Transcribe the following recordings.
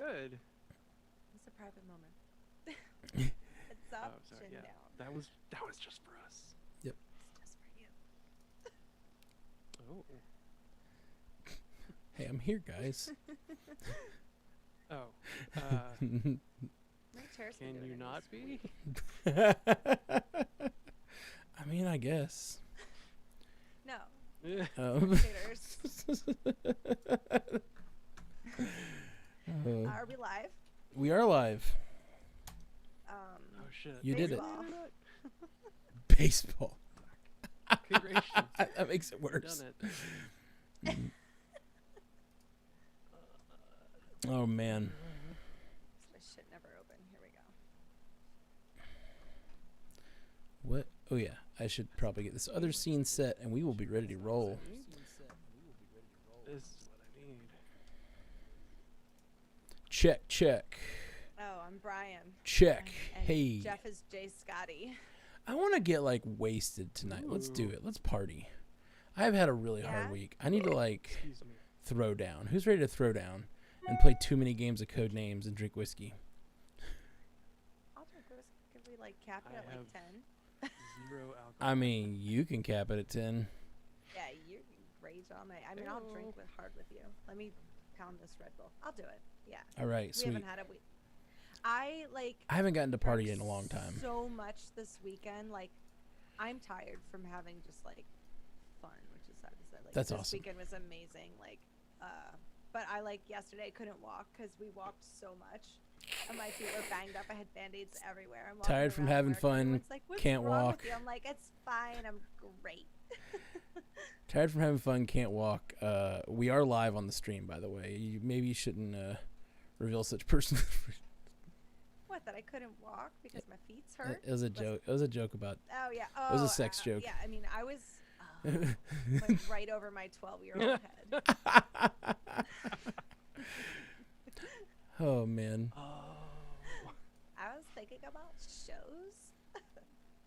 good. It's a private moment. It's Oh, up, sorry. chin Yeah, down. that was just for us. Yep. It's just for you. Oh. Hey, I'm here, guys. Oh. My chair's been Can doing you it not this be? week. I mean, I guess. No. Um, Haters. Are we live? We are live. Oh shit. You did it. Baseball. Baseball. Congratulations. That makes it You've worse. done it. Oh, man. My shit never opened. Here we go. What? Oh, yeah. I should probably get this other scene set, and we will be ready to roll. This is what I need. Check, check. Oh, I'm Brian. Check. And Hey. Jeff is Jay Scotty. I want to get, like, wasted tonight. Let's do Ooh. it. Let's party. I've had a really hard Yeah? week. I need to, like, Excuse me. throw down. Who's ready to throw down and play too many games of code names and drink whiskey? I'll drink whiskey. Could we like cap it I at like have- 10? 0 alcohol. I mean, you can cap it at 10. Yeah, you rage all night. I mean, I'll drink with hard with you. Let me pound this Red Bull. I'll do it. Yeah. All right, We sweet. haven't had a week. I like I haven't gotten to party drank in a long time. so much this weekend. Like, I'm tired from having just like fun, which is sad to say. Like, That's this awesome. weekend was amazing. Like, but I like yesterday couldn't walk because we walked so much, and my feet were banged up. I had band-aids everywhere. I'm walking Tired from around having work, and fun, everyone's like, "What's can't wrong walk." with you?" I'm like, "It's fine. I'm great." Tired from having fun, can't walk. We are live on the stream, by the way. Maybe you shouldn't reveal such personal. What? That I couldn't walk because my feet's hurt? It was a joke. It was a joke about. Oh yeah. It was a sex joke. Yeah. I mean, I was like right over my 12-year-old head. Oh man. Oh. I was thinking about shows.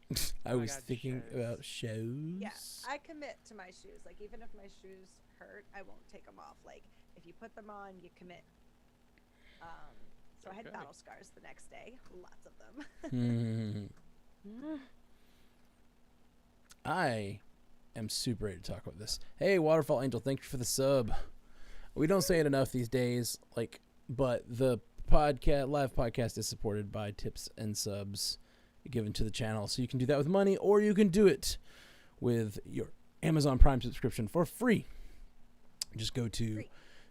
I Oh, I was got thinking shows. about shows. Yeah, I commit to my shoes. Like, even if my shoes hurt, I won't take them off. Like, if you put them on, you commit. So I had Okay. battle scars the next day. Lots of them. I am super ready to talk about this. Hey, Waterfall Angel, thank you for the sub. We don't say it enough these days, but the live podcast is supported by tips and subs given to the channel. So you can do that with money, or you can do it with your Amazon Prime subscription for free. Just go to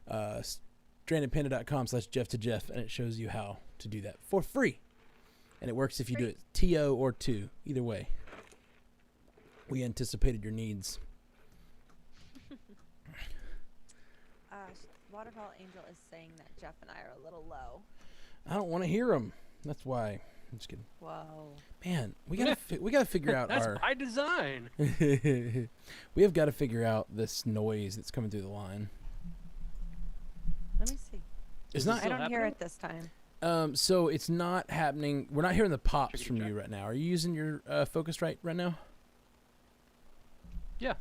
strandedpanda.com/Jeff2Jeff, and it shows you how to do that for free. And it works if you do it TO or 2. Either way. We anticipated your needs. Waterfall Angel is saying that Jeff and I are a little low. I don't want to hear them. That's why. I'm just kidding. Whoa. Man, we gotta figure out That's our. by design. We have got to figure out this noise that's coming through the line. Let me see. It's Is not. this I still don't hear happening? it this time. So it's not happening. We're not hearing the pops Chickadee from check. you right now. Are you using your Focusrite right now? Yeah.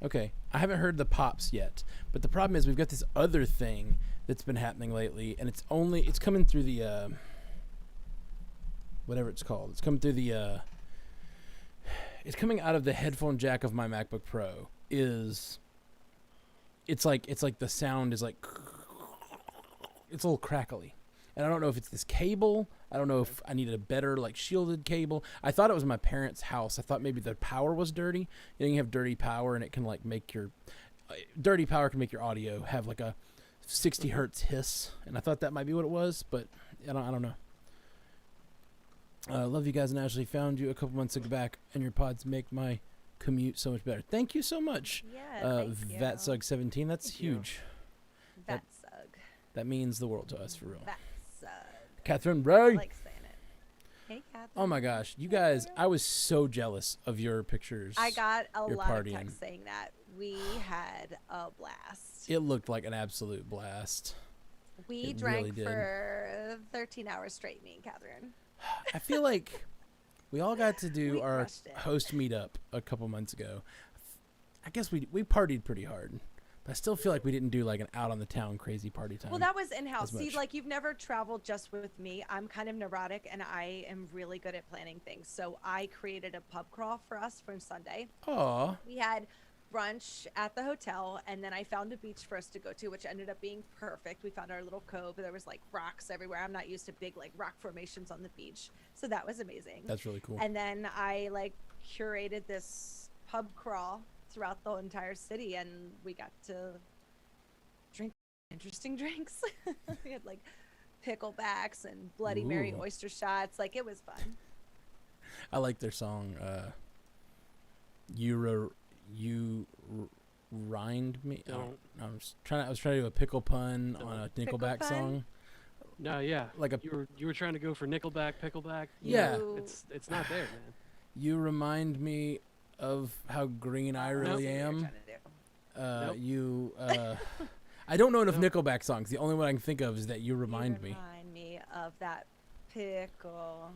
Okay. I haven't heard the pops yet, but the problem is we've got this other thing that's been happening lately, and it's coming through the whatever it's called. It's coming through the it's coming out of the headphone jack of my MacBook Pro. It's like the sound is like it's a little crackly. And I don't know if it's this cable. I don't know if I needed a better like shielded cable. I thought it was my parents' house. I thought maybe the power was dirty. You know, you have dirty power and it can like make your dirty power can make your audio have like a 60 hertz hiss. And I thought that might be what it was, but I don't know. Love you guys, and actually found you a couple months back, and your pods make my commute so much better. Thank you so much, Yeah, thank you. VatSug17. That's Thank you. huge. Vatsug. That means the world to us, for real. Vatsug. Catherine I Bray. like saying it. Hey, Catherine. Oh my gosh, you guys! I was so jealous of your pictures. I got a You're lot partying. of texts saying that. We had a blast. It looked like an absolute blast. We it drank really did. for 13 hours straight, me and Catherine. I feel like we all got to do We our crushed it. host meetup a couple months ago. I guess we partied pretty hard. I still feel like we didn't do like an out on the town crazy party time. Well, that was in-house. as See, much. like you've never traveled just with me. I'm kind of neurotic and I am really good at planning things. So I created a pub crawl for us for Sunday. Aw. We had brunch at the hotel and then I found a beach for us to go to, which ended up being perfect. We found our little cove. There was like rocks everywhere. I'm not used to big like rock formations on the beach. So that was amazing. That's really cool. And then I like curated this pub crawl throughout the entire city and we got to drink interesting drinks. We had like picklebacks and Bloody Mary Ooh. oyster shots. Like it was fun. I like their song. You rind me. Don't. I was trying to do a pickle pun Don't. on a Pickle Nickelback pun? song. No, yeah. Like a You were trying to go for Nickelback, Pickleback. Yeah. Ooh. It's not there, man. you remind me of how green I really See what you're am. trying to do. Nope. You. I don't know enough Nope. Nickelback songs. The only one I can think of is that you remind me. Remind me of that pickle.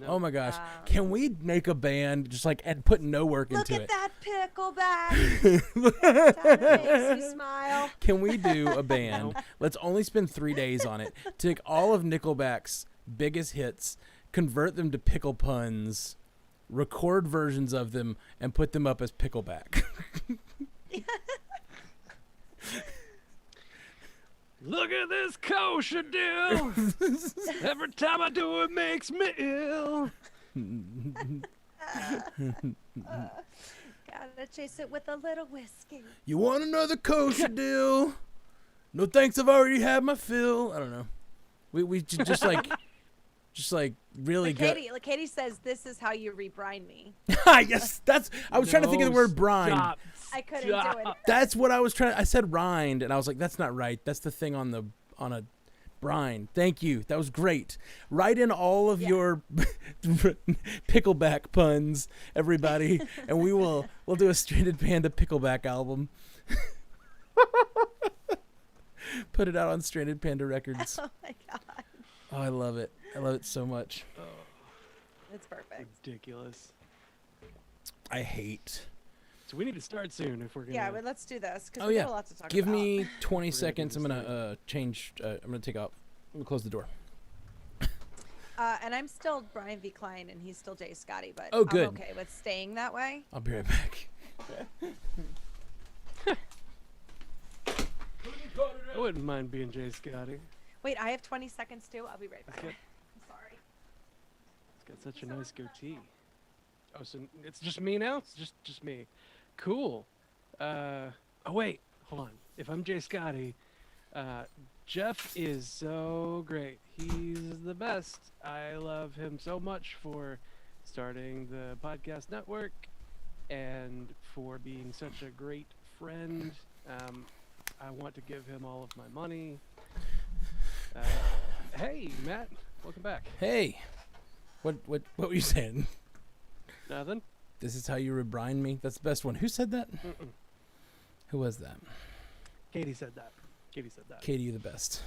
No. Oh my gosh! Wow. Can we make a band just like and put no work Look into at it? that pickleback. That makes me smile. Can we do a band? No. Let's only spend 3 days on it. Take all of Nickelback's biggest hits, convert them to pickle puns, record versions of them, and put them up as Pickleback. Look at this kosher deal. Every time I do it makes me ill. Gotta chase it with a little whiskey. You want another kosher deal? No thanks, I've already had my fill. I don't know. We just like really Like good. Katie says, this is how you rebrine me. Yes, that's. I was trying to think of the No, word brine. Stop. I couldn't Stop. do it. That's what I was trying. I said rind, and I was like, that's not right. That's the thing on a brine. Thank you. That was great. Write in all of Yeah. your pickleback puns, everybody, and we'll do a Stranded Panda pickleback album. Put it out on Stranded Panda Records. Oh my god. Oh, I love it. I love it so much. Oh, It's perfect. ridiculous. I hate. So we need to start soon if we're gonna. Yeah, but let's do this because Oh, we yeah. got a lot to talk Give about. me 20 We're gonna do seconds. I'm this gonna change. I'm gonna take out. I'm gonna close the door. And I'm still Brian V. Klein and he's still Jay Scotty, but Oh, good. I'm okay with staying that way. I'll be right back. I wouldn't mind being Jay Scotty. Wait, I have 20 seconds too. I'll be right back. Okay. I'm sorry. He's got such a nice goatee. Oh, so it's just me now? It's just me. Cool. Oh wait, hold on. If I'm Jay Scotty, Jeff is so great. He's the best. I love him so much for starting the podcast network and for being such a great friend. I want to give him all of my money. Hey, Matt, welcome back. Hey, what were you saying? Nothing? This is how you rebrine me. That's the best one. Who said that? Mm-mm. Who was that? Katie said that. Katie said that. Katie, you're the best.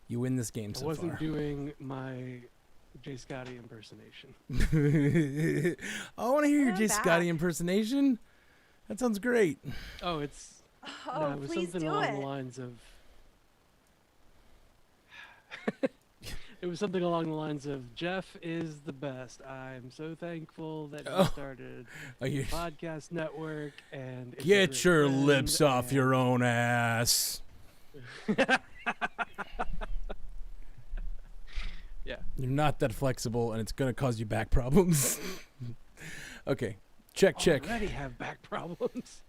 You win this game I so wasn't far. doing my Jay Scotty impersonation. I want to hear your I'm Jay Scotty back. impersonation. That sounds great. Oh, it's Oh, no, it was please something do along it. the lines of. It was something along the lines of Jeff is the best. I'm so thankful that Oh. he started Are you a podcast network and it's a get great your friend lips off and- your own ass? Yeah. You're not that flexible, and it's gonna cause you back problems. Okay, check. Already have back problems.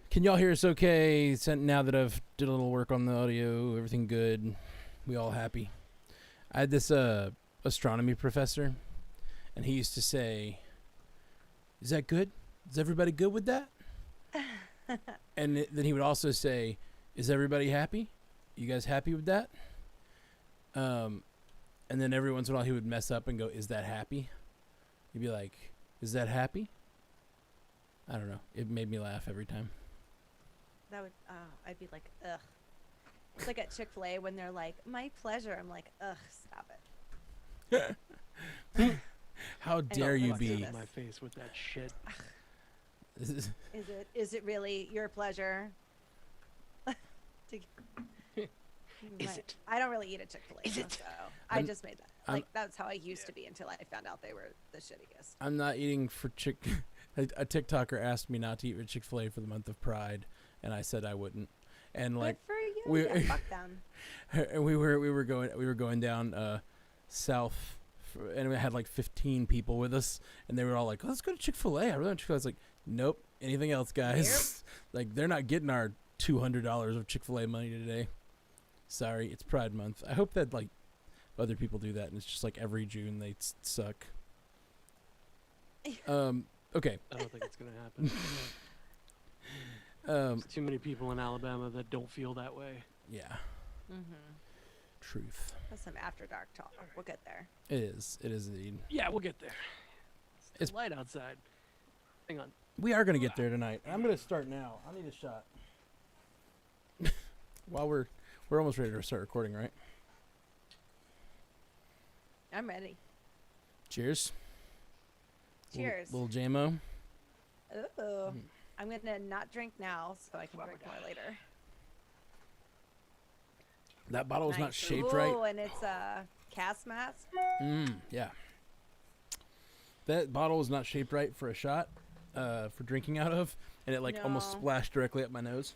Can y'all hear us okay? Now that I've did a little work on the audio, everything good? We all happy? I had this astronomy professor, and he used to say, "Is that good? Is everybody good with that?" And then he would also say, "Is everybody happy? You guys happy with that?" And then every once in a while he would mess up and go, "Is that happy?" He'd be like, "Is that happy?" I don't know. It made me laugh every time. That would, I'd be like, ugh. It's like at Chick-fil-A when they're like, my pleasure. I'm like, ugh, stop it. How don't dare you want to do be? this. My face with that shit. Is it really your pleasure? Is it? I don't really eat at Chick-fil-A. Is it? So I just made that. I'm- Like that's how I used to be until I found out they were the shittiest. I'm not eating for a TikToker asked me not to eat at Chick-fil-A for the month of Pride, and I said I wouldn't. And like Good for you. we- Yeah, fuck them. and we were going down south, and we had like 15 people with us, and they were all like, "Let's go to Chick-fil-A." I really want Chick-fil-A. I was like, "Nope, anything else, guys." Like they're not getting our $200 of Chick-fil-A money today. Sorry, it's Pride Month. I hope that like other people do that, and it's just like every June they suck. Okay. I don't think it's gonna happen. There's too many people in Alabama that don't feel that way. Yeah. Mm-hmm. Truth. That's some after dark talk. We'll get there. It is. It is indeed. Yeah, we'll get there. It's- It's light outside. Hang on. We are gonna get there tonight. I'm gonna start now. I need a shot. While we're almost ready to start recording, right? I'm ready. Cheers. Cheers. Little JMO. Ooh. I'm gonna not drink now so I can drink more later. That bottle was not Nice. shaped Ooh, right. and it's a cast mask. Yeah. That bottle was not shaped right for a shot, for drinking out of, and it like almost No. splashed directly up my nose.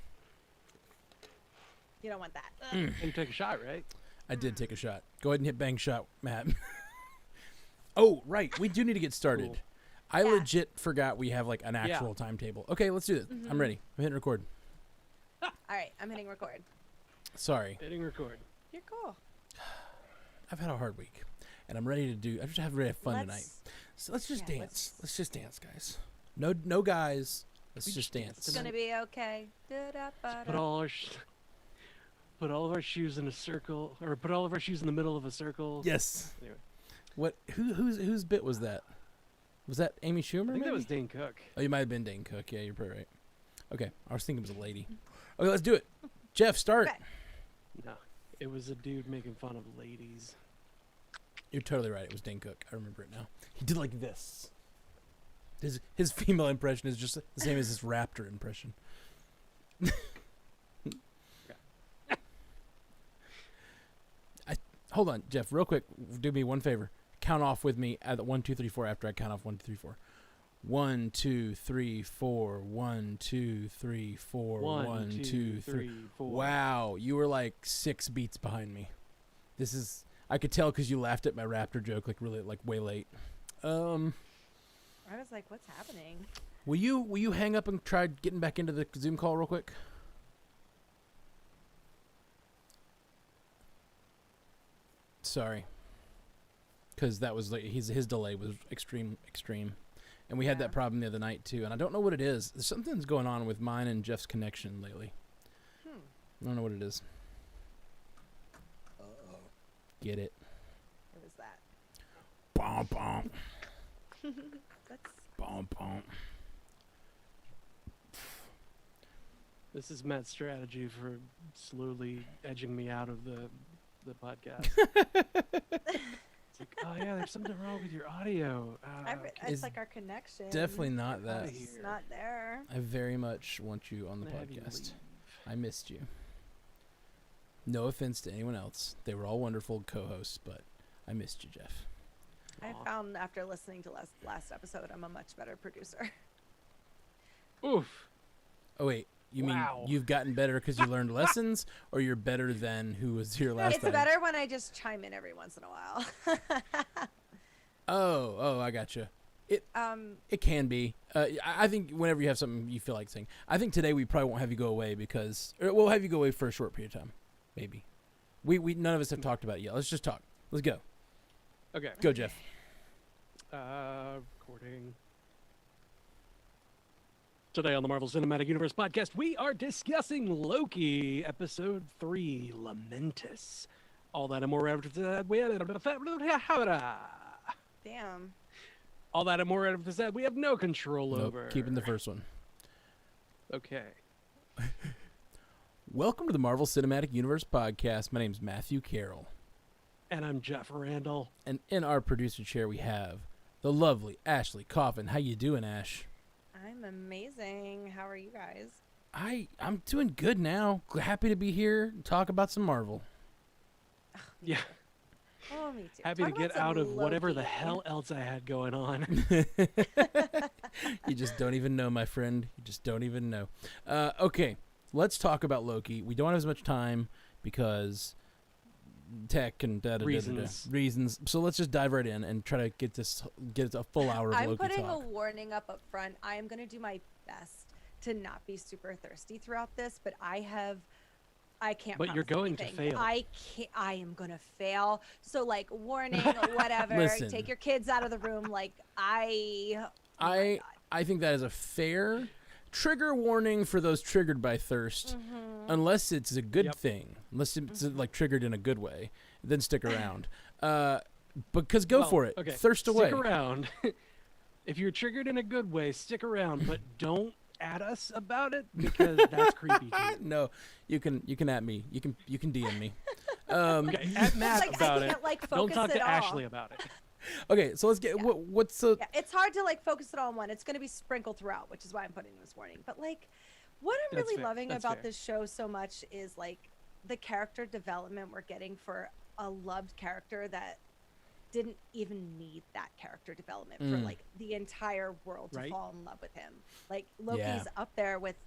You don't want that. And you take a shot, right? I did take a shot. Go ahead and hit bang shot, Matt. Oh, right. We do need to get started. Cool. I Yeah. legit forgot we have like an actual timetable. Okay, let's do this. I'm ready. I'm hitting record. All right, I'm hitting record. Sorry. Hitting record. You're cool. I've had a hard week, and I'm ready to do. I just have ready to have fun tonight. Let's- So let's just yeah, dance. Let's just dance, guys. No guys. Let's We just just dance dance. It's gonna be okay. Put all our put all of our shoes in a circle, or put all of our shoes in the middle of a circle. Yes. Anyway. What? Whose bit was that? Was that Amy Schumer? I think maybe? that was Dane Cook. Oh, you might have been Dane Cook. Yeah, you're probably right. Okay, I was thinking it was a lady. Okay, let's do it. Jeff, start. Okay. No, it was a dude making fun of ladies. You're totally right. It was Dane Cook. I remember it now. He did like this. His female impression is just the same as his raptor impression. Hold on, Jeff, real quick. Do me one favor. Count off with me at 1, 2, 3, 4 after I count off 1, 2, 3, 4. 1, 2, 3, 4. 1, 2, 3, 4. 1, 2, 3. 4. Wow, you were like 6 beats behind me. This is. I could tell because you laughed at my raptor joke like really like way late. I was like, what's happening? Will you hang up and try getting back into the Zoom call real quick? Sorry. Because that was like his delay was extreme, and we had Yeah. that problem the other night too. And I don't know what it is. Something's going on with mine and Jeff's connection lately. I don't know what it is. Get it? What was that? Bom bom That's bom bom. This is Matt's strategy for slowly edging me out of the podcast. It's like, oh yeah, there's something wrong with your audio. it's It's like our connection. Definitely not Outta that. here. It's not there. I very much want you on the I'm gonna have you podcast. leave. I missed you. No offense to anyone else. They were all wonderful co-hosts, but I missed you, Jeff. I Aw. found after listening to last episode, I'm a much better producer. Oof. Oh wait, you Wow. mean you've gotten better because you learned lessons, or you're better than who was here last It's time? better when I just chime in every once in a while. Oh, I gotcha. It can be. I think whenever you have something you feel like saying. I think today we probably won't have you go away because we'll have you go away for a short period of time, maybe. We none of us have talked about it yet. Let's just talk. Let's go. Okay. Go, Jeff. Recording. Today on the Marvel Cinematic Universe podcast, we are discussing Loki, episode 3, Lamentus. All that and more after that. Damn. All that and more after that. We have no control Nope, over. keeping the first one. Okay. Welcome to the Marvel Cinematic Universe podcast. My name's Matthew Carroll. And I'm Jeff Randall. And in our producer chair we have the lovely Ashley Coffin. How you doing, Ash? I'm I'm amazing. How are you guys? I'm doing good now. Happy to be here and talk about some Marvel. Yeah. Oh, me too. Happy Talk to about get some out of whatever the Loki. hell else I had going on. You just don't even know, my friend. You just don't even know. Okay, let's talk about Loki. We don't have as much time because tech and reasons. So let's just dive right in and try to get a full hour of I'm Loki putting talk. a warning up front. I am going to do my best to not be super thirsty throughout this, but I can't. But you're promise going to anything. fail. I can't. I am gonna fail. So like, warning, whatever. Listen. Take your kids out of the room. Like oh my I God. I think that is a fair trigger warning for those triggered by thirst. Unless it's a good Yep. thing, unless it's like triggered in a good way, then stick around. Because go Well, for it. Okay. Thirst away. Stick around. If you're triggered in a good way, stick around, but don't at us about it because that's creepy too. No, you can at me. You can DM me. Okay, at Matt Like, about I it. can't like focus Don't talk at to all. Ashley about it. Okay, so let's get Yeah. what's the Yeah, it's hard to like focus it all on one. It's going to be sprinkled throughout, which is why I'm putting this warning. But like, what I'm That's really fair. loving That's about fair. this show so much is like the character development we're getting for a loved character that didn't even need that character development for Mm. like the entire world to Right. fall in love with him. Like Loki's Yeah. up there with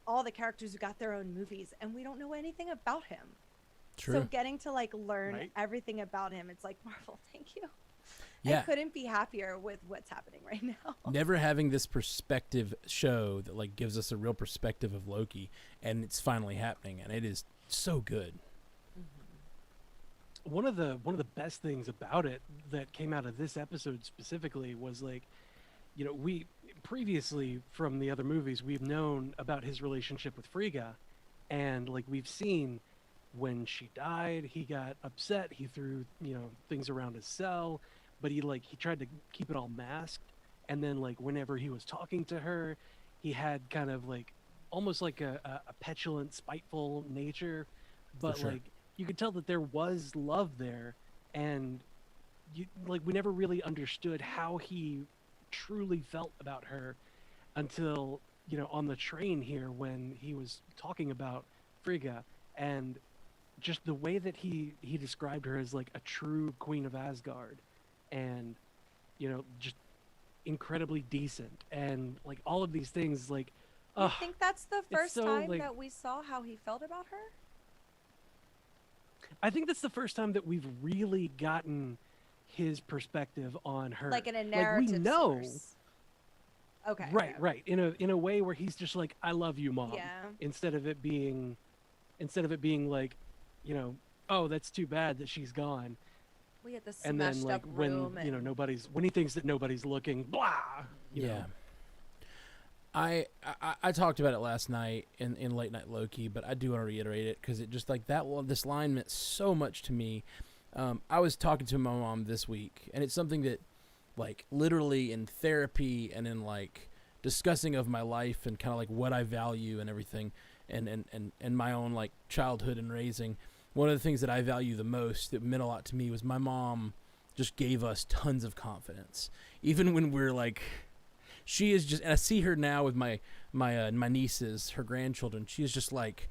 all the characters who got their own movies, and we don't know anything about him. true? So getting to like learn Right. everything about him, it's like Marvel, thank you. Yeah. I couldn't be happier with what's happening right now. Never having this perspective show that like gives us a real perspective of Loki, and it's finally happening, and it is so good. One of the best things about it that came out of this episode specifically was like, you know, we previously from the other movies we've known about his relationship with Frigga, and like we've seen when she died, he got upset, he threw, you know, things around his cell, but he tried to keep it all masked, and then like whenever he was talking to her, he had kind of like almost like a petulant, spiteful nature, but sure. like you could tell that there was love there, and you like we never really understood how he truly felt about her until, you know, on the train here when he was talking about Frigga, and just the way that he described her as like a true queen of Asgard, and, you know, just incredibly decent, and like all of these things, like You think that's the it's first so, time like- that we saw how he felt about her? I think that's the first time that we've really gotten his perspective on her. Like in a Like, narrative we know, source. Okay. right, okay. right, in a way where he's just like, I love you, Mom, Yeah. instead of it being like, you know, oh, that's too bad that she's gone, We had the and smashed then like up when, room you know, and when he thinks that nobody's looking, blah, you know. I talked about it last night in Late Night Loki, but I do want to reiterate it because it just like this line meant so much to me. I was talking to my mom this week, and it's something that like literally in therapy and in like discussing of my life and kind of like what I value and everything, and my own like childhood and raising. One of the things that I value the most that meant a lot to me was my mom just gave us tons of confidence, even when we're like. She is just, and I see her now with my nieces, her grandchildren. She is just like,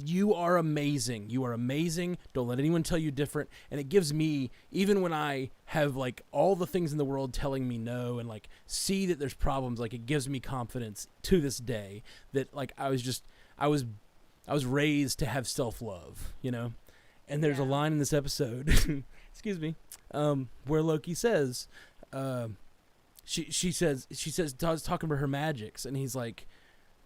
you are amazing. You are amazing. Don't let anyone tell you different. And it gives me, even when I have like all the things in the world telling me no, and like see that there's problems, like it gives me confidence to this day that like I was raised to have self-love, you know. And there's a Yeah. line in this episode, excuse me, where Loki says. She says Todd's talking about her magics, and he's like,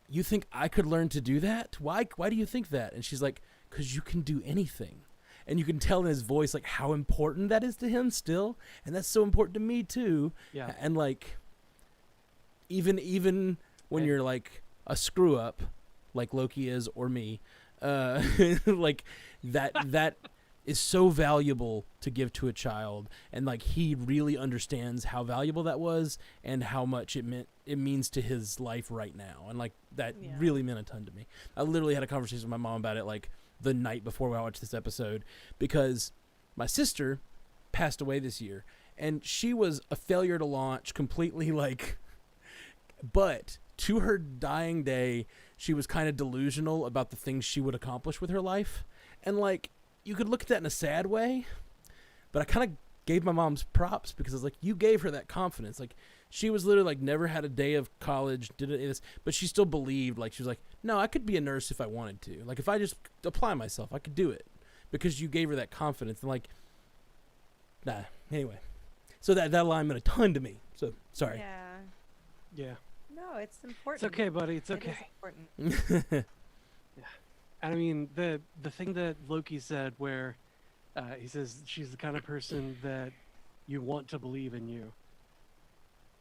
you think I could learn to do that? Why do you think that? And she's like, because you can do anything. And you can tell in his voice like how important that is to him still, and that's so important to me too. Yeah. And like even when And- you're like a screw up like Loki is, or me, like that is so valuable to give to a child, and like he really understands how valuable that was and how much it means to his life right now, and like that Yeah. really meant a ton to me. I literally had a conversation with my mom about it like the night before we watched this episode, because my sister passed away this year, and she was a failure to launch, completely like But to her dying day, she was kind of delusional about the things she would accomplish with her life. And, like, you could look at that in a sad way, but I kind of gave my mom's props because I was like, you gave her that confidence. Like, she was literally, like, never had a day of college, did any of this, but she still believed, like, she was like, no, I could be a nurse if I wanted to. Like, if I just apply myself, I could do it. Because you gave her that confidence. And, like, nah, anyway. So that line meant a ton to me. So, sorry. Yeah. Yeah. No, it's important. It's okay, buddy. It's It okay. is important. I mean, the thing that Loki said, where he says she's the kind of person that you want to believe in you,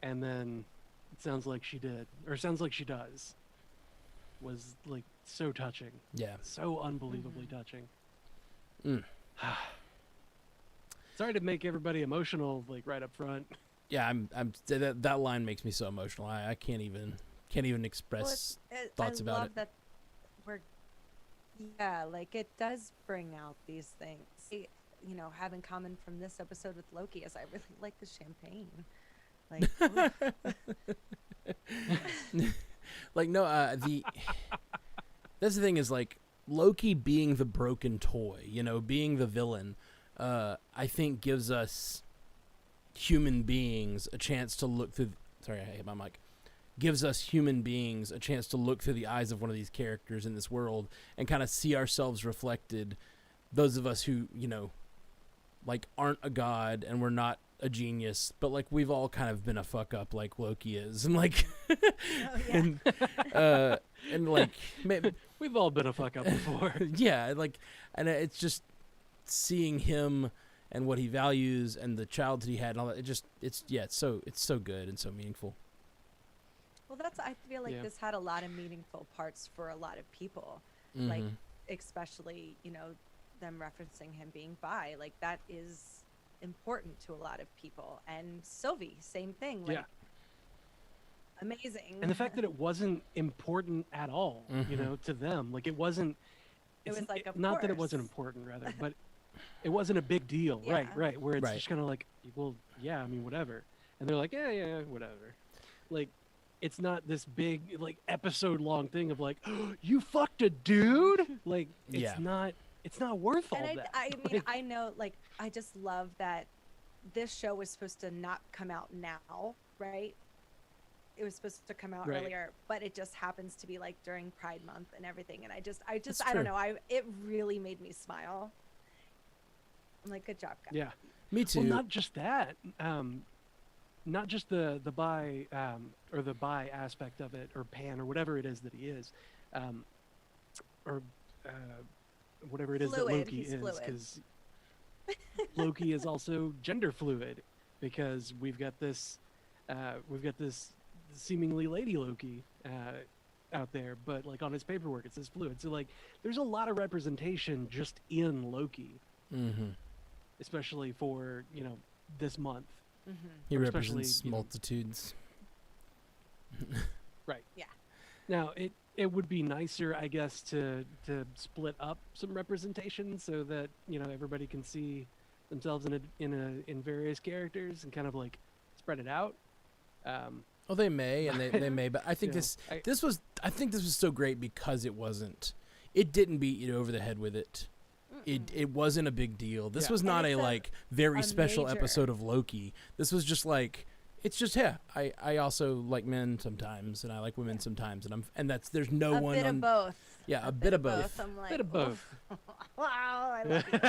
and then it sounds like she did, or sounds like she does, was like so touching, Yeah. so unbelievably touching. Mm. Sorry to make everybody emotional, like right up front. Yeah, that line makes me so emotional. I can't even express thoughts I about love it. that we're, yeah, like it does bring out these things. You know, have in common from this episode with Loki is I really like the champagne. Like, Like, no, that's the thing is, like, Loki being the broken toy, you know, being the villain, I think gives us human beings a chance to look through. Sorry, I hit my mic. Gives us human beings a chance to look through the eyes of one of these characters in this world and kind of see ourselves reflected. Those of us who, you know, like, aren't a god and we're not a genius, but, like, we've all kind of been a fuck up like Loki is, and, like, yeah. and like, We've all been a fuck up before. yeah, like, and it's just seeing him and what he values and the childhood he had and all that. It's so good and so meaningful. Well, I feel like Yeah. this had a lot of meaningful parts for a lot of people. Like, Mhm. especially, you know, them referencing him being bi. Like, that is important to a lot of people. And Sylvie, same thing. Like, Yeah. amazing. And the fact that it wasn't important at all, you Mhm. know, to them, like, it wasn't. It was like, of not that it wasn't course. important, rather, but it wasn't a big deal, right? Yeah. Right, where it's Right. just kind of like, well, yeah, I mean, whatever, and they're like, yeah, whatever, like, it's not this big, like, episode-long thing of like, oh, you fucked a dude, like, it's Yeah. not worth all And that. I mean, Like, I know, like, I just love that this show was supposed to not come out now, right? It was supposed to come out Right. earlier, but it just happens to be like during Pride Month and everything. And I That's I don't true. know. It really made me smile. I'm like, good job, guys. yeah. Me too. Well, not just that. Not just the bi or the bi aspect of it, or pan, or whatever it is that he is, or whatever it is that Fluid, Loki he's is, fluid. because Loki is also gender fluid, because we've got this seemingly lady Loki out there, but, like, on his paperwork it says fluid. So, like, there's a lot of representation just in Loki, Mm-hmm. especially for, you know, this month. Mm-hmm. He Or especially, represents you know- multitudes. Now, it would be nicer, I guess, to split up some representation so that, you know, everybody can see themselves in various characters and kind of, like, spread it out. Oh, they may, and they may, but I think you know, I think this was so great because it didn't beat you over the head with it. It wasn't a big deal. This Yeah. was not And a it's like very a special major- episode of Loki. This was just like, it's just, yeah, I also like men sometimes and I like women Yeah. sometimes, and there's no A one bit on of both. yeah, a bit of both. I'm like, Bit of both. wow, I love you.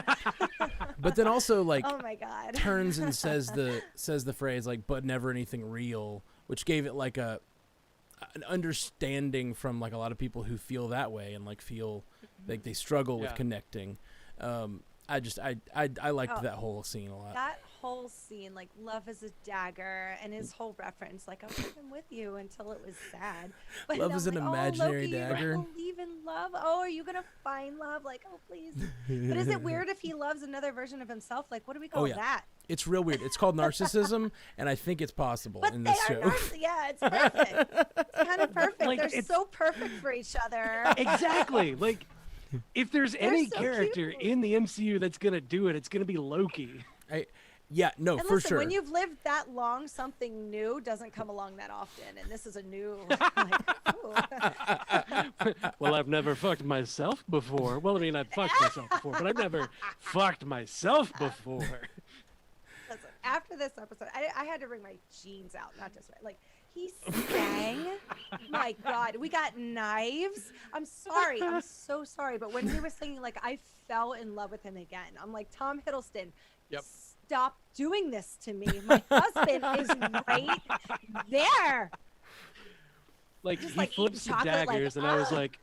But then also, like, Oh my god. turns and says the phrase, like, but never anything real, which gave it like an understanding from, like, a lot of people who feel that way and, like, feel like they struggle with Yeah. connecting. I liked Oh. that whole scene a lot. That whole scene, like, love is a dagger, and his whole reference, like, I've been with you until it was sad. But Love I'm is an like, imaginary Loki, dagger." You believe in love? Oh, are you gonna find love? Like, oh, please. But is it weird if he loves another version of himself? Like, what do we call yeah. that? It's real weird. It's called narcissism, and I think it's possible But in they this are show. yeah, it's perfect. It's kind of perfect. Like, They're it's- so perfect for each other. Exactly. Like, if there's any so character cute. in the MCU that's gonna do it, it's gonna be Loki. Yeah, no, And for listen, sure. when you've lived that long, something new doesn't come along that often, and this is a new. Like, ooh. Well, I've never fucked myself before. Well, I mean, I've fucked myself before, but I've never fucked myself before. Listen, after this episode, I had to bring my jeans out, not just like he sang. My God, we got knives. I'm sorry, I'm so sorry, but when he was singing, like I fell in love with him again. I'm like Tom Hiddleston. Yep. Stop doing this to me. My husband is right there. Like Just, he like, flips the eating chocolate, like, daggers, and I was ah. like,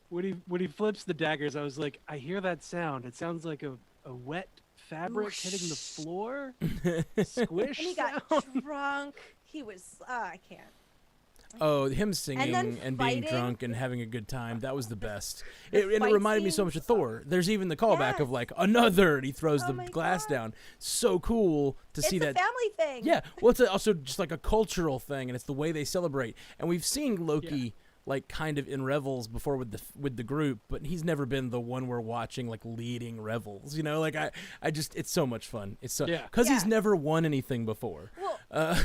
when he flips the daggers, I was like, I hear that sound. It sounds like a wet fabric hitting the floor. Squish. And he got sound. drunk. He was. I can't. Oh, him singing then and being fighting. drunk and having a good time. That was the best. The And it fight reminded me so much of Thor. There's even the callback of Yes. like, another, and he throws Oh the my glass God. down. So cool to It's see a that. family thing. Yeah, well, it's also just like a cultural thing, and it's the way they celebrate. And we've seen Loki like kind of in revels before with the group, but he's never been the one we're watching like leading revels. You know, like I just it's so much fun. It's so because he's Yeah. never won anything before. Well,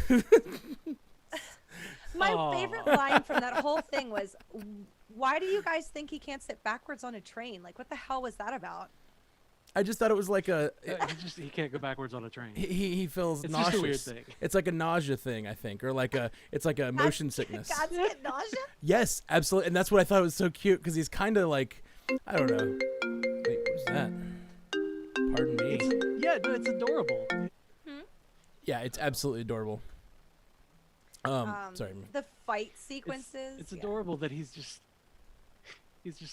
my favorite line from that whole thing was, "Why do you guys think he can't sit backwards on a train? Like, what the hell was that about?" I just thought it was like He can't go backwards on a train. he feels It's nauseous. just a weird thing. It's like a nausea thing, I think, or like it's like a motion sickness. God's get nausea. Yes, absolutely, and that's what I thought was so cute because he's kind of like, I don't know. Wait, what's that? Pardon me. Yeah, no, it's adorable. Yeah, it's absolutely adorable. Sorry. The fight sequences. It's yeah. adorable that he's just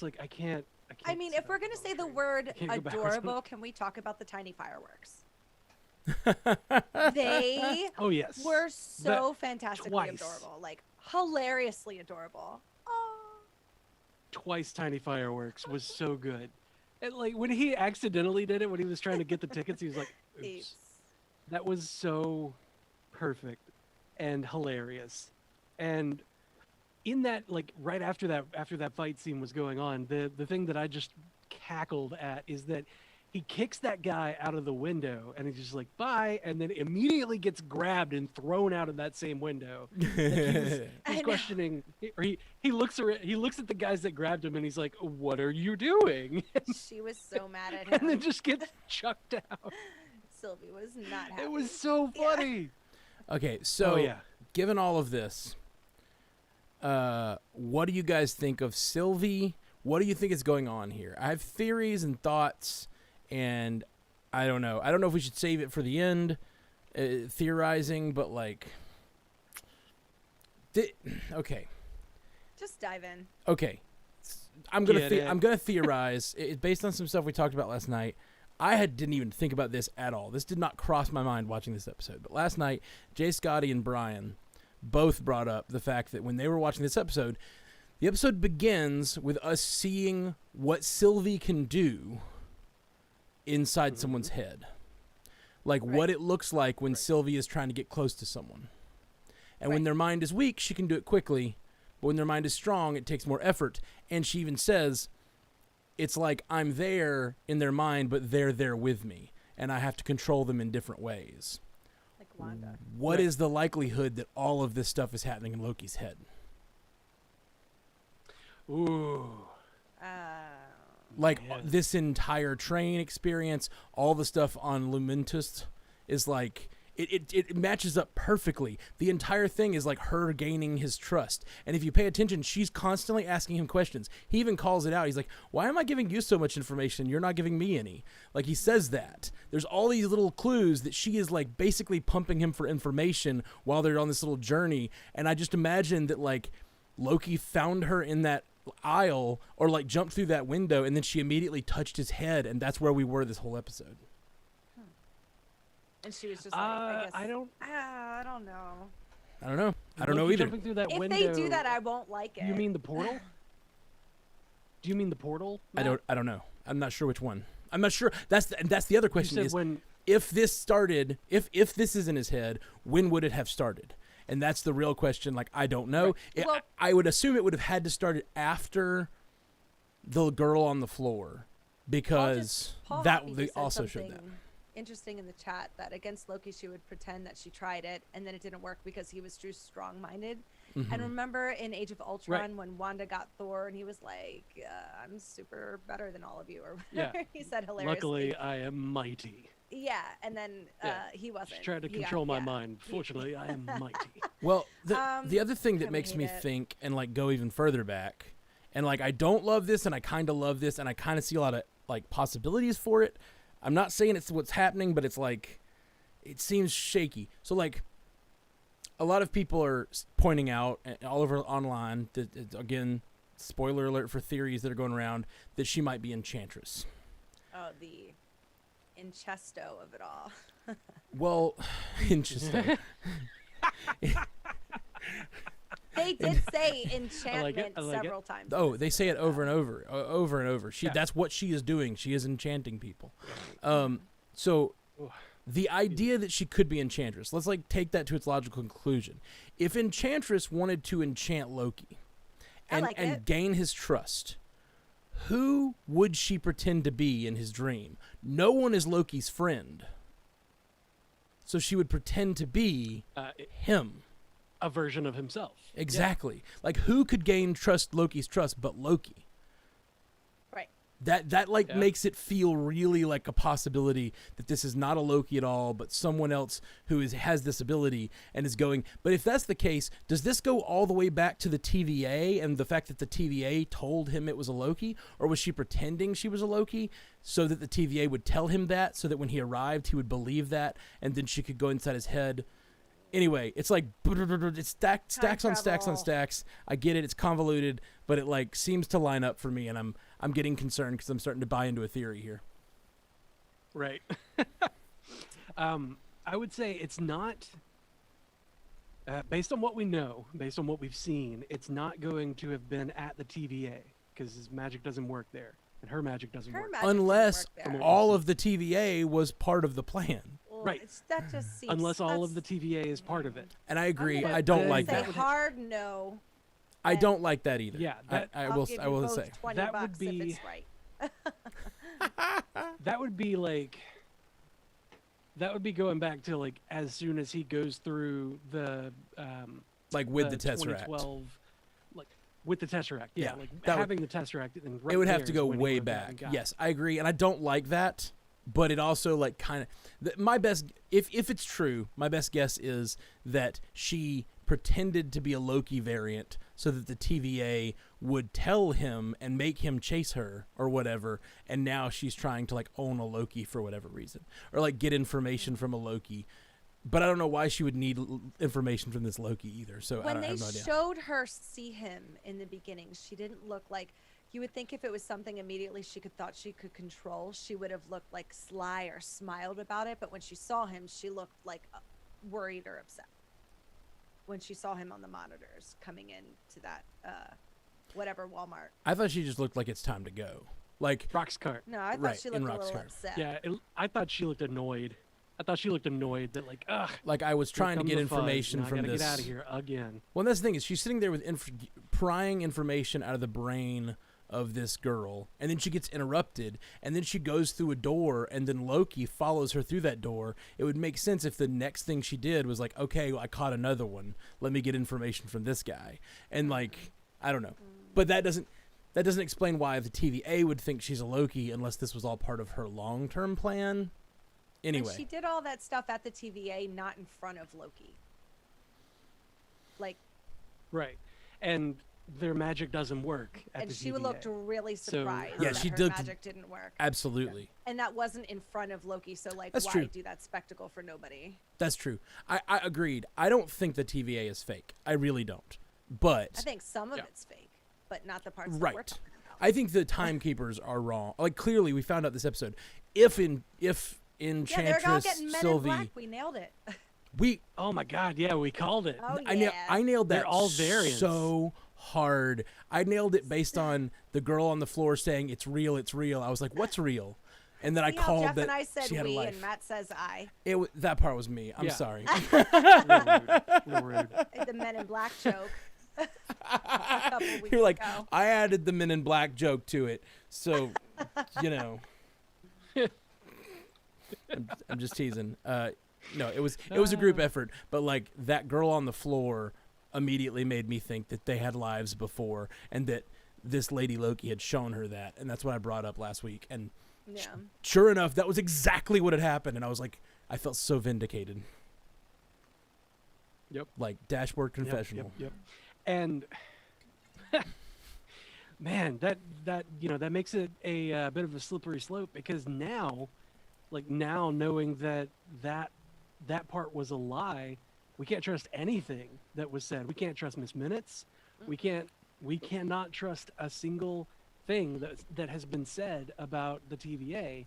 like I can't. I mean, if we're gonna say the word Can't go backwards on adorable, can we talk about the tiny fireworks? They Oh yes. were so fantastically twice. adorable, like hilariously adorable. Oh, Twice tiny fireworks was so good. And like when he accidentally did it when he was trying to get the tickets, he was like, "Oops." Oops. That was so perfect and hilarious. And in that, like right after that fight scene was going on, the thing that I just cackled at is that he kicks that guy out of the window and he's just like bye, and then immediately gets grabbed and thrown out of that same window. He's I know. questioning, or he looks at the guys that grabbed him and he's like, "What are you doing?" She was so mad at And then him. just gets chucked out. Sylvie was not happy. It was so Yeah. funny. Okay, so Oh yeah. given all of this, what do you guys think of Sylvie? What do you think is going on here? I have theories and thoughts, and I don't know. I don't know if we should save it for the end, theorizing, but like, okay, Just dive in. okay. I'm gonna Get it. I'm gonna theorize based on some stuff we talked about last night. Didn't even think about this at all. This did not cross my mind watching this episode. But last night, Jay Scotty and Brian both brought up the fact that when they were watching this episode, the episode begins with us seeing what Sylvie can do inside someone's head. Like what it looks like when Sylvie is trying to get close to someone. And when their mind is weak, she can do it quickly. But when their mind is strong, it takes more effort. And she even says, it's like I'm there in their mind, but they're there with me. And I have to control them in different ways. Like Wanda. What is the likelihood that all of this stuff is happening in Loki's head? Ooh. Like Yeah. this entire train experience, all the stuff on Lumentus is like it matches up perfectly. The entire thing is like her gaining his trust. And if you pay attention, she's constantly asking him questions. He even calls it out. He's like, "Why am I giving you so much information? You're not giving me any." Like he says that. There's all these little clues that she is like basically pumping him for information while they're on this little journey. And I just imagine that like Loki found her in that aisle or like jumped through that window, and then she immediately touched his head, and that's where we were this whole episode. And she was just like, I guess. I don't. I don't know. I don't know. I don't know Loki either. Jumping through that If window, they do that, I won't like it. You mean the portal? Do you mean the portal? I Matt? don't know. I'm not sure which one. I'm not sure. That's the other You question said is when. if this started, if this is in his head, when would it have started? And that's the real question. Like, I don't know. Right. Well- I would assume it would have had to start after the girl on the floor, because Paul that Hockey they said also showed that. something interesting in the chat that against Loki she would pretend that she tried it and then it didn't work because he was too strong-minded. Mm-hmm. And remember in Age of Ultron when Wanda got Thor and he was like, I'm super better than all of you, or whatever. Yeah. He said hilariously. Luckily, I am mighty. Yeah, and then he wasn't. She tried to control my mind. Fortunately, I am mighty. Well, the other thing that kinda makes me hate it. think and like go even further back, and like I don't love this, and I kind of love this, and I kind of see a lot of like possibilities for it. I'm not saying it's what's happening, but it's like it seems shaky. So like a lot of people are pointing out all over online that again, spoiler alert for theories that are going around that she might be Enchantress. Oh, the incesto of it all. Well, interesting. They did say enchantment I like it. several times. Oh, they say it over and over, over and over. That's what she is doing. She is enchanting people. So the idea that she could be Enchantress, let's like take that to its logical conclusion. If Enchantress wanted to enchant Loki and gain his trust, who would she pretend to be in his dream? No one is Loki's friend. So she would pretend to be him. A version of himself. Exactly. Like who could gain Loki's trust but Loki? Right. That makes it feel really like a possibility that this is not a Loki at all, but someone else who has this ability and is going. But if that's the case, does this go all the way back to the TVA and the fact that the TVA told him it was a Loki? Or was she pretending she was a Loki so that the TVA would tell him that, so that when he arrived he would believe that, and then she could go inside his head? Anyway, it's like it's stacks on stacks on stacks. I get it; it's convoluted, but it like seems to line up for me, and I'm getting concerned because I'm starting to buy into a theory here. Right. I would say it's not. Based on what we know, based on what we've seen, it's not going to have been at the TVA because his magic doesn't work there, and her magic doesn't work. Unless work there. all of the TVA was part of the plan. Well, Right. That just seems. Unless all of the TVA is part of it. And I agree. I'm I don't gonna like say that. hard no. I don't like that either. Yeah, I I'll will. give I you will both say 20 That would bucks if be- it's right. That would be like. That would be going back to like as soon as he goes through the. like with the Tesseract. 2012, like with the Tesseract. Yeah, Yeah, like that would- having the Tesseract. And right It would have there to is go when he way went back and back. got Yes, I agree, and I don't like that. But it also like kind of my best if it's true, my best guess is that she pretended to be a Loki variant so that the TVA would tell him and make him chase her or whatever, and now she's trying to like own a Loki for whatever reason or like get information from a Loki. But I don't know why she would need information from this Loki either. So When I they have no idea. showed her see him in the beginning, she didn't look like. You would think if it was something immediately thought she could control, she would have looked like sly or smiled about it. But when she saw him, she looked like worried or upset. When she saw him on the monitors coming into that whatever Walmart. I thought she just looked like it's time to go. Like Rock's cart. No, I thought Right, she in looked a Rock's little cart. upset. Yeah, I thought she looked annoyed. I thought she looked annoyed that like, ugh. like I was here trying to come get the fuzz, information now I from gotta this. get out of here again. Well, that's the thing is she's sitting there with prying information out of the brain of this girl, and then she gets interrupted, and then she goes through a door, and then Loki follows her through that door. It would make sense if the next thing she did was like, okay, I caught another one. Let me get information from this guy. And like, I don't know. But that doesn't explain why the TVA would think she's a Loki unless this was all part of her long-term plan. Anyway. And she did all that stuff at the TVA, not in front of Loki. Like, Right, and their magic doesn't work at and the she TVA. looked really So surprised Yeah, that she her did- magic didn't work. Absolutely. And that wasn't in front of Loki, so like, That's why true. do that spectacle for nobody? That's true. I agreed. I don't think the TVA is fake. I really don't. But I think some of Yeah. it's fake, but not the parts that we're Right. talking about. I think the timekeepers are wrong. Like clearly, we found out this episode. If Yeah, they're all Enchantress getting Men in Sylvie, Black. We nailed it. we Oh my God! Yeah, we called it. Oh I, yeah. I nailed that. They're all variants. So hard. I nailed it based on the girl on the floor saying it's real. It's real. I was like, what's real? And then I See how called Jeff that and I said she had a we, life. and Matt says I. That part was me. I'm Yeah. sorry. A little rude. The Men in Black joke. A couple weeks You're like, ago. I added the Men in Black joke to it. So, you know. I'm just teasing. No, it was a group effort, but like that girl on the floor immediately made me think that they had lives before, and that this lady Loki had shown her that, and that's what I brought up last week. And Yeah. sure enough, that was exactly what had happened, and I was like, I felt so vindicated. Yep. Like dashboard confessional. Yep. And man, that makes it a bit of a slippery slope, because now knowing that part was a lie, we can't trust anything that was said. We can't trust Miss Minutes. We cannot trust a single thing that has been said about the TVA.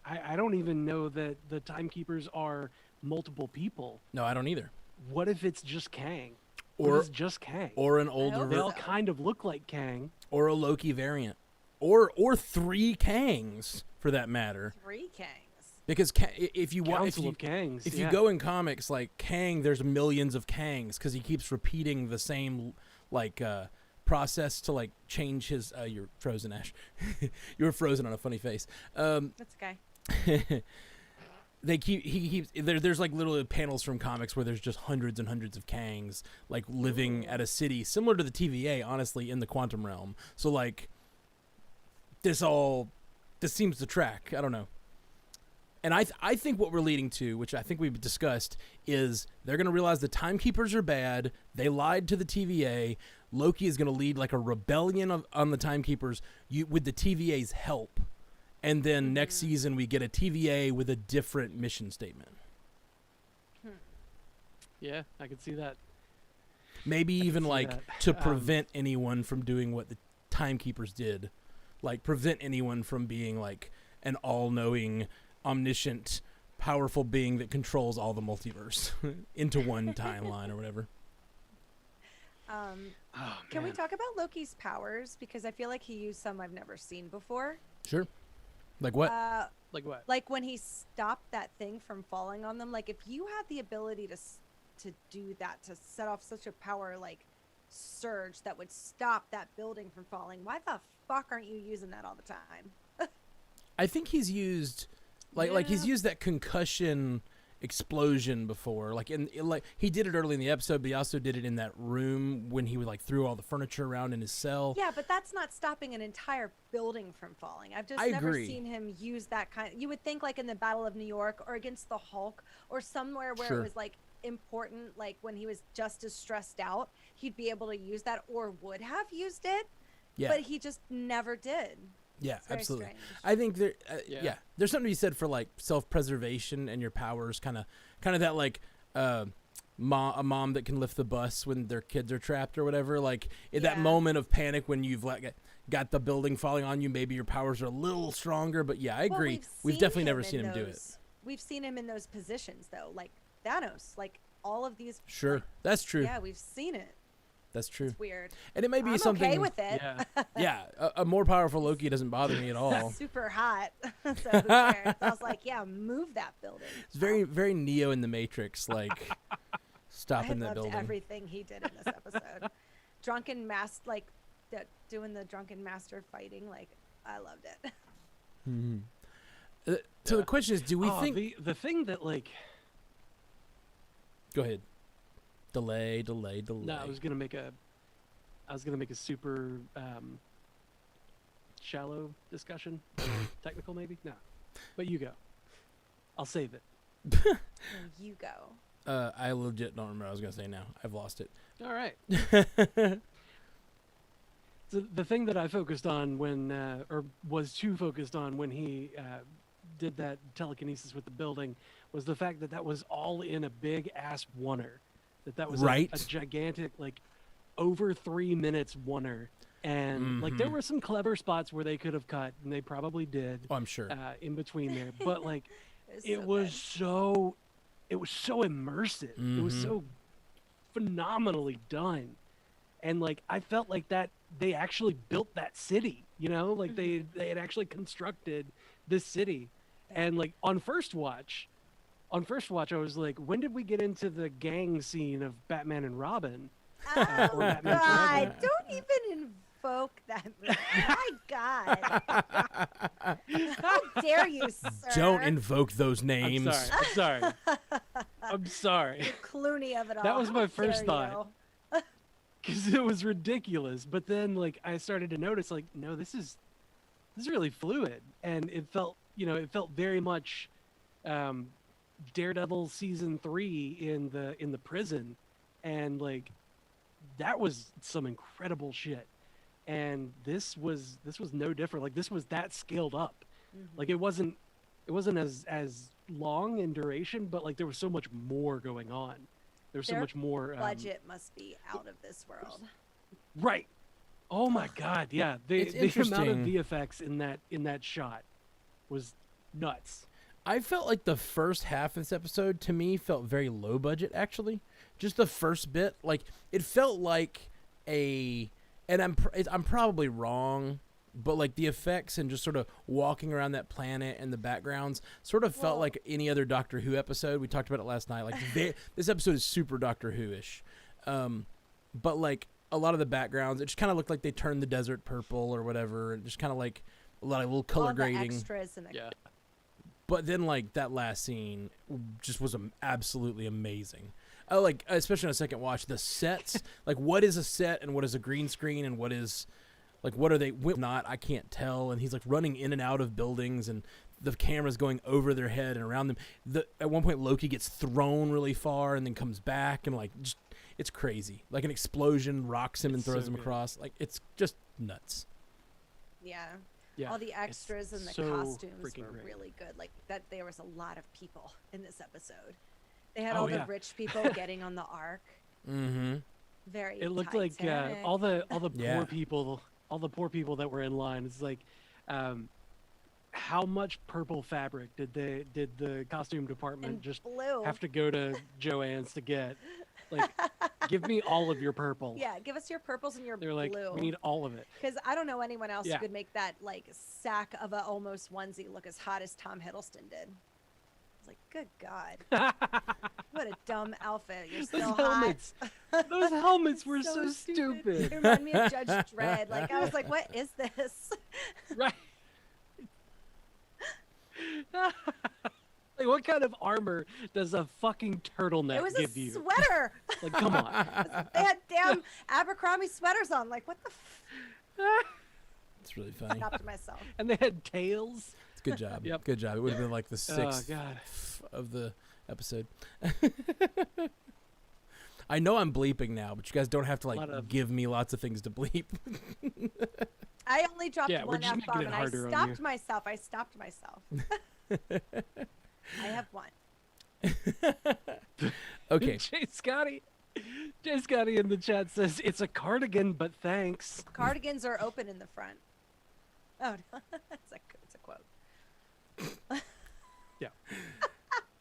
I don't even know that the timekeepers are multiple people. No, I don't either. What if it's just Kang? Or it's just Kang. Or an hope older, They all so. kind of look like Kang. or a Loki variant, or 3 Kangs for that matter. 3 Kangs. Because if you Council of Kangs. if yeah. you go in comics, like Kang, there's millions of Kangs because he keeps repeating the same process to like change his. You're frozen, Ash. You were frozen on a funny face. That's okay. They he keeps there's like little panels from comics where there's just hundreds and hundreds of Kangs like living at a city similar to the TVA, honestly, in the quantum realm. So like this seems to track. I don't know. And I think what we're leading to, which I think we've discussed, is they're going to realize the timekeepers are bad. They lied to the TVA. Loki is going to lead like a rebellion on the timekeepers with the TVA's help. And then next season we get a TVA with a different mission statement. Yeah, I could see that. Maybe even see like that. to prevent anyone from doing what the timekeepers did. Like prevent anyone from being like an all-knowing, omniscient, powerful being that controls all the multiverse into one timeline or whatever. Oh, Can we man. talk about Loki's powers? Because I feel like he used some I've never seen before. Sure. Like what? Like what? Like when he stopped that thing from falling on them. Like if you had the ability to do that, to set off such a power like surge that would stop that building from falling, why the fuck aren't you using that all the time? I think he's used like he's Yeah. used that concussion explosion before. Like like he did it early in the episode, but he also did it in that room when he would like threw all the furniture around in his cell. Yeah, but that's not stopping an entire building from falling. I've just I never agree. seen him use that kind. You would think like in the Battle of New York or against the Hulk or somewhere where Sure. it was like important, like when he was just as stressed out, he'd be able to use that or would have used it. Yeah. But he just never did. Yeah, It's very absolutely. strange. I think there, Yeah. there's something to be said for like self-preservation and your powers, kind of that like a mom that can lift the bus when their kids are trapped or whatever. Like in that Yeah. moment of panic when you've like got the building falling on you, maybe your powers are a little stronger. But yeah, I Well, agree. We've seen definitely never in seen him do it. those- We've seen him in those positions though, like Thanos, like all of these. Sure, like, that's true. Yeah, we've seen it. That's true. It's weird. And it may be I'm something. okay with it. Yeah. Yeah, a more powerful Loki doesn't bother me at all. Super hot. So who cares? I was like, yeah, move that building. It's very, very Neo in the Matrix, like I stopping that loved building. everything he did in this episode. Drunken master, like doing the drunken master fighting, like I loved it. Mhm. So the Yeah. question is, do we Oh, think? the thing that like Go ahead. Delay. no, I was gonna make a super shallow discussion, technical maybe. No, but you go. I'll save it. And you go. I legit don't remember what I was gonna say now. I've lost it. All right. So the thing that I focused on when, or was too focused on when he did that telekinesis with the building, was the fact that that was all in a big ass oneer. That was Right. a gigantic, like, over 3 minutes oneer. And like there Mhm. were some clever spots where they could have cut, and they probably did Oh, I'm sure. in between there. But like It it was so immersive. It was Mhm. so phenomenally done. And like I felt like that they actually built that city, you know, like they had actually constructed this city. And like on first watch I was like, when did we get into the gang scene of Batman and Robin? Oh or Batman God! Forever. Don't even invoke that movie. My God! How dare you, sir? Don't invoke those names. I'm sorry. I'm sorry. The Clooney of it all. That was How my first dare thought. you. Because it was ridiculous. But then, like, I started to notice, like, no, this is really fluid, and it felt, it felt very much Daredevil season 3 in the prison, and like that was some incredible shit. And this was no different. Like, this was that scaled up. Like, it wasn't as long in duration, but like there was so much more going on. There was so Their much more budget must be out of this world. Right. Oh my God, yeah. The It's amount of interesting. VFX in that shot was nuts. I felt like the first half of this episode to me felt very low budget. Actually, just the first bit, like it felt like and I'm probably wrong, but like the effects and just sort of walking around that planet and the backgrounds sort of felt Well- like any other Doctor Who episode. We talked about it last night. Like this episode is super Doctor Who-ish, but like a lot of the backgrounds, it just kind of looked like they turned the desert purple or whatever, and just kind of like a lot of little color All the grading. extras and the Yeah. But then, like, that last scene just was absolutely amazing. Like, especially on a second watch, the sets, like, what is a set and what is a green screen and what is, like, what are they not? I can't tell. And he's, like, running in and out of buildings and the camera's going over their head and around them. At one point, Loki gets thrown really far and then comes back and, like, just, it's crazy. Like, an explosion rocks him and It's throws so him good. across. Like, it's just nuts. yeah. Yeah. All the extras and the so costumes freaking were great. really good. Like that, there was a lot of people in this episode. They had Oh, all yeah. the rich people getting on the ark. Mm-hmm. Very. It looked like Titanic. all the Yeah. poor people that were in line. It's like, how much purple fabric did the costume department And just blue. have to go to Joanne's to get? Like, give me all of your purple. Yeah, give us your purples and your They're like, blue. we need all of it. Because I don't know anyone else Yeah. who could make that like sack of a almost onesie look as hot as Tom Hiddleston did. I was like, good God, what a dumb outfit! You're still Those hot. helmets, those helmets were so It stupid. reminded me of Judge Dredd. Like I was like, what is this? Right. Like, what kind of armor does a fucking turtleneck It was a give you? sweater. Like, come on. They had damn Abercrombie sweaters on. Like, what the? It's really funny. Stopped myself. And they had tails. It's a good job. Yep. Good job. It would have been like the Oh sixth God. of the episode. I know I'm bleeping now, but you guys don't have to Lot like of- give me lots of things to bleep. I only dropped Yeah, we're one just F making bomb it and I harder on stopped you. myself. I stopped myself. I have one. Okay. Jay Scotty in the chat says it's a cardigan, but thanks. Cardigans are open in the front. Oh, no. it's a quote.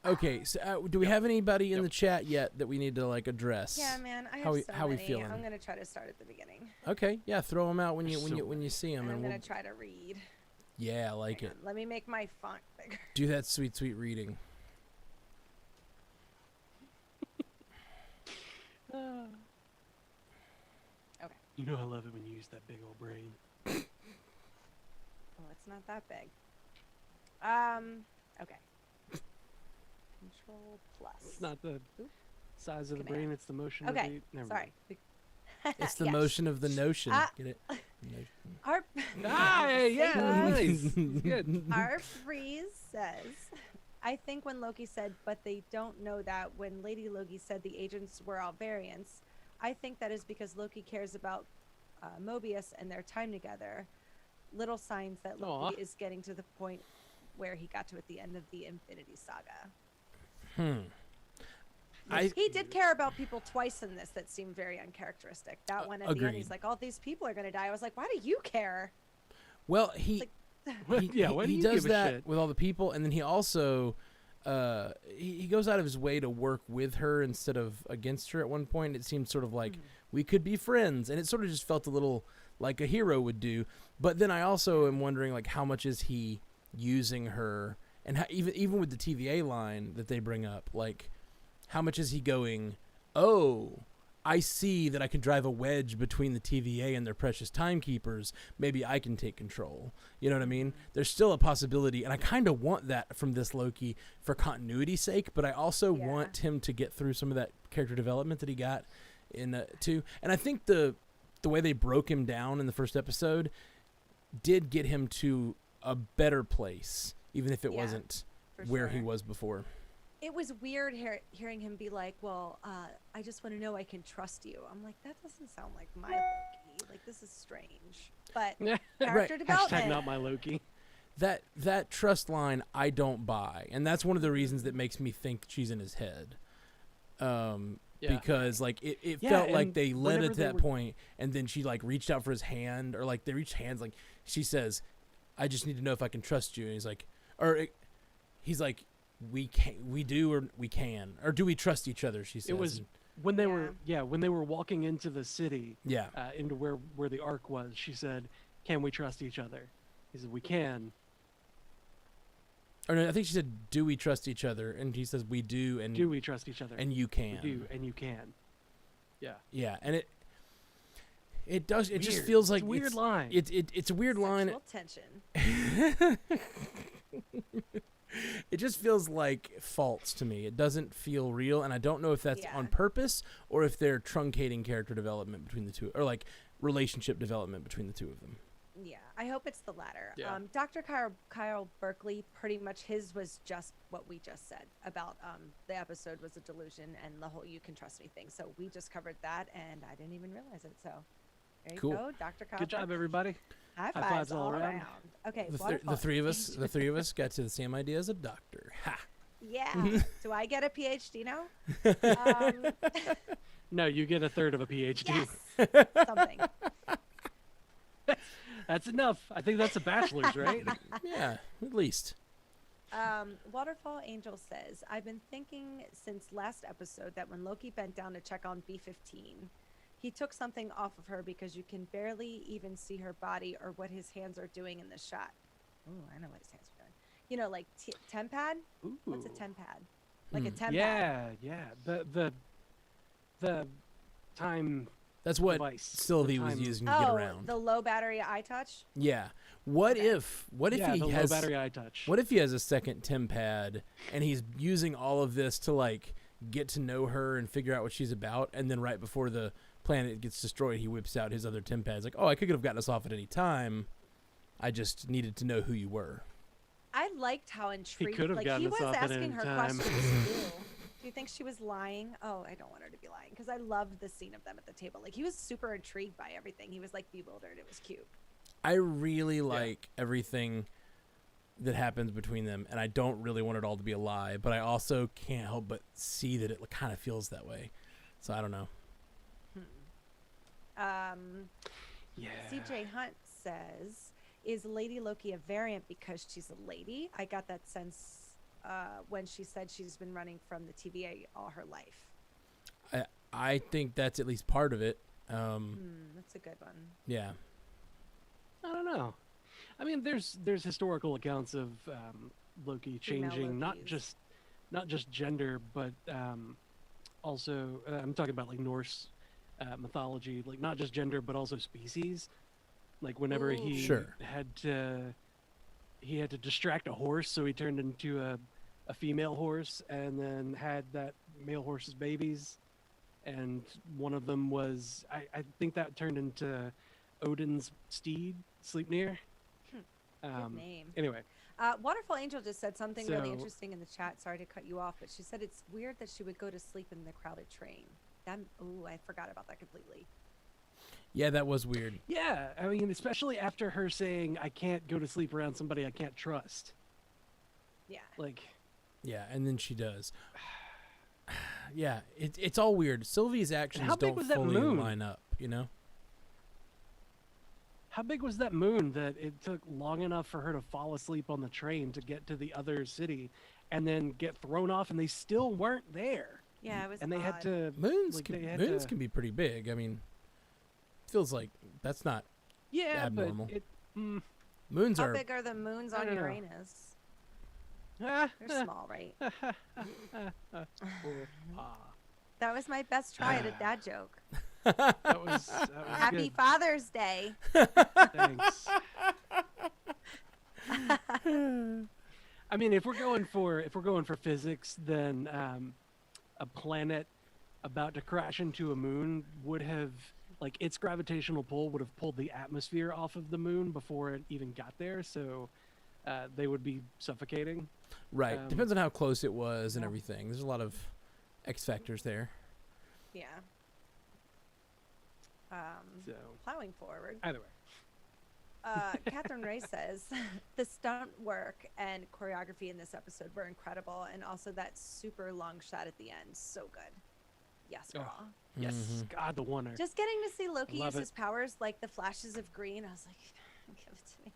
Okay. So, do we have anybody in the chat yet that we need to like address? Yeah, man. I have How we- so how we many. feeling? I'm gonna try to start at the beginning. Okay. Yeah. Throw them out when There's so you see them, And I'm and we'll. gonna try to read. Yeah, I like Hang it. on, let me make my font bigger. Do that sweet reading. Okay. You know I love it when you use that big old brain. Well, it's not that big. Okay. Control plus. It's not the Oop. size of the Command. brain, it's the motion Okay, of the... Never sorry. It's the Yes. motion of the notion. Ah. Get it? Our Ah, yeah, Say nice. Good. Our freeze says, I think when Loki said, but they don't know that, when Lady Loki said the agents were all variants, I think that is because Loki cares about Mobius and their time together. Little signs that Loki Aw. is getting to the point where he got to at the end of the Infinity Saga. He did care about people twice in this that seemed very uncharacteristic. That one at the end, agreed. he's like, all these people are going to die. I was like, why do you care? Well, he Like, Yeah, why do he you does give a that shit? with all the people, and then he also he goes out of his way to work with her instead of against her. At one point, it seemed sort of like we could be friends, and it sort of just felt a little like a hero would do. But then I also am wondering, like, how much is he using her, and how, even with the TVA line that they bring up, like, how much is he going? Oh, I see that I can drive a wedge between the TVA and their precious timekeepers. Maybe I can take control. You know what I mean? There's still a possibility, and I kind of want that from this Loki for continuity's sake, but I also want him to get through some of that character development that he got in 2. And I think the way they broke him down in the first episode did get him to a better place, even if it wasn't where he was before. It was weird hearing him be like, well, I just want to know I can trust you. I'm like, that doesn't sound like my Loki. Like, this is strange. But character development. Hashtag not my Loki. That trust line I don't buy, and that's one of the reasons that makes me think she's in his head. Because like it felt like they led it to that point, and then she like reached out for his hand, or like they reached hands. Like she says, "I just need to know if I can trust you." And he's like, he's like, "We do, or we can, or do we trust each other?" She says. It was when they were walking into the city. Yeah. Into where the Ark was. She said, "Can we trust each other?" He said, "We can." Or no, I think she said, "Do we trust each other?" And he says, "We do." And do we trust each other? And you can. We do, and you can. Yeah. Yeah, and it does. It weird. just feels like it's a weird line. It's a weird line. Tension. It just feels like false to me. It doesn't feel real, and I don't know if that's on purpose or if they're truncating character development between the two, or like relationship development between the two of them. Yeah, I hope it's the latter. Yeah. Dr. Kyle Berkeley, pretty much his was just what we just said about the episode was a delusion and the whole "you can trust me" thing. So we just covered that, and I didn't even realize it. So there you go, Dr. Kyle. Good job, everybody. High fives all around. Okay, the three of us got to the same idea as a doctor. Ha. Yeah. Do I get a PhD now? No, you get a third of a PhD. Yes. Something. That's enough. I think that's a bachelor's, right? Yeah, at least. Waterfall Angel says, I've been thinking since last episode that when Loki bent down to check on B-15, he took something off of her because you can barely even see her body or what his hands are doing in the shot. Ooh, I know what his hands are doing. You know, like tempad? Ooh. What's a tempad? Like a tempad. Yeah. The time. That's what device, Sylvie was using to get around. The low battery eye touch? Yeah. What if he has low battery eye touch? What if he has a second tempad and he's using all of this to like get to know her and figure out what she's about, and then right before the planet gets destroyed, he whips out his other tempads like, "Oh, I could have gotten us off at any time. I just needed to know who you were." I liked how intrigued. He could have gotten us off at any time. Questions too. Do you think she was lying? Oh, I don't want her to be lying, because I loved the scene of them at the table. Like, he was super intrigued by everything. He was like bewildered. It was cute. I really like everything that happens between them, and I don't really want it all to be a lie, but I also can't help but see that it kind of feels that way. So I don't know. Yeah. CJ Hunt says, is Lady Loki a variant because she's a lady? I got that sense when she said she's been running from the TVA all her life. I think that's at least part of it. That's a good one. Yeah. I don't know. I mean, there's historical accounts of Loki changing not just gender, but also I'm talking about like Norse mythology, like not just gender but also species. Like whenever he had to distract a horse, so he turned into a female horse and then had that male horse's babies, and one of them was I think that turned into Odin's steed, Sleipnir. Good name. Anyway, Waterfall Angel just said something really So- interesting in the chat. Sorry to cut you off, but she said it's weird that she would go to sleep in the crowded train. I forgot about that completely. Yeah, that was weird. yeah, I mean, especially after her saying, "I can't go to sleep around somebody I can't trust." Yeah. Like, Yeah, and then she does. Yeah, it's all weird. Sylvie's actions how big don't was that fully moon? line up, you know? how big was that moon that it took long enough for her to fall asleep on the train to get to the other city, and then get thrown off, and they still weren't there? Yeah, it was And they had odd. to Moons, like, can, they had moons to- can be pretty big. I mean, feels like that's not abnormal. but it. Moons How are. big are the moons I on don't know. Uranus? Ah, They're small, right? That was my best try at a dad joke. That was Happy good. Father's Day. Thanks. I mean, if we're going for physics, then a planet about to crash into a moon would have, like, its gravitational pull would have pulled the atmosphere off of the moon before it even got there, so they would be suffocating. Right. Depends on how close it was and yeah. everything. There's a lot of X factors there. Yeah. So Plowing forward. either way, Catherine Ray says the stunt work and choreography in this episode were incredible, and also that super long shot at the end, so good. Yes, Oh. girl. yes, Mhm. God, the wonder. Just getting to see Loki Love use it. his powers, like the flashes of green, I was like, give it to me.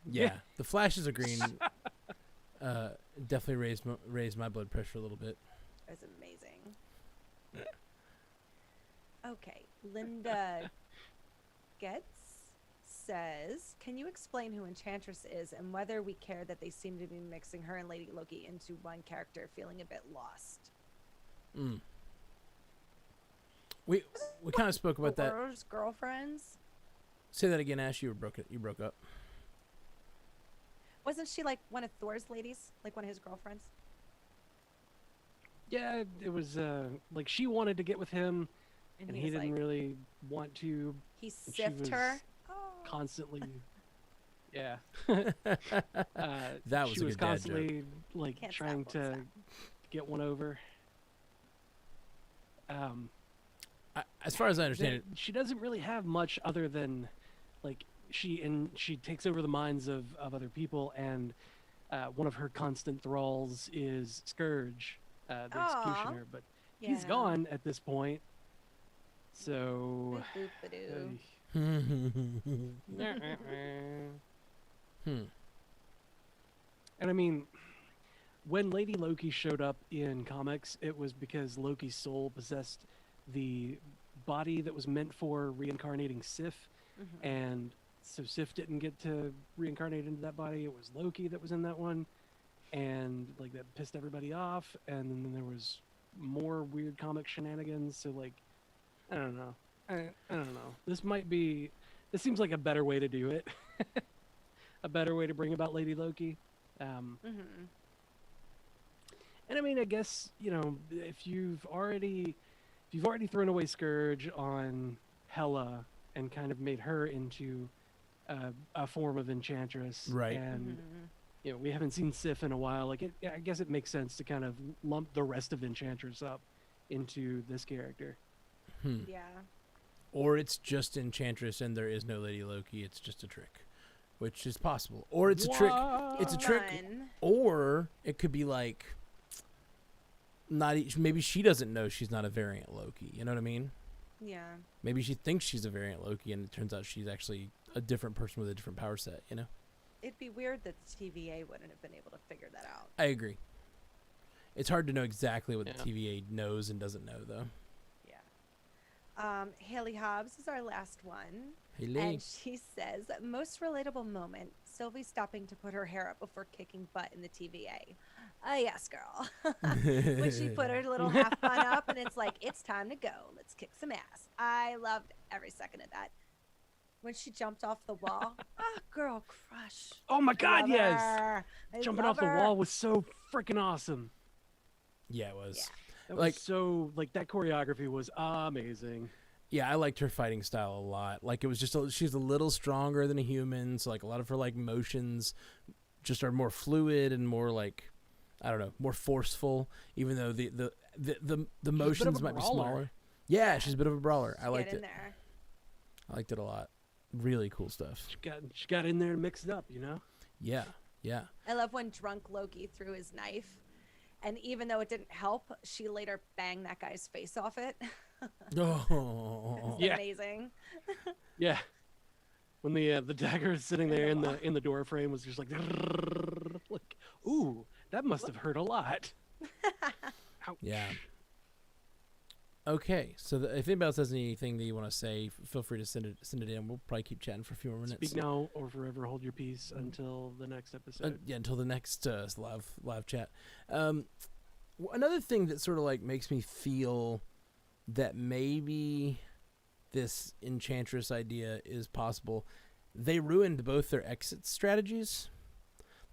Yeah. The flashes of green definitely raised my blood pressure a little bit. It was amazing. Okay, Linda Getz says, can you explain who Enchantress is and whether we care that they seem to be mixing her and Lady Loki into one character, feeling a bit lost? Mm. We kind of spoke about that. Thor's girlfriends? Say that again, Ash. You broke up. Wasn't she like one of Thor's ladies? Like one of his girlfriends? Yeah, it was like she wanted to get with him, and he was didn't like, really want to. he she siffed her? was Oh. Constantly, yeah. That was she a was good dad joke. constantly like Can't trying stop, to won't stop. get one over. As far as I understand it, She doesn't really have much other than, like, she takes over the minds of other people, and one of her constant thralls is Scourge, the Aw. executioner, but Yeah. he's gone at this point. So, Boop, boop, ba-doo. Hmm. and I mean, when Lady Loki showed up in comics, it was because Loki's soul possessed the body that was meant for reincarnating Sif, Mhm. and so Sif didn't get to reincarnate into that body. It was Loki that was in that one, and like that pissed everybody off. And then there was more weird comic shenanigans. So like, I don't know. I don't know. This seems like a better way to do it. A better way to bring about Lady Loki. Mhm. And I mean, I guess, you know, if you've already thrown away Scourge on Hela and kind of made her into a form of Enchantress, Right. and Mhm. you know, we haven't seen Sif in a while. Like, I guess it makes sense to kind of lump the rest of Enchantress up into this character. Yeah. Or it's just Enchantress and there is no Lady Loki. It's just a trick, which is possible. Or it's a trick. It's a trick. Fun. Or it could be like, maybe she doesn't know she's not a variant Loki. You know what I mean? Yeah. Maybe she thinks she's a variant Loki, and it turns out she's actually a different person with a different power set. You know? It'd be weird that the TVA wouldn't have been able to figure that out. I agree. It's hard to know exactly what Yeah. the TVA knows and doesn't know, though. Yeah. Haley Hobbs is our last one. Hey, Lee. And she says, most relatable moment, Sylvie stopping to put her hair up before kicking butt in the TVA. Yes, girl. When she put her little half bun up and it's like, it's time to go. Let's kick some ass. I loved every second of that. When she jumped off the wall, girl crush. Oh my God, Love yes! her. I Jumping love off the her. wall was so freaking awesome. Yeah, it was. Yeah. That Like- was so, like, that choreography was amazing. Yeah, I liked her fighting style a lot. Like, it was just she's a little stronger than a human, so like a lot of her like motions just are more fluid and more like, I don't know, more forceful. Even though the motions might be brawler. smaller. Yeah, she's a bit of a brawler. I Get liked in it. there. I liked it a lot. Really cool stuff. She got in there and mixed it up, you know? Yeah, yeah. I love when drunk Loki threw his knife. And even though it didn't help, she later banged that guy's face off it. Oh, It's Yeah. amazing. Yeah. When the dagger is sitting there in the door frame was just like, like, ooh, that must have hurt a lot. Ouch. yeah. Okay, so if anybody else has anything that you want to say, feel free to send it in. We'll probably keep chatting for a few more minutes. Speak now or forever hold your peace until the next episode. Yeah, until the next live chat. Another thing that sort of like makes me feel that maybe this Enchantress idea is possible. They ruined both their exit strategies.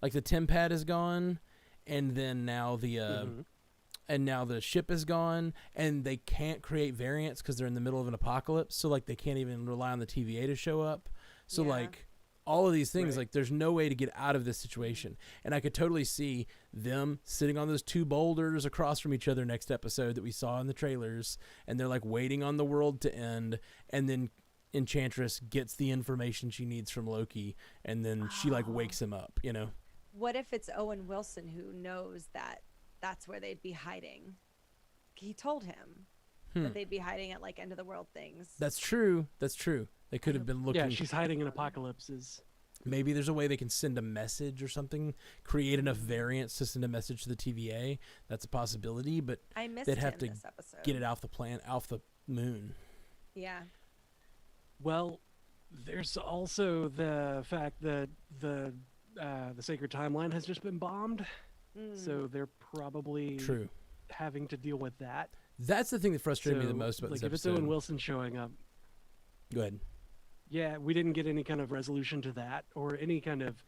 Like the Tempad is gone, and then now the ship is gone, and they can't create variants because they're in the middle of an apocalypse. So like they can't even rely on the TVA to show up. So like all of these things, like there's no way to get out of this situation. And I could totally see them sitting on those two boulders across from each other next episode that we saw in the trailers, and they're like waiting on the world to end, and then Enchantress gets the information she needs from Loki, and then she like wakes him up, you know? What if it's Owen Wilson who knows that that's where they'd be hiding? He told him that they'd be hiding at like end of the world things. That's true. They could have been looking. Yeah, she's hiding in apocalypses. Maybe there's a way they can send a message or something, create enough variants to send a message to the TVA. That's a possibility, but I missed they'd have to this episode. get it off the moon. Yeah. Well, there's also the fact that the sacred timeline has just been bombed, so they're probably True. having to deal with that. That's the thing that frustrated me the most about like this if it's episode. Owen Wilson showing up, Go ahead. yeah, we didn't get any kind of resolution to that or any kind of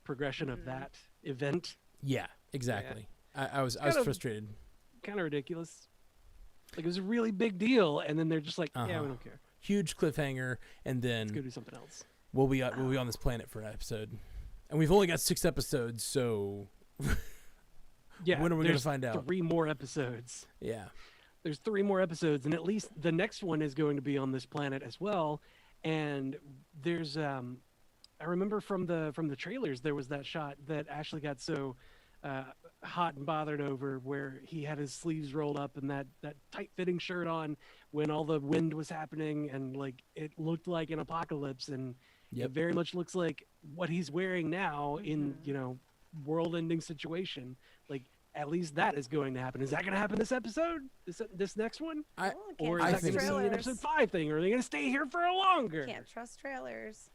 progression of that event. Yeah, exactly. I was frustrated. Kind of ridiculous. Like it was a really big deal, and then they're just like, yeah, we don't care. Huge cliffhanger, and then Let's go do something else. we'll be on this planet for an episode, and we've only got 6 episodes, so Yeah, when are we going to there's find out? 3 more episodes. Yeah. There's 3 more episodes, and at least the next one is going to be on this planet as well. And there's I remember from the trailers there was that shot that Ashley got so hot and bothered over, where he had his sleeves rolled up and that tight fitting shirt on when all the wind was happening, and like it looked like an apocalypse, and it very much looks like what he's wearing now in world ending situation. Like at least that is going to happen. Is that going to happen this episode? This next one? Or is I that think going to so. be an episode 5 thing? Or are they going to stay here for a longer? Can't trust trailers.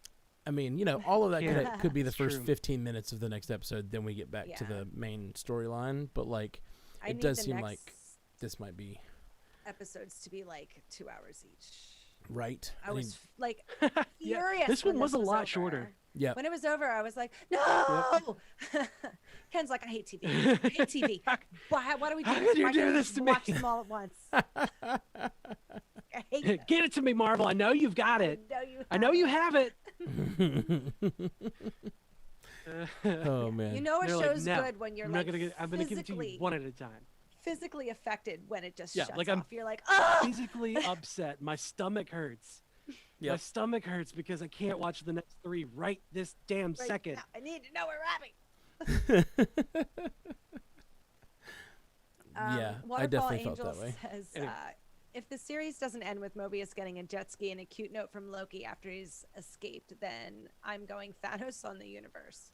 I mean, all of that could be the It's first true. 15 minutes of the next episode. Then we get back to the main storyline. But like, I it need does the seem next like this might be episodes to be like 2 hours each. right. I was like Yeah, furious. this when one was a lot over. shorter. Yeah. When it was over, I was like, no. Ken's like, I hate TV. I hate TV. Why do we do How this? could you Why do can't we this just to watch me? them all at once? I hate them. Get it to me, Marvel. I know you've got it. I know you have it. Oh man. You know a They're like, show's "No, good when you're I'm like not gonna I'm going to give it to you physically, one at a time. physically affected when it just Yeah, shuts like off. I'm You're like, oh, Physically upset. My stomach hurts. My Yep. stomach hurts because I can't watch the next 3 right this damn right second. now, I need to know we're having. Yeah, I Waterfall definitely Angel felt that way. says, Anyway. if the series doesn't end with Mobius getting a jet ski and a cute note from Loki after he's escaped, then I'm going Thanos on the universe.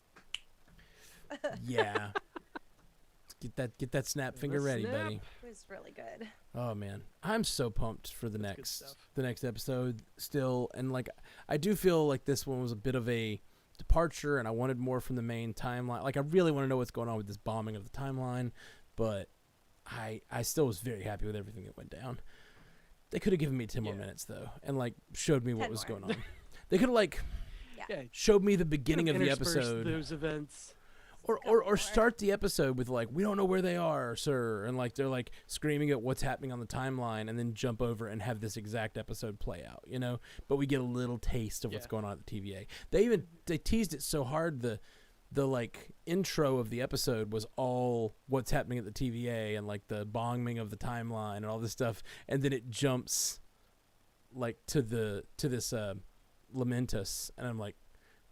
Yeah. Get that snap finger The ready, snap. buddy. It was really good. Oh man, I'm so pumped for the That's good next stuff. episode still, and like I do feel like this one was a bit of a departure, and I wanted more from the main timeline. Like I really want to know what's going on with this bombing of the timeline, but I still was very happy with everything that went down. They could have given me 10 more minutes though, and like showed me what 10 was more. going on. They could have like Yeah, showed me the beginning of the intersperse episode. those events. Or start the episode with like, we don't know where they are, sir, and like they're like screaming at what's happening on the timeline, and then jump over and have this exact episode play out, but we get a little taste of what's going on at the TVA. They teased it so hard, the like intro of the episode was all what's happening at the TVA and like the bombing of the timeline and all this stuff, and then it jumps like to this Lamentus, and I'm like,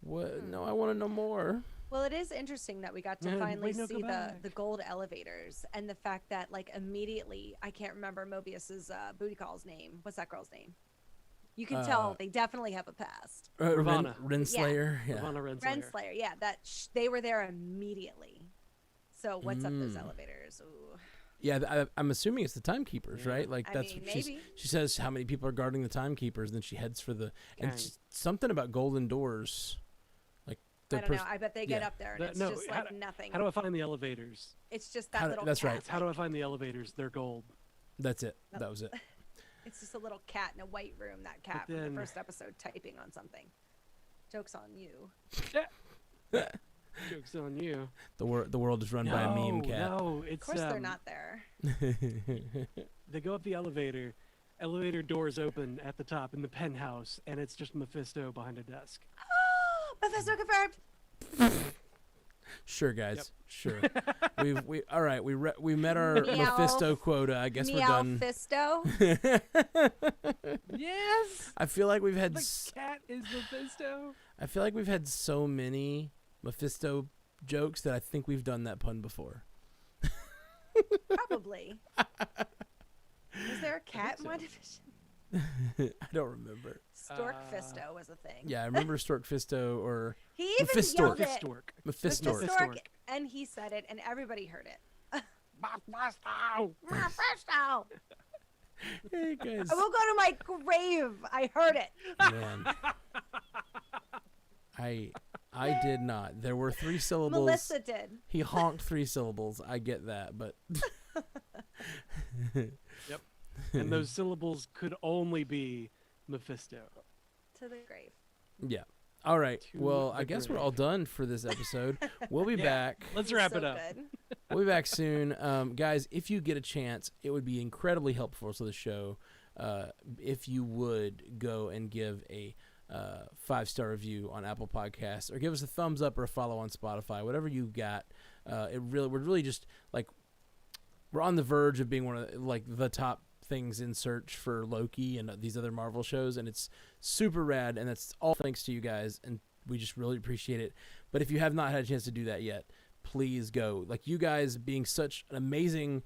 what? No, I want to know more. Well, it is interesting that we got to Man, finally wait, no, see go the back. gold elevators, and the fact that like immediately, I can't remember Mobius's booty call's name. What's that girl's name? You can tell they definitely have a past. Ravonna. Renslayer, yeah. Ravonna Renslayer. Renslayer, yeah, they were there immediately. So what's up those elevators? Ooh. Yeah, I'm assuming it's the timekeepers, Yeah. right? Like I that's mean, what maybe. she says how many people are guarding the timekeepers, and then she heads for the and Gang. something about golden doors. Like I don't know. I bet they get yeah. up there and That- it's no, just how like do- nothing. How do I find the elevators? It's just How that do- little that's cat. right. How do I like- find the elevators? They're gold. That's it. Nope. That was it. It's just a little cat in a white room. That cat from then- the first episode typing on something. Joke's on you. Joke's on you. The world is run by a meme cat. No, Of it's course, they're not there. They go up the elevator. Elevator doors open at the top in the penthouse, and it's just Mephisto behind a desk. Mephisto confirmed. Sure, guys. Yep. Sure. we all right. We met our Meow. Mephisto quota. I guess we're done. Meow-fisto. Yes. I feel like we've had. The cat is Mephisto. I feel like we've had so many Mephisto jokes that I think we've done that pun before. Probably. Was there a cat in so. one division? I don't remember. Storkfisto was a thing. Yeah, I remember Storkfisto or He even Mephistork. yelled it. Mephistork. Mephisto. Mephistork, and he said it, and everybody heard it. Mephisto. Mephisto. Hey guys. I will go to my grave. I heard it. Man. I did not. There were 3 syllables. Melissa did. He honked 3 syllables. I get that, but And those syllables could only be Mephisto. To the grave. yeah. All right. To Well, I the guess we're grave. all done for this episode. We'll be Yeah. back. Let's He's wrap so it up. good. We'll be back soon. Guys, if you get a chance, it would be incredibly helpful to the show if you would go and give a 5-star review on Apple Podcasts or give us a thumbs up or a follow on Spotify, whatever you got. We're really just like, we're on the verge of being one of the top things in search for Loki and these other Marvel shows, and it's super rad, and that's all thanks to you guys, and we just really appreciate it. But if you have not had a chance to do that yet, please go. Like, you guys being such an amazing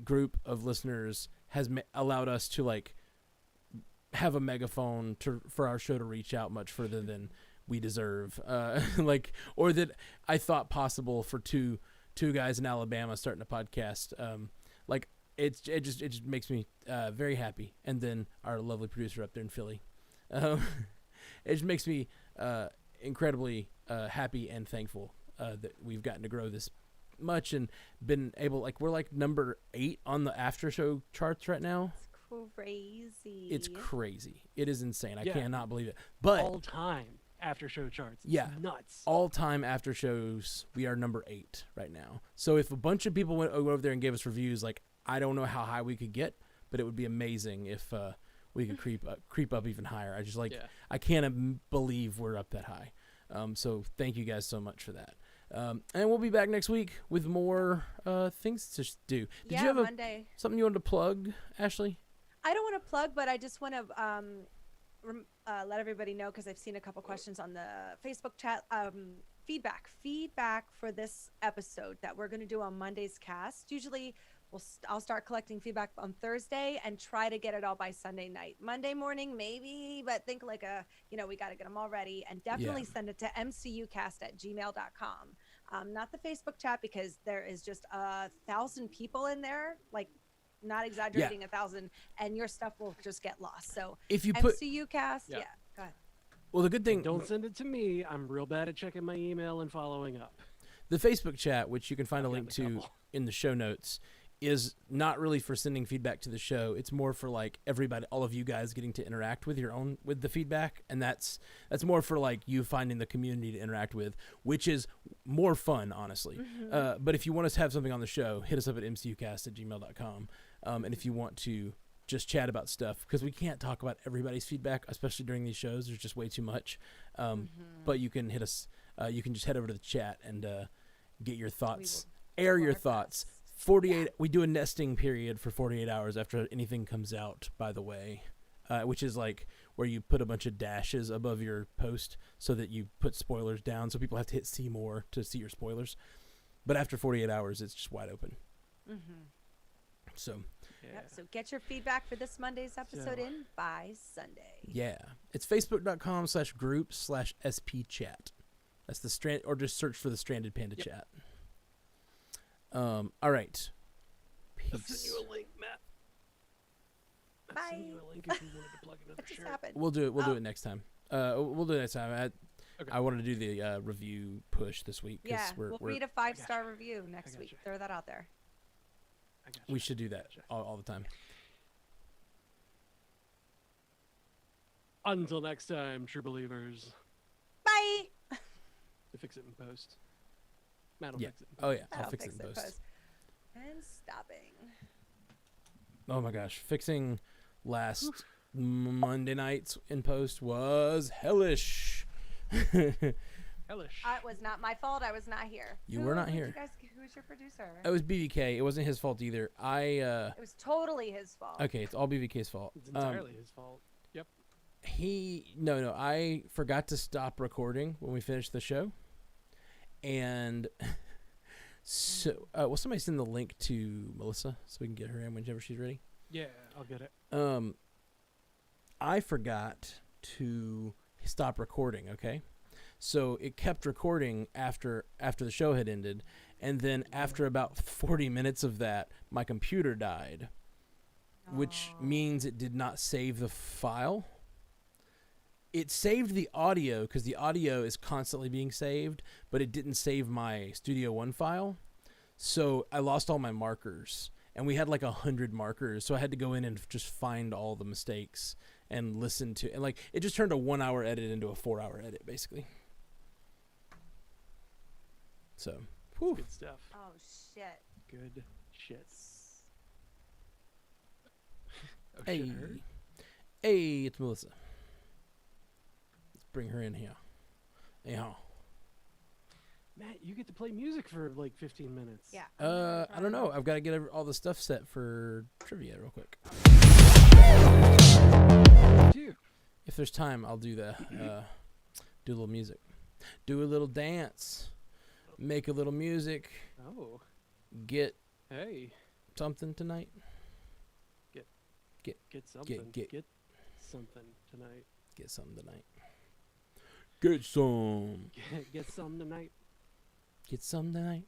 group of listeners has allowed us to like have a megaphone for our show to reach out much further than we deserve, or that I thought possible for two guys in Alabama starting a podcast. It just makes me very happy. And then our lovely producer up there in Philly, it just makes me incredibly happy and thankful that we've gotten to grow this much and been able, we're like number 8 on the after show charts right now. It's crazy. It's crazy. It is insane. I Yeah. cannot believe it. But All time after show charts. It's Yeah. nuts. all time after shows, we are number 8 right now. So if a bunch of people went over there and gave us reviews, I don't know how high we could get, but it would be amazing if we could creep up even higher. I just Yeah. I can't believe we're up that high. So thank you guys so much for that. And we'll be back next week with more things to do. Did yeah, you have Monday. something you wanted to plug, Ashley? I don't want to plug, but I just want to let everybody know, because I've seen a couple questions on the Facebook chat. Feedback for this episode that we're going to do on Monday's cast. Usually I'll start collecting feedback on Thursday and try to get it all by Sunday night. Monday morning, maybe, but think we got to get them all ready, and definitely send it to mcucast@gmail.com. Not the Facebook chat, because there is just 1,000 people in there, not exaggerating, 1,000, and your stuff will just get lost. So If you put MCUcast, Yeah. go ahead. well, the good thing, And don't send it to me. I'm real bad at checking my email and following up. the Facebook chat, which you can find a I've link gotten a to couple. in the show notes, is not really for sending feedback to the show. It's more for everybody, all of you guys getting to interact with the feedback, and that's more for you finding the community to interact with, which is more fun, honestly. Mm-hmm. But if you want us to have something on the show, hit us up at mcucast@gmail.com. And if you want to just chat about stuff, because we can't talk about everybody's feedback, especially during these shows. There's just way too much. But you can hit us. You can just head over to the chat and get your thoughts, air do your our thoughts. best. 48. We do a nesting period for 48 hours after anything comes out, by the way, which is where you put a bunch of dashes above your post so that you put spoilers down, so people have to hit see more to see your spoilers. But after 48 hours, it's just wide open. So Yeah. Yep, so get your feedback for this Monday's episode So- in by Sunday. yeah, it's facebook.com/group/spchat. That's the or just search for the Stranded Panda chat. All right. I'll send Peace. you a link, Matt. I'll send Bye. you a link if you wanted to plug another What just shirt. happened? We'll do it. We'll do Oh. it next time. We'll do it next time. Okay. I wanted to do the review push this week because Yeah, we'll read a 5-star review next week. gotcha. Throw that out there. I gotcha. we should do that Gotcha. all the time. Until next time, true believers. Bye. To fix it in post. Matt will Yeah. fix it in post. Oh yeah, I'll I'll fix it in post. And stopping. Oh my gosh, fixing last Monday nights in post was hellish. Hellish. It was not my fault. I was not here. You were not Who did here. You guys, who was your producer? It was BVK. It wasn't his fault either. It was totally his fault. Okay, it's all BVK's fault. It's entirely his fault. Yep. No, I forgot to stop recording when we finished the show, and so will somebody send the link to Melissa so we can get her in whenever she's ready? Yeah, I'll get it. I forgot to stop recording. Okay, so it kept recording after the show had ended, and then after about 40 minutes of that, my computer died, which means it did not save the file. It saved the audio because the audio is constantly being saved, but it didn't save my Studio One file. So I lost all my markers, and we had like 100 markers. So I had to go in and just find all the mistakes and listen to, and like it just turned a 1 hour edit into a 4 hour edit, basically. So, whew. Good stuff. Oh shit. Good shit. Oh, Hey, shit hurt? hey, it's Melissa. Let's bring her in here. Yeah. Matt, you get to play music for like 15 minutes. Yeah. I don't know. I've got to get all the stuff set for trivia real quick. Do. If there's time, I'll do the do a little music, do a little dance, make a little music, Oh, get hey. something tonight. Get something. get- something tonight. Get something tonight. Get some. Get some tonight. Get some tonight.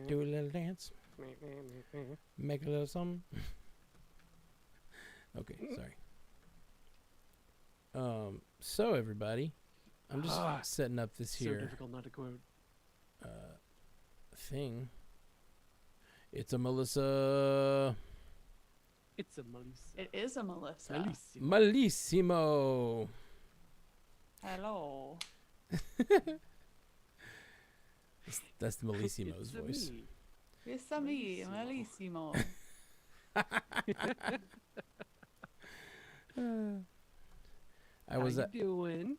Do a little dance. Make a little something. Okay, sorry. So everybody, I'm just Ah, setting up this So here difficult not to quote. thing. It's a Melissa It's a Melissa. It is a Melissa. Melissimo. Malissimo. Hello. That's the Melissimo's It's a voice. me. It's a me, Melissimo. I was How at you doing?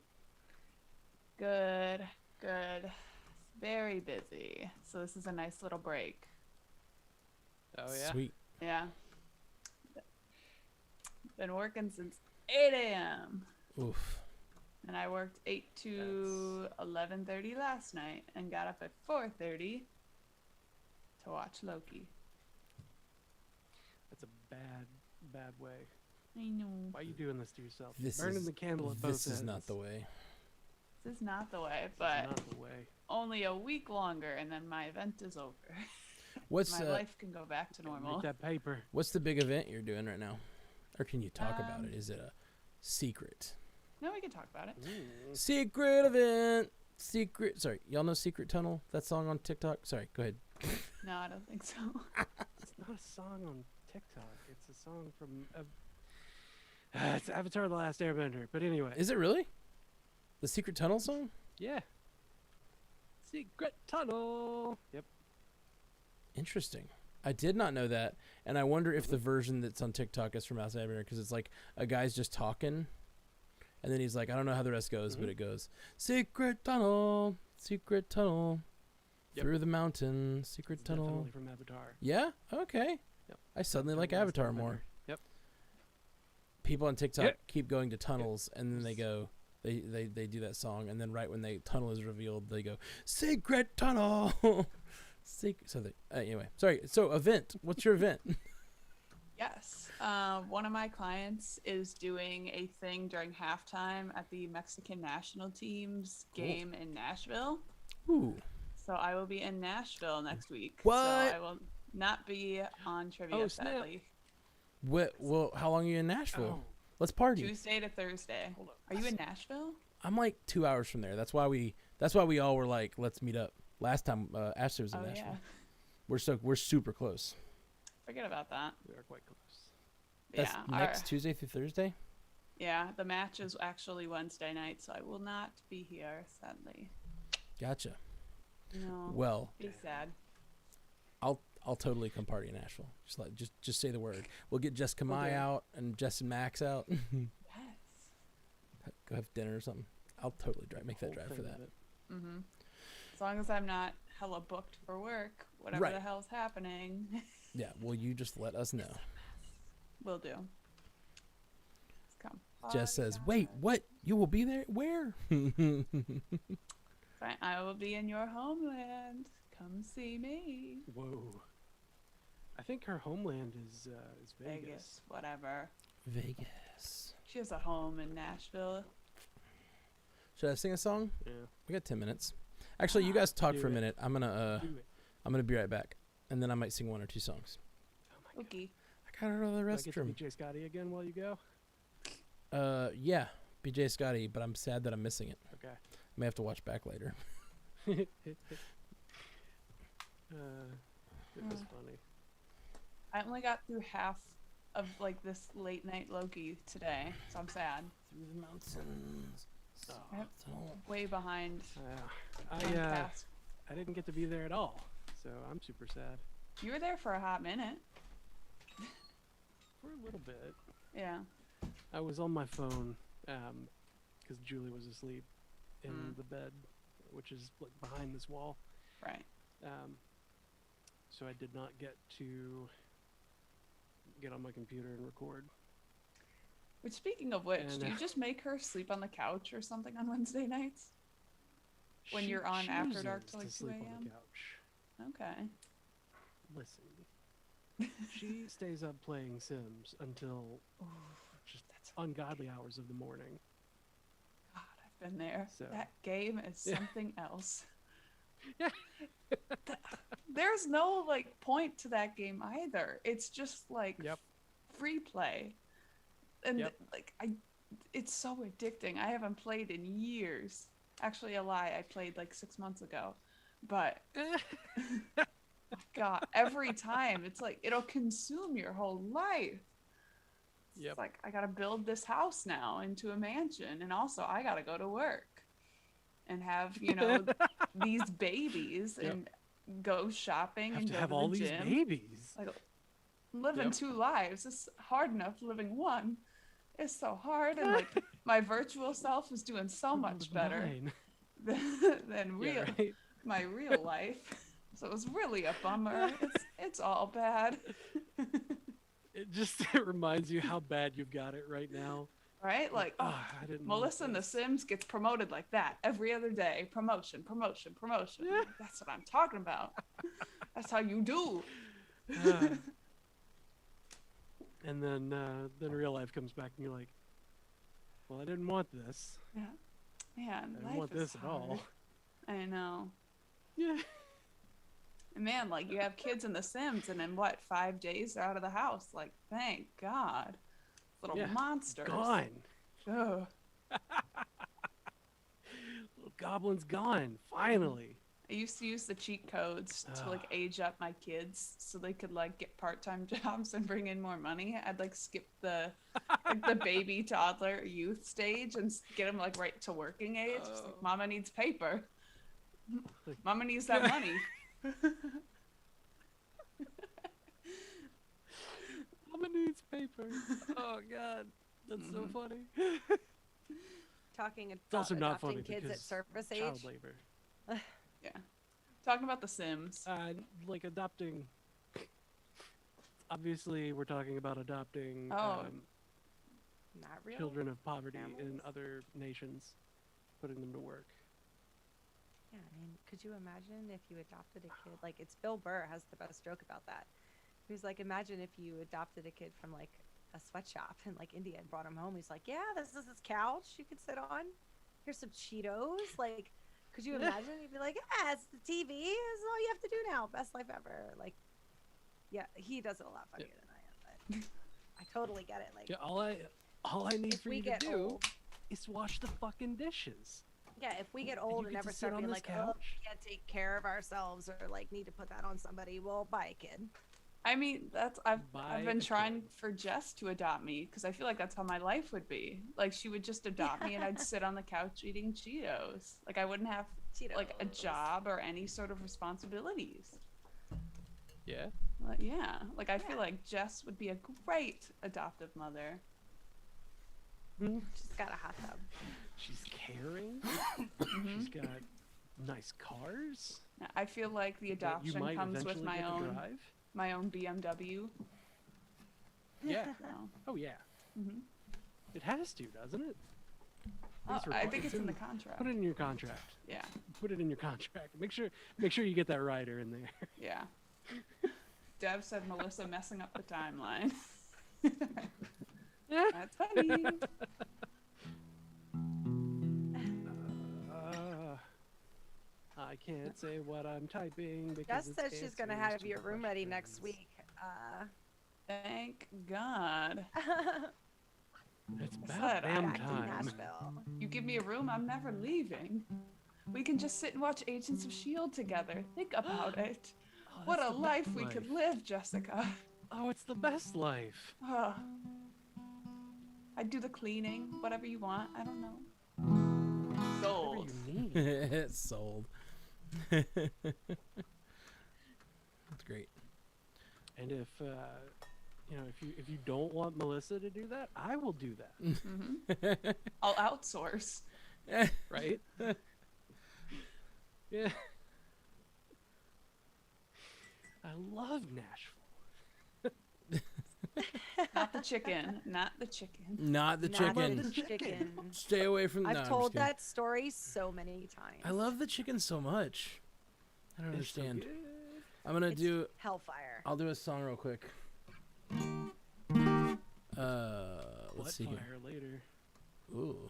Good, good. Very busy. So this is a nice little break. Oh yeah. sweet. Yeah. Been working since 8 a.m. Oof. And I worked 8 to 11:30 last night and got up at 4:30 to watch Loki. That's a bad way. I know. Why are you doing this to yourself? This Burning is- the candle at both This is not ends. the way. This is not the way, This is but not the way. only a week longer and then my event is over. What's My life can go back to Gotta normal. Make that paper. what's the big event you're doing right now? Or can you talk about Um, it? Is it a secret? No, we can talk about it. Mm. Secret event. Secret. Sorry, y'all know Secret Tunnel? That song on TikTok? Sorry, go ahead. No, I don't think so. It's not a song on TikTok. It's a song from. It's Avatar: The Last Airbender. But anyway. Is it really? The Secret Tunnel song? Yeah. Secret tunnel. Yep. Interesting. I did not know that, and I wonder if the version that's on TikTok is from Outside Airbender because it's like a guy's just talking, and then he's like, I don't know how the rest goes, but Mhm. it goes, secret tunnel, Yep. through the mountain, secret It's tunnel. definitely from Avatar. Yeah. Okay. Yep. I suddenly like The Last Avatar Airbender. more. Yep. People on TikTok Yeah. keep going to tunnels, and then they go, they do that song, and then right when the tunnel is revealed, they go, secret tunnel. So they, anyway, sorry. So event. What's your event? Yes. One of my clients is doing a thing during halftime at the Mexican national team's Cool. game in Nashville. Ooh. So I will be in Nashville next week. What? So I will not be on trivia, Oh, snap. sadly. What? Well, how long are you in Nashville? Oh, Let's party. Tuesday to Thursday. hold up. Are you in Nashville? I'm like 2 hours from there. That's why we all were like, let's meet up. Last time Ashley was in Oh Nashville. yeah. We're super close. Forget about that. We are quite close. That's Yeah. next Tuesday through Thursday. Yeah. The match is actually Wednesday night, so I will not be here, sadly. Gotcha. No. Well, Be sad. I'll totally come party in Nashville. Just say the word. We'll get Jessica Will Mai do. out and Jess and Max out. Yes. Go have dinner or something. I'll totally make that Whole drive for thing that. of it. Mm-hmm. As long as I'm not hella booked for work, whatever Right. the hell's happening, Yeah. Well, you just let us know. will do. Just come. Jess says, party "Wait, on. what? You will be there? Where?" Fine, I will be in your homeland. Come see me. Whoa. I think her homeland is Vegas. Vegas, whatever. Vegas. She has a home in Nashville. Should I sing a song? Yeah. We got 10 minutes. Actually, you guys talk Do for a it. minute. I'm gonna Do it. be right back, and then I might sing one or two songs. Oh my god. Okay. I gotta go to the Do I get to restroom. meet Jay Scotty again while you go? Yeah, BJ Scotty, but I'm sad that I'm missing it. Okay. I may have to watch back later. It was funny. I only got through half of like this late night Loki today, so I'm sad. Through the mountains. Yep. So- Way behind. I on task. I didn't get to be there at all, so I'm super sad You were there for a hot minute. for a little bit. Yeah. I was on my phone because Julie was asleep in the bed, which is like behind this wall. Right. So I did not get to get on my computer and record. Which, speaking of which, And, do you just make her sleep on the couch or something on Wednesday nights? When She you're on After Dark chooses till, like, to 2 sleep on a.m.? the couch. Okay. Listen, she stays up playing Sims until just ungodly hours of the morning. God, I've been there. So- That game is Yeah. something else. Yeah. There's no like point to that game either. It's just like Yep. free play, and Yep. like it's so addicting. I haven't played in years. Actually, a lie. I played like 6 months ago, but God, every time it's like it'll consume your whole life. Yep. It's like I gotta build this house now into a mansion, and also I gotta go to work and have these babies Yep. and go shopping Have and to go have to all the these gym. babies. Like living Yep. 2 lives is hard enough. Living one is so hard, and like my virtual self is doing so much better Mine. than Yeah, real right. my real life. So it was really a bummer. It's all bad, It just it reminds you how bad you've got it right now. right? Like Ah, I didn't want Melissa in The this. Sims gets promoted like that every other day. Promotion, promotion, promotion. Yeah. That's what I'm talking about. That's how you do. Ah. And then real life comes back and you're like, well, I didn't want this. Yeah. Man, I didn't life want is this at all. hard. I know. Yeah. And man, like you have kids in The Sims, and in what, 5 days they're out of the house. Like, thank God. Little Yeah, monsters. Gone. Ugh. Little goblin's gone. Finally. I used to use the cheat codes to like age up my kids so they could like get part-time jobs and bring in more money. I'd like skip the like the baby, toddler, youth stage and get them like right to working age. Just like, Mama needs paper. Like- Mama needs that money. Mama needs paper. Oh God, that's so funny. Talking It's about also not funny adopting kids at because service child age. labor. Yeah. Talking about The Sims. Like adopting. Obviously, we're talking about adopting Oh. Not real. children of poverty in families? other nations, putting them to work. Yeah, I mean, could you imagine if you adopted a kid? Like, it's Bill Burr has the best joke about that. He was like, imagine if you adopted a kid from like a sweatshop in like India and brought him home. He's like, yeah, this is his couch you could sit on. Here's some Cheetos. Like, could you imagine? You'd be like, yeah, it's the TV. This is all you have to do now. Best life ever. Like, yeah, he does it a lot funnier than I am, but I totally get it. Like, Yeah, all I need if for we you to get do old, is wash the fucking dishes. Yeah, if we get you old and get to never sit start on being this like, oh, couch. we can't take care of ourselves or like need to put that on somebody, well, bye, kid. I mean, I've Buy been a trying kid. for Jess to adopt me because I feel like that's how my life would be. Like she would just adopt me and I'd sit on the couch eating Cheetos. Like I wouldn't have like a Cheetos. job or any sort of responsibilities. Yeah. Yeah, like I feel Yeah. like Jess would be a great adoptive mother. She's got a hot tub. She's caring. She's got nice cars. I feel like the that you adoption might comes with eventually my get to own drive. BMW. Yeah. So. Oh yeah. Mhm. It has to, doesn't it? Oh, I think it's it's in the contract. Put it in your contract. Yeah, Put it in your contract. Make sure you get that rider in there. yeah. Dev said Melissa messing up the timeline. That's funny. I can't say what I'm typing because Jess it's says she's gonna answers have to your room ready next questions. week. Thank God. It's I about said, damn Back to time. Nashville. You give me a room, I'm never leaving. We can just sit and watch Agents of S.H.I.E.L.D. together. Think about it. Oh, What that's a the life best we could life. live, Jessica. Oh, it's the best life. Oh. I'd do the cleaning, whatever you want. I don't know. Whatever Sold. you need. It's sold. That's great. And if if you don't want Melissa to do that, I will do that. Hmm. I'll outsource. Right? Yeah. I love Nashville. Not the chicken. Not the chicken. Not the Not chicken. the chicken. Stay away from. No, I've I'm just told kidding. that story so many times. I love the chicken so much. I don't It's so understand. good. I'm gonna It's do. Hellfire. I'll do a song real quick. Let's see here. Fire later. Ooh,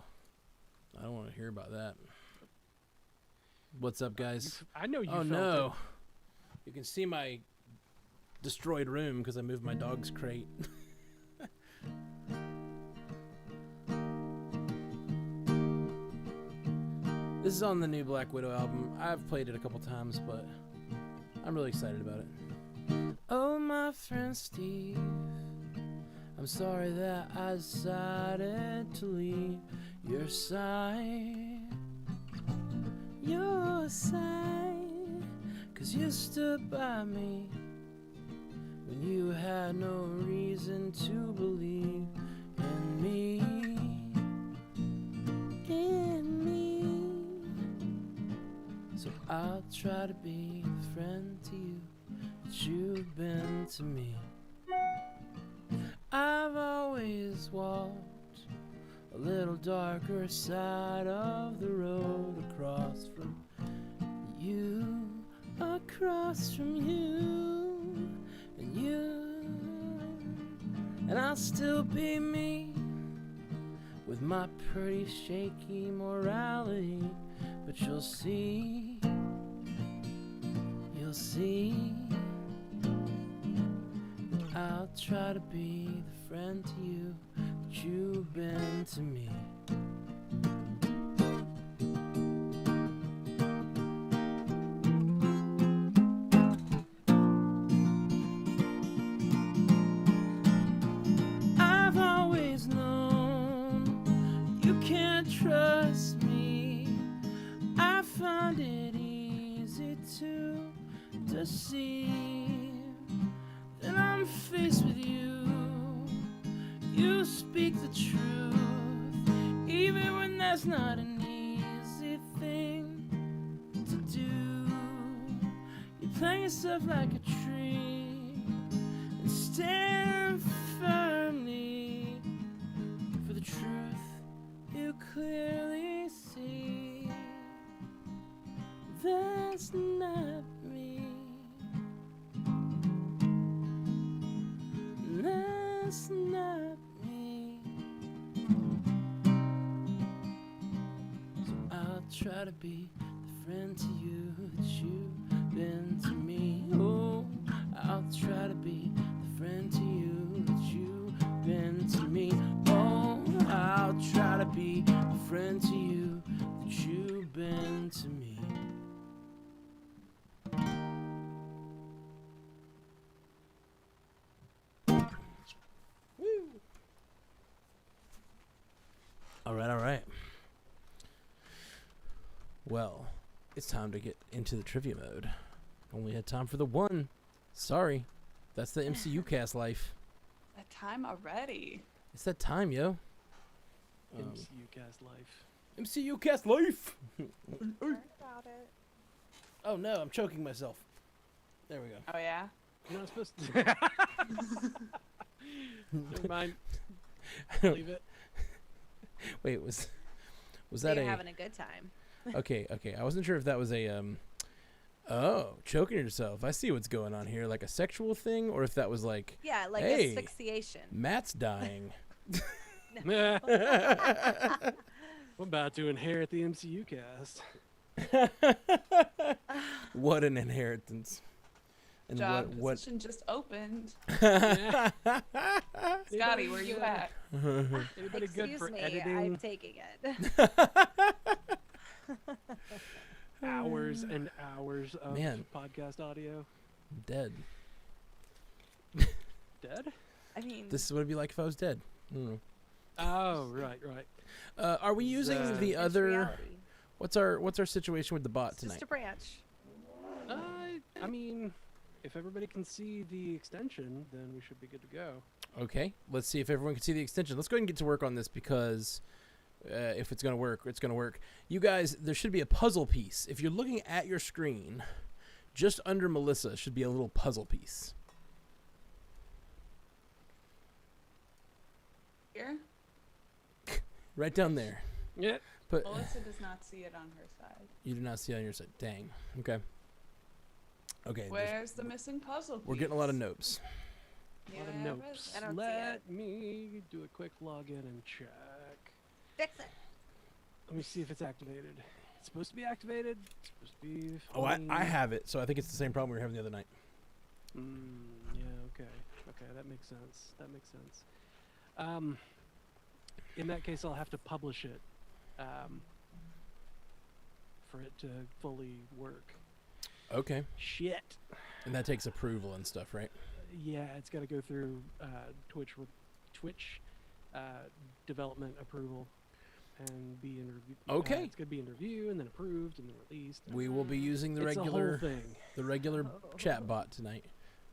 I don't want to hear about that. What's up, guys? I know you Oh felt no! You can see my destroyed room because I moved my dog's crate. This is on the new Black Widow album. I've played it a couple times, but I'm really excited about it. Oh, my friend Steve, I'm sorry that I decided to leave your side. Your side, 'cause you stood by me when you had no reason to believe in me. In me. So I'll try to be the friend to you that you've been to me. I've always walked a little darker side of the road across from you, across from you, and you, and I'll still be me with my pretty shaky morality, but you'll see, I'll try to be the friend to you that you've been to me. I've always known you can't trust me. I find it easy to deceive. Then I'm faced with you. You speak the truth, even when that's not an easy thing to do. You plant yourself like a tree and stand firmly for the truth you clearly see. That's not me. That's not me. So I'll try to be the friend to you that you've been to me. Oh, I'll try to be the friend to you that you've been to me. Oh, I'll try to be the friend to you that you've been to me. Woo. All right. Well, it's time to get into the trivia mode. Only had time for the one. Sorry. That's the MCU cast life. That time already. It's that time, yo. MCU cast life. MCU cast life. About it. Oh no, I'm choking myself. There we go. Oh yeah. You're not supposed to. Never mind. Leave it. Wait, was So that you're a having a good time. okay? I wasn't sure if that was a oh, choking yourself. I see what's going on here, like a sexual thing, or if that was like Yeah, like Hey. asphyxiation. Matt's dying. We're about to inherit the MCU cast. What an inheritance. And Job what position just opened. Yeah. Scotty, where you at? Anybody good Excuse for me, editing? I'm taking it. Hours and hours of Man. podcast audio. dead. Dead? I mean, This is what it'd be like if I was dead. Oh, right. Are we using the it's other reality. what's our situation with the bot It's tonight? just a branch. I mean, if everybody can see the extension, then we should be good to go. Okay, let's see if everyone can see the extension. Let's go ahead and get to work on this because if it's going to work, it's going to work. You guys, there should be a puzzle piece. If you're looking at your screen, just under Melissa should be a little puzzle piece. Here? Right down there. Yeah. But Melissa does not see it on her side. you do not see it on your side. Dang. Okay. Okay. Where's the missing puzzle piece? We're getting a lot of notes. A lot of Yeah, notes. I don't see Let me do a quick login and check. Fix it. Let me see if it's activated. It's supposed to be activated. It's supposed to be. Oh, I fully- have it, so I think it's the same problem we were having the other night. Yeah. Okay. That makes sense. In that case, I'll have to publish it for it to fully work. Okay. Shit. And that takes approval and stuff, right? Yeah, it's got to go through Twitch development approval and be in review. Okay. It's gonna be in review and then approved and then released. We will be using the It's a whole regular thing. chat bot tonight.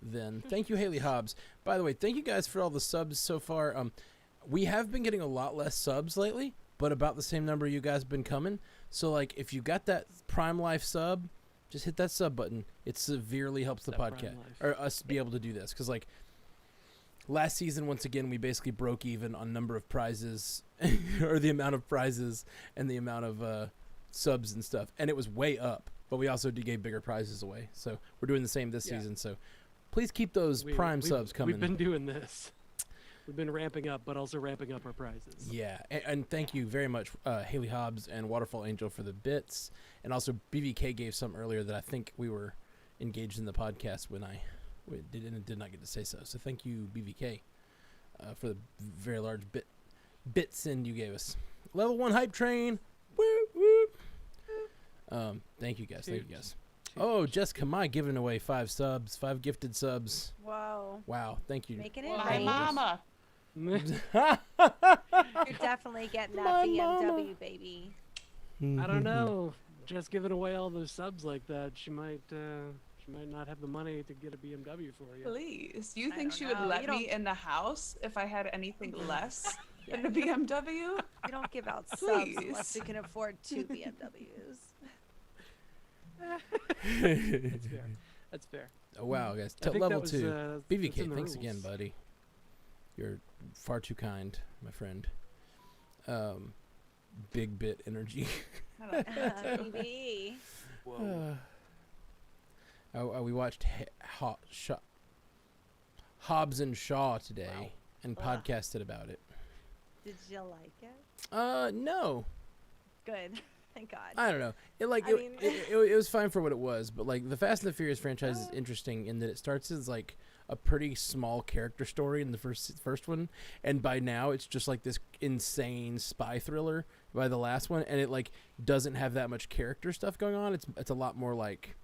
Then thank you, Haley Hobbs. By the way, thank you guys for all the subs so far. We have been getting a lot less subs lately, but about the same number you guys have been coming. So like, if you got that Prime Life sub, just hit that sub button. It severely helps the That Prime podcast Life. or us be able to do this. Because like last season, once again, we basically broke even on number of prizes or the amount of prizes and the amount of subs and stuff, and it was way up. But we also gave bigger prizes away. So we're doing the same this Yeah. season. So please keep those Prime subs coming. We've been doing this. We've been ramping up, but also ramping up our prizes. Yeah, and thank you very much, Haley Hobbs and Waterfall Angel for the bits, and also BVK gave some earlier that I think we were engaged in the podcast when I did not get to say so. So thank you, BVK, for the very large bit send you gave us. Level 1 hype train. Woo woo. Thank you guys. Thank you guys. Oh, Jessica Mai giving away 5 subs, 5 gifted subs. Whoa. Wow, thank you. Making it Well, right. mama. You're definitely getting that My BMW, mama. baby. I don't know. Just giving away all those subs like that, she might not have the money to get a BMW for you. Please. You I think don't she would know. let You me in the house if I had anything less than a BMW? We don't give out subs unless Please. we can afford 2 BMWs. That's fair. That's fair. Oh wow, guys! I think Level that was, 2. that's in BVK, the thanks again, rules. buddy. You're far too kind, my friend. Big bit energy. I don't know. Maybe. We watched Hobbs and Shaw today and Ugh. podcasted about it. Did you like it? No, Good. Thank God. I don't know. It like I it, mean- it was fine for what it was, but like the Fast and the Furious franchise is interesting in that it starts as like a pretty small character story in the first one, and by now it's just like this insane spy thriller by the last one, and it like doesn't have that much character stuff going on. It's a lot more like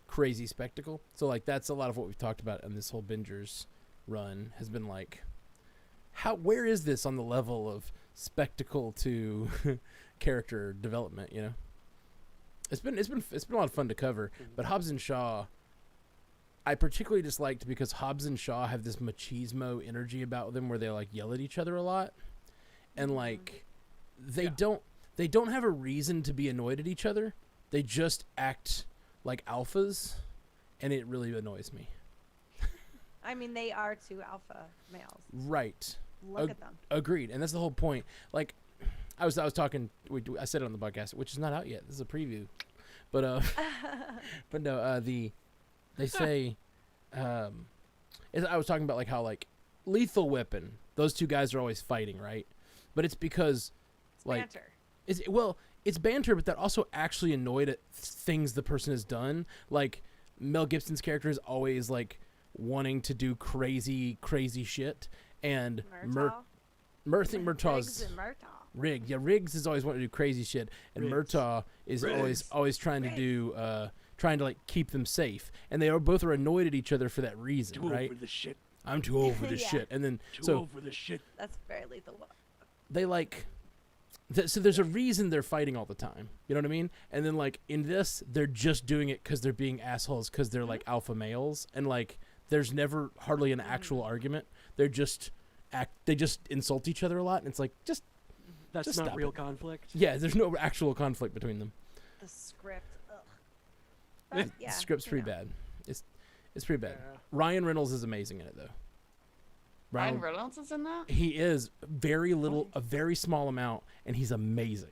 crazy spectacle. So like that's a lot of what we've talked about in this whole Bingers run has been like, where is this on the level of spectacle to character development? You know, it's been a lot of fun to cover. But Hobbs and Shaw, I particularly disliked because Hobbs and Shaw have this machismo energy about them where they like yell at each other a lot, and like they don't have a reason to be annoyed at each other. They just act like alphas, and it really annoys me. I mean, they are two alpha males. Right. Look at them. Agreed, and that's the whole point. Like, I was talking. I said it on the podcast, which is not out yet. This is a preview, but but no. They say, I was talking about like how like Lethal Weapon. Those two guys are always fighting, right? But it's because It's like banter. it's banter, but that also actually annoyed at things the person has done. Like Mel Gibson's character is always like wanting to do crazy shit, and Murtaugh's Riggs is always wanting to do crazy shit, and Murtaugh is always trying to do trying to like keep them safe, and they both are annoyed at each other for that reason, Too right? over the shit. I'm too old for this Yeah. shit, and then Too over the shit. That's very lethal. they like so there's a reason they're fighting all the time, you know what I mean? And then like in this they're just doing it because they're being assholes because they're like alpha males, and like there's never hardly an actual argument. They're just they just insult each other a lot, and it's like just That's not stop real it. conflict. yeah, there's no actual conflict between them. The script. Ugh. But, yeah, The script's you pretty know. bad. It's pretty bad. Yeah. Ryan Reynolds is amazing in it though. Ryan Reynolds is in that? He is very little, a very small amount, and he's amazing.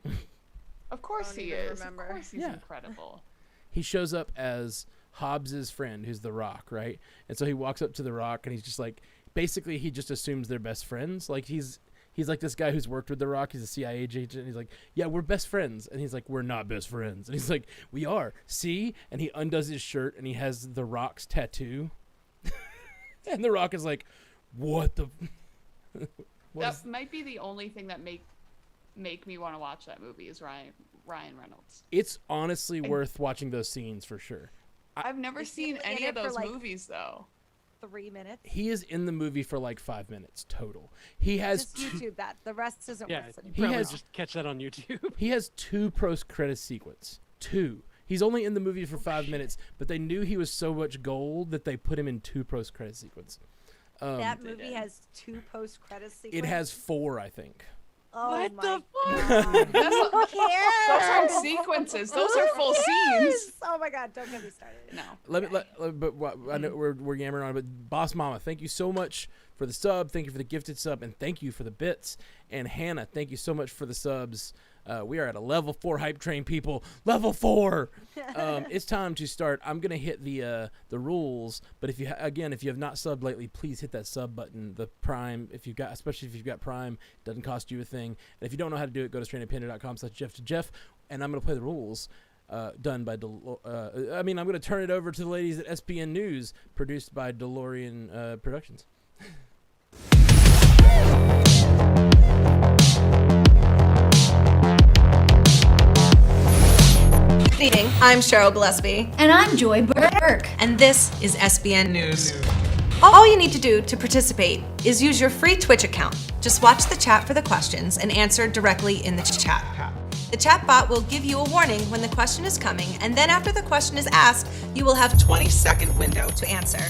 Of course Don't he even is. remember. Of course he's Yeah. incredible. He shows up as Hobbs's friend, who's the Rock, right? And so he walks up to the Rock, and he's just like, basically, he just assumes they're best friends. Like he's like this guy who's worked with the Rock. He's a CIA agent, and he's like, yeah, we're best friends. And he's like, we're not best friends. And he's like, we are. See? And he undoes his shirt, and he has the Rock's tattoo. And the Rock is like, what the? That might be the only thing that make me want to watch that movie is Ryan Reynolds. It's honestly worth watching those scenes for sure. I've never Is he seen in any it of for, those like, movies though. 3 minutes. He is in the movie for like 5 minutes total. He has Just YouTube that. The rest isn't Yeah, worth you it. probably has- just catch that on YouTube. He has 2 post-credit sequence. 2. He's only in the movie for 5 minutes, but they knew he was so much gold that they put him in 2 post-credit sequence. That they movie did. has 2 post-credit sequences. It has 4, I think. Oh What my the God. That's Who not- cares? Those aren't sequences. Those are full Yes! scenes. Oh my God! Don't get me started. No. I know we're yammering on it, but Boss Mama, thank you so much for the sub. Thank you for the gifted sub, and thank you for the bits. And Hannah, thank you so much for the subs. We are at a level 4 hype train, people. Level 4. It's time to start. I'm gonna hit the rules, but if you if you have not subbed lately, please hit that sub button. The Prime, especially if you've got Prime, it doesn't cost you a thing. And if you don't know how to do it, go to strandedpanda.com/Jeff2Jeff, and I'm gonna play the rules. Done by I'm going to turn it over to the ladies at SPN News, produced by DeLorean Productions. Good evening. I'm Cheryl Gillespie, And I'm Joy Burke. and this is SBN News. All you need to do to participate is use your free Twitch account. Just watch the chat for the questions and answer directly in the chat. The chat bot will give you a warning when the question is coming, and then after the question is asked, you will have a 20-second window to answer.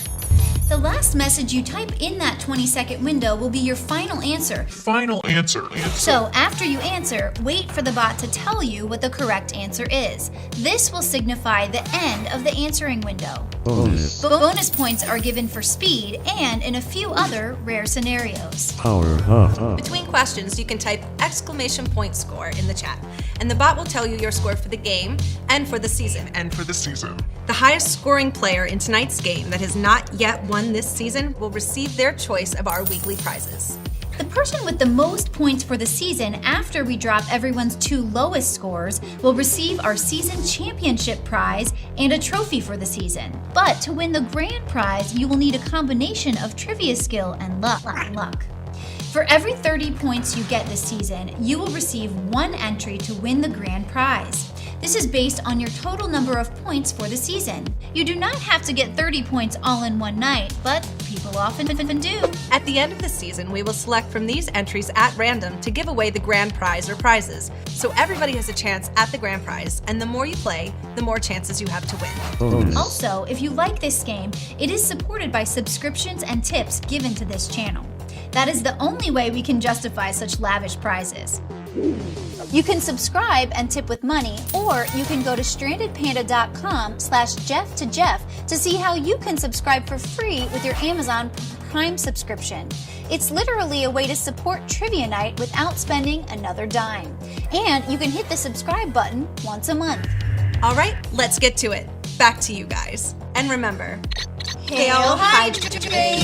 The last message you type in that 20-second window will be your final answer. So after you answer, wait for the bot to tell you what the correct answer is. This will signify the end of the answering window. Bonus points are given for speed and in a few other rare scenarios. Between questions, you can type exclamation point score in the chat, and the bot will tell you your score for the game and for the season. The highest scoring player in tonight's game that has not yet won this season will receive their choice of our weekly prizes. The person with the most points for the season after we drop everyone's 2 lowest scores will receive our season championship prize and a trophy for the season. But to win the grand prize, you will need a combination of trivia skill and luck. For every 30 points you get this season, you will receive 1 entry to win the grand prize. This is based on your total number of points for the season. You do not have to get 30 points all in one night, but people often do. At the end of the season, we will select from these entries at random to give away the grand prize or prizes. So everybody has a chance at the grand prize, and the more you play, the more chances you have to win. Also, if you like this game, it is supported by subscriptions and tips given to this channel. That is the only way we can justify such lavish prizes. You can subscribe and tip with money, or you can go to strandedpanda.com/Jeff to see how you can subscribe for free with your Amazon Prime subscription. It's literally a way to support Trivia Night without spending another dime. And you can hit the subscribe button once a month. All right, let's get to it. Back to you guys. And remember, Hail Hydrate!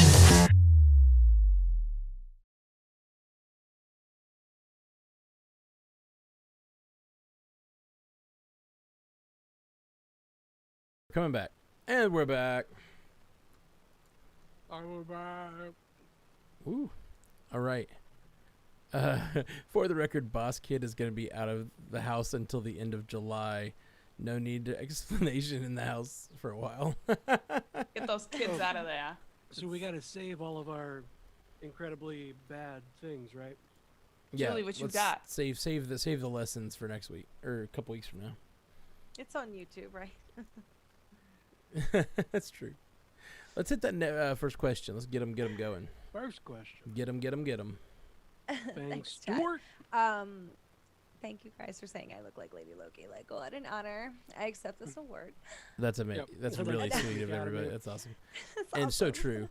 Coming back. And we're back. I'm back. Ooh. All right. For the record, Boss Kid is going to be out of the house until the end of July. No need to explanation in the house for a while. Get those kids out of there. So we got to save all of our incredibly bad things, right? Julie, what you let's got? Save the lessons for next week or a couple weeks from now. It's on YouTube, right? That's true. Let's hit that first question. Let's get them going. First question. Get them. Thanks, Chat. Stuart. Thank you guys for saying I look like Lady Loki. Like, what an honor. I accept this award. That's amazing. Yep. That's really sweet of Gotta everybody. be. That's awesome. It's And so awesome. true.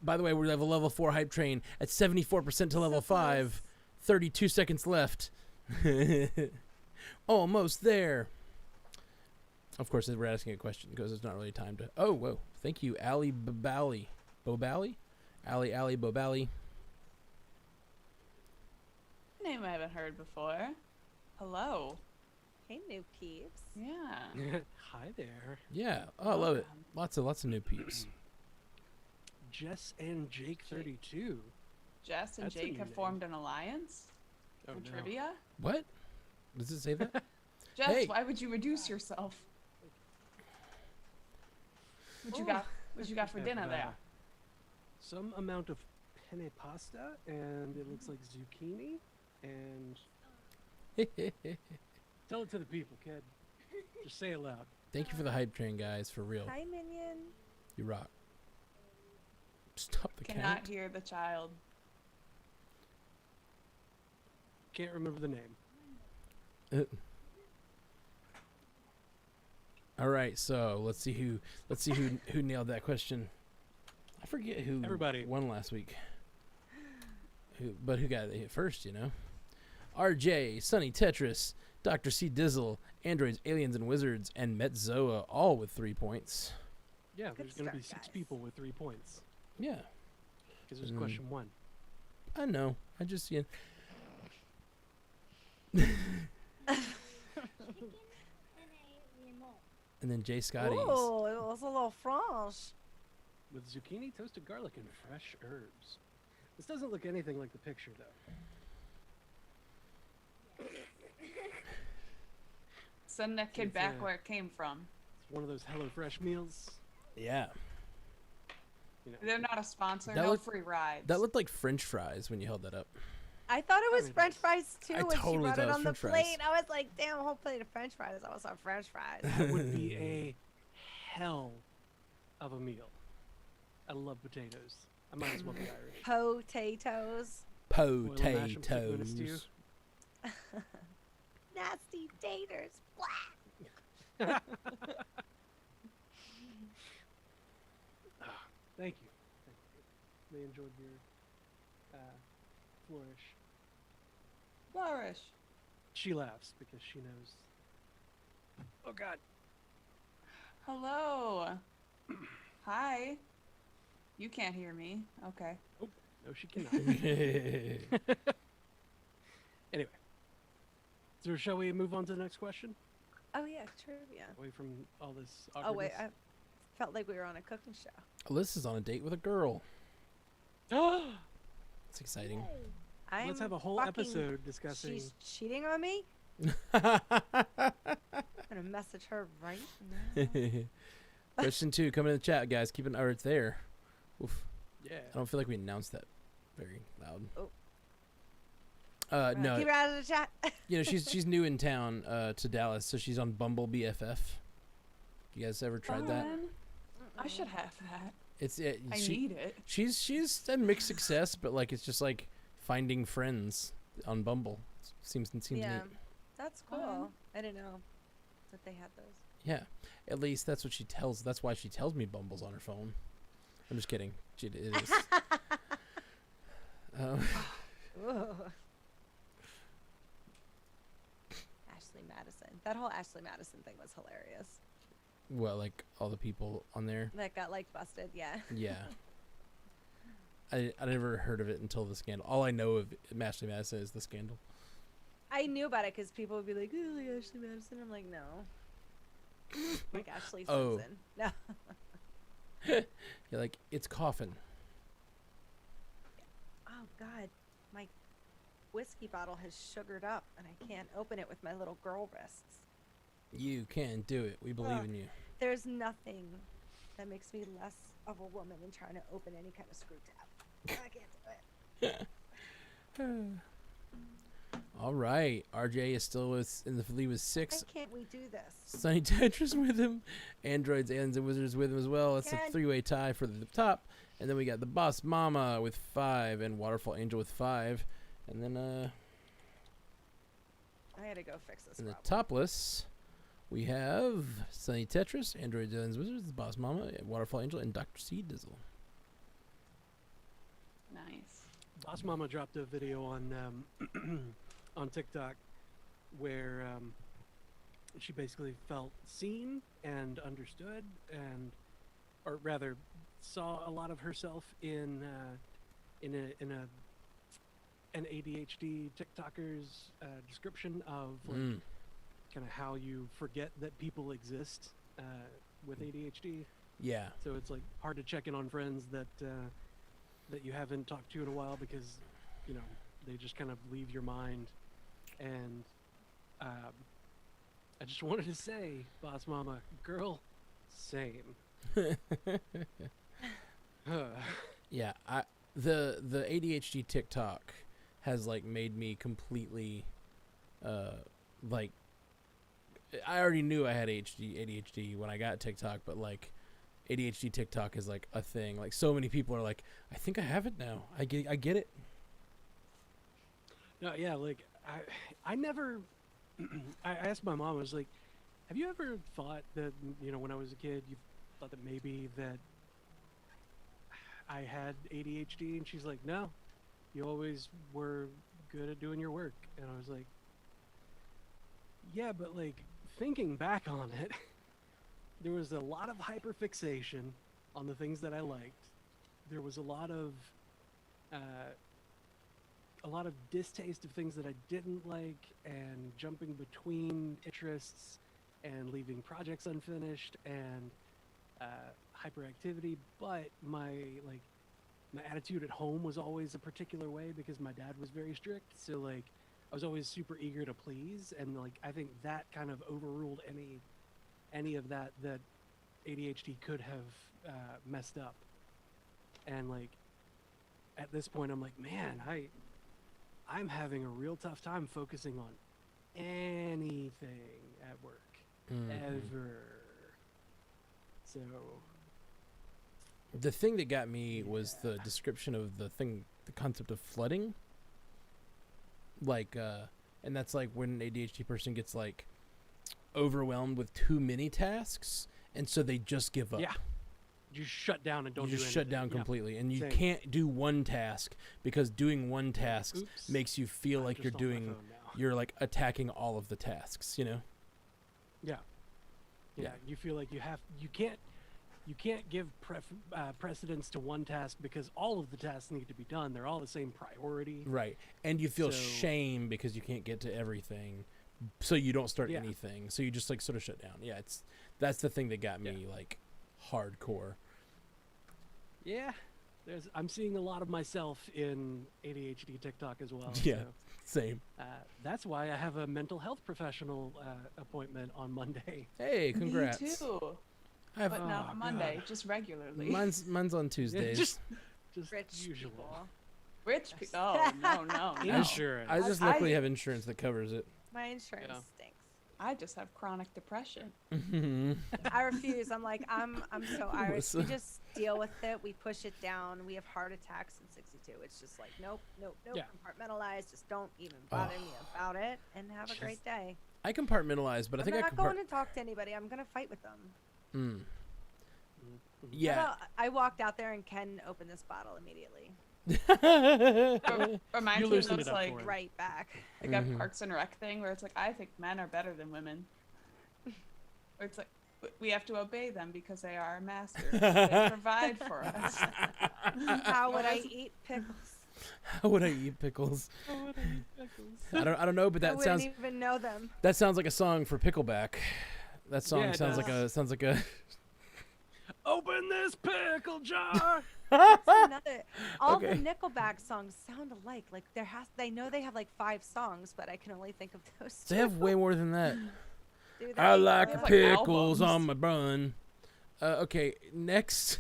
By the way, we have a level 4 hype train at 74% to level 5. 32 seconds left. Almost there. Of course, we're asking a question because it's not really time to. Oh, whoa. Thank you, Ali Bobali. Bobali? Ali Bobali. Name I haven't heard before. Hello. Hey, new peeps. Yeah. Hi there. Yeah. Oh, I love it. Lots of new peeps. Jess and Jake 32. Jess and That's a Jake new have name. formed an alliance Oh, for no. trivia. What? Does it say that? Jess, Hey. why would you reduce yourself? What you got? What you got for Have, dinner there? Some amount of penne pasta, and it looks like zucchini, and tell it to the people, kid. Just say it loud. Thank you for the hype train, guys. For real. Hi, Minion. You rock. Stop the Cannot count. hear the child. Can't remember the name. All right, so let's see who nailed that question. I forget who Everybody. won last week. But who got it first? You know, RJ, Sunny Tetris, Dr. C Dizzle, Androids, Aliens, and Wizards, and Metzoa, all with 3 points. Yeah, Good there's going to be start, 6 guys. people with 3 points. Yeah, Because there's Mm. question 1. I know. I just and then Jay Scotty's. Oh, it was a little French. With zucchini, toasted garlic, and fresh herbs. This doesn't look anything like the picture, though. Send that kid It's, back uh, where it came from. It's one of those HelloFresh meals. Yeah, You know, They're not a sponsor. That No looked- free rides. that looked like French fries when you held that up. I thought it was mean, French fries too I when totally she brought thought it it was on the French fries. plate. I was like, damn, a whole plate of French fries. I was on French fries. that would be a hell of a meal. I love potatoes. I might as well be Irish. Potatoes. Boil 'em, mash 'em, stick 'em in a stew. Potatoes. Nasty taters. Blah. Thank you. Thank you. They enjoyed your flourish. Flourish. She laughs because she knows. Oh God. Hello. Hi. You can't hear me. Okay. No, she cannot. Anyway, so shall we move on to the next question? Oh yeah, trivia. Away from all this Oh awkwardness. wait, I felt like we were on a cooking show. Alyssa's on a date with a girl. Oh, It's exciting. let's I'm have a whole fucking- episode discussing. She's cheating on me. I'm gonna message her right now. Question 2 coming in the chat, guys. Keep an eye right there. Oof. Yeah. I don't feel like we announced that very loud. Oh. No, Keep her out of the chat. you know she's new in town to Dallas, so she's on Bumble BFF. You guys ever tried that? Fun. I should have that. It's I need it. She's a mixed success, but like it's just like finding friends on Bumble. Seems Yeah, neat. that's Fun. cool. I didn't know that they had those. Yeah, at least that's what she tells. That's why she tells me Bumble's on her phone. I'm just kidding. It is. Ugh. Ashley Madison. That whole Ashley Madison thing was hilarious. Well, like all the people on there. That got like busted. Yeah. Yeah. I never heard of it until the scandal. All I know of Ashley Madison is the scandal. I knew about it because people would be like, "Oh, like Ashley Madison." I'm like, no. Like Ashley Oh. Simpson. No. You're like, it's coffin. Oh God, my whiskey bottle has sugared up, and I can't open it with my little girl wrists. You can do it. We believe Ugh. in you. There's nothing that makes me less of a woman than trying to open any kind of screw tab. I can't do it. All right. RJ is still in the lead with 6. Why can't we do this? Sunny Tetris with him. Androids, Aliens, and Wizards with him as well. That's a Good. 3-way tie for the top. And then we got the Boss Mama with 5 and Waterfall Angel with 5. And then I gotta go fix this in the problem. topless, we have Sunny Tetris, Androids, Aliens, Wizards, the Boss Mama, Waterfall Angel, and Dr. C Dizzle. Nice. Boss Mama dropped a video on on TikTok where she basically felt seen and understood, and or rather saw a lot of herself in an ADHD TikToker's description of like, kind of how you forget that people exist with ADHD. Yeah. So it's like hard to check in on friends that that you haven't talked to in a while because, you know, they just kind of leave your mind. And I just wanted to say, Boss Mama, girl, same. Yeah, the ADHD TikTok has like made me completely like I already knew I had ADHD when I got TikTok, but like ADHD TikTok is like a thing. Like so many people are like, I think I have it now. I get it. No, yeah, like I never. I asked my mom. I was like, "Have you ever thought that when I was a kid, you thought that maybe that I had ADHD?" And she's like, "No, you always were good at doing your work." And I was like, "Yeah, but like thinking back on it, there was a lot of hyperfixation on the things that I liked. There was a lot of distaste of things that I didn't like, and jumping between interests and leaving projects unfinished, and hyperactivity. But my attitude at home was always a particular way because my dad was very strict. So like I was always super eager to please, and like I think that kind of overruled any of that ADHD could have messed up. And like at this point, I'm like, man, I'm having a real tough time focusing on anything at work ever. So The thing that got me was the description of the concept of flooding. Like, and that's like when an ADHD person gets like overwhelmed with too many tasks, and so they just give up. yeah, you shut down and don't You do just shut anything. down Yeah. completely, and you Same. can't do one task because doing one task Oops, makes you feel I'm like you're just on my doing, phone now. you're like attacking all of the tasks. You know? Yeah. Yeah. You feel like you you can't give precedence to one task because all of the tasks need to be done. They're all the same priority. Right. And you feel So- shame because you can't get to everything. So you don't start Yeah. anything. So you just like sort of shut down. Yeah, that's the thing that got me like hardcore. Yeah. I'm seeing a lot of myself in ADHD TikTok as well. Yeah. So, Same. that's why I have a mental health professional appointment on Monday. Hey, congrats. Me too. I have, But not Oh, Monday, God. just regularly. mine's on Tuesdays. Just Rich usual. people. Rich people. Oh, no, no, no. Insurance. I just I- luckily have insurance that covers it. My insurance Yeah. stinks. I just have chronic depression. I refuse. I'm like, I'm so Irish. We Melissa. just deal with it. We push it down. We have heart attacks in 62. It's just like, nope. Yeah. Compartmentalize. Just don't even bother me about it and have a great day. I compartmentalize, but I I'm think I not going to talk to anybody. I'm going to fight with them. Mm. How Yeah. about I walked out there and Ken opened this bottle immediately. Or my You team loosened looks it up like for him. Right back. like a Parks and Rec thing where it's like, I think men are better than women. Where it's like, we have to obey them because they are our masters. They provide for us. How would I eat pickles? How would I eat pickles? I don't know, but I that wouldn't sounds even know them. that sounds like a song for Pickleback. That song Yeah, it sounds does. like a Open this pickle jar. That's another. All Okay. the Nickelback songs sound alike. Like they know they have like 5 songs, but I can only think of those. They two. have way more than that. Do I they? like They have, What like, pickles on albums. my bun. Okay, next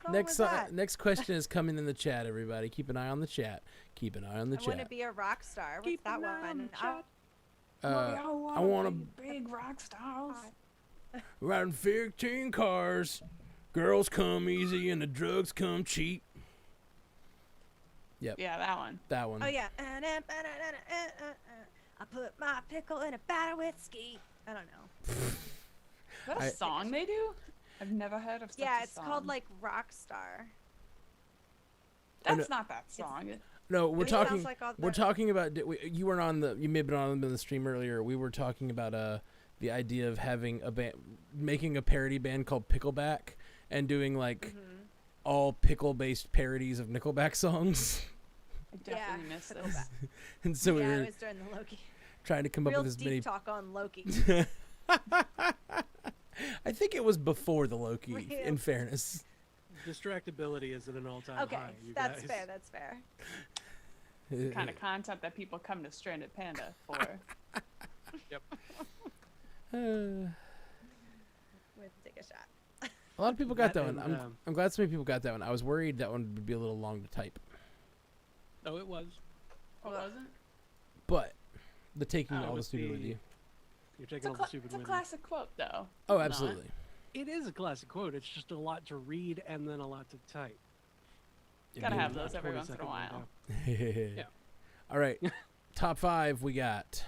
song next was so- that? next question is coming in the chat. Everybody, keep an eye on the chat. Keep an eye on the I want to chat. be a rock star. What's Keep that an eye on one? the chat. I want to be big rock stars. riding 15 cars. Girls come easy and the drugs come cheap. Yep, Yeah, that one. that one. Oh yeah. I put my pickle in a batter with ski. I don't know. Is that a I- song they do? I've never heard of such Yeah, a it's song. called like Rockstar. That's not that song. No, we're It sounds talking. like all We're the- talking about. You weren't on the. You may have been on the stream earlier. We were talking about the idea of having a band, making a parody band called Pickleback, and doing like all pickle-based parodies of Nickelback songs. I definitely missed this. Pickleback. And so we Yeah, were it was during the Loki. trying to come up Real with as deep many. talk on Loki. I think it was before the Loki. Real- In fairness. Distractibility is at an all-time Okay, high. You that's guys. fair. That's fair. Kind of content that people come to Stranded Panda for. Uh, We'll take a shot. a lot of people got that That one. and, I'm glad so many people got that one. I was worried that one would be a little long to type, Oh, it was. Oh, wasn't? but the taking Oh, all the with stupid with the- you. You're It's taking a, all the cla- stupid it's a with you. classic quote, though. Oh, Not. absolutely. It is a classic quote. It's just a lot to read and then a lot to type. Gotta Indeed. have those every once in a 20-second while. window. Yeah. All right. Top 5, we got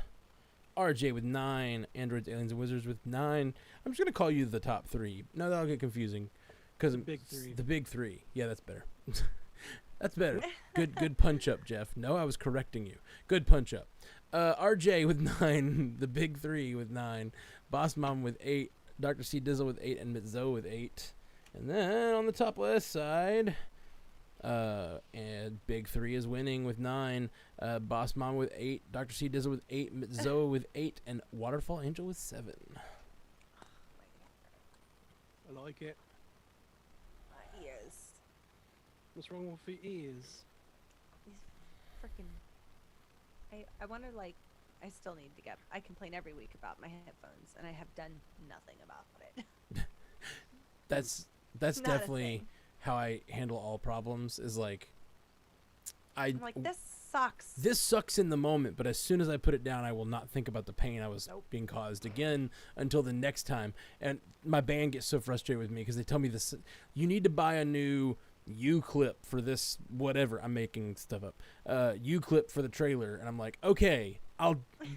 RJ with 9, Androids, Aliens, and Wizards with 9. I'm just going to call you the top 3. No, that'll get confusing. Because The big three. The big 3. Yeah, that's better. That's better. Good punch up, Jeff. No, I was correcting you. Good punch up. RJ with 9, the big 3 with 9, Boss Mom with 8, Dr. C Dizzle with 8, and Mitzo with 8. And then on the top left side, and Big 3 is winning with 9. Boss Mom with 8. Dr. C Dizzle with 8. Mitzo with 8. And Waterfall Angel with 7. I like it. My ears. What's wrong with your ears? These freaking. I wonder, like, I still need to get. I complain every week about my headphones, and I have done nothing about it. That's Not a definitely thing. how I handle all problems. Is like, I'm like, this sucks. This sucks in the moment, but as soon as I put it down, I will not think about the pain I was Nope. being caused again until the next time. And my band gets so frustrated with me because they tell me this: you need to buy a new U-clip for this whatever. I'm making stuff up. U-clip for the trailer, and I'm like, okay,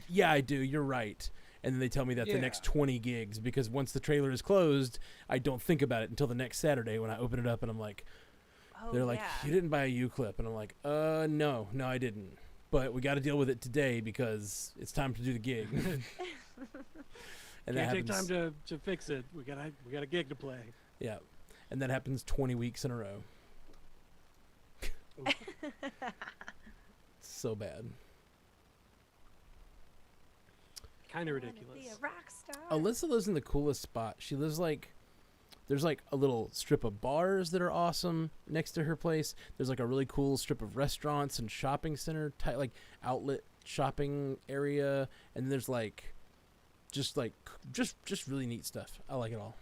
yeah, I do. You're right. And then they tell me that the Yeah. next 20 gigs, because once the trailer is closed, I don't think about it until the next Saturday when I open it up and I'm like, Oh, they're like, yeah. you didn't buy a U-clip. And I'm like, no, I didn't. But we got to deal with it today because it's time to do the gig. And Can't take happens. time to fix it. We got a gig to play. Yeah. and that happens 20 weeks in a row. So bad. Kind of I wanna ridiculous. Be a rock star. Alyssa lives in the coolest spot. She lives like, there's like a little strip of bars that are awesome next to her place. There's like a really cool strip of restaurants and shopping center type, like outlet shopping area, and then there's like, just really neat stuff. I like it all.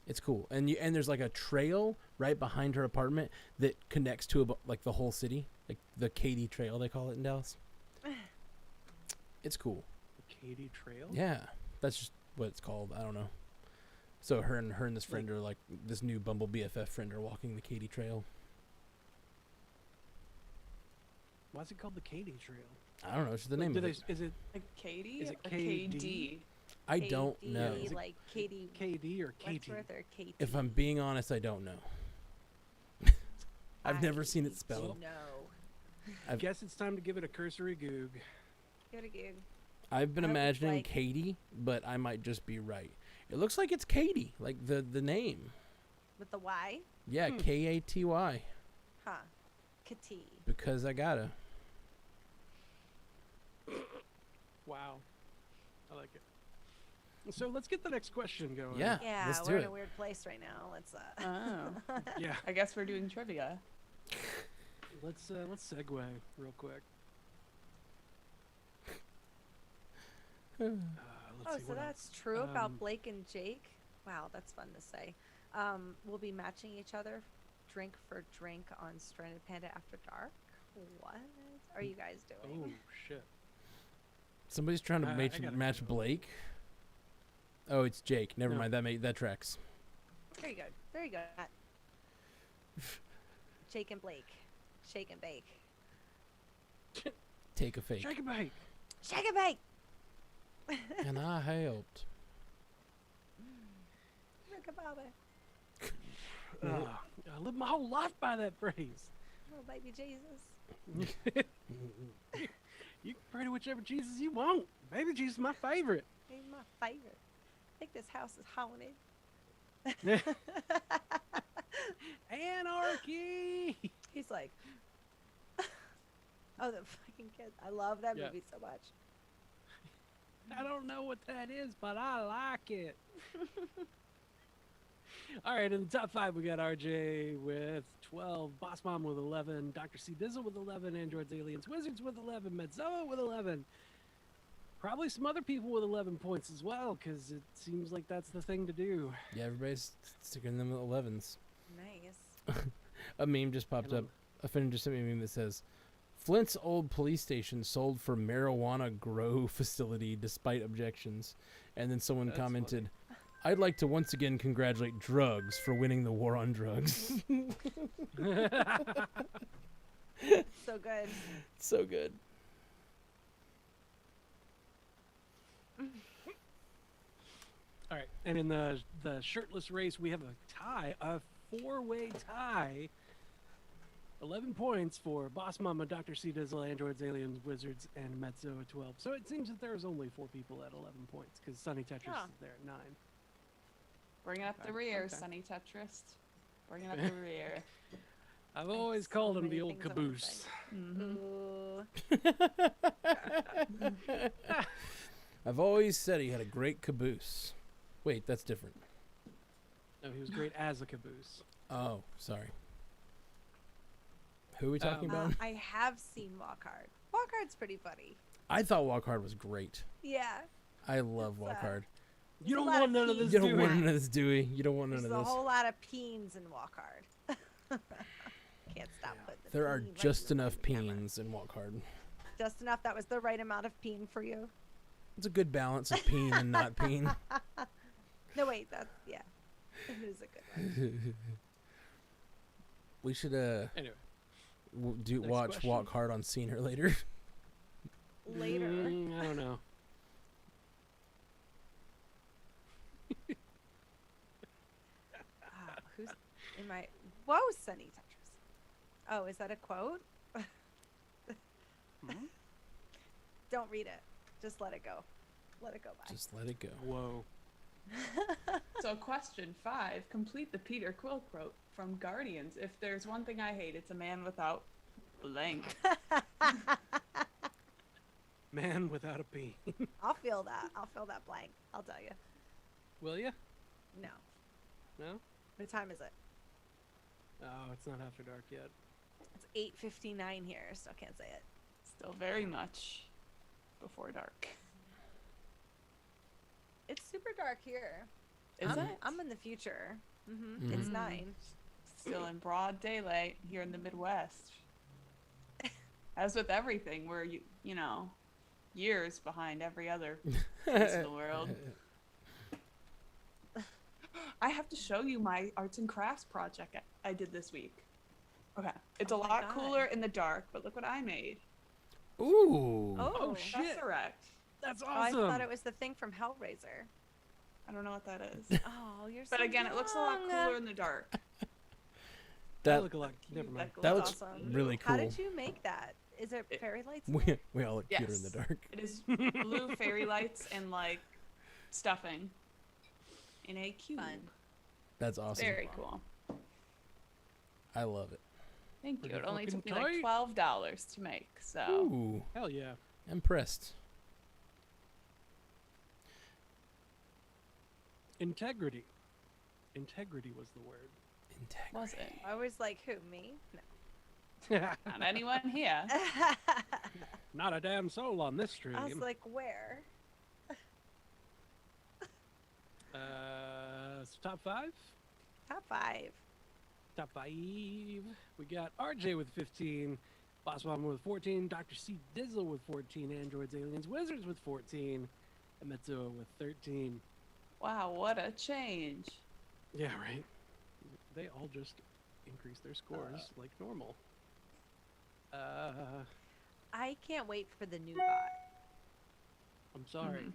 It's cool, and there's like a trail right behind her apartment that connects to like the whole city, like the Katy Trail they call it in Dallas. It's cool. Katy Trail? Yeah, that's just what it's called. I don't know. So her and this friend are like this new Bumble BFF friend are walking the Katy Trail. Why is it called the Katy Trail? I don't know. It's just the name Do of they, it. is it Like Katie Is it or KD? KD? I don't KD, know. Is it Like Katie KD or KT? Wentworth or Katie. If I'm being honest, I don't know. I've never seen it need to spelled. know. I guess it's time to give it a cursory goog. Give it a gig. I've been I would imagining like- Katie, but I might just be right. It looks like it's Katie, like the name. With the Y? Yeah, Katy. Huh. Katie. Because I gotta. Wow. I like it. So let's get the next question going. Yeah, Yeah, let's do we're in it. a weird place right now. Let's Oh. Yeah. I guess we're doing trivia. Let's segue real quick. Let's Oh, see, so what that's else? true about Blake and Jake. Wow, that's fun to say. We'll be matching each other drink for drink on Stranded Panda After Dark. What are you guys doing? Oh shit. Somebody's trying to I gotta match go. Blake. Oh, it's Jake. Never No. mind. That tracks. Very good. Very good. Jake and Blake. Shake and bake. Take a fake. Shake and bake. Shake and bake! And I helped. Look about it. I lived my whole life by that phrase. Oh, baby Jesus. You can pray to whichever Jesus you want. Baby Jesus is my favorite. He's my favorite. I think this house is haunted. Anarchy. He's like, oh, the fucking kid. I love that Yeah. movie so much. I don't know what that is, but I like it. All right, in the top 5, we got RJ with 12, Boss Mom with 11, Dr. C Dizzle with 11, Androids, Aliens, Wizards with 11, Medzoa with 11. Probably some other people with 11 points as well, because it seems like that's the thing to do. Yeah, everybody's sticking them at 11s. Nice. A meme just popped And up. A friend just sent me a meme that says, Flint's old police station sold for marijuana grow facility despite objections. And then someone That's commented, I'd like to once again congratulate drugs for winning the war on drugs. So good. So good. All right, and in the shirtless race, we have a 4-way tie. 11 points for Boss Mama, Dr. C Dizzle, Androids, Aliens, Wizards, and Metzo at 12. So it seems that there's only 4 people at 11 points, because Sunny Tetris Huh. is there at 9. Bring up the Okay, rear, okay. Sunny Tetris. Bring up the rear. I've There's always so called him many the old things I wanna caboose. Mhm. Ooh. I've always said he had a great caboose. Wait, that's different. No, he was great as a caboose. Oh, sorry. Who are we talking about? I have seen Walk Hard. Walk Hard's pretty funny. I thought Walk Hard was great. Yeah. I love It's, Walk Hard. You There's a don't lot want of none of peas this, You don't do want we? none of this, Dewey. You don't want none There's of a this. whole lot of peens in Walk Hard. Can't stop putting the There are peen right just in the enough camera. peens in Walk Hard. Just enough. That was the right amount of peen for you. It's a good balance of peen and not peen. No, wait. That, yeah. It is a good one. We should Anyway. Next watch question. Walk Hard on Senior later. Later. I don't know. Who's in my... Whoa, Sunny Tetris. Oh, is that a quote? Don't read it. Just let it go. Let it go by. Just let it go. Whoa. So question 5, complete the Peter Quill quote from Guardians. If there's one thing I hate, it's a man without blank. Man without a P. I'll feel that. I'll fill that blank. I'll tell you. Will ya? No. No? What time is it? Oh, it's not after dark yet. It's 8:59 here. Still can't say it. Still very much before dark. It's super dark here. Is I'm, it? I'm in the future. Mhm. It's 9. Still in broad daylight here in the Midwest. As with everything, we're you know, years behind every other place in the world. I have to show you my arts and crafts project I did this week. Okay, it's Oh a my lot God. cooler in the dark, but look what I made. Ooh. Oh, shit. Tesseract. That's Oh, I awesome. thought it was the thing from Hellraiser. I don't know what that is. Oh, you're so But again, it looks a lot young. cooler in the dark. That That look a lot. Never mind. That that looks looks awesome. really How cool. did you make that? Is it It- fairy lights? in it? We all look cuter in the Yes. dark. It is blue fairy lights and like stuffing in a cube. Fun. That's awesome. Very cool. I love it. Thank you. Pretty It only took me fucking like $12 to make. So Ooh. Hell yeah. Impressed. Integrity. Integrity was the word. was it? I was like, who, me? No. Not anyone here. Not a damn soul on this stream. I was like, where? So top 5? Top 5. Top 5. We got RJ with 15, Boss Mama with 14, Dr. C Dizzle with 14, Androids, Aliens, Wizards with 14, and Metsuo with 13. Wow, what a change. Yeah, right. They all just increase their scores like normal. I can't wait for the new bot. I'm sorry. Mhm.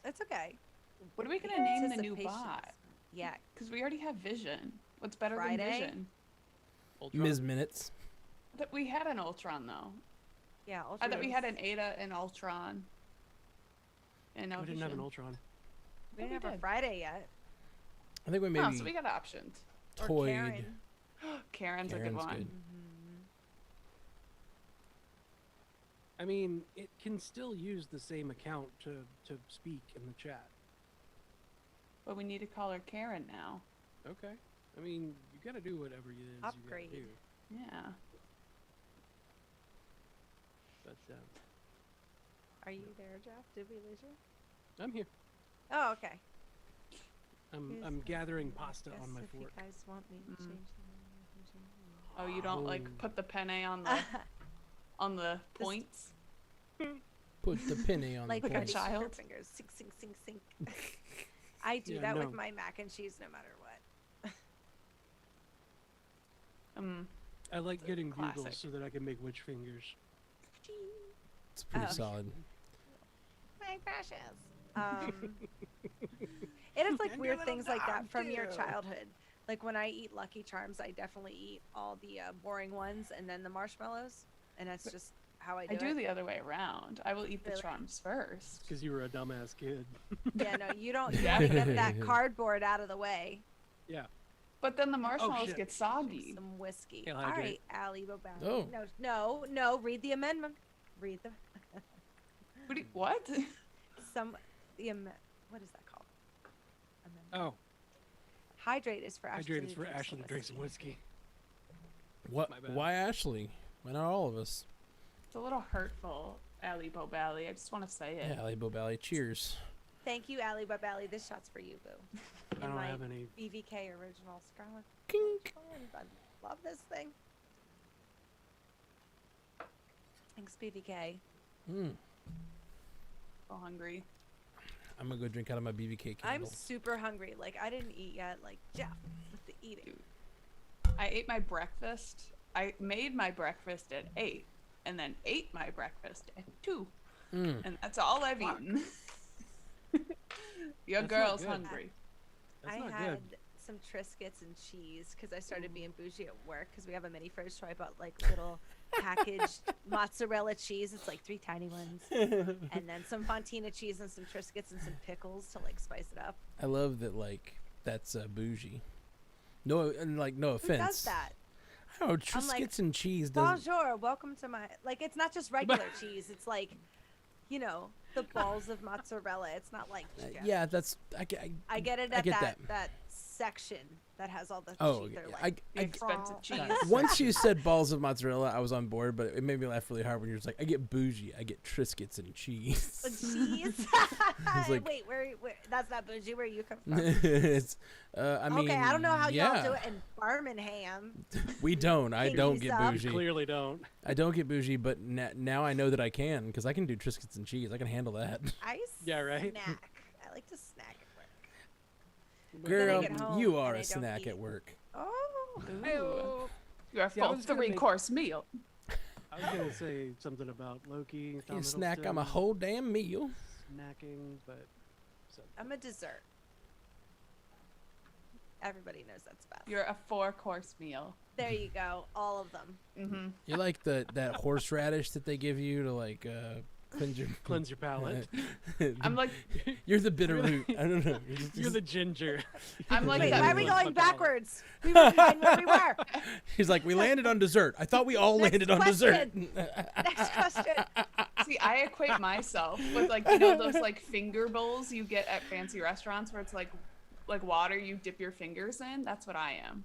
It's okay. What are we going to name the new Anticipation bot? is- Yeah. Because we already have Vision. What's better Friday? than Vision? Ultron. Ms. Minutes. That we had an Ultron though. Yeah. I thought we had Ultron's- an Ada and Ultron. And no We didn't have an Vision. Ultron. We didn't we have a did. Friday yet. I think we Oh, maybe so we got options. Or toyed. Karen. Karen's a good Karen's one. good. Mhm. I mean, it can still use the same account to speak in the chat. But we need to call her Karen now. Okay. I mean, you gotta do whatever it is Upgrade. you gotta do. Yeah. But Are you there, Jeff? Did we lose you? I'm here. Oh, okay. I'm Yes, gathering I pasta guess on my if fork. you guys want me to Mm. change the name, I can change the name. Oh, you don't like Oh. put the penne on the points? Put the penny on Like the Like a points. Freddy child. Fingers. Sink, sink, sink, sink. I do Yeah, that no. with my mac and cheese no matter what. I like getting classic. bugles so that I can make witch fingers. It's pretty Oh. solid. My precious. It is like And your weird little things like that dog, from your too. childhood. Like when I eat Lucky Charms, I definitely eat all the boring ones and then the marshmallows, and that's just how I do I do it. the other way around. I will eat the Really? charms first. Because you were a dumbass kid. Yeah, no, you don't. You Yeah. want to get that cardboard out of the way. Yeah. But then the marshmallows shit. get soggy. Some whiskey. Can't All hydrate. right, Ali Bobali. Oh. No. Read the amendment. Read the What? what is that called? Amendment. Oh, Hydrate is for Ashley. hydrate is for to drink Ashley some to drink some whiskey. What? My bad. Why Ashley? Why not all of us? It's a little hurtful, Ali Bobali. I just want to say it. Yeah, Ali Bobali. Cheers. Thank you, Ali Bobali. This shot's for you, boo. I don't my have any. BVK original Scarlet. Kink. I love this thing. Thanks, BVK. Mm. So hungry. I'm gonna go drink out of my BBK I'm candle. super hungry. Like, I didn't eat yet. Like, Jeff, with the eating. I ate my breakfast. I made my breakfast at 8 and then ate my breakfast at 2. Mm. And that's all I've eaten. Your That's not girl's good. hungry. That's I not had good. some Triscuits and cheese because I started being bougie at work because we have a mini fridge, so I bought like little packaged mozzarella cheese. It's like 3 tiny ones, and then some Fontina cheese and some Triscuits and some pickles to like spice it up. I love that. Like that's bougie. No, and like no Who offense. does that? I don't know. I'm like, Triscuits and cheese does. Bonjour, welcome to my like. It's not just regular cheese. It's like, you know, the balls of mozzarella. It's not like Yeah, that's I get it I at get that section that has all the Oh, cheese. They're yeah, like The expensive cheese. Once you said balls of mozzarella, I was on board, but it made me laugh really hard when you're just like, I get bougie, I get Triscuits and cheese. cheese. like- Wait, where? That's not bougie. Where you come from? It's, I mean, Okay, I don't know how yeah, y'all do it in Birmingham. We don't. I Pinky don't get sub. bougie. Clearly don't. I don't get bougie, but now I know that I can because I can do Triscuits and cheese. I can handle that. I Yeah, right? snack. I like to snack at work. Girl, get home you are and a I don't snack eat. at work. Oh, Ooh. You're a Yeah, I full was gonna 3-course meal. I was gonna say something about Loki. Tom You snack on a Hiddleston, whole damn meal. snacking, but I'm a dessert. Everybody knows that's best. You're a 4-course meal. There you go. All of them. Mm-hmm. You're like that horseradish that they give you to like cleanse your cleanse your palate. I'm like, You're the bitter root. I don't know. You're the ginger. I'm like Wait, that. why are we Cleanse my going palate. backwards? We were fine where we were. He's like, we landed on dessert. I thought we all Next landed on dessert. Next question. See, I equate myself with like, you know, those like finger bowls you get at fancy restaurants where it's like water you dip your fingers in. That's what I am.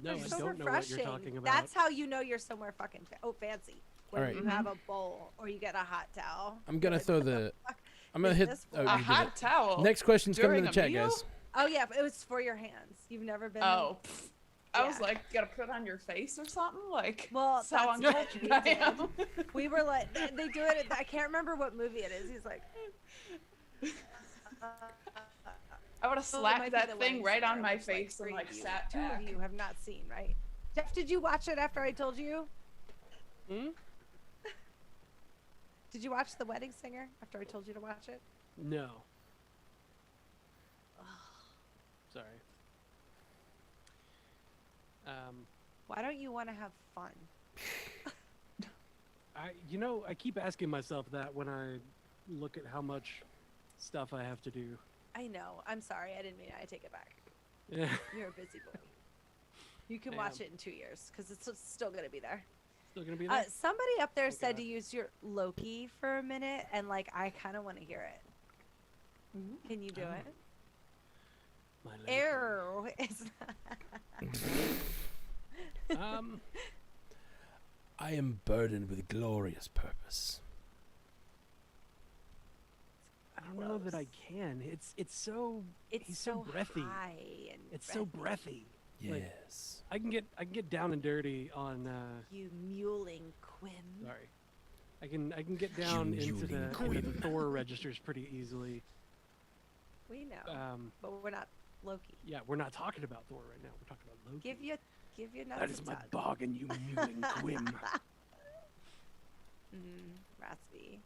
No, They're I so don't know what refreshing. you're talking about. That's how you know you're somewhere fucking fancy. When Alright. you have a bowl or you get a hot towel. I'm gonna Like, throw what the. fuck I'm gonna is hit. this Oh, for? you A did hot it. towel. Next question's coming in during the a chat, meal? guys. Oh yeah, it was for your hands. You've never been. Oh, pff. I was Yeah. like, you gotta put it on your face or something? Like, Well, that's how that's what uncultured we I did. am. We were like, they do it. I can't remember what movie it is. He's like, I would have oh, it slapped might be that The thing Wedding right on Singer, my which, face and for like you, sat two back. of you have not seen, right? Jeff, did you watch it after I told you? Hmm? Did you watch The Wedding Singer after I told you to watch it? No. Sorry. Why don't you want to have fun? I keep asking myself that when I look at how much stuff I have to do. I know. I'm sorry. I didn't mean it. I take it back. Yeah. You're a busy boy. You can I watch am. it in 2 years because it's still going to be there. Still gonna be there? Somebody up there said God. to use your Loki for a minute, and like I kind of want to hear it. Can you do Oh. it? My little Ew. It's thing. I am burdened with glorious purpose. I don't know that I can. It's so it's he's so breathy. high and It's so breathy. Like, Yes. I can get down and dirty on You muling Quim. sorry. I can get down into the Thor registers pretty easily. We know, but we're not Loki. Yeah, we're not talking about Thor right now. We're talking about Loki. Give your nuts That a is my tug. bargain, you mewing Quim. Raspy.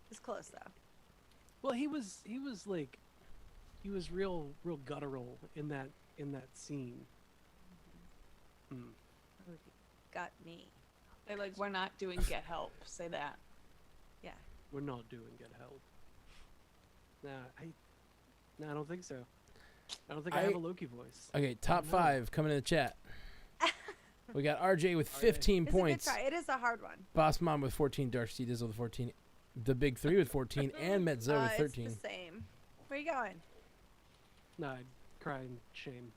It's close though. Well, he was real guttural in that scene. Got me. They're like, we're not doing Get Help. Say that. Yeah. We're not doing Get Help. Nah, I don't think so. I don't think I have a Loki voice. Okay, top No. 5 coming in the chat. We got RJ with RJ. 15 It's a good points. try. It is a hard one. Boss Mom with 14. Dark Sea Dizzle with 14. The Big 3 with 14. And Metzo with 13. It's the same. Where you going? Nah, I'd cry in shame.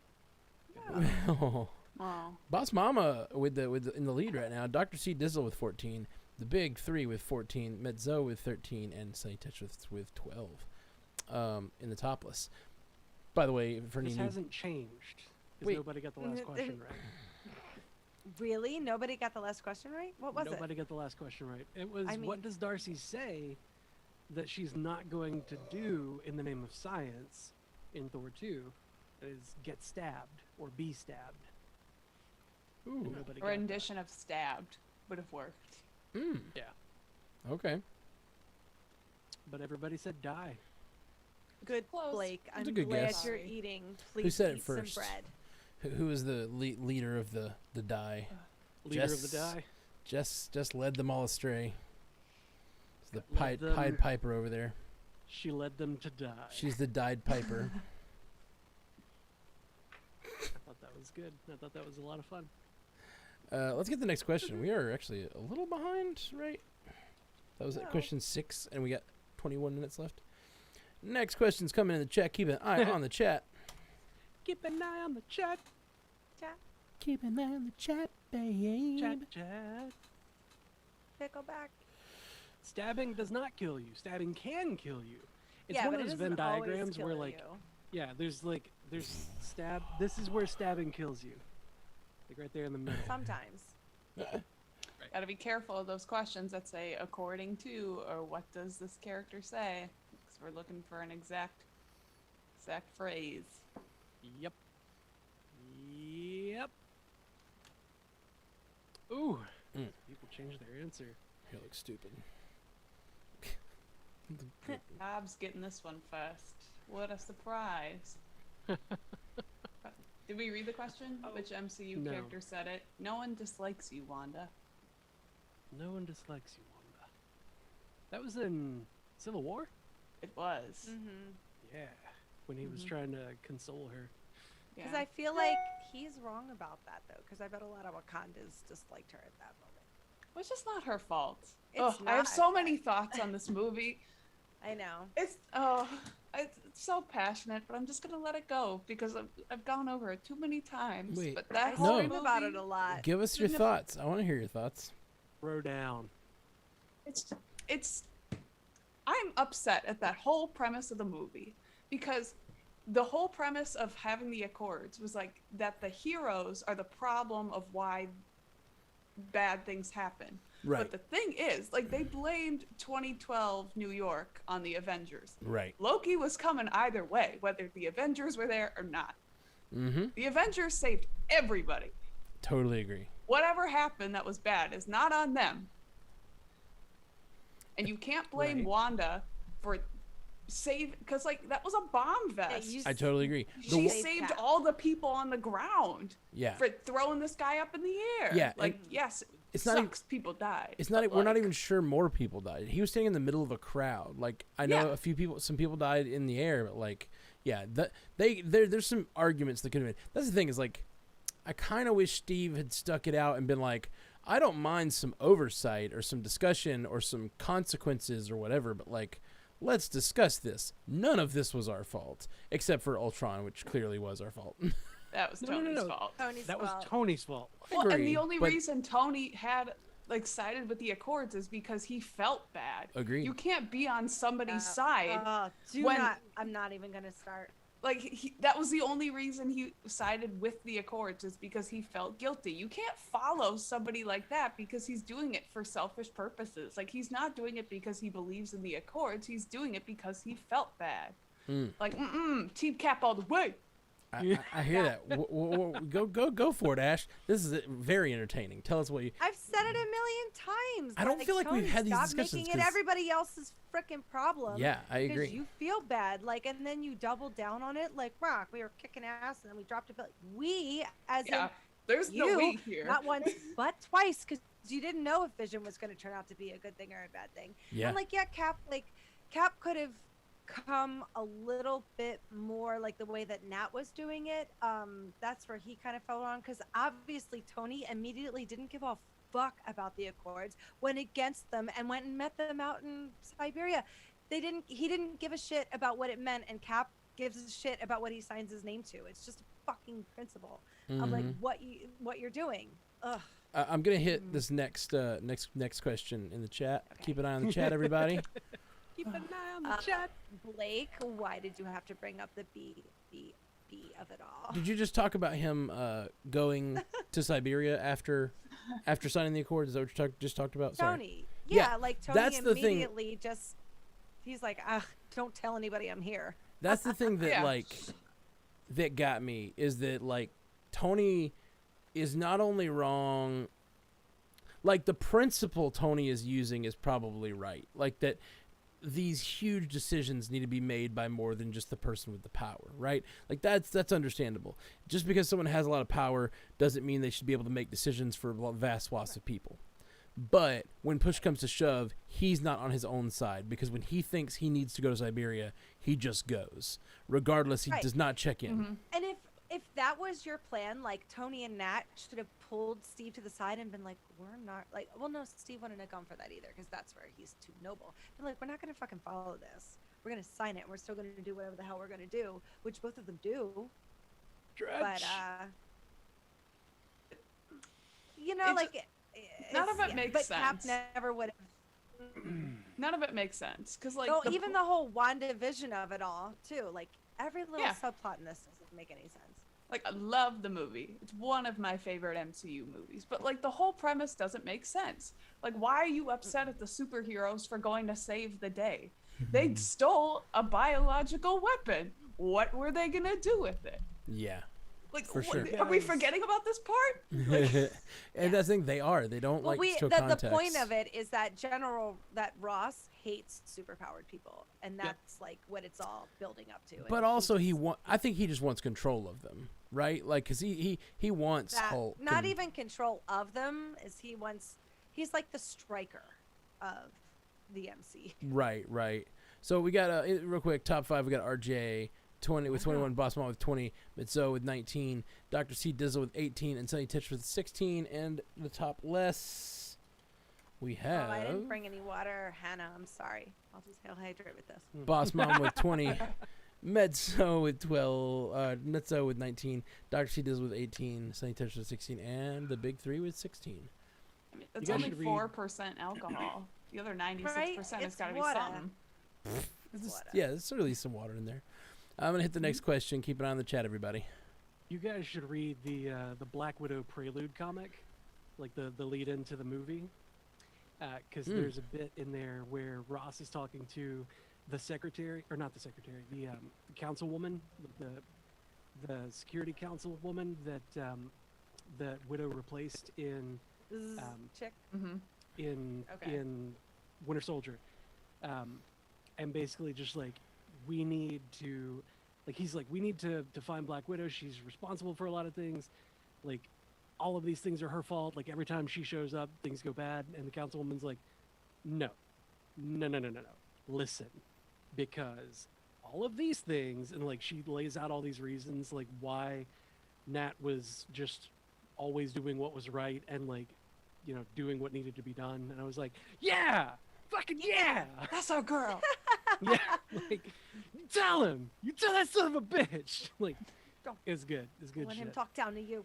Oh. Oh. Boss Mama with the in the lead right now. Dr. C Dizzle with 14. The Big 3 with 14. Metzo with 13. And Sunny Touch with 12. In the topless. By the way, for any This new hasn't changed. 'Cause Wait. nobody got the last question right. Really? Nobody got the last question right? What was Nobody got the last question right. It was, I mean- what does Darcy say that she's not going to do in the name of science in Thor 2? That is get stabbed or be stabbed. Ooh. And nobody A got that. rendition of Stabbed would have worked. Mm. Yeah. Okay. But everybody said die. Good, Close. Blake. I'm That's a good glad guess. you're Sorry. eating. Please said it eat first? some bread. Who is the leader of the die? Leader of the die. Just led them all astray. It's the Led Pied them- Piper over there. She led them to die. She's the Died Piper. I thought that was good. I thought that was a lot of fun. Let's get the next question. We are actually a little behind, right? That was No. question 6, and we got 21 minutes left. Next question's coming in the chat. Keep an eye on the chat. Keep an eye on the chat. Keep an eye on the chat, babe. Chat. Pickleback. Stabbing does not kill you. Stabbing can kill you. It's yeah, one but of it those Venn doesn't always diagrams where kill like you. yeah, there's stab. This is where stabbing kills you. Like right there in the middle. Sometimes. Gotta be careful of those questions that say according to or what does this character say? Because we're looking for an exact phrase. Yep. Yep. Ooh. Mm. People change their answer. You look stupid. Bob's getting this one first. What a surprise. Did we read the question? Which MCU No. character said it? No one dislikes you, Wanda. No one dislikes you, Wanda. That was in Civil War? It was. Mm-hmm. Yeah. When he was trying to console her. Because Yeah. I feel like he's wrong about that, though. Because I bet a lot of Wakandans disliked her at that moment. Well, it's just not her fault. It's Ugh, I have not. so many thoughts on this movie. I know. It's so passionate, but I'm just gonna let it go because I've gone over it too many times. Wait, but that I whole scream about it movie, a lot. Give us your thoughts. I want to hear your thoughts. Throw down. it's I'm upset at that whole premise of the movie because the whole premise of having the Accords was like that the heroes are the problem of why bad things happen. Right. But the thing is, like, they blamed 2012 New York on the Avengers. Right. Loki was coming either way, whether the Avengers were there or not. Mm-hmm. The Avengers saved everybody. Totally agree. Whatever happened that was bad is not on them. And you can't blame Right. Wanda for because like that was a bomb vest. you I totally agree. She The, Save saved Cap. all the people on the ground yeah. for throwing this guy up in the air. Yeah, like and yes, it it's not even- sucks. People died. It's not. but, We're not like, even sure more people died. He was standing in the middle of a crowd. Like I know Yeah. some people died in the air, but like, yeah, there's some arguments that could have been. That's the thing is like, I kind of wish Steve had stuck it out and been like, I don't mind some oversight or some discussion or some consequences or whatever, but like, let's discuss this. None of this was our fault, except for Ultron, which clearly was our fault. That was No, no, Tony's no. fault. Tony's That was fault. Tony's fault. Well, and agree, the only but- reason Tony had like sided with the Accords is because he felt bad. Agreed. You can't be on somebody's side. I'm when- not even gonna start. Like that was the only reason he sided with the Accords is because he felt guilty. You can't follow somebody like that because he's doing it for selfish purposes. Like he's not doing it because he believes in the Accords. He's doing it because he felt bad. Like Team Cap all the way. I hear that. Go for it, Ash. This is very entertaining. Tell us what you. I've said it a million times. I don't feel like we've Tony, had these stop discussions making it 'cause- everybody else's freaking problem. Yeah, I Because agree. you feel bad, like, and then you double down on it, like, rock. We were kicking ass, and then we dropped it. But we, as Yeah, in there's you, no we here. not once but twice, because you didn't know if Vision was going to turn out to be a good thing or a bad thing. Yeah. And Cap could have come a little bit more like the way that Nat was doing it. That's where he kind of fell on, because obviously Tony immediately didn't give a fuck about the Accords, went against them, and went and met them out in Siberia. He didn't give a shit about what it meant, and Cap gives a shit about what he signs his name to. It's just a fucking principle of like what you're doing. Ugh. I'm gonna hit this next question in the chat. Keep an eye on the chat, everybody. Keep an eye on the chat. Blake, why did you have to bring up the B of it all? Did you just talk about him going to Siberia after signing the Accords? Is that what you just talked about? Sorry. Tony. Yeah, Yeah, like Tony that's the thing. immediately just he's like, don't tell anybody I'm here. That's the thing that Yeah. that got me is that like Tony is not only wrong, like the principle Tony is using is probably right. Like that these huge decisions need to be made by more than just the person with the power, right? Like that's understandable. Just because someone has a lot of power doesn't mean they should be able to make decisions for vast swaths of people. But when push comes to shove, he's not on his own side, because when he thinks he needs to go to Siberia, he just goes. Regardless, he does not check in. And if that was your plan, like Tony and Nat should have pulled Steve to the side and been like, we're not like, well, no, Steve wouldn't have gone for that either, because that's where he's too noble. But like, we're not going to fucking follow this. We're going to sign it. And we're still going to do whatever the hell we're going to do, which both of them do. Dredge. But, you know, It's- like, none of it makes but Cap sense. never would have. None of it makes sense because like No, even the whole WandaVision of it all, too. Like, every little Yeah. subplot in this doesn't make any sense. like I love the movie. It's one of my favorite MCU movies. But like the whole premise doesn't make sense. Like why are you upset at the superheroes for going to save the day? They stole a biological weapon. What were they gonna do with it? Yeah. Like For sure. are we forgetting about this part? And that's the thing, they are. They don't like show context. the point of it is that Ross hates superpowered people, and that's like what it's all building up to. But also I think he just wants control of them, right? Like, cause he wants that, Hulk. not and- even control of them, is he's like the striker of the MC. Right. So we got real quick top 5. We got RJ 20 with 21, Boss Mom with 20, Mitzo with 19, Dr. C Dizzle with 18, and Sunny Titch with 16. And the top less we have I didn't bring any water, Hannah. I'm sorry. I'll just hydrate with this. Boss Mom with 20, Medso with 12, Nutso with 19, Dr. C Dizzle with 18, Sunny Titch with 16, and the big 3 with 16. I mean, that's guys only should read- 4% alcohol. The other 96% Right? has It's got to be water. something. Water. Yeah, there's certainly some water in there. I'm gonna hit the next question. Keep an eye on the chat, everybody. You guys should read the Black Widow prelude comic, like the lead into the movie, because there's a bit in there where Ross is talking to the secretary, or not the secretary, the councilwoman, the security council woman that Widow replaced in Zzz, chick. in Okay. in Winter Soldier, and basically just like we need to, like he's like we need to find Black Widow. She's responsible for a lot of things, like all of these things are her fault. Like every time she shows up, things go bad, and the councilwoman's like, no, listen, because all of these things, and like she lays out all these reasons like why Nat was just always doing what was right and like, you know, doing what needed to be done. And I was like, yeah, fucking yeah. That's our girl. Yeah, like, you tell that son of a bitch. Like, Don't it's good. It's good Let shit. him talk down to you.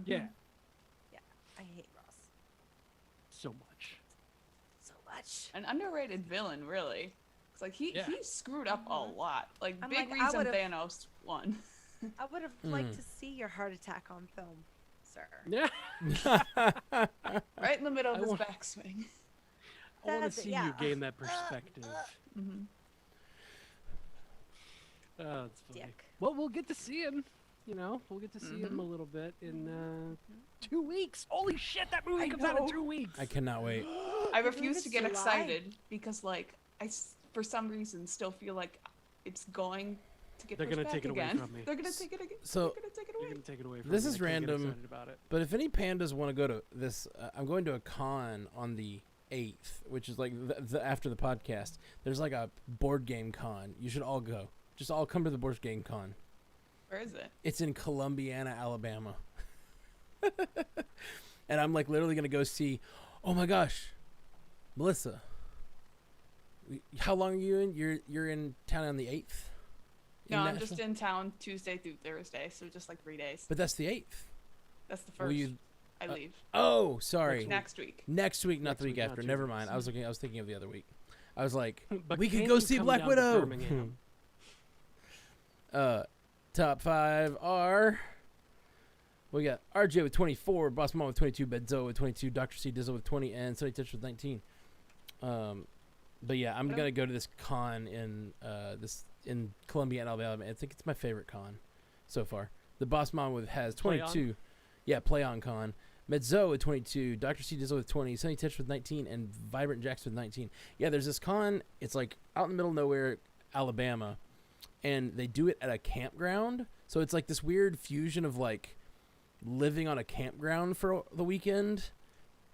Yeah, I hate Ross so much. so much. An underrated villain, really. It's like he screwed up a lot. Like I'm big like, I reason would've- Thanos won. I would have liked to see your heart attack on film, sir. Yeah, Right in the middle of I his want- backswing. I want to That's it, see yeah. you gain that perspective. Mhm. Oh, it's funny. Dick. Well, we'll get to see him. You know, we'll get to see him a little bit in 2 weeks. Holy shit, that movie I comes out in know. 2 weeks. I cannot wait. I believe refuse it's to get July. excited because, like, for some reason still feel like it's going to get They're pushed gonna back take it away again. from me. They're gonna take it again. So- they're gonna take it You're away. gonna take it away from This me. is I can't get random. excited about it. But if any pandas want to go to this, I'm going to a con on the 8th, which is like after the podcast. There's like a board game con. You should all go. Just all come to the board game con. Where is it? It's in Columbiana, Alabama. And I'm like literally going to go see, oh my gosh, Melissa. How long are you in? You're in town on the 8th? No, I'm Nashville? just in town Tuesday through Thursday, so just like 3 days. But that's the 8th. That's the Will first. you- I leave Oh, sorry. next week. Next week, not Next the week week, not after. 2 Never weeks. mind. I was thinking of the other week. I was like, But we could can go you see come Black down to Widow. Birmingham? Top 5 are we got RJ with 24, Boss Mom with 22, Bedzo with 22, Dr. C Dizzle with 20, and Sunny Touch with 19. But yeah, I'm gonna go to this con in Columbia, Alabama. I think it's my favorite con so far. The Boss Mom has Play On? 22. Yeah, Play On Con. Medzo with 22, Dr. C Dizzle with 20, Sunny Tish with 19, and Vibrant Jax with 19. Yeah, there's this con. It's like out in the middle of nowhere, Alabama, and they do it at a campground. So it's like this weird fusion of like living on a campground for the weekend,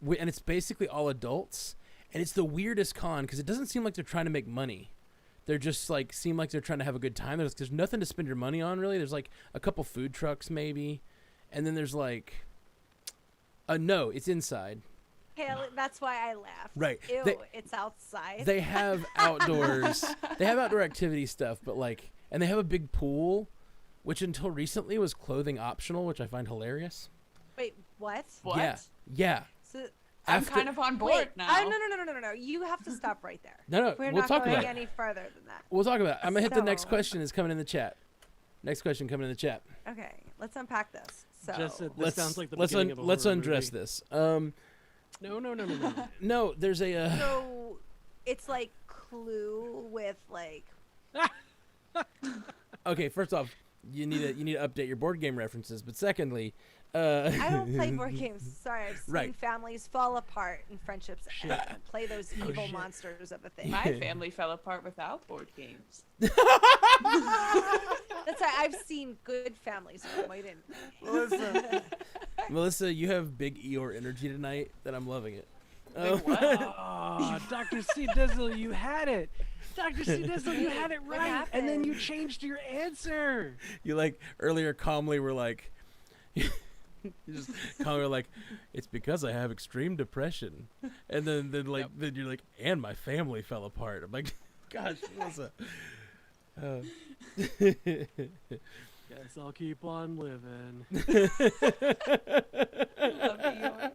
and it's basically all adults. And it's the weirdest con because it doesn't seem like they're trying to make money. They're just like seem like they're trying to have a good time. There's nothing to spend your money on really. There's like a couple food trucks maybe, and then there's like, no, it's inside. Okay, that's why I laughed. Right. Ew, it's outside. They have outdoors. They have outdoor activity stuff, but like, and they have a big pool, which until recently was clothing optional, which I find hilarious. Wait, what? What? Yeah. So, I'm kind of on board wait, now. No. You have to stop right there. No, We're we'll not talk going about it. any further than that. We'll talk about it. I'm gonna hit the next So- question. Is coming in the chat. Next question coming in the chat. Okay, let's unpack this. So, Just this Let's sounds like the let's beginning of a let's horror undress movie. this. No. No, there's a. so it's like Clue with like Okay, first off, you need to update your board game references. But secondly, I don't play board games. Sorry, I've seen Right. families fall apart and friendships Shit. play those evil shit. monsters of a thing. My family fell apart without board games. That's why I've seen good families. We didn't. Melissa, you have big Eeyore energy tonight. That I'm loving it. Like, what? Oh, Dr. C Dizzle, you had it. Dr. C Dizzle, you had it What right, and then you happened? changed your answer. You like earlier calmly were like, you just calmly were like, it's because I have extreme depression, and then then you're like, and my family fell apart. I'm like, gosh, Melissa. Guess I'll keep on living. Love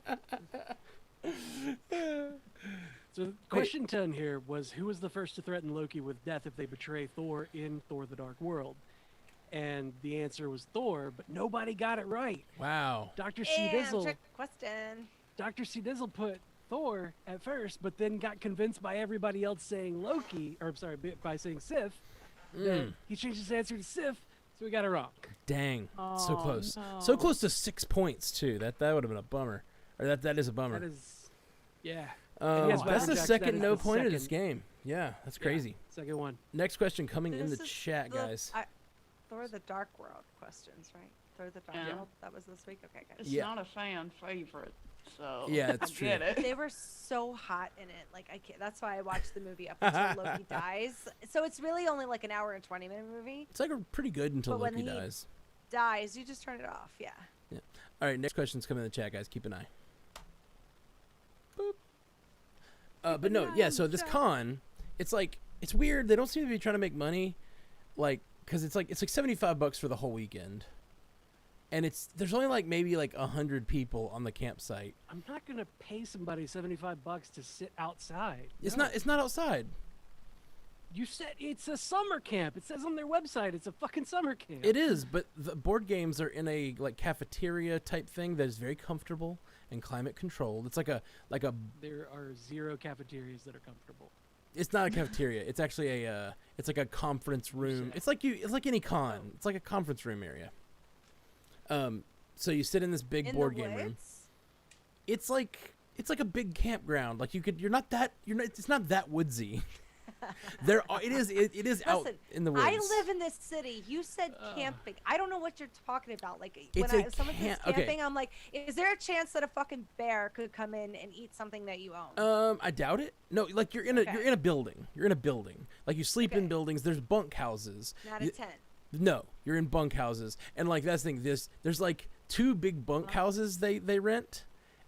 you. So question 10 here was, who was the first to threaten Loki with death if they betray Thor in Thor the Dark World? And the answer was Thor, but nobody got it right. Wow. Dr. C And Dizzle, trick question. Dr. C Dizzle put Thor at first, but then got convinced by everybody else saying Loki, or I'm sorry, by saying Sif, that he changed his answer to Sif, so we got it wrong. Dang, so Oh, close, no. so close to 6 points too. That would have been a bummer, or that is a bummer. That is, yeah. That's yes, the Vibrant Jax, that second is no the point of this second. game. Yeah, that's Yeah, crazy. second one. Next question coming in the This is chat, guys. Thor the Dark World questions, right? Thor the Dark Yeah. World. That was this week. Okay, It's good. Yeah. not a fan favorite, so Yeah, I it's true. get it. They were so hot in it. Like I can't. That's why I watched the movie up until Loki dies. So it's really only like an hour and 20-minute movie. It's like a pretty good until But when Loki he- dies. Dies, you just turn it off. Yeah. All right, next question's coming in the chat, guys. Keep an eye. Boop. But no, yeah. So this con, it's like it's weird. They don't seem to be trying to make money, like because it's like $75 for the whole weekend, and there's only like maybe like 100 people on the campsite. I'm not gonna pay somebody $75 to sit outside. It's No. not outside. You said it's a summer camp. It says on their website it's a fucking summer camp. It is, but the board games are in a like cafeteria type thing that is very comfortable and climate controlled. It's like a There are 0 cafeterias that are comfortable. It's not a cafeteria. It's actually it's like a conference room. It's like any con. It's like a conference room area. So you sit in this big In board the game room. woods? It's like a big campground. Like it's not that woodsy. It is out Listen, in the woods. I live in this city. You said camping. I don't know what you're talking about. Like It's when a someone says okay. camping, I'm like, is there a chance that a fucking bear could come in and eat something that you own? I doubt it. No, like you're in Okay. a building. You're in a building. Like you sleep in Okay. buildings. There's bunk houses. Not a tent. No, you're in bunk houses, and like that's the thing. There's like 2 big bunk houses they rent,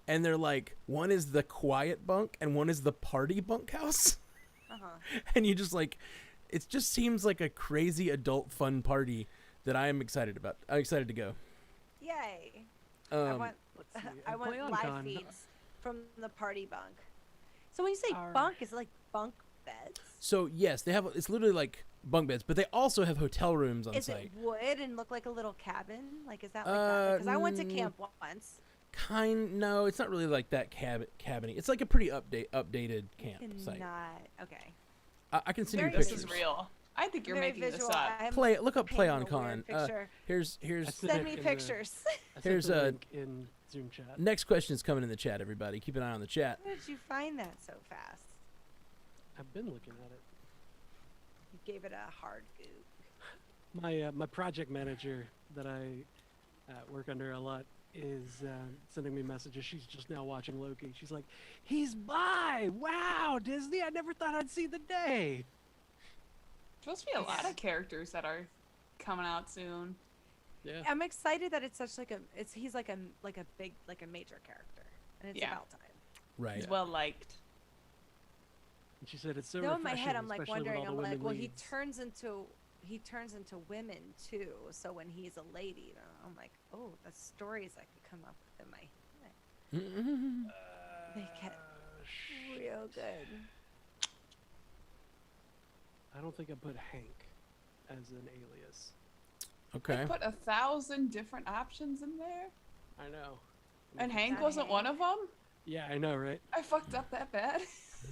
and they're like one is the quiet bunk and one is the party bunk house, and you just like, it just seems like a crazy adult fun party that I am excited about. I'm excited to go. Yay! I Um, want Let's see. I want PlayOnCon. live feeds from the party bunk. So when you say Our- bunk, is it like bunk beds? so yes, they have. It's literally like bunk beds, but they also have hotel rooms on Is site. it wood and look like a little cabin? Like is that like that? Because I went to camp once. No, it's not really like that cabiny. It's like a pretty updated camp site. Not okay. I can send you Very This pictures. is real. I think you're Very making visual. this up. I'm Look up painting a PlayOnCon. weird picture. Here's That's Send me in the- pictures. I sent Here's the a- link in Zoom chat. Next question is coming in the chat, everybody. Keep an eye on the chat. How did you find that so fast? I've been looking at it. You gave it a hard goop. My project manager that I work under a lot is sending me messages. She's just now watching Loki. She's like, "He's by! Wow, Disney! I never thought I'd see the day." Supposed to be a lot of characters that are coming out soon. Yeah. I'm excited that it's such like a he's like a big like a major character, and it's Yeah. about time. Right. He's well liked. And she said it's so Though in my head, refreshing, I'm like especially with wondering. all the I'm like, women well, leads. he turns into women too. So when he's a lady, I'm like, oh, that's stories I could come up with in my head. Make it real good. I don't think I put Hank as an alias. Okay. Put 1,000 different options in there, I know. and Hank Not wasn't one Hank. of them. Yeah, I know, right? I fucked up that bad.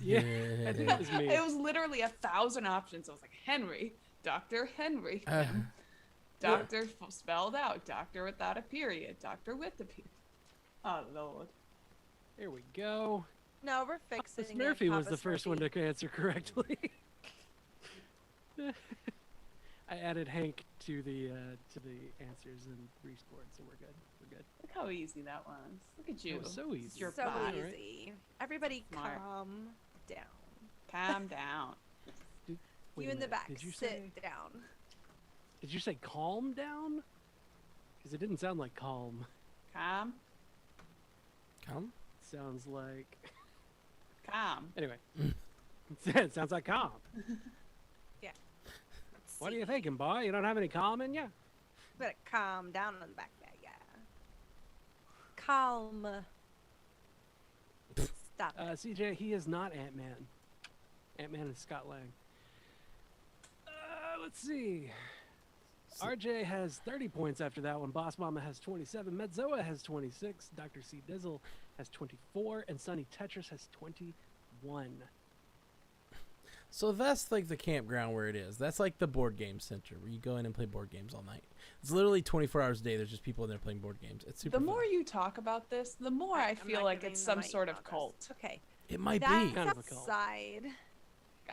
Yeah, I think it was me. It was literally 1,000 options. I was like, Henry, Dr. Henry, Doctor spelled out, Doctor without a period, Doctor with a period. Oh Lord. Here we go. No, we're fixing it. Murphy was Papa the first one to answer correctly. I added Hank to the answers and rescored, so we're good. We're good. Look how easy that was. Look at you. That was so easy. It's your So bot. easy. Everybody, Smart. calm down. Calm down. Wait You a in the minute, back, Did you sit say? down. Did you say calm down? Because it didn't sound like calm. Calm. Come. Sounds like. Calm. Anyway. It sounds like calm. Let's What are see. you thinking, boy? You don't have any calm in you? Better calm down on the back there, yeah. Calm. Stop it. CJ, he is not Ant-Man. Ant-Man is Scott Lang. Let's see. RJ has 30 points after that one. Boss Mama has 27. Medzoa has 26. Dr. C. Dizzle has 24. And Sonny Tetris has 21. So that's like the campground where it is. That's like the board game center where you go in and play board games all night. It's literally 24 hours a day. There's just people in there playing board games. It's super The fun. more you talk about this, the more I I'm feel not like giving it's them some my sort of email cult. address. Okay. It might That's be. Kind of a cult. aside.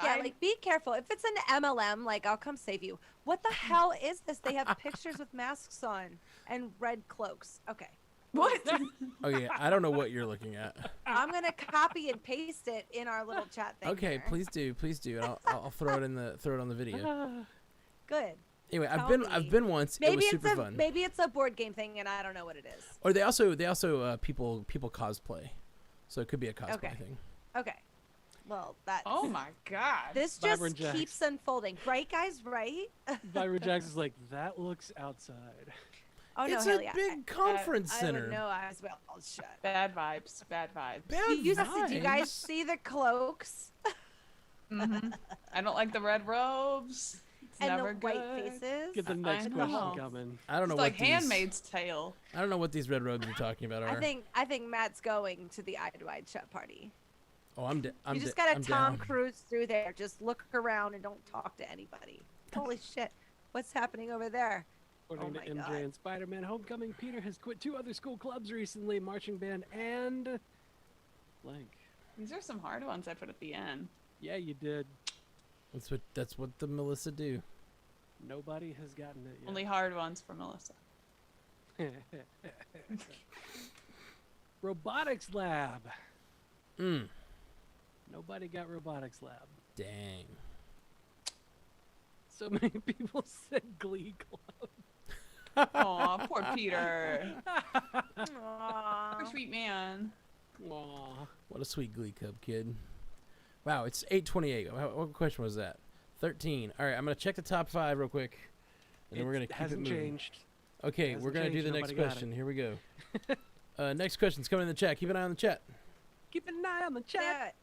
Yeah, I- like be careful. If it's an MLM, like I'll come save you. What the hell is this? They have pictures with masks on and red cloaks. Okay. What? Oh yeah, I don't know what you're looking at. I'm gonna copy and paste it in our little chat thing. Okay, here. please do, and I'll throw it in the on the video. Good. Anyway, Tell I've me. been once. It was super fun. maybe it's a board game thing and I don't know what it is. Or they also people cosplay, so it could be a cosplay Okay. thing. Okay. Well, that Oh my god. this Vibrant just Jax. keeps unfolding, right, guys? Right? Byron Jackson's like, that looks outside. Oh no, It's hell a yeah. big conference I center. would know I was well shut. Bad vibes. Bad vibes. Bad Do you guys vibes. see the clokes I don't like the red robes. It's and the never white good. faces? Get the I next know. question coming. I don't know It's what like these. Handmaid's Tale. I don't know what these red robes you're talking about are. I think Matt's going to the Eye to Wide Shut party. Oh, I'm You just gotta I'm Tom down. Cruise through there. Just look around and don't talk to anybody. Holy shit. What's happening over there? According Oh to my MJ God. and Spider-Man Homecoming, Peter has quit 2 other school clubs recently, marching band and blank. These are some hard ones I put at the end. Yeah, you did. That's what the Melissa do. Nobody has gotten it yet. Only hard ones for Melissa. Robotics lab. Mm. Nobody got robotics lab. Dang. So many people said Glee Club. Aw, poor Peter. Aw. Poor sweet man. Aw. What a sweet Glee Club kid. Wow, it's 8:28. What question was that? 13. All right, I'm gonna check the top 5 real quick, and then we're gonna keep it hasn't moving. changed. Okay, Hasn't we're gonna do changed, the next nobody got it. question. Here we go. Next question's coming in the chat. Keep an eye on the chat. Keep an eye on the chat. Chat.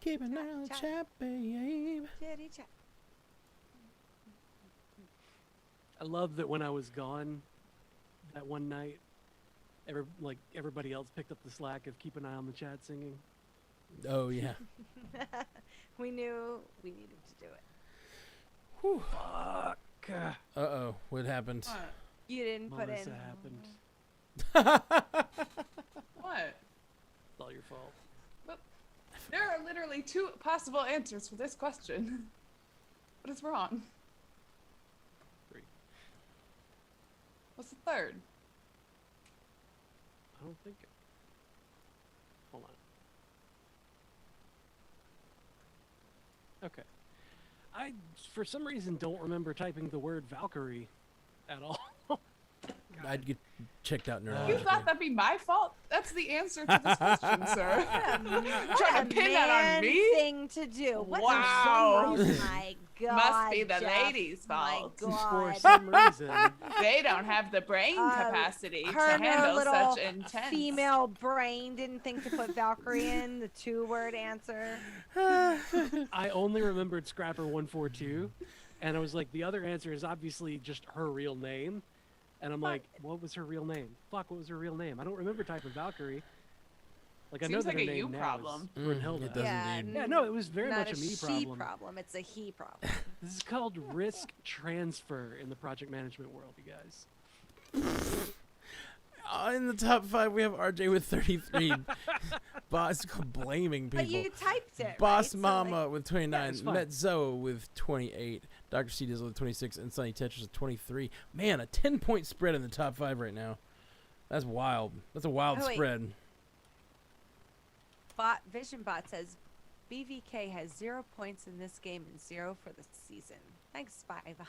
Keep an eye on the Chat. chat, babe. Chitty chat. I love that when I was gone that one night, everybody else picked up the slack of keep an eye on the chat singing. Oh yeah. We knew we needed to do it. Whew. Fuck. Uh oh, what happened? What? You didn't put Melissa in. happened. fault. There are literally 2 possible answers for this question. What is wrong? 3. What's the third? I don't think. Hold on. Okay. I, for some reason, don't remember typing the word Valkyrie at all. I'd get checked out You neurologically. thought that'd be my fault? That's the answer to this question, sir. What Trying a to pin that on man me? thing to do. What Wow. The my God. Must be the Jeff, ladies' fault. My For God. some reason. They don't have the brain capacity to Her and her handle little such intense. female brain didn't think to put Valkyrie in the 2-word answer. I only remembered Scrapper 142, and I was like, the other answer is obviously just her real name. And I'm like, what was her real name? Fuck, what was her real name? I don't remember typing Valkyrie. Like, I know Seems that like her a name you now problem. is Brunhilde. It does Yeah, indeed. Yeah, no, it was very Not much a me she problem. It's a he problem. This is called risk transfer in the project management world, you guys. In the top 5, we have RJ with 33. Boss blaming people. But you typed it. Boss right? So, Mama like, with 29, it's fine. Metzo with 28, Dr. C Dizzle with 26, and Sunny Tetris with 23. Man, a 10-point spread in the top 5 right now. That's wild. That's a wild Oh, wait. spread. Vision Bot says BVK has 0 points in this game and 0 for the season. Thanks, Spy Bot.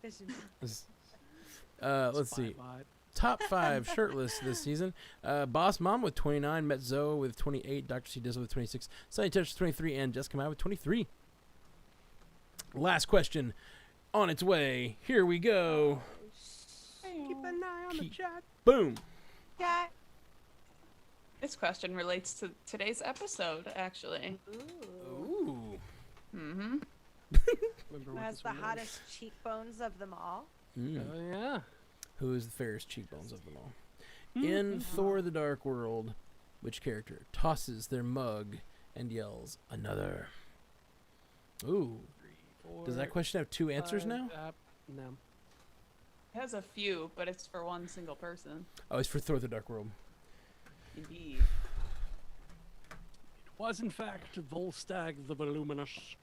Vision Bot. Let's see. Spybot. Top 5 shirtless this season. Boss Mom with 29, Metzo with 28, Dr. C Dizzle with 26, Sunny Tetris with 23, and Jessica Mai with 23. Last question on its way. Here we go. Keep an eye on the Keep- chat. Boom. Yeah. This question relates to today's episode, actually. Ooh. Mm-hmm. Remember Who what has this the one was? hottest cheekbones of them all? Mm. Oh, yeah. Who is the fairest cheekbones of them all? In Thor the Dark World, which character tosses their mug and yells, another? Ooh. 3, 4, Does that question have 2 answers 5, now? No. It has a few, but it's for one single person. Oh, it's for Thor the Dark World. Indeed. It was, in fact, Volstagg the Voluminous.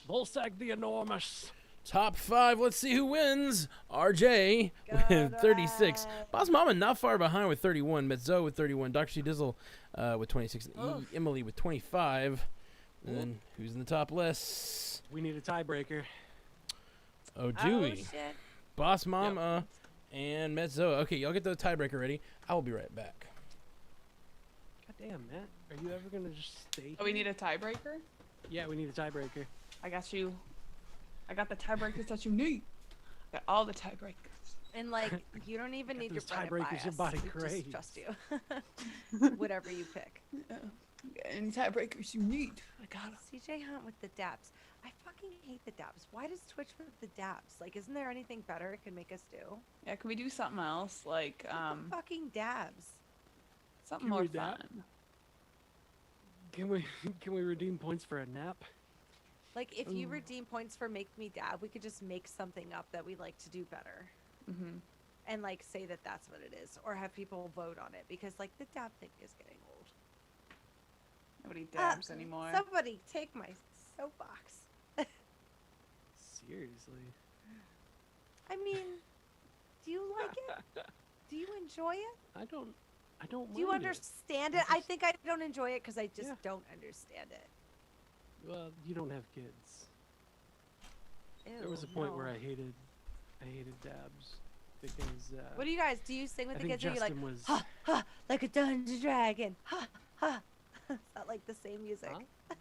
Volstagg the Enormous. Top 5, let's see who wins. RJ with Got 36. it. Boss Mama not far behind with 31. Metzo with 31. Dr. C Dizzle with 26. And Emily with 25. And then who's in the top list? We need a tiebreaker. Oh, do we? shit. Boss Mama and Metzo. Okay, y'all get the tiebreaker ready. I will be right back. God damn, Matt. Are you ever going to just stay Oh, we here? need a tiebreaker? Yeah, we need a tiebreaker. I got you. I got the tiebreakers that you need. Got all the tiebreakers. And like, you don't even Got need to those run it by tiebreakers your us. body We craves. just trust you. Whatever you pick. Any tiebreakers you need. I got 'em. CJ Hunt with the dabs. I fucking hate the dabs. Why does Twitch with the dabs? Like, isn't there anything better it could make us do? Yeah, can we do something else? Like, The fucking dabs. something Can more we do that? fun. Can we redeem points for a nap? Like, if you Ooh. redeem points for Make Me Dab, we could just make something up that we like to do better. Mm-hmm. And, like, say that that's what it is. Or have people vote on it. Because, like, the dab thing is getting old. Nobody dabs anymore. Somebody take my soapbox. Seriously. I mean, do you like it? Do you enjoy it? I don't Do you mind it. understand it? I think I don't enjoy it because I just Yeah. don't understand it. Well, you don't have kids. There was a Ew, point where no. I hated dabs because What do you guys do? You sing with I the think kids, or you like Justin was ha ha like a Dungeon Dragon? Ha ha. Is that like the same music? Huh?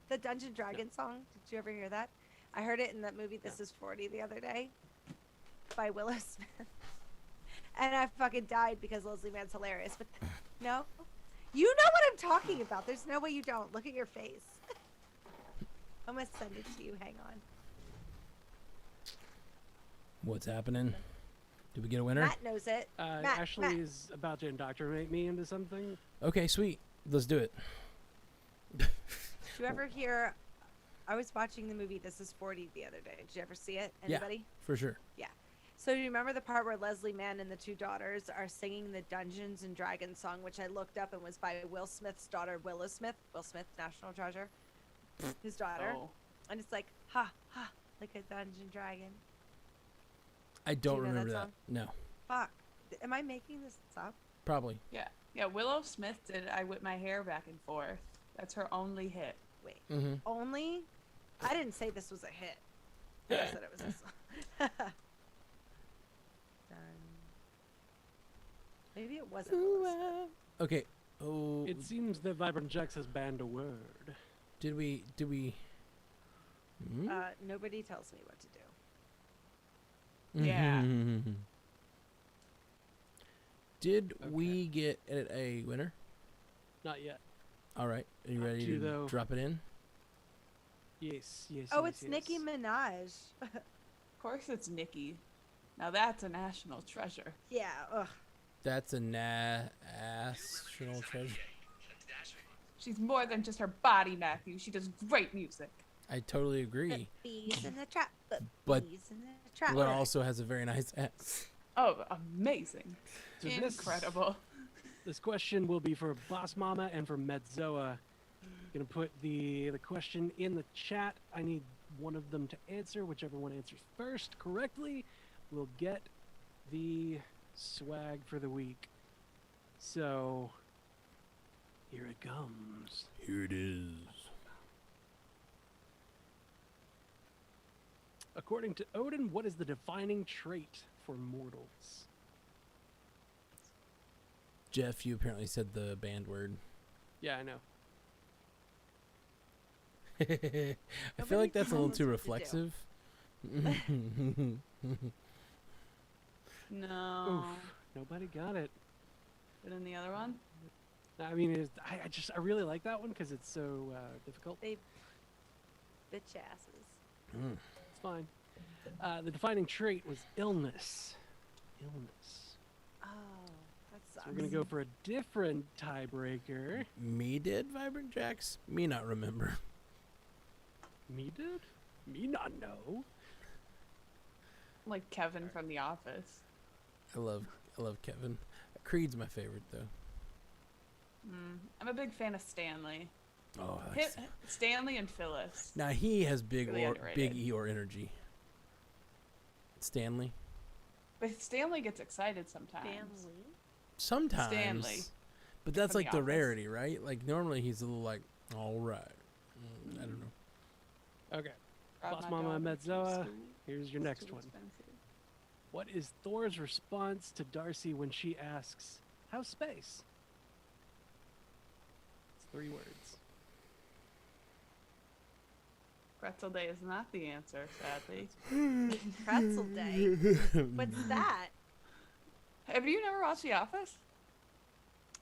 The Dungeon Dragon song. Did you ever hear that? I heard it in that movie This Is 40 the other day by Willow Smith. And I fucking died because Leslie Mann's hilarious. But no, you know what I'm talking about. There's no way you don't. Look at your face. I'm gonna send it to you. Hang on. What's happening? Did we get a winner? Matt knows it. Matt, Ashley Matt. is about to indoctrinate me into something. Okay, sweet. Let's do it. Did you ever hear? I was watching the movie This Is 40 the other day. Did you ever see it? Yeah. Anybody? For sure. So do you remember the part where Leslie Mann and the two daughters are singing the Dungeons and Dragons song, which I looked up and was by Will Smith's daughter, Willow Smith. Will Smith, National Treasure, his daughter. Oh. And it's like, ha, ha, like a dungeon dragon. I don't you know that remember that. song? No, Fuck. Am I making this up? probably. Yeah. Yeah, Willow Smith did I Whip My Hair Back and Forth. That's her only hit. Wait. Mm-hmm. Only? I didn't say this was a hit. I said it was a song. Done. Maybe it wasn't Willow Smith. Okay. Oh, It seems that Vibrant Jax has banned a word. did we? Hmm? Nobody tells me what to do. Yeah. Did Okay. we get a winner? Not yet. All right. Are you Not ready you, to though. drop it in? Yes, yes. Oh, yes, it's Nicki Minaj. Of course it's Nikki. Now that's a national treasure. Yeah. Ugh. That's a national treasure. She's more than just her body, Matthew. She does great music. I totally agree. Bees in the trap. But- Bees in the trap. But also has a very nice ass. Oh, amazing. So Incredible. This question will be for Boss Mama and for Medzoa. Gonna put the question in the chat. I need one of them to answer. Whichever one answers first correctly will get the swag for the week. So here it comes. Here it is. According to Odin, what is the defining trait for mortals? Jeff, you apparently said the banned word. Yeah, I know. I feel Nobody like that's a little tells too us what to do. reflexive. No. Oof, nobody got it. But in the other one? I mean, I really like that one because it's so difficult. They bitch asses. It's fine. The defining trait was illness. Illness. Oh, that So sucks. we're gonna go for a different tiebreaker. Me did, Vibrant Jax? Me not remember. Me did? Me not know. Like Kevin from The Office. I love Kevin. Creed's my favorite though. I'm a big fan of Stanley. Oh, I like Hit, Stanley and Phyllis. now he has big Really or underrated. big Eeyore energy. Stanley. But Stanley gets excited sometimes. Family. Sometimes. Stanley. But that's from like The the Office. rarity, right? Like normally he's a little like, all right. I don't know. Okay. Ride Boss my Mama daughter to Medzoa, school. here's your It's next too one. expensive. What is Thor's response to Darcy when she asks, "How's space?" It's 3 words. Pretzel Day is not the answer, sadly. Pretzel Day. What's that? Have you never watched The Office?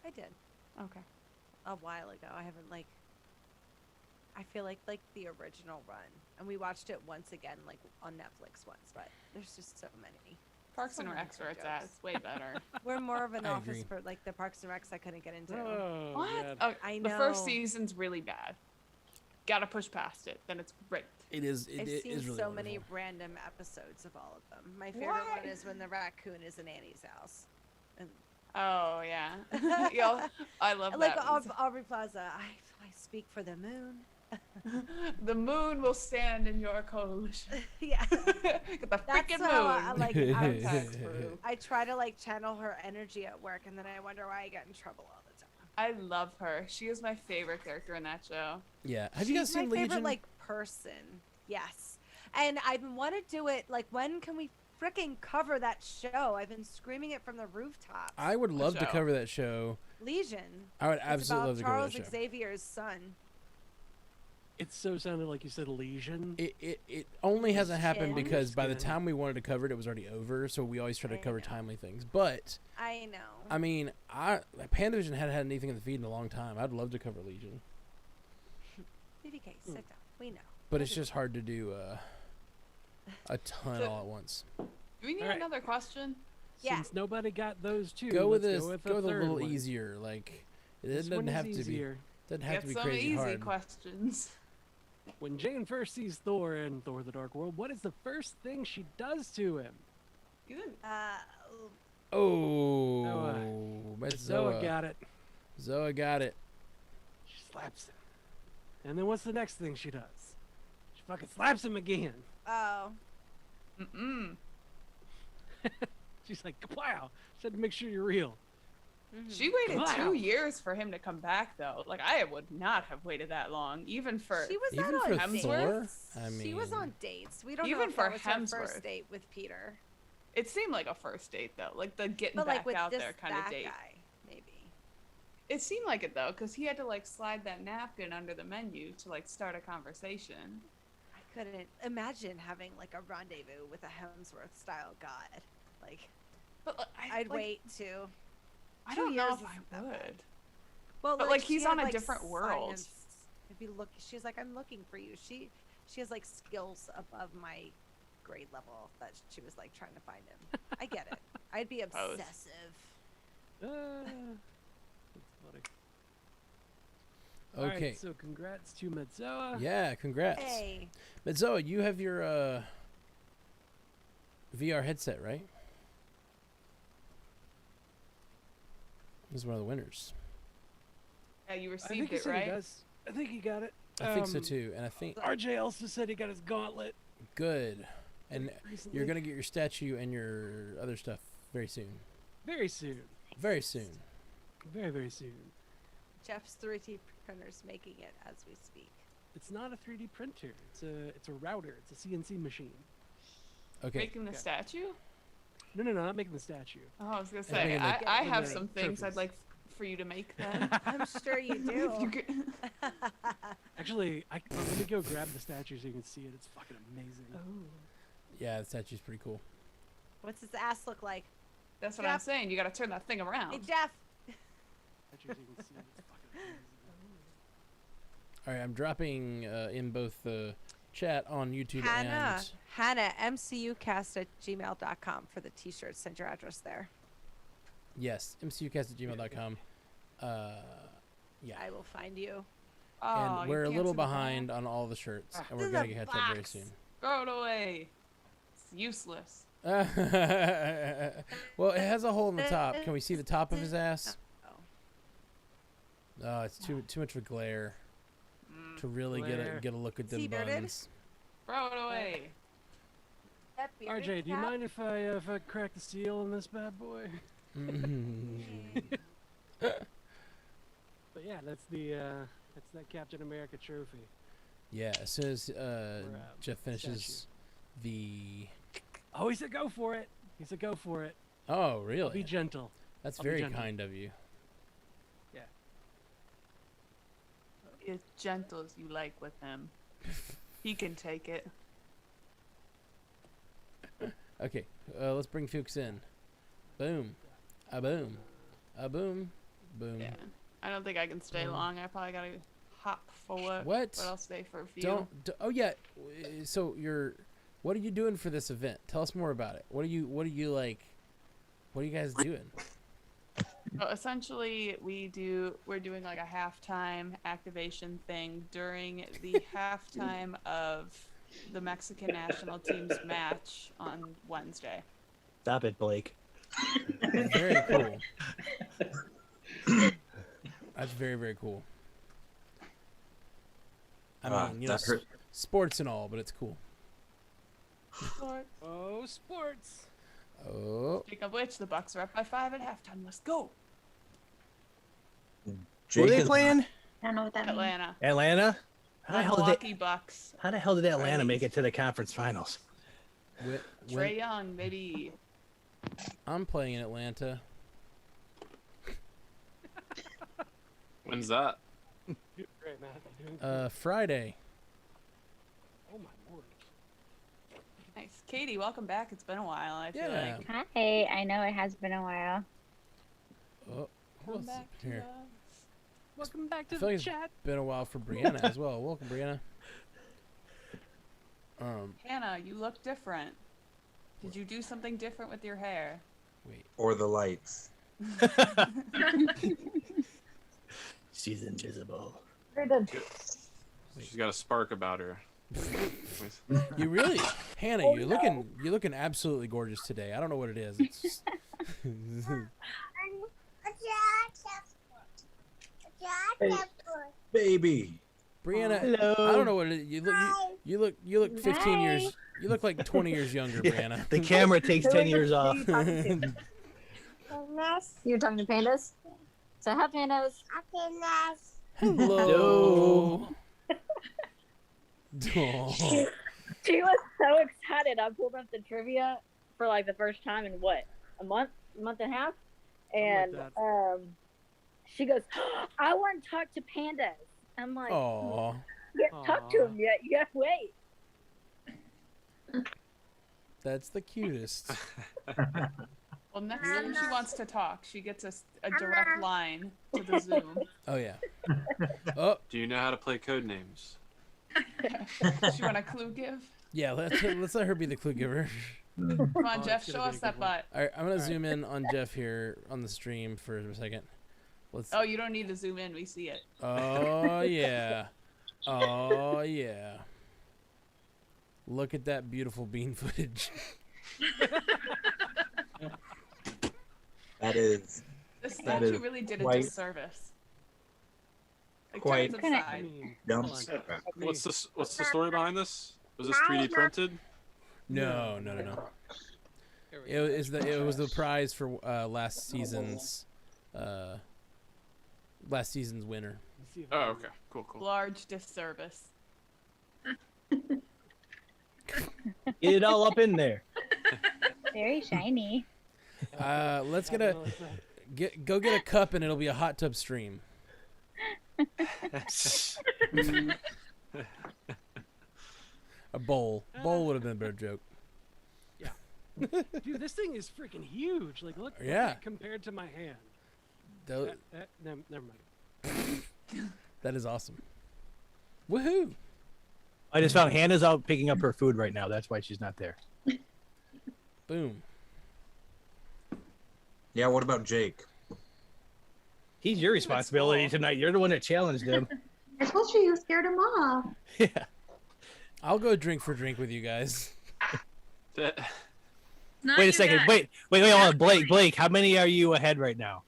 I did Okay. a while ago. I haven't I feel like the original run, and we watched it once again on Netflix once. But there's just so many. Parks and So many Rec's good where it's at. jokes. It's way better. We're more of an I office agree. for the Parks and Recs I couldn't get into. Oh, What? God. Oh, I The first know. season's really bad. Gotta push past it. Then it's great. It is. It I've is seen really so many wonderful. random episodes of all of them. My favorite What? one is when the raccoon is in Annie's house. And Oh yeah. Yo, I love like that. one. Aubrey Plaza, I speak for the moon. The moon will stand in your coalition. Yeah. Get the That's freaking moon. how I like it. That's true. I try to channel her energy at work, and then I wonder why I get in trouble all the time. I love her. She is my favorite character in that show. Yeah. Have you guys She's my seen Legion? favorite person. Yes, and I want to do it. When can we fricking cover that show? I've been screaming it from the rooftops. I would love to show? cover that show. Legion. I would It's absolutely about love to cover Charles that show. Xavier's son. It so sounded like you said lesion. It only hasn't happened Legion. because by the Understand. time we wanted to cover it, it was already over. So we always try to I cover know. timely things. But I know. I mean, Pandavision hadn't had anything in the feed in a long time. I'd love to cover Legion, BBK, sit down. We know. but it's just hard to do a ton So- all at once. Do we need All right. another question? Yeah. Since nobody got those 2, Go with let's this. Go with, Go with a third little one. easier. Like it This doesn't one is have to be. easier. Doesn't have Get to be some crazy easy hard. questions. When Jane first sees Thor in Thor: The Dark World, what is the first thing she does to him? You didn't. Oh, but Zoa got it. Zoa got it. She slaps him. And then what's the next thing she does? She fucking slaps him again. Oh. Mm-mm. She's like, wow. She had to make sure you're real. She waited Wow. 2 years for him to come back, though. Like, I would not have waited that long, even for. She was Even not for on Hemsworth? dates. I She was mean- on dates. We don't Even know if for that was her Hemsworth. first date with Peter. It seemed like a first date, though. Like the getting But back like with out this there kind of that date. guy, maybe. It seemed like it, though, because he had to, like, slide that napkin under the menu to, like, start a conversation. I couldn't imagine having like a rendezvous with a Hemsworth style god. Like But like, I'd like, wait too. I 2 don't know years if I isn't that would. bad. Well, But, like, she he's had, on a like, different world. science. If you look, she's like, I'm looking for you. She has like skills above my grade level that she was like trying to find him. I get it. I'd be Pose. obsessive. That's funny. All Okay. right, so congrats to Medzoa. Yeah, congrats. Hey, Zoa, you have your VR headset, right? This is one of the winners. Yeah, you I think received he it, said he right? does. I think he got it. I think so too, and I think RJ also said he got his gauntlet good. And recently. you're gonna get your statue and your other stuff very soon. Very soon. Very soon. Very, very soon. Jeff's 3D printer's making it as we speak. It's not a 3D printer. It's a router. It's a CNC machine. Okay. Making the Okay. statue? No, not making the statue. Oh, I was gonna making say, the- I making have the some things I'd trophies. like for you to make then. I'm sure you If do. you could- Actually, let me go grab the statue so you can see it. It's fucking amazing. Yeah, the statue's pretty cool. What's his ass look like? That's what I'm Jeff. saying. You gotta turn that thing around. Hey Jeff. Statue so you can see it. It's fucking amazing. All right, I'm dropping in both the chat on YouTube Hannah, mcucast@gmail.com for the t-shirts. Send your address there. and yes, mcucast@gmail.com. Yeah. I will find you. Oh, And you we're a can't little see the ball? behind on all the shirts, and we're This is gonna a catch up very box. soon. Throw it away. It's useless. Well, it has a hole in the top. Can we see the top of his ass? Oh. Oh, it's too much of a glare to really Glare. get a look at Is them he bearded? buns. Throw it away. That bearded RJ, do you cap? mind if I crack the seal on this bad boy? But yeah, that's that Captain America trophy. Yeah, as soon as Jeff statue. finishes the. Oh, he said go for it. He said go for it. Oh, I'll really? be gentle. That's I'll be very gentle. kind of you. Be as gentle as you like with him. He can take it. Okay, let's bring Fuchs in. Boom, a boom, a boom, boom. Yeah. I don't think I can stay long. I probably gotta hop for work. What? But I'll stay for a few. Oh yeah. So what are you doing for this event? Tell us more about it. What are you like? What are you guys doing? So essentially, we're doing like a halftime activation thing during the halftime of the Mexican national team's match on Wednesday. Stop it, Blake. Very cool. That's very, very cool. I mean, you know, that hurt. sports and all, but it's cool. Oh, sports. Oh, Speaking of which, the Bucks are up by 5 at halftime. Let's go, Who are Jake they is- playing? I don't know what that means. Atlanta. Atlanta? How the hell did Milwaukee Bucks. How the hell did Atlanta Right. make it to the conference finals? Trey Young, baby. I'm playing in Atlanta. When's that? Great, man. You're doing great. Friday. Oh my lord. Nice. Katie, welcome back. It's been a while, I feel Yeah. like. Hi, I know it has been a while. Oh, who Come else is back to here? us. Welcome back I to feel the like it's chat. been a while for Brianna as well. Welcome, Brianna. Hannah, you look different. Did you do something different with your hair? Wait. Or the lights? She's invisible. She's got a spark about her. You really, Hannah, you're looking absolutely gorgeous today. I don't know what it is. It's just... Baby. Brianna, Hello. I don't know what it is. You look 15 years. You look like 20 years younger, Brianna. The camera takes 10 years off. You're talking to pandas? So hi, pandas. Hello. Aw. She was so excited. I pulled up the trivia for like the first time in what, a month and a half, and like she goes, "I want to talk to pandas." I'm like, Aw. "You haven't talked to him yet. You gotta wait." That's the cutest. Well, next time she wants to talk, she gets a direct line to the Zoom. Oh yeah. Oh Do you know how to play code names? Does she want a clue give? yeah. Let's let her be the clue giver. Come on, Oh, Jeff, it's show gonna be us a that good one. butt. All right, I'm gonna zoom in on Jeff here on the stream for a second. Let's. Oh, you don't need to zoom in. We see it. Oh yeah. Oh yeah. Look at that beautiful bean footage. That is This That statue is really did a quite- disservice. Like, quite- turns aside. dumb. Hold on. What's the story behind this? Was this 3D printed? No. There we It was the prize for last season's winner. Let's see if Oh, I okay. Cool. Large disservice. Get it all up in there. Very shiny. Let's can- get I a don't know if that- go get a cup and it'll be a hot tub stream. A bowl. Bowl would have been a better joke. Dude, this thing is freaking huge. Like, look at Yeah. it compared to my hand. Tho- Never mind. That is awesome. Woohoo! I just found Hannah's out picking up her food right now. That's why she's not there. Boom. Yeah, what about Jake? He's your responsibility tonight. You're the one that challenged him. I told you scared him off. Yeah. I'll go drink for drink with you guys. Wait a second. Wait, hold on. Blake, how many are you ahead right now?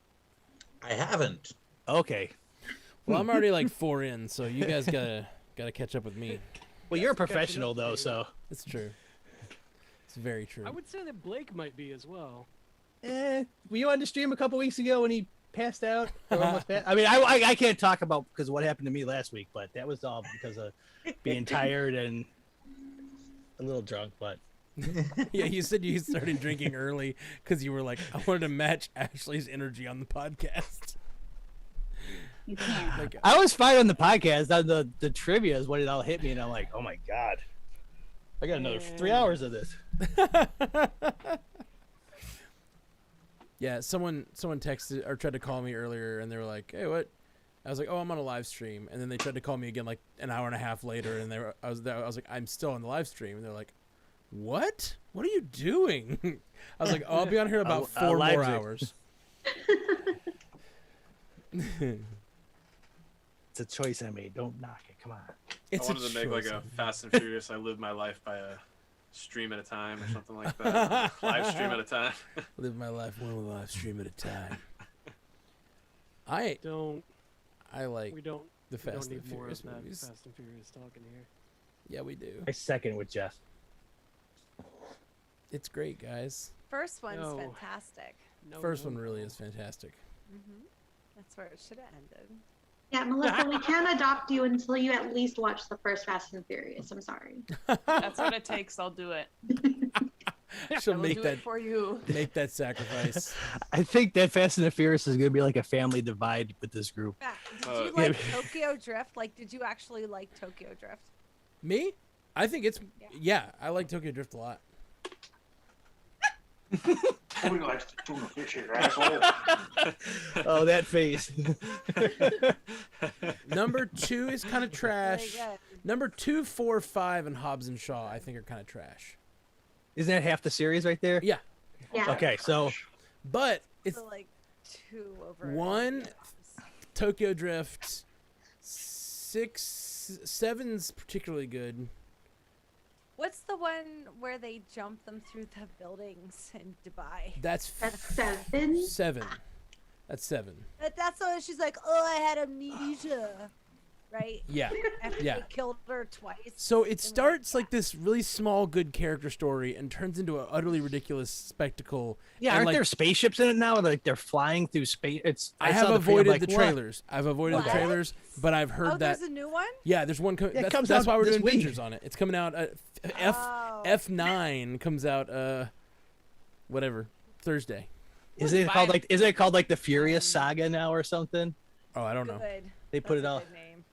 I haven't. Okay. Well, I'm already like 4 in, so you guys gotta catch up with me. Well, you're a professional though, so. It's true. It's very true. I would say that Blake might be as well. Were you on the stream a couple weeks ago when he passed out? Or almost passed? I mean, I can't talk about because what happened to me last week, but that was all because of being tired and a little drunk. But Yeah, you said you started drinking early because you were like, I wanted to match Ashley's energy on the podcast. You can't. Like, I was fine on the podcast. The trivia is when it all hit me, and I'm like, oh my god, I got another 3 hours of this. yeah, someone texted or tried to call me earlier, and they were like, "Hey, what?" I was like, "Oh, I'm on a live stream," and then they tried to call me again like an hour and a half later, and I was like, "I'm still on the live stream," and they're like, "What? What are you doing?" I was like, "Oh, I'll be on here about 4 more Leipzig. hours." It's a choice I made. Don't knock it. Come on. It's I wanted to make like choice. a Fast and Furious. I live my life by a stream at a time or something like that. Live stream at a time. Live my life one live stream at a time. I like We don't. the We Fast don't and need more Furious of that movies. Fast and Furious talking here. Yeah, we do. I second with Jeff. It's great, guys. First one's No. fantastic. No, First no, one really no. is fantastic. That's where it should have ended. Yeah, Melissa, we can't adopt you until you at least watch the first Fast and Furious. I'm sorry. That's what it takes. I'll do it. She'll I will make do that it for you. make that sacrifice. I think that Fast and the Furious is gonna be like a family divide with this group. Did Uh, you like Tokyo Drift? Like, did you actually like Tokyo Drift? Me? I think it's yeah. I like Tokyo Drift a lot. Nobody likes the tuna fish here, asshole. Oh, that face. Number 2 is kind of trash. Very good. Number 2, 4, 5, and Hobbs and Shaw I think are kind of trash. Isn't that half the series right there? Yeah, Yeah. Okay, so but it's So, like 2 over. One- yeah. Tokyo Drift. 6, 7's particularly good. What's the one where they jump them through the buildings in Dubai? That's 7. 7. That's 7. That's the one she's like, oh, I had amnesia, right? Yeah. After Yeah. they killed her twice. So it starts like this really small, good character story and turns into an utterly ridiculous spectacle. Yeah, and aren't like, there spaceships in it now? Like they're flying through space. I saw have the preview, I'm avoided like, the what? trailers. I've avoided the What? trailers, but I've heard Oh, that. there's a new one? Yeah, there's one. Yeah, it That's, comes that's out why we're this doing week. bingers on it. It's coming out. Oh. F9 comes out. Whatever, Thursday. Isn't it called like? Isn't it called like the Furious Saga now or something? Oh, I don't know. Good. They put That's it a all. good name.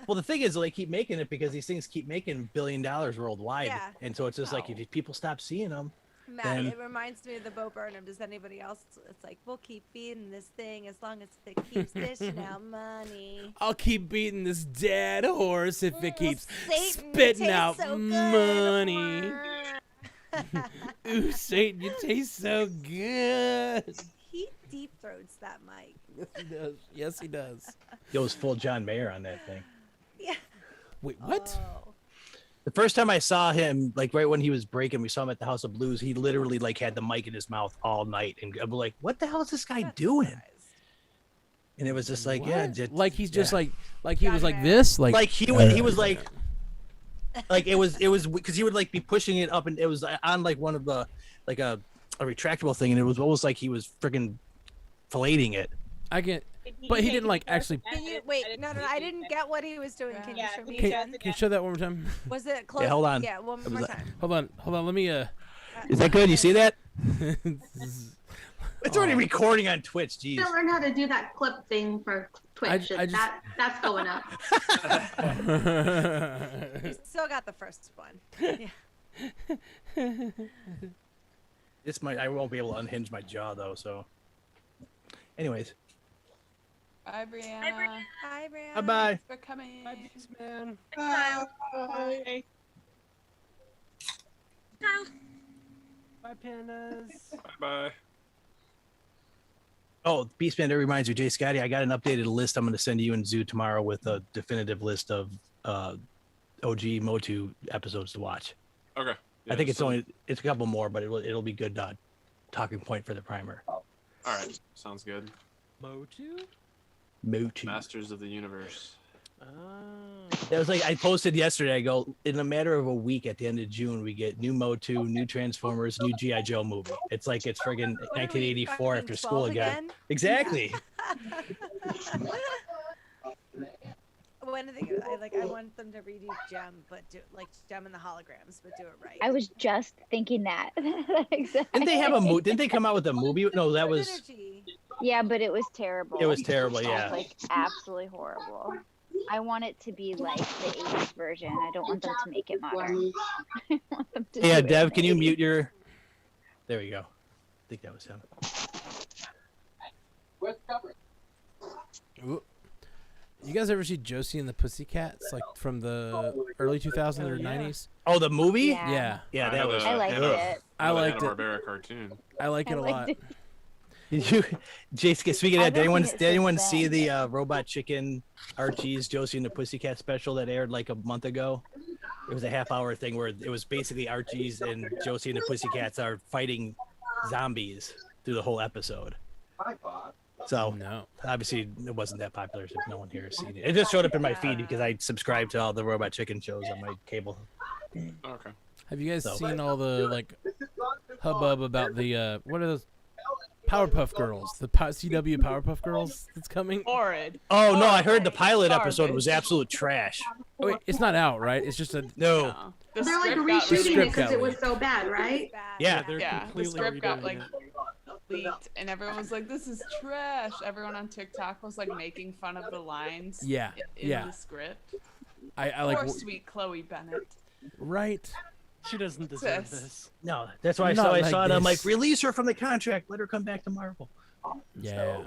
Well, the thing is, they keep making it because these things keep making $1 billion worldwide, Yeah. and so it's just like if people stop seeing them, Matt, then it reminds me of the Bo Burnham. Does anybody else? It's like, we'll keep feeding this thing as long as it keeps dishing out money. I'll keep beating this dead horse if it keeps Satan, spitting tastes out so good. money. Ooh, Satan, you taste so good. He deep throats that mic. Yes, he does. Yes, he does. it was full John Mayer on that thing. Yeah. Wait, what? Oh. The first time I saw him, like right when he was breaking, we saw him at the House of Blues. He literally like had the mic in his mouth all night, and I'm like, "What the hell is this guy doing?" And it was just like, yeah, What? just, like he's just yeah. like he was John like Mayer. this, like he was like it was because he would like be pushing it up, and it was on like one of the like a retractable thing, and it was almost like he was freaking filleting it. I get, but he didn't like actually. Can you wait? No, I didn't get what he was doing. Can you show me Can again? you show that one more time? Was it close? hold on. Yeah, one It was more like- time. Hold on. Let me. Is that good? You see that? This It's already recording on Twitch. Jeez. Gotta learn how to do that clip thing for Twitch. I just- That's going up. You still got the first one. Yeah. This might. I won't be able to unhinge my jaw though. So, anyways, Bye, Brianna. Hi, Brianna. bye bye. Thanks for coming. Bye, Beast Man. Bye. Bye, pandas. Bye. Oh, Beastman, that reminds me, Jay Scotty, I got an updated list I'm going to send you and Zoo tomorrow with a definitive list of OG Motu episodes to watch. Okay. I think it's a couple more, but it'll be good talking point for the primer. All right. Sounds good. Motu? Motu. Masters of the Universe. Oh. That was like I posted yesterday. I go, in a matter of a week at the end of June, we get new Motu, new Transformers, new G.I. Joe movie. It's like it's friggin' What are we, 1984 fucking after 12 school again. Exactly. When do they? I want them to redo Gem, but do like Gem and the holograms, but do it right. I was just thinking that. Exactly. Didn't they have a movie? Didn't they come out with a movie? No, that was. Synergy. Yeah, but it was terrible. It was terrible. It was, Yeah. like absolutely horrible. I want it to be like the 80s version. I don't want them to make it modern. I want them to Yeah, do it Dev, in can the you 80s. mute your? There we go. I think that was him. Ooh. You guys ever see Josie and the Pussycats, like from the early 2000s or 90s? Oh, the movie? Yeah. Yeah, Yeah, that was. I liked it. I liked it. Hanna-Barbera cartoon. I like I it a liked lot. it. Did you, Jace? Speaking of I that, don't did anyone think it did anyone fits see then. the Robot Chicken Archie's Josie and the Pussycat special that aired like a month ago? It was a half-hour thing where it was basically Archie's and Josie and the Pussycats are fighting zombies through the whole episode. So No. obviously it wasn't that popular, so no one here has seen it. It just showed up in my feed because I subscribed to all the Robot Chicken shows on my cable. Okay. Have you guys So- seen all the like hubbub about the what are those Powerpuff Girls? The CW Powerpuff Girls that's coming. Horrid. Oh no, I heard the pilot Garbage. episode was absolute trash. Oh, wait, it's not out, right? It's just a. No. No. The They're like script got reshooting it script because got it was leaked. so bad, right? Bad. Yeah, They're Yeah, the completely script got redoing like it. leaked, and everyone was like, "This is trash." Everyone on TikTok was like making fun of the lines. Yeah, In yeah. the script. I like Poor sweet Chloe Bennett. right. She doesn't deserve Sis. this. No, that's why I Not saw I like saw it. I'm like, this. release her from the contract. Let her come back to Marvel. Yeah,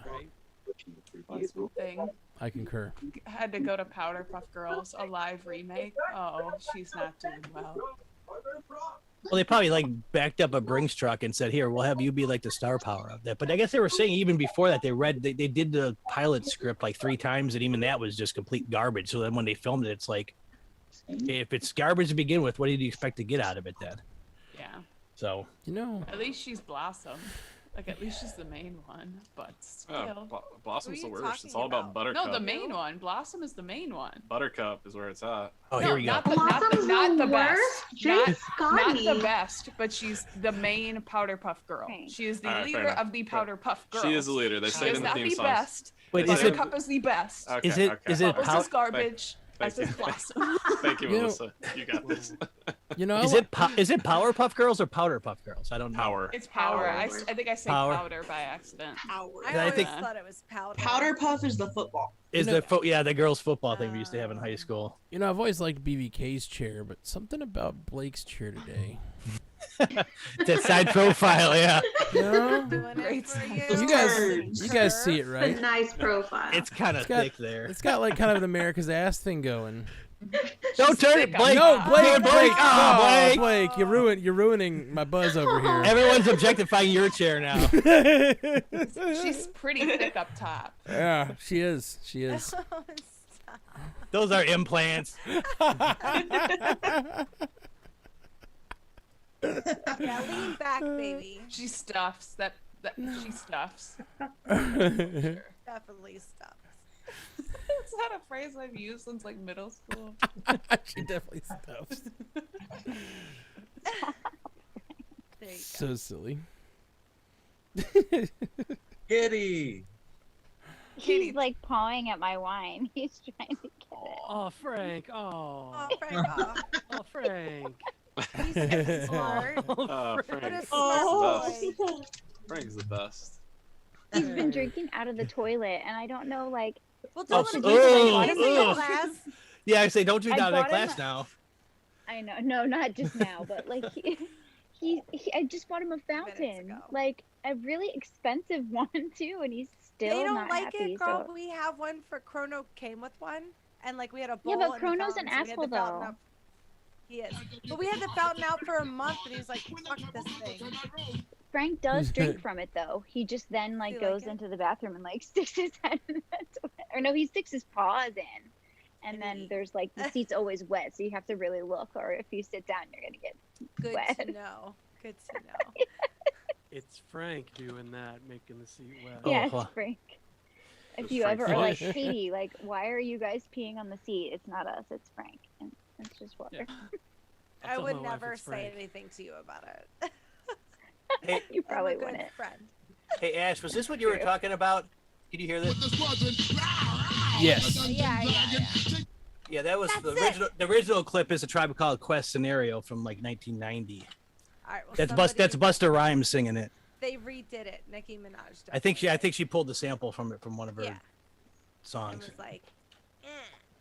That's the thing. I concur. Had to go to Powderpuff Girls, a live remake. Oh, she's not doing well. Well, they probably like backed up a Brinks truck and said, "Here, we'll have you be like the star power of that." But I guess they were saying even before that they did the pilot script like 3 times, and even that was just complete garbage. So then when they filmed it, it's like If it's garbage to begin with, what did you expect to get out of it then? Yeah. So At least she's Blossom. Like at least she's the main one, but still. Blossom's Who the are you worst. It's talking all about about? Buttercup. No, the main one. Blossom is the main one. Buttercup is where it's at. Oh, No, here we go. Not the best. Not the best, but she's the main Powder Puff Girl. She is the All right, fair leader enough. of the Powder Puff Girls. She is the leader. They say it in the theme She is songs. not the best. Wait, They is say it- Buttercup is the best. Okay, Is it- okay. is it Bubbles pow- is garbage. Thank As is you. Blossom. Thank you, You know- Melissa. You got this. You know, is it Powerpuff Girls or Powder Puff Girls? I don't know. Power. It's Power. I Power. think I say Power. Powder by accident. I I always think- thought it was powder. Powder Puff is the football. Is You know- the girls' football thing we used to have in high school? you know, I've always liked BBK's chair, but something about Blake's chair today. That side profile, yeah. You know? Doing it for You guys see it, It's a right? nice profile. It's kind of It's got- thick there. It's got like kind of an America's ass thing going. Don't turn it, thick, Blake. No, Blake, Dude, Blake, Oh, oh, Blake. Blake, you're ruining my buzz over here. Everyone's objectifying your chair now. She's pretty thick up top. Yeah, she is. She is. Those are implants. Yeah, lean back, baby. She stuffs. That she stuffs. Definitely stuff. It's not a phrase I've used since like middle school. She definitely stuffs. There you So silly. Kitty. He's like pawing at my wine. He's trying to get it. Oh, Frank. Oh. Oh, Frank. Oh, Oh, Frank. he's so smart. Frank. What a smart Oh. boy. Frank's the best. He's been drinking out of the toilet, and I don't know, like. Well, Oh, don't oh, let him oh. glass. Yeah, I say don't drink I out of that bought him glass now. I know, no, not just now, but like I just bought him a fountain, ago. like a really expensive one too, and he's still They don't not like happy. it, girl. So We have one for Chrono came with one, and like we had a bowl. yeah, but and Chrono's fountain, an so we had the asshole fountain though. up. He is, but we had the fountain out for a month, and he's like, "Fuck this thing." Frank does drink from it though. He just then Do like you goes like it? into the bathroom and like sticks his head in the toilet. Or no, he sticks his paws in. And then there's like the seat's always wet, so you have to really look, or if you sit down, you're gonna get Good wet. to know. Good to know. It's Frank doing that, making the seat wet. Yes, huh. Frank. If It's you Frank ever are like, Flush. Katie, like, why are you guys peeing on the seat? It's not us, it's Frank, and it's just water. I tell would my wife never it's say Frank. anything to you about it. Hey, You probably I'm a good wouldn't. friend. hey, Ash, was this what you were talking about? Can you hear this? Yes. Yeah. Yeah, that was That's the it. original. The original clip is a Tribe Called Quest scenario from like 1990. All right. Well, That's Busta Rhymes singing it. They redid it. Nicki Minaj. I think she pulled the sample from it from one of her Yeah. And songs. was like,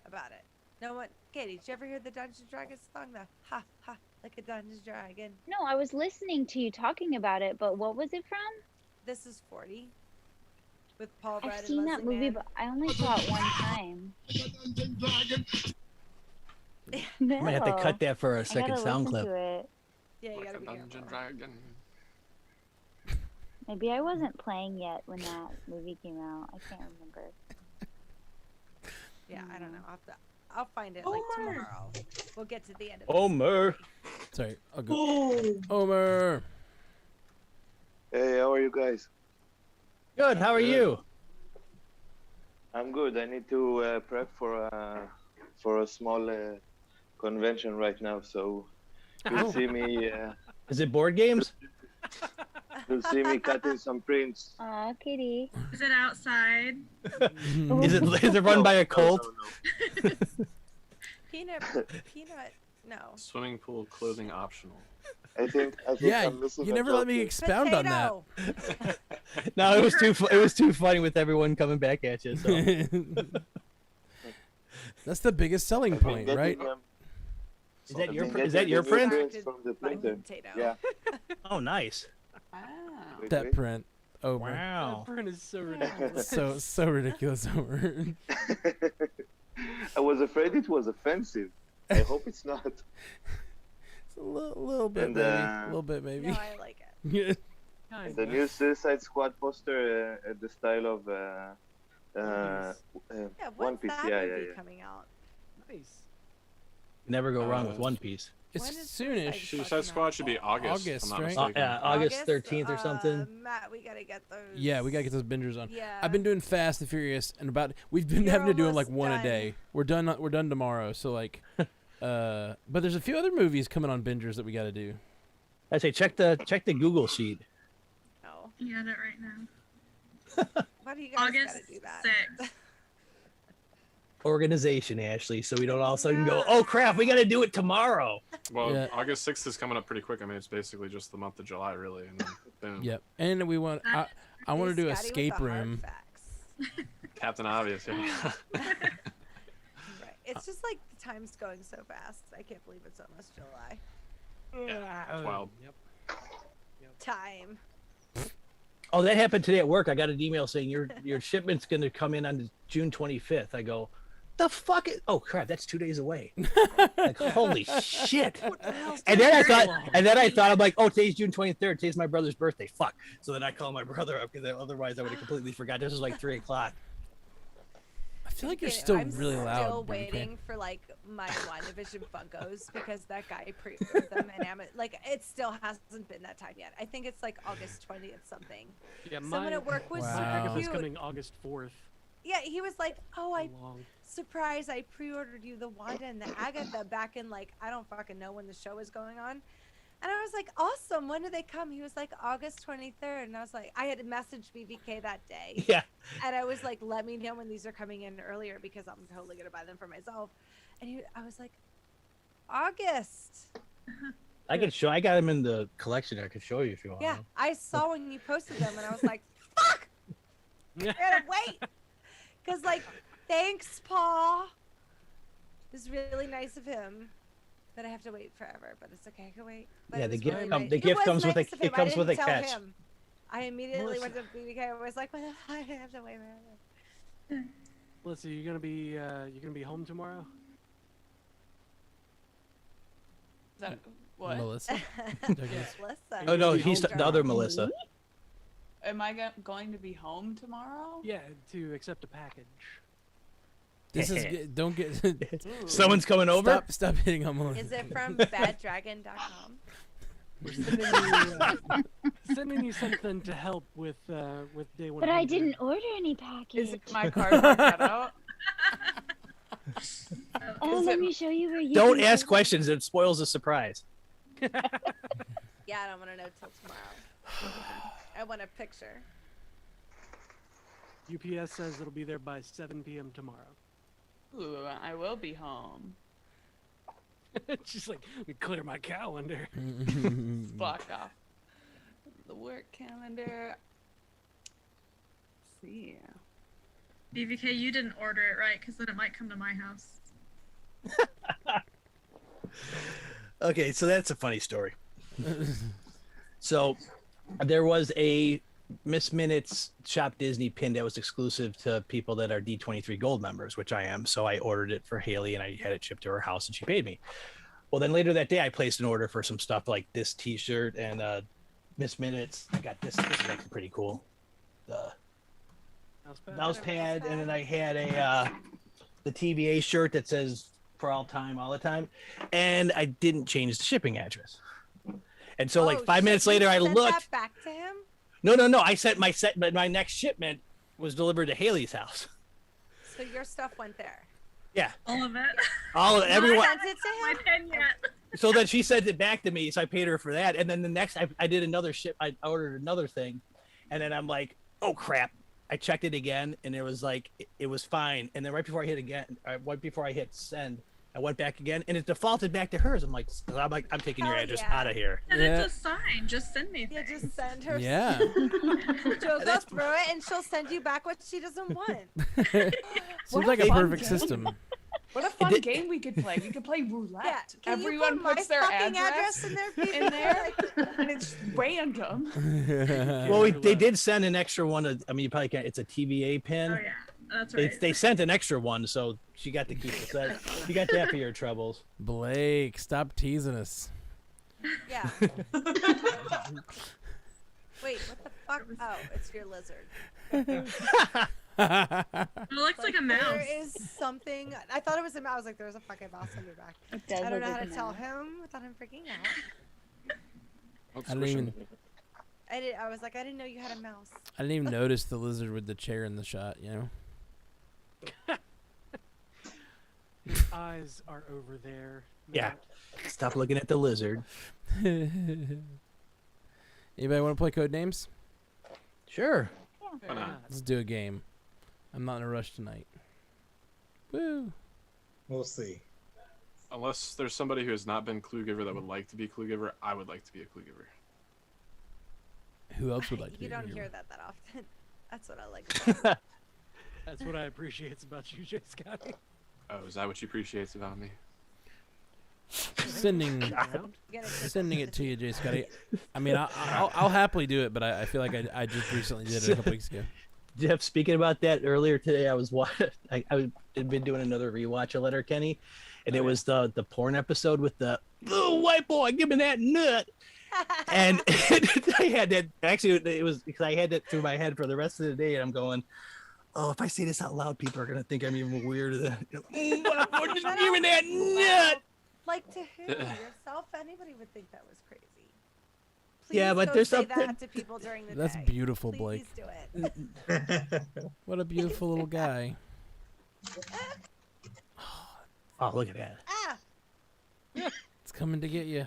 about it. No one. Katie, did you ever hear the Dungeons and Dragons song? The ha ha like a Dungeons Dragon. No, I was listening to you talking about it, but what was it from? This is 40. With Paul Rudd I've and seen that Leslie movie, Mann. but I only saw it one time. I might have to cut that for a second I gotta sound listen clip. to it. Yeah, you Like gotta a be Dungeon careful. Dragon. Maybe I wasn't playing yet when that movie came out. I can't remember. Yeah, I don't know. I'll find it like tomorrow. We'll get to the end of it. Omer. Sorry, I'll go. Omer. Hey, how are you guys? Good. How are you? I'm good. I need to prep for a small convention right now, so you'll see me. Is it board games? You'll see me cutting some prints. Aw, Kitty. Is it outside? Is it run by a cult? Peanut. No. Swimming pool clothing optional. I think Yeah, I'm missing you a never let joke me here. expound on that. No, it was too. It was too funny with everyone coming back at you. So. That's the biggest selling point, right? Is that your I've been is that getting your the print? prints from the printer. Yeah. Oh, nice. Wait, That wait. print. Omer. Wow. That print is so ridiculous. So ridiculous, Omer. I was afraid it was offensive. I hope it's not. It's a little bit, And, maybe. A little bit, maybe. No, I like it. Yeah. The new Suicide Squad poster, the style of Yeah, One when's Piece. that Yeah, movie yeah. coming out? Nice. Never go wrong with One Piece. It's When is soonish. Suicide Squad should be August. if I'm not right? mistaken. August 13th or something. Matt, we gotta get those. Yeah, we gotta get those bingers on. Yeah. I've been doing Fast and Furious, and we've been You're having to do them like almost one a done. day. We're done tomorrow. So like, but there's a few other movies coming on bingers that we gotta do. I say check the Google sheet. No. Yeah, that right now. Why do you guys August gotta do that? 6th. Organization, Ashley, so we don't all of a sudden go, oh crap, we got to do it tomorrow. Well, Yeah. August 6th is coming up pretty quick. I mean, it's basically just the month of July, really. And then boom. Yep. And we want. I want to do Scotty with the Escape hard Room. facts. Captain Obvious. Yeah. Right. It's just like the time's going so fast. I can't believe it's almost July. It's wild. Yep. Time. Oh, that happened today at work. I got an email saying your shipment's going to come in on June 25th. I go, the fuck is? Oh crap, that's 2 days away. Like holy shit. And then I thought I'm like, oh, today's June 23rd. Today's my brother's birthday. Fuck. So then I called my brother up because otherwise I would have completely forgot. This was like 3 o'clock. I feel like you're Okay, still I'm really loud. still BK. waiting for like my WandaVision Funkos because that guy pre-ordered them and like it still hasn't been that time yet. I think it's like August 20th something. Yeah, Someone at work was Wow. super Agatha's cute. coming August 4th. Yeah, he was like, "Oh, I Long. surprise! I pre-ordered you the Wanda and the Agatha back in like I don't fucking know when the show was going on." And I was like, "Awesome! When do they come?" He was like, "August 23rd." And I was like, I had messaged BBK that day. Yeah. And I was like, "Let me know when these are coming in earlier because I'm totally gonna buy them for myself." And I was like, "August." I got him in the collection. I could show you if you want. Yeah, I saw when you posted them, and I was like, "Fuck! I gotta wait." Cause like, thanks, Paul. It was really nice of him, but I have to wait forever. But it's okay, I can wait. But Yeah, it the was gift really come- nice. the It gift was comes with a- nice of it him. comes I with a didn't tell catch. him. I immediately went to Melissa. BBK. I was like, "What the fuck? I have to wait forever." Melissa, you're gonna be home tomorrow. Is that what? Melissa. Melissa. Oh no, You're he's home the other tomorrow. Melissa. Am I going to be home tomorrow? Yeah, to accept a package. This is don't get. Someone's coming over. Stop hitting on Melissa. Is it from baddragon.com? We're sending you something to help with day 100. But I didn't order any package. Is it my card not cut out? Oh, Is let it- me show you where you Don't can ask go. questions. It spoils the surprise. Yeah, I don't want to know till tomorrow. I want a picture. UPS says it'll be there by 7 p.m. tomorrow. Ooh, I will be home. She's like, let me clear my calendar. Block off the work calendar. Let's see. BVK, you didn't order it right, because then it might come to my house. Okay, so that's a funny story. So there was a Miss Minutes Shop Disney pin that was exclusive to people that are D23 Gold members, which I am. So I ordered it for Haley and I had it shipped to her house and she paid me. Well, then later that day, I placed an order for some stuff like this T-shirt and Miss Minutes. I got this. This is actually pretty cool. The mouse pad, and then I had the TVA shirt that says "For All Time, All the Time," and I didn't change the shipping address. And so, like 5 minutes later, I Sent looked. that back to him. No. I sent my next shipment was delivered to Haley's house. So your stuff went there. Yeah, All of it. all of You everyone. sent it to My him. pen yet. So then she sent it back to me, so I paid her for that. And then the next, I did another ship. I ordered another thing, and then I'm like, oh crap! I checked it again, and it was like it was fine. And then right before I hit send, I went back again, and it defaulted back to hers. I'm like, I'm taking your Hell address yeah. out of here. And Yeah. it's a sign. Just send me Yeah, things. just send her. Yeah. She'll go through it and she'll send you back what she doesn't want. Seems like a fun perfect game. system. What a fun game we could play. We could play roulette. Yeah, can Everyone you put puts my their fucking address in there, people? in there, and it's random. Well, they did send an extra one. I mean, you probably can't. It's a TVA pin. Oh yeah, that's right. They sent an extra one, so she got to keep it. So you got that for your troubles. Blake, stop teasing us. Yeah. Wait, what the fuck? Oh, it's your lizard. It looks like a mouse. There is something. I thought it was a mouse. I was like, there's a fucking mouse on your back. It does I don't look know how like to a tell mouse. him without him freaking out. I didn't even. I was like, I didn't know you had a mouse. I didn't even notice the lizard with the chair in the shot. You know. Your eyes are over there. Yeah. Matt. Stop looking at the lizard. Anybody want to play code names? Sure. Why not? Let's do a game. I'm not in a rush tonight. Woo. We'll see. Unless there's somebody who has not been clue giver that would like to be clue giver, I would like to be a clue giver. Who else would like to be? You a don't clue hear giver? that often. That's what I like. That's what I appreciate about you, Jay Scotty. Oh, is that what you appreciate about me? Sending it to you, Jay Scotty. I mean, I'll happily do it, but I feel like I just recently did it a couple weeks ago. Jeff, speaking about that earlier today, I was I had been doing another rewatch of Letterkenny, and it was the porn episode with the white boy, give me that nut. And I had that, actually, it was because I had that through my head for the rest of the day, and I'm going, oh, if I say this out loud, people are going to think I'm even weirder than, just give me that nut. Like to who? Yourself? Anybody would think that was crazy. Please Yeah, but go there's say something. that to people during the That's day. beautiful, Please Blake. do it. What a beautiful little guy. Oh, look at that. Ah! It's coming to get you.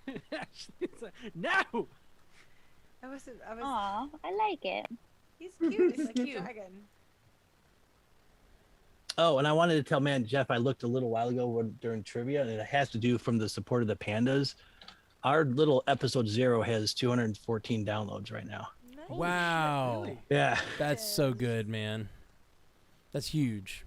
It's like, no. I was. Aw, I like it. He's cute. He's like a dragon. Oh, and I wanted to tell, man, Jeff, I looked a little while ago during trivia, and it has to do from the support of the pandas. Our little episode 0 has 214 downloads right now. Wow. really? Yeah. That's so good, man. That's huge.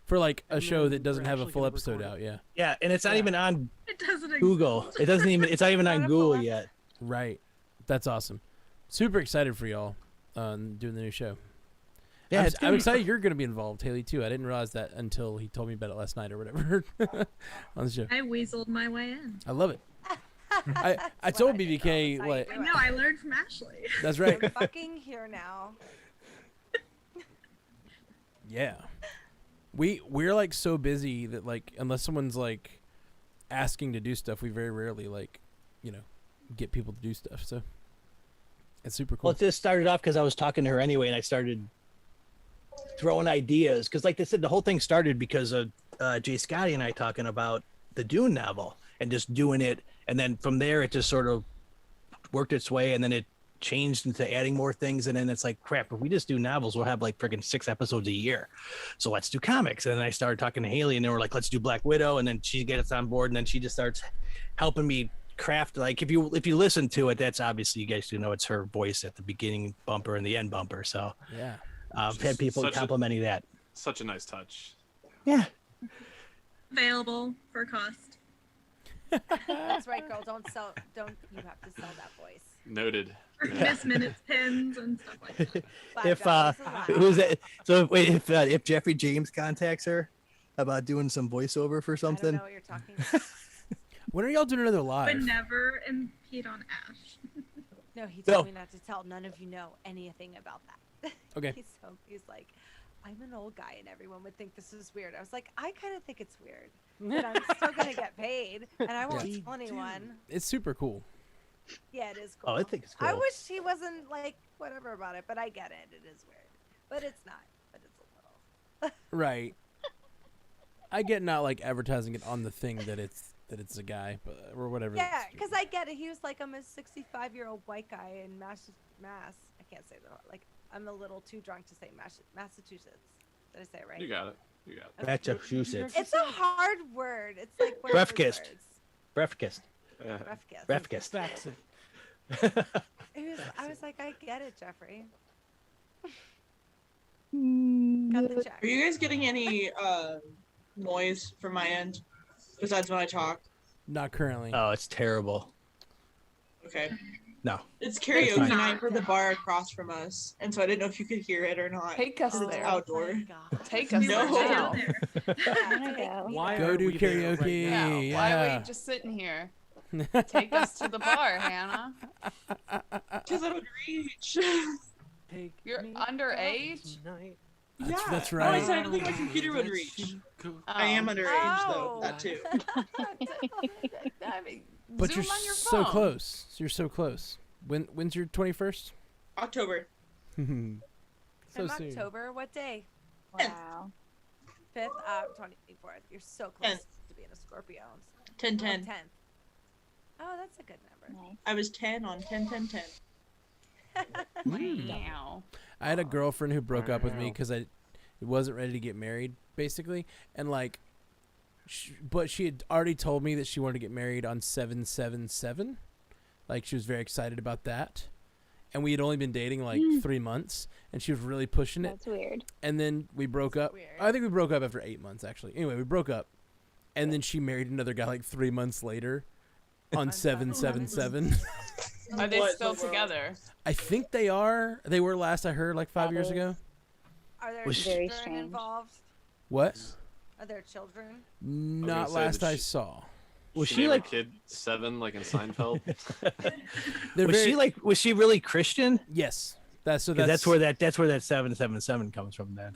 For like a show that doesn't have a full episode out, yeah. Yeah, and it's not even on It doesn't Google. It doesn't even. It's not even on Google yet. Right. That's awesome. Super excited for y'all doing the new show. Yeah, I'm, it's gonna I'm be excited you're going to be involved, Haley, too. I didn't realize that until he told me about it last night or whatever on the show. I weaseled my way in. I love it. I told BBK, like, I know, I learned from Ashley. that's right. I'm fucking here now. Yeah. We're like so busy that like unless someone's like asking to do stuff, we very rarely like, get people to do stuff. So it's super cool. Well, it just started off because I was talking to her anyway, and I started throwing ideas. Because, like they said, the whole thing started because of Jay Scotty and I talking about the Dune novel and just doing it. And then from there, it just sort of worked its way, and then it changed into adding more things. And then it's like, crap, if we just do novels, we'll have like freaking 6 episodes a year. So let's do comics. And then I started talking to Haley, and then we're like, let's do Black Widow. And then she gets on board, and then she just starts helping me craft. Like if you listen to it, that's obviously, you guys do know it's her voice at the beginning bumper and the end bumper. So yeah, I've had people complimenting that. Such a nice touch. Yeah. Available for cost. That's right, girl. Don't you have to sell that voice. Noted. For Miss Minutes pins and stuff like that. If who's that? So wait, if Jeffrey James contacts her about doing some voiceover for something. I don't know what you're talking about. When are y'all doing another live? But never impede on Ash. No, he told me not to tell none of you know anything about that. Okay. He's like, I'm an old guy and everyone would think this is weird. I was like, I kind of think it's weird, but I'm still gonna get paid and I won't Yeah. tell anyone. It's super cool. Yeah, it is cool. Oh, I think it's cool. I wish he wasn't like whatever about it, but I get it. It is weird, but it's not. But it's a little. Right. I get not like advertising it on the thing that it's a guy, but or whatever. Yeah, because I get it. He was like, I'm a 65-year-old white guy in Mass. I can't say that. Like, I'm a little too drunk to say Massachusetts. Did I say it right? You got it. You got it. Massachusetts. It's a hard word. It's like one of those Breath-kissed. words. Breath-kissed. Breath-kissed. Breath-kissed. I was like, I get it, Jeffrey. Cut the check. Are you guys getting any noise from my end besides when I talk? Not currently. Oh, it's terrible. Okay. No. It's It's karaoke fine. night for the bar across from us, and so I didn't know if you could hear it or not. Take us 'cause it's there. outdoor. Take us No. there now. Why Go are do we there right karaoke. now? Yeah, why are Yeah. we just sitting here? Take us to the bar, Hannah. Because I don't reach. Take You're me underage? out tonight. That's Oh, I right. said I don't think my computer would reach. I am underage though. Oh. That too. I mean, But zoom you're on your so phone. close. You're so close. When's your 21st? October. So In soon. October, what day? Wow. 5th, 24th. You're so close to being a Scorpio. 10 Oh, 10. 10th. Oh, that's a good number. Nice. I was 10 on 10 10 10. Wow. I had a girlfriend who broke up with me because I wasn't ready to get married, basically, and like, but she had already told me that she wanted to get married on 7/7/7. Like she was very excited about that, and we had only been dating like 3 months, and she was really pushing it. That's weird. And then we broke up. Weird. I think we broke up after 8 months, actually. Anyway, we broke up, and then she married another guy like 3 months later, on 7/7/7. Are they What still in the world? together? I think they are. They were last I heard like 5 years ago. Are there Was she- Very children strange. involved? What? Are there children? Not say last that I she- saw. Was she she named like? her kid 7, like in Seinfeld? They're Was very- she like? Was she really Christian? Yes. That's so. 'Cause That's that's where that 7/7/7 comes from. Then.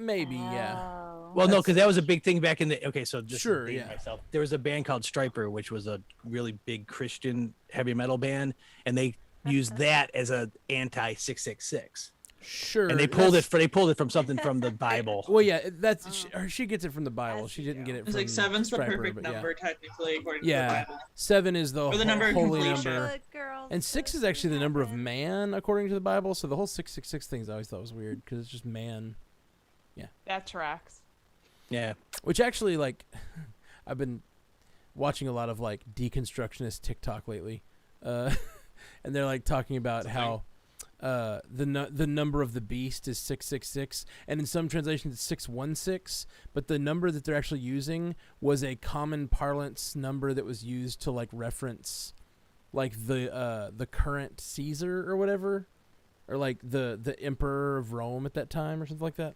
Maybe yeah. Oh. Well, no, because that was a big thing back in the. Okay, so just Sure, dating yeah. myself. There was a band called Striper, which was a really big Christian heavy metal band, and they used that as a anti 666. Sure. And they pulled it from something from the Bible. Well, yeah, she gets it from the Bible. As She you didn't do. get it It's from like 7's the Striper, perfect but yeah. number technically according Yeah, to the Bible. 7 is the, Or the number of holy completion. number, Good girls. and 6 is actually the number of man according to the Bible. So the whole 666 things I always thought was weird because it's just man. That tracks. Yeah. Which actually, like, I've been watching a lot of like deconstructionist TikTok lately, and they're like talking about how the number of the beast is 666, and in some translations it's 616. But the number that they're actually using was a common parlance number that was used to like reference, like the current Caesar or whatever, or like the emperor of Rome at that time or something like that.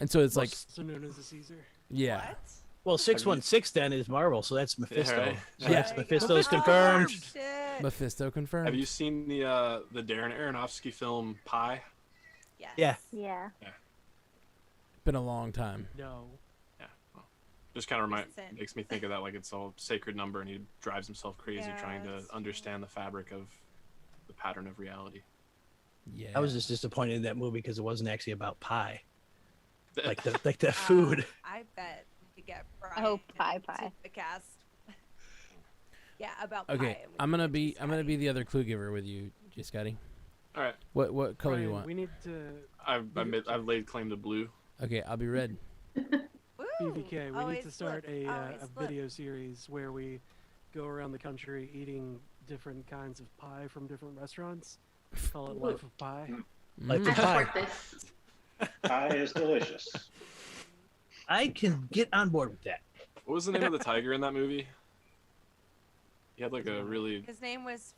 And so it's like, Also known as a Caesar. yeah. What? Well, 616 then is Marvel, so that's Mephisto. right. So Yeah. that's Mephisto's Oh, confirmed. shit. Mephisto confirmed. Have you seen the Darren Aronofsky film Pi? Yes. Yeah. Yeah. Been a long time. No. Yeah. Well, just kind of Recent. makes me think of that like it's a sacred number, and he drives himself crazy trying to Yes. understand the fabric of the pattern of reality. Yeah. I was just disappointed in that movie because it wasn't actually about pie, like the food. I bet we could get Brian Oh, pie. to the cast. Yeah, about Okay, pie. and we I'm can gonna get be J. I'm gonna Scotty. be the other clue giver with you, J. Scotty. All right. What color do you Brian, want? We need to. I've laid claim to blue. Okay, I'll be red. Woo! BBK, we need Always to start flip, a always flip. video series where we go around the country eating different kinds of pie from different restaurants. Call it Life of Pie. Life Mm. of I pie. support this. Pie is delicious. I can get on board with that. What was the name of the tiger in that movie? He had like a really. His name was.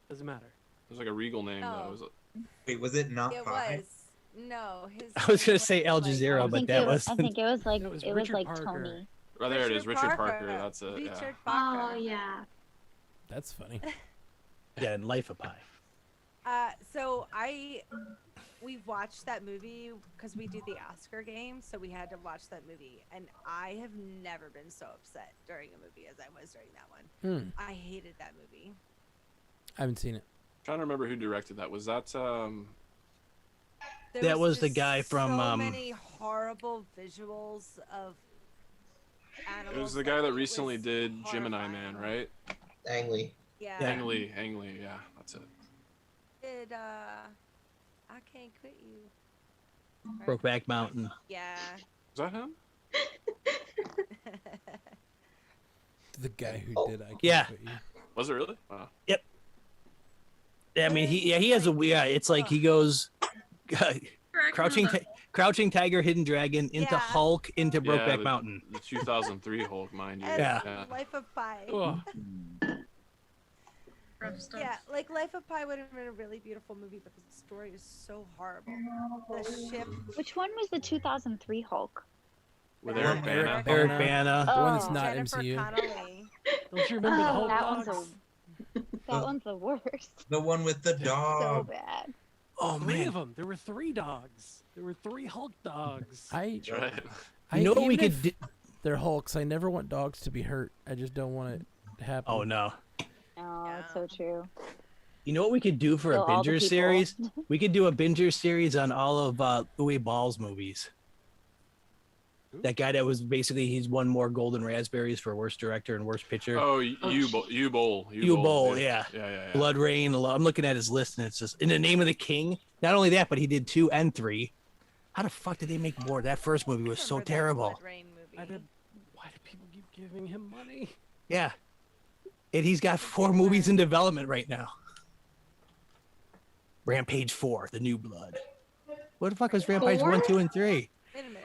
Doesn't matter. It was like a regal name. No. Though. It was Wait, was it not It pie? was. No, his. I was gonna name say Al like- Jazeera, I but think that it was. wasn't. I think it was like No, it was it was Richard like Parker. Tony. oh, there it is. Richard Parker. Parker. That's it. Richard Yeah. Parker. Oh yeah. That's funny. Yeah, in Life of Pie. So we've watched that movie because we do the Oscar game, so we had to watch that movie, and I have never been so upset during a movie as I was during that one. Hmm. I hated that movie. I haven't seen it. Trying to remember who directed that. Was that There That was the just guy from, so many horrible visuals of animals. It was the guy that it recently was did Gemini horrifying. Man, right? Ang Lee. Yeah. Ang Lee. Ang Lee. Yeah, that's it. Did I Can't Quit You. Right? Brokeback Mountain. Yeah. Was that him? The guy who did I Can't Yeah. Quit You. Was it really? Wow. Yep. Yeah, I mean, he has a it's like he goes crouching tiger, hidden dragon, into Yeah. Hulk, into Yeah, Brokeback the- Mountain. The 2003 Hulk, mind you. And Yeah. Life of Pi. Oh, Rough stuff. Yeah, like Life of Pi would have been a really beautiful movie, but the story is so horrible. The ship. Which one was the 2003 Hulk? With That Eric one. Bana. Eric Bana. The one that's Oh. not Jennifer MCU. Connelly. don't you remember the Oh, Hulk that one's dogs? a That one's the worst. The one with the So dog. bad. Oh Three man. of them. There were 3 dogs. There were 3 Hulk dogs. I Right. You know what we even could if they're Hulks. I never want dogs to be hurt. I just don't want it to happen. Oh no. Oh, that's so true. You know what we could do for Kill a all the Binger people. series? We could do a Binger series on all of Uwe Ball's movies. That guy that was basically he's won more Golden Raspberries for worst director and worst picture. Oh, you bowl. Yeah. Yeah. Blood Rain. I'm looking at his list and it's just In the Name of the King. Not only that, but he did 2 and 3. How the fuck did they make more? That first movie was so terrible. Why do people keep giving him money? Yeah. And he's got 4 movies in development right now. Rampage 4, The New Blood. What the fuck was Rampage 1, 2, and 3? Wait a minute.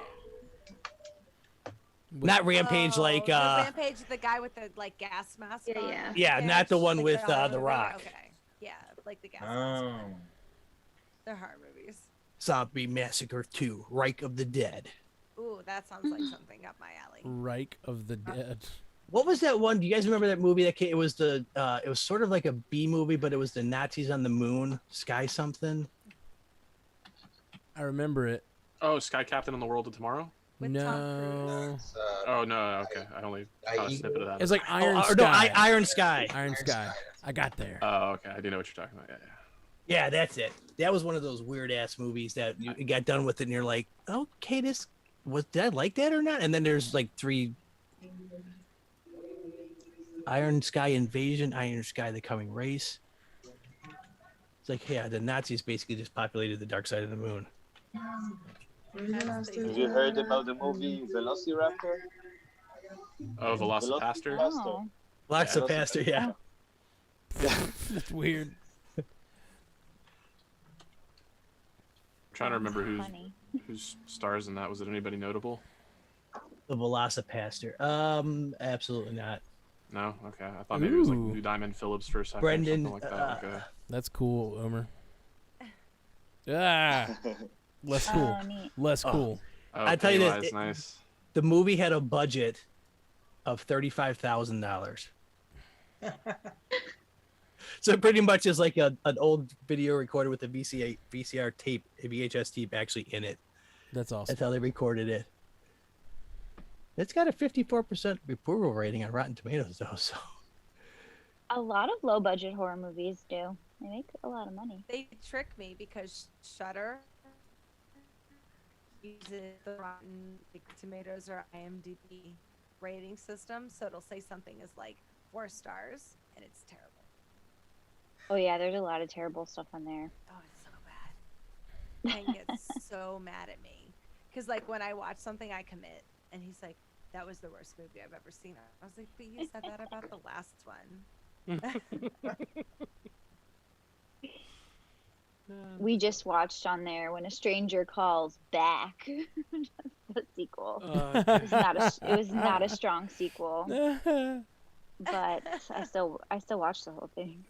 Not Rampage like The Rampage, the guy with the like gas mask. Yeah, on? Yeah, not the one Like with horror The movie? Rock. Okay. Yeah, like the gas Oh. mask. They're horror movies. Zombie Massacre 2, Reich of the Dead. Ooh, that sounds like something up my alley. Reich of the Dead. What was that one? Do you guys remember that movie that came? It was the it was sort of like a B movie, but it was the Nazis on the moon, Sky something. I remember it. Oh, Sky Captain on the World of Tomorrow? No. Oh no, okay. I only caught a snippet of that. It's like Iron No, Sky. Iron Sky. Iron Sky. I got there. Oh, okay. I do know what you're talking about. Yeah. Yeah, that's it. That was one of those weird ass movies that you got done with it and you're like, okay, did I like that or not? And then there's like 3 Iron Sky Invasion, Iron Sky The Coming Race. It's like, yeah, the Nazis basically just populated the dark side of the moon. Have you heard about the movie Velociraptor? Oh, Velocipaster? Oh. Lots of pastor, yeah. That's weird. I'm trying to remember Funny. whose stars in that. Was it anybody notable? The Velocipaster. Absolutely not. No? Okay. I thought maybe it was like Ooh. Lou Diamond Phillips for a second Brendan, or something like that. Okay. That's cool, Omer. Ah, less cool. Oh, neat. Less cool. Oh, I tell you this, Pennywise, nice. The movie had a budget of $35,000. So it pretty much is like an old video recorder with a VCR tape, a VHS tape actually in it. That's awesome. That's how they recorded it. It's got a 54% approval rating on Rotten Tomatoes, though. So A lot of low budget horror movies do. They make a lot of money. They trick me because Shudder uses the Rotten Tomatoes or IMDb rating system, so it'll say something is like 4 stars, and it's terrible. Oh yeah, there's a lot of terrible stuff on there. Oh, it's so bad. And gets so mad at me because like when I watch something, I commit, and he's like, "That was the worst movie I've ever seen." I was like, "But you said that about the last one." We just watched on there When a Stranger Calls Back. The sequel. It was not a strong sequel. But I still watched the whole thing.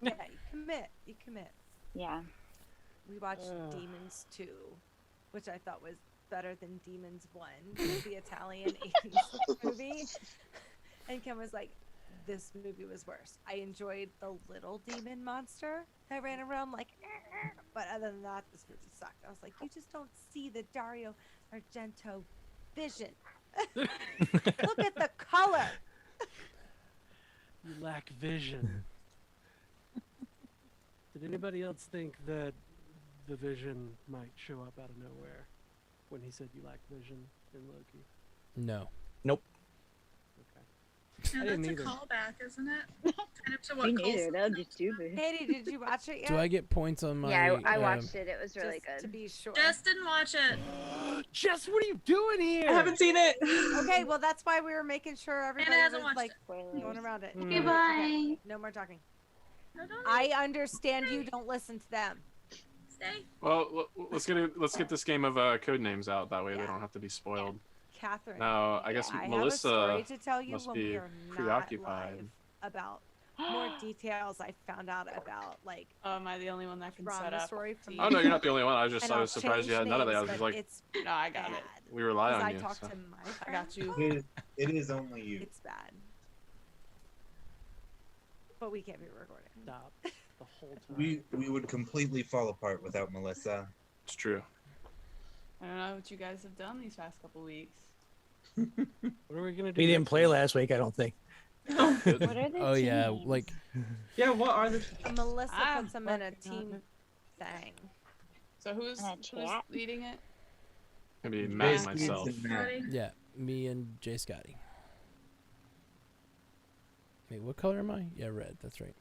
Yeah, you commit. You commit. Yeah. We watched Demons 2, which I thought was better than Demons 1, the Italian 80s movie. And Kim was like, this movie was worse. I enjoyed the little demon monster that ran around like, but other than that, this movie sucked. I was like, you just don't see the Dario Argento vision. Look at the color. You lack vision. Did anybody else think that the vision might show up out of nowhere when he said you lack vision in Loki? No. Nope. Yeah, I that's didn't a either. callback, isn't it? Kind of to what Me Cole neither. said. That would be stupid. Katie, did you watch it yet? Do I get points on my? Yeah, I watched it. It was really Just to good. be sure. Jess didn't watch it. Jess, what are you doing here? I haven't seen it. Okay, well that's why we were making sure everybody hasn't was watched like it. Spoilers. going around it. Okay, bye. No more talking. No, don't I understand you don't listen to them. stay. Well, let's get this game of code names out. That way they don't have to be spoiled. Catherine. Now, I guess I Melissa have a story to tell you must when be we are not preoccupied. live about more details I found out about like Oh, am I the only one that can set trauma up? story from Oh no, you're not the only one. I And was I'll surprised you change had none of that. I names, was just but like, it's No, I got bad. it. we rely 'Cause on I you. talked so. to my I friend. got you. It is only you. It's bad. But we can't be recording. Stop the whole time. We would completely fall apart without Melissa. It's true. I don't know what you guys have done these past couple weeks. What are we gonna do? We didn't next play week? last week, I don't think. What are the Oh yeah, teams? like Yeah, what are the Melissa Ah, puts them in a working on team it. thing. So who's In a chat? leading it? Maybe Matt and Basically, myself. it's Matt. yeah, me and Jay Scotty. Wait, what color am I? Yeah, red. That's right.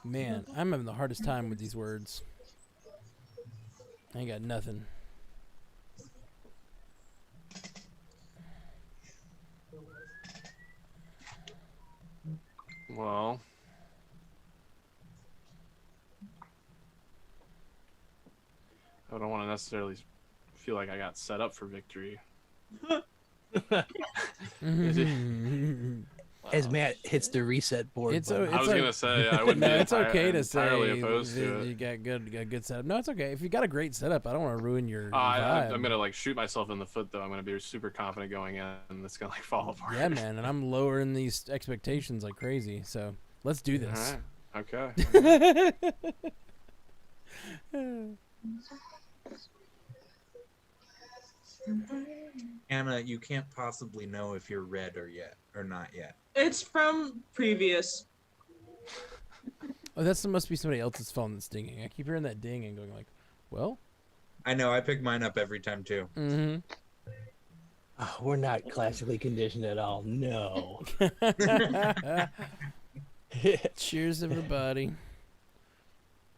Man, I'm having the hardest time with these words. I ain't got nothing. Well, I don't want to necessarily feel like I got set up for victory. As Matt hits the reset board. It's button. I was gonna say I wouldn't. No, be it's okay to entirely say opposed that to it. you got good setup. No, it's okay. If you got a great setup, I don't want to ruin your I'm vibe. gonna like shoot myself in the foot though. I'm gonna be super confident going in, and it's gonna like fall apart. Yeah, man, and I'm lowering these expectations like crazy. So let's do this. All right. Okay. Anna, you can't possibly know if you're red or not yet. It's from previous. Oh, that must be somebody else's phone that's dinging. I keep hearing that ding and going like, well. I know. I pick mine up every time too. Mm-hmm. Oh, we're not classically conditioned at all. No. Cheers, everybody.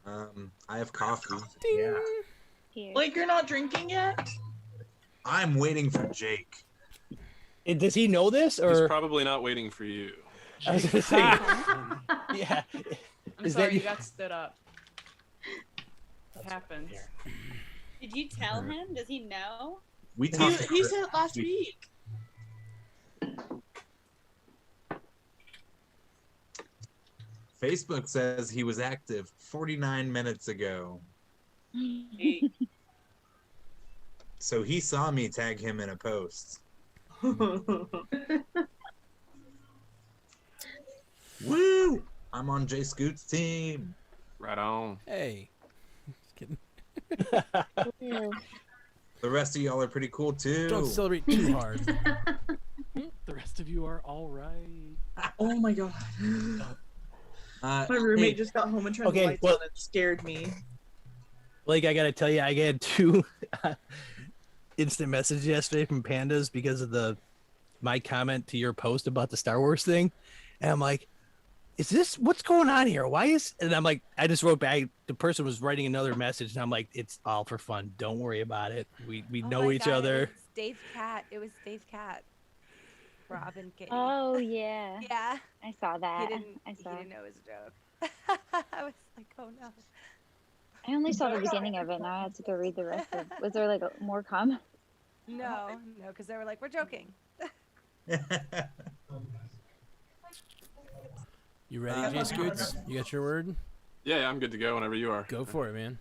I have coffee. Yeah. Like you're not drinking yet? I'm waiting for Jake. Does he know this, He's or probably not waiting for you. I was gonna say, yeah. I'm Is sorry that you got stood up. It happens. Did you tell him? Does he know? We talked. He said it last week. Facebook says he was active 49 minutes ago. So he saw me tag him in a post. Woo! I'm on Jay Scoot's team. Right on. Hey. Just kidding. The rest of y'all are pretty cool too. Don't celebrate too hard. The rest of you are all right. Oh my god. My roommate just got home and turned the lights on and scared me. Like, I gotta tell you, I got 2 instant messages yesterday from Pandas because of my comment to your post about the Star Wars thing, and I'm like, "Is this what's going on here? Why is?" And I'm like, I just wrote back. The person was writing another message, and I'm like, "It's all for fun. Don't worry about it. We Oh know my each God, other." It was Dave Cat. It was Dave Cat. Robin Katie. Oh yeah. Yeah. I saw that. He didn't know it was a joke. I was like, oh no. I only saw the beginning of it. Now I had to go read the rest of. Was there like more comment? No, because they were like, we're joking. You ready, Jay Scoots? You got your word? Yeah, I'm good to go whenever you are. Go for it, man.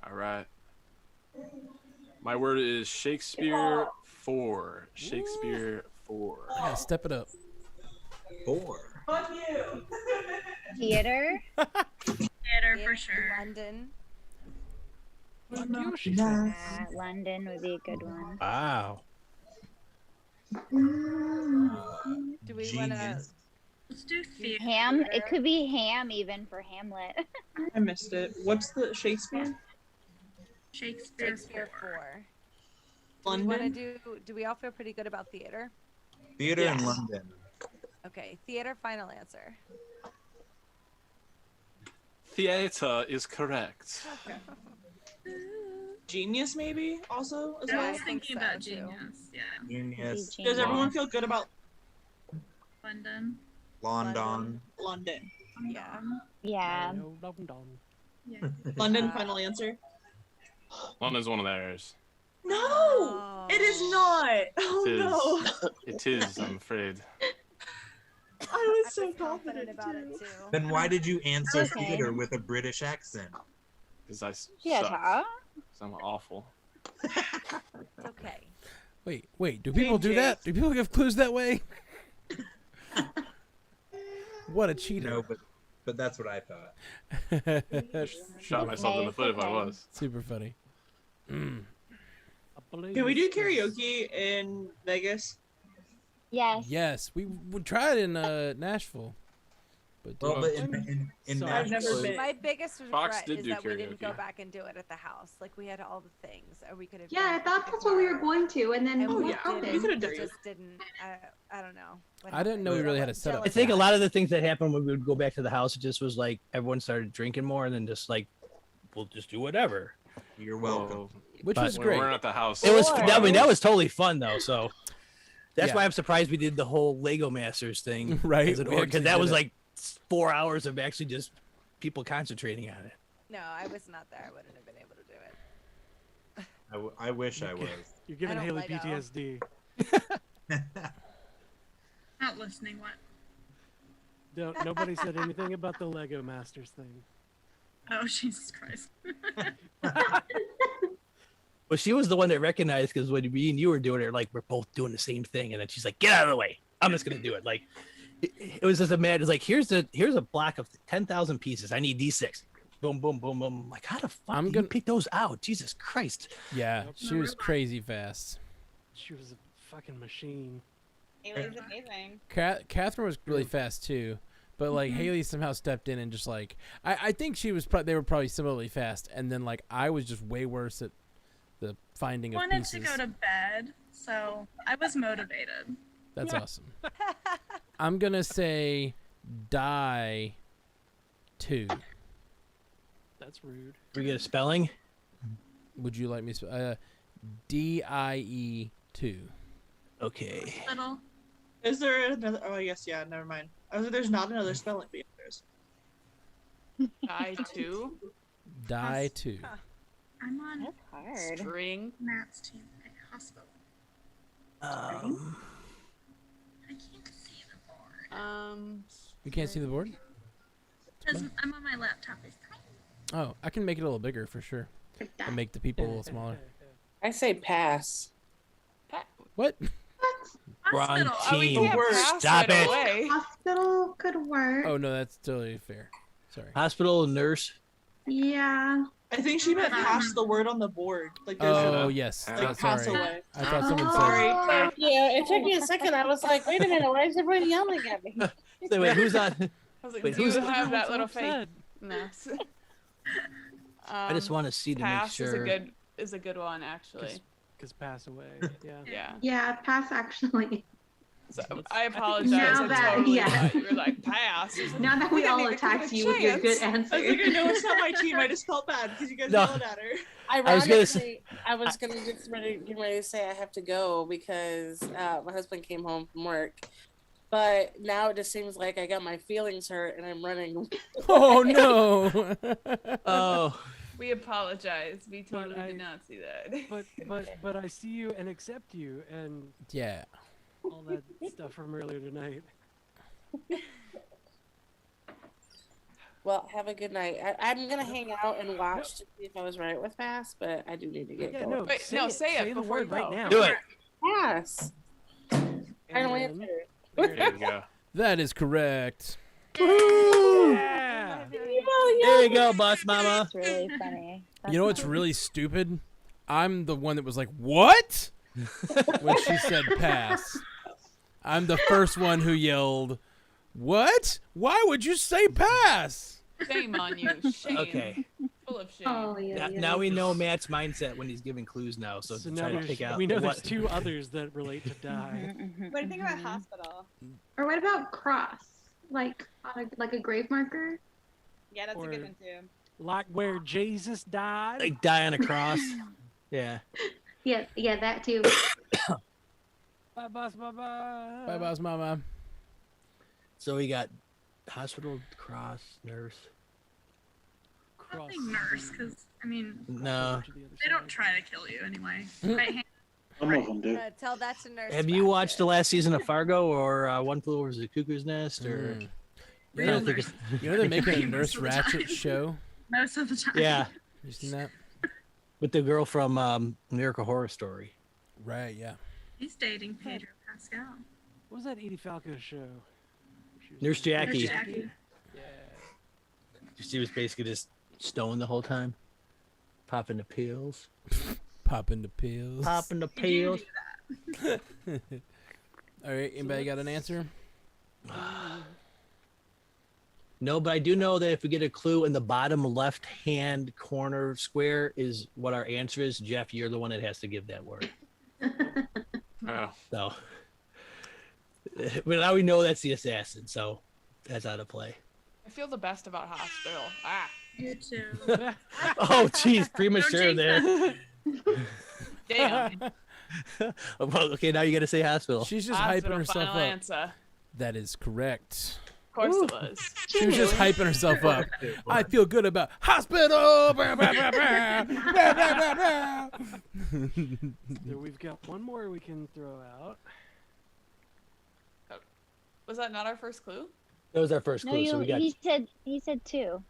All right. My word is Shakespeare 4. Shakespeare 4. I gotta step it up. 4. Fuck you. Theater. Theater for sure. London. London would be a good one. Wow. Do we want to? Let's do theater. Ham. It could be Ham even for Hamlet. I missed it. What's the Shakespeare? Shakespeare 4. London. Do we all feel pretty good about theater? Theater in London. Okay, theater. Final answer. Theater is correct. Genius, maybe also as I well. was thinking about too. Genius. Yeah. Genius. Does everyone feel good about London. London. London? Yeah. Yeah. Yeah. London. Final answer. London's one of theirs. No, it is not. Oh It is. no. It is, I'm afraid. I was so confident about it too. Then why did you answer Okay. theater with a British accent? because I Yeah, suck. Ta. 'Cause I'm awful. It's okay. Wait. Do people do that? Do people give clues that way? What a cheater! No, but that's what I thought. Shot myself in the foot if I was. Super funny. Can we do karaoke in Vegas? Yes. Yes, we tried in Nashville. But, in I've Nashville, never been. My biggest Fox regret did is do that we didn't go karaoke. back and do it at the house. Like we had all the things, or we could have. Yeah, I thought that's what we were going to, and then And what we happened? didn't. It just didn't. I don't know. what I didn't know we happened. really had a setup. I think a lot of the things that happened when we would go back to the house, it just was like everyone started drinking more, and then just like, we'll just do whatever. You're welcome. Which But- was When great. we're at the house. It was. Or- I mean, that was totally fun though. So that's Yeah. why I'm surprised we did the whole Lego Masters thing, Right, Because we actually that did was it. like 4 hours of actually just people concentrating on it. No, I was not there. I wouldn't have been able to do it. I wish I was. You're giving don't Haley Lego. PTSD. Not listening. What? Nobody said anything about the Lego Masters thing. Oh, Jesus Christ. Well, she was the one that recognized because when me and you were doing it, like we're both doing the same thing, and then she's like, "Get out of the way! I'm just gonna do it." Like it was just a mad. It's like here's a block of 10,000 pieces. I need these 6. Boom, boom, boom, boom. I'm like, how the fuck I'm do gonna you pick those out? Jesus Christ! Yeah, she was crazy fast. She was a fucking machine. It was amazing. Catherine was really fast too, but like Haley somehow stepped in and just like I think she was. They were probably similarly fast, and then like I was just way worse at the finding of Wanted pieces. to go to bed, so I was motivated. That's awesome. I'm gonna say die 2. That's rude. We get a spelling. Would you like me to DIE 2? Okay. Little. Is there another? Oh, I guess yeah. Never mind. I was like, there's not another spelling bee. There's. I too. Die 2. I'm on Hard. String. Matt's team at hospital. I can't see the board. You can't see the board? Because I'm on my laptop. Oh, I can make it a little bigger for sure. And make the people a little smaller. I say pass. What? Wrong Oh, we team. can't pass Stop right it. away. Hospital could work. Oh no, that's totally fair. Sorry. Hospital nurse. Yeah. I think she meant pass the word on the board. Like there's Oh yes. like pass Sorry. away. I thought someone Sorry. said. Yeah, it took me a second. I was like, wait a minute, why is everybody yelling at me? So wait, who's on? I was like, Wait, do who's you on? have that little What's fake that? mess? I just want to see to make pass sure. is a good one actually. Because pass away. Yeah. Yeah. Yeah, pass actually. So I apologize. Now I that- totally yeah. thought you were like pass. Now that we didn't all even give attacked a you with your good chance. answer. I was like, I know it's not my team. I just felt bad because you guys No. yelled at her. I was gonna say- I was gonna get ready to say I have to go because my husband came home from work. But now it just seems like I got my feelings hurt and I'm running. Oh no. Oh. We apologize. We totally I- did not see that. But I see you and accept you and Yeah. all that stuff from earlier tonight. Well, have a good night. I'm gonna hang out and watch to see if I was right with pass, but I do need to get Yeah, going. no, Wait, say no, it. say it the before word you right go. now. Do it. Pass. And Final then- answer. There you go. That is correct. Yeah. There you go, boss mama. That's really funny. You know what's really stupid? I'm the one that was like, "What?" when she said pass. I'm the first one who yelled, "What? Why would you say pass?" Shame on you. Shame. Okay. Full of shame. Oh yeah. Now we know Matt's mindset when he's giving clues now. So, So to now try to pick out we know what. there's 2 others that relate to die. What do you think about hospital? Or what about cross? Like on a grave marker? Yeah, that's Or- a good one too. Like where Jesus died. Like die on a cross. Yeah. Yeah, that too. Bye, boss. Bye, bye. Bye, boss mama. So we got hospital, cross, nurse. I don't think nurse, because, I mean, No. they don't try to kill you anyway. Right hand. Some of them do. Tell that to nurse. Have you watched the last season of Fargo or One Flew Over the Cuckoo's Nest? Or Mm. Real I think nurse. You know they're making a Most Nurse of the Ratchet time. show. Most of the time. yeah, You seen that? With the girl from American Horror Story. Right. Yeah. He's dating Pedro Pascal. What was that Edie Falco show? Nurse Jackie. Nurse Jackie. She was basically just stoned the whole time, popping the pills. Popping the pills. Popping the pills. All right. Anybody got an answer? No, but I do know that if we get a clue in the bottom left-hand corner square is what our answer is. Jeff, you're the one that has to give that word. Oh. So, but now we know that's the assassin, so that's out of play. I feel the best about hospital. Ah. You too. Oh, geez, premature Don't there. Damn. Well, okay, now you got to say hospital. She's just Hospital, hyping herself final up. answer. That is correct. Of course it was. She was just hyping herself up. I feel good about hospital. Bah, bah, bah, bah. Bah, bah, bah, bah. So we've got one more we can throw out. Was that not our first clue? That was our first No, clue, so we got. he said 2.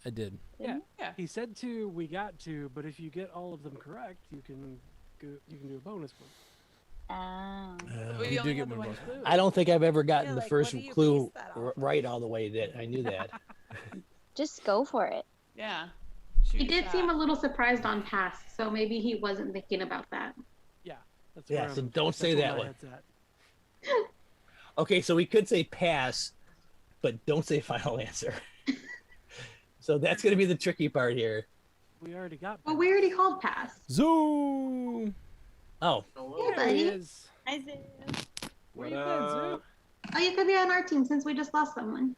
I did. Yeah. Yeah. He said 2, we got 2, but if you get all of them correct, you can do a bonus one. We You only do had get the one one bonus. clue. I don't think I've ever gotten Yeah, the like, first what do you clue base that off? right all the way. That I knew that. Just go for it. Yeah. He Shoot did shot. seem a little surprised on pass, so maybe he wasn't thinking about that. Yeah. That's Yeah, where so I'm- don't that's say where that my one. head's at. Okay, so we could say pass, but don't say final answer. So that's going to be the tricky part here. We already got. Well, we already called pass. Zoom. Oh, Hey, There he buddy. is. I see. Where you been, Zoo? Oh, you could be on our team since we just lost someone.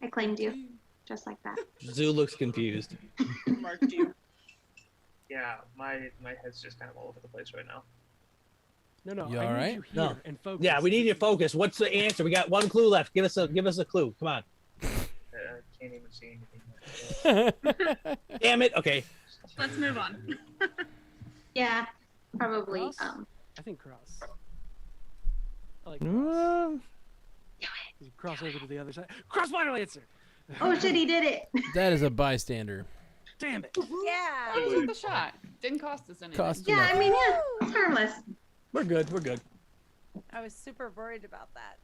I claimed you, just like that. Zoo looks confused. Marked you. Yeah, my head's just kind of all over the place right now. No, You I all need right? you here No. and focus. Yeah, we need you to focus. What's the answer? We got one clue left. Give us a clue. Come on. Can't even see anything. Damn it. Okay. Let's move on. Yeah, probably. Cross? I think cross. I like cross. Mm, You cross over to the other side. Cross final answer. Oh shit, he did it. That is a bystander. Damn it. Yeah. We took the shot. Didn't cost us anything. Cost Yeah, enough. I mean, yeah, it's harmless. we're good. We're good. I was super worried about that.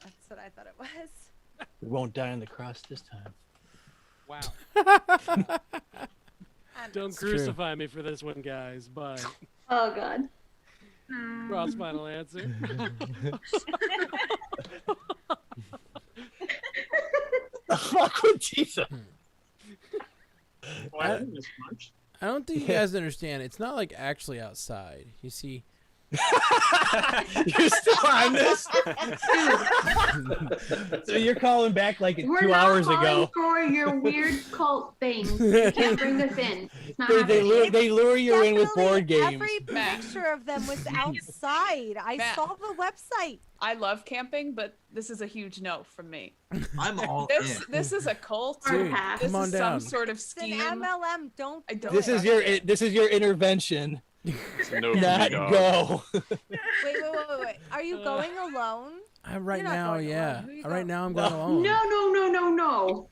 That's what I thought it was. We won't die on the cross this time. Wow. I Don't It's true. crucify me for this one, guys. But Oh god. cross final answer. Fuck with Jesus. Well, I didn't miss much. I don't think you guys understand. It's not like actually outside. You see, You're still on this? So you're calling back like We're 2 not hours calling ago. for your weird cult thing. You can't bring us in. It's not happening. They lure you in with board games. Every picture of them was outside. I Matt. saw the website. I love camping, but this is a huge no from me. I'm all This in. this is a cult. Dude, This come on is down. some sort of It's an scheme. MLM. Don't. I don't This is your trust it. this is your intervention. No Not dog. go. Wait. Are you going alone? right You're not now, going yeah. alone. Who you Right going- now, I'm going alone. No.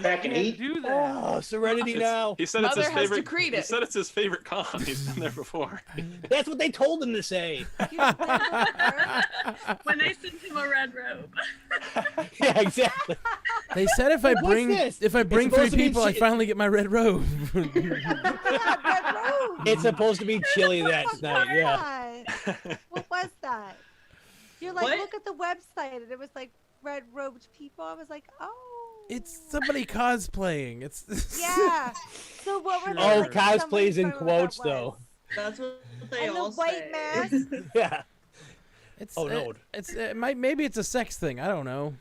Back and eat. Do that. Oh, Serenity It's- now. He said it's his Mother has favorite. decreed He it. said it's his favorite con. He's been there before. That's what they told him to say. When they sent him a red robe. Yeah, exactly. They said if I What's bring this? if I bring supposed 3 to be people, I chi- finally get my red robe. It's supposed to be chilly that night. Yeah. What was that? You're like, What? look at the website, and it was like red robed people. I was like, oh. It's somebody cosplaying. It's Yeah. So what were they? Oh, like, cosplay's in someone- quotes what that though. was. That's what they And all the white say. mask. Yeah. It's Oh, no. maybe it's a sex thing. I don't know.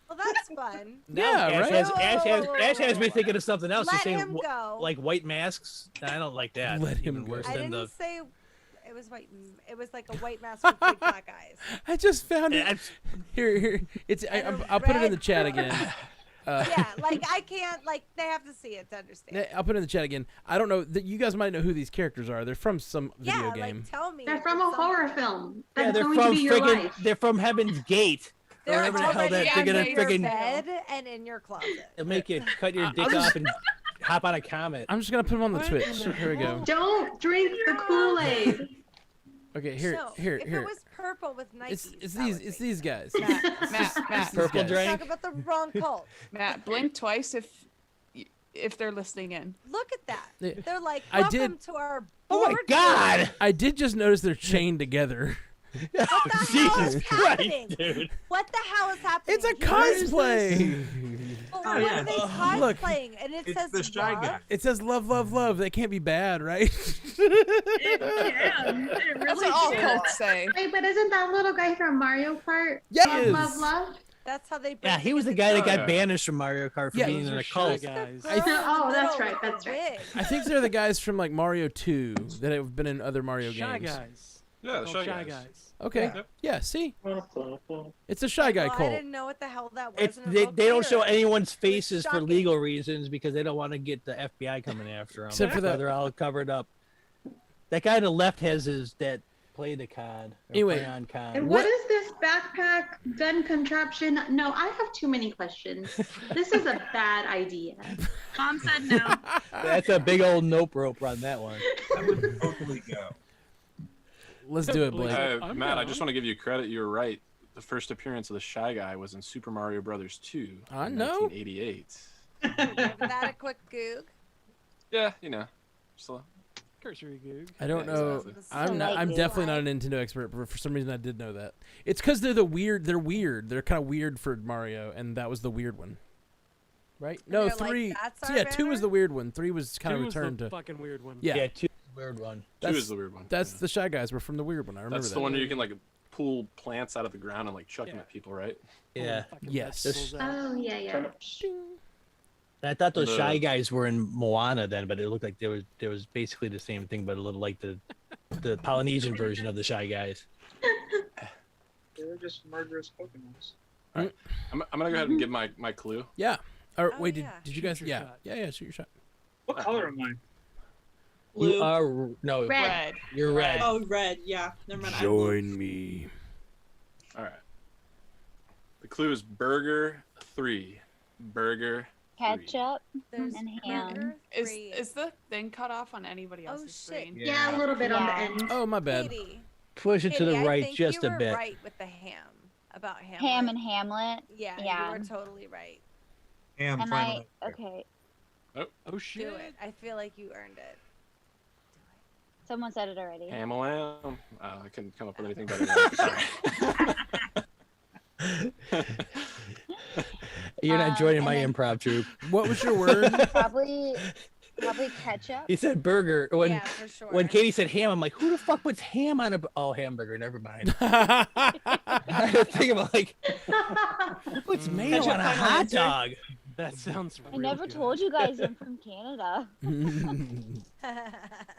Well, that's fun. Yeah, Ash right. Ash has me thinking of something else. Let She's saying him go. like white masks. I don't like that. Let him Even go. worse I than didn't the. say it was white. It was like a white mask with big black eyes. I just found it. That's- Here. It's. I'll put it in the chat again. Yeah, like I can't. Like they have to see it to understand. I'll put it in the chat again. I don't know that you guys might know who these characters are. They're from some video Yeah, game. like tell me. They're from a horror film. Yeah, That's they're going from to be your friggin' life. They're from Heaven's Gate. They're whatever the hell already that they're gonna under your friggin' bed and in your closet. it'll make you cut your dick off and hop on a comet. I'm just gonna put them on the Twitch. Here we go. Don't drink the Kool-Aid. Okay, here. If it was purple with Nikes, It's these guys. Matt, Purple drink. talk about the wrong cult. Matt, blink twice if they're listening in. Look at that. Yeah. They're like, I welcome did- to our Oh my board God! game." I did just notice they're chained together. What the hell Jesus is Christ, happening? dude. What the hell is happening? It's a here? cosplay. But Oh, what yeah. are they Look. cosplaying? And it It's says the Shy love? Guy. It says love, love, love. That can't be bad, right? It can. It That's really what all can. cults say. Wait, but isn't that little guy from Mario Kart? Yes. Love, love, love. That's how they. Yeah, he was the bring guy that Oh, got yeah. banished from Mario Kart for Yeah. being Those in are a Shy cult. Guys. Oh, that's right, that's right. Wig. I think they're the guys from like Mario 2 that have been in other Mario Shy games. Guys. Yeah, the Called Shy Guys. Okay. Yeah. Yeah, see? It's a Shy Guy Well, I cult. didn't know what the hell that was. It's and it they, looked they don't show weird. anyone's faces for shocking. legal reasons because they don't want to get the FBI coming after them. Except for That's why the- they're all covered up. That guy on the left has his that play the con. Anyway. Play on con. And what is this backpack gun contraption? No, I have too many questions. This is a bad idea. Mom said no. That's a big old nope rope on that one. That would totally go. Let's do it, Blake. I'm Matt, I down. just want to give you credit. You were right. The first appearance of the Shy Guy was in Super Mario Brothers 2. I in know. 1988. Isn't that a quick goog? Yeah, you know. Just a- Cursory goog. I don't Yeah, know. exactly. I'm not. I'm definitely not a Nintendo expert, but for some reason I did know that. It's because they're weird. They're kind of weird for Mario, and that was the weird one. Right? No, they're like, 3. "That's So our yeah, 2 was banner?" the weird one. 3 was kind of Two was the returned to. fucking weird one. Yeah. Yeah, two weird one. 2 is the weird one. That's the Shy Guys were from the weird one. I remember That's that. the one where you can like pull plants out of the ground and like chuck them Yeah. at people, right? Yeah. Fucking Yes. vegetables out. Oh, yeah, yeah. I thought those The- Shy Guys were in Moana then, but it looked like there was basically the same thing, but a little like the Polynesian version of the Shy Guys. They're just murderous Pokemons. I'm gonna go ahead and give my clue. Yeah. Or Oh, wait, yeah. did you guys? Shoot your Yeah. shot. Yeah. Shoot your shot. What color am I? You Blue. are no Red. You're red. Oh, red. Yeah. Never mind. me. All right. The clue is Burger 3. Burger 3. Ketchup There's and ham. burger Is three. is the thing cut off on anybody Oh, else's shit. screen? Yeah, a little bit on the Yeah. end. Oh, my bad. Katie, Push it to Katie, the I right think just you a were bit. right with the ham about ham. Ham and Hamlet. Yeah, Yeah. you were totally right. Ham Am finally. I okay? Oh shit. Do it. I feel like you earned it. Someone said it already. Ham a lamb. I couldn't come up with anything better. Than that. Sorry. You're not joining and my then- improv troupe. What was your word? Probably ketchup. He said burger. When Yeah, for sure. when Katie said ham, I'm like, who the fuck puts ham on a oh hamburger? Never mind. I was thinking about like, who puts mayo Ketchup on a final hot answer? dog? That sounds. I never told you guys I'm from Canada.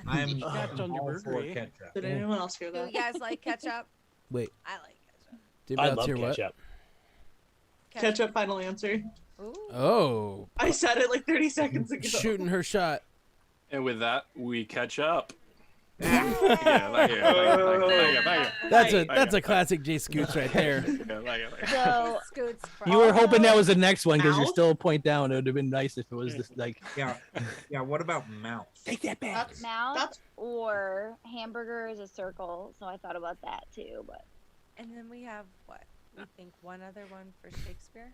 I'm Scotch on your all burger, for eh? ketchup. Did anyone else hear Do that? you guys like ketchup? Wait. I like ketchup. Did I else love hear what? ketchup. Ketchup final answer. Ooh. Oh, I said it like 30 seconds ago. shooting her shot. And with that, we catch up. Yeah, thank you. That's a classic Jay Scoots right there. So Scoots. You were hoping Also- that was the next one because you're Mouth? still a point down. It would have been nice if it was this like. Yeah. Yeah. What about mouth? Take that back. That's, mouth that's or hamburger is a circle, so I thought about that too. But And then we have what? We think one other one for Shakespeare.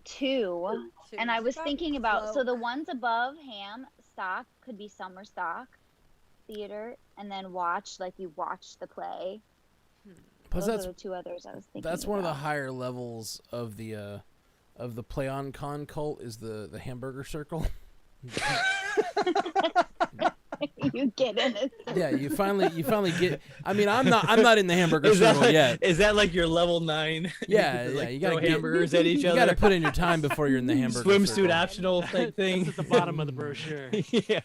two. Two. And I was Fuck thinking about so cloak. the ones above ham stock could be summer stock theater, and then watch like you watch the play. Plus, Those that's are the two others I was thinking. that's one of the about. higher levels of the play on con cult is the hamburger circle. You get in it. Yeah, you finally get. I mean, I'm not in the hamburger circle like, yet. Is that like your level 9? Yeah, like, you gotta throw get, hamburgers at each you other. gotta put in your time before you're in the hamburger Swimsuit circle. optional type thing. That's at the bottom of the brochure. Yeah.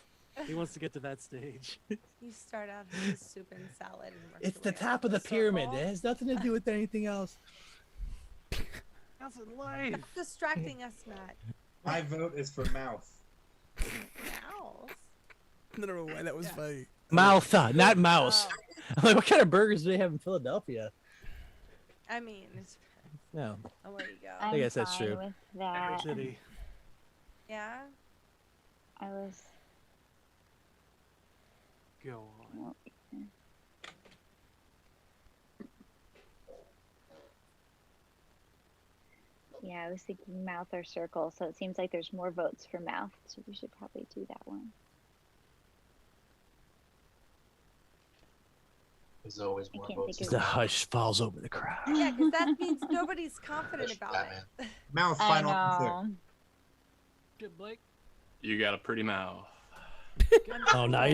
He wants to get to that stage. You start out with soup and salad. And work It's your the way top up of the pyramid. circle. It has nothing to do with anything else. How's it life? Stop distracting us, Matt. My vote is for mouth. Mouse. I don't know why that was funny. Mouth, not mouse. Oh. I'm like, what kind of burgers do they have in Philadelphia? I mean, it's No. Oh, there you go. I guess that's true. With that. City. Yeah. I was. Go on. Yeah, I was thinking mouth or circle, so it seems like there's more votes for mouth, so we should probably do that one. There's always more votes. The hush falls over the crowd. Yeah, because that means nobody's confident about it. Mouth I final know. answer. Good, Blake. You got a pretty mouth. Oh, now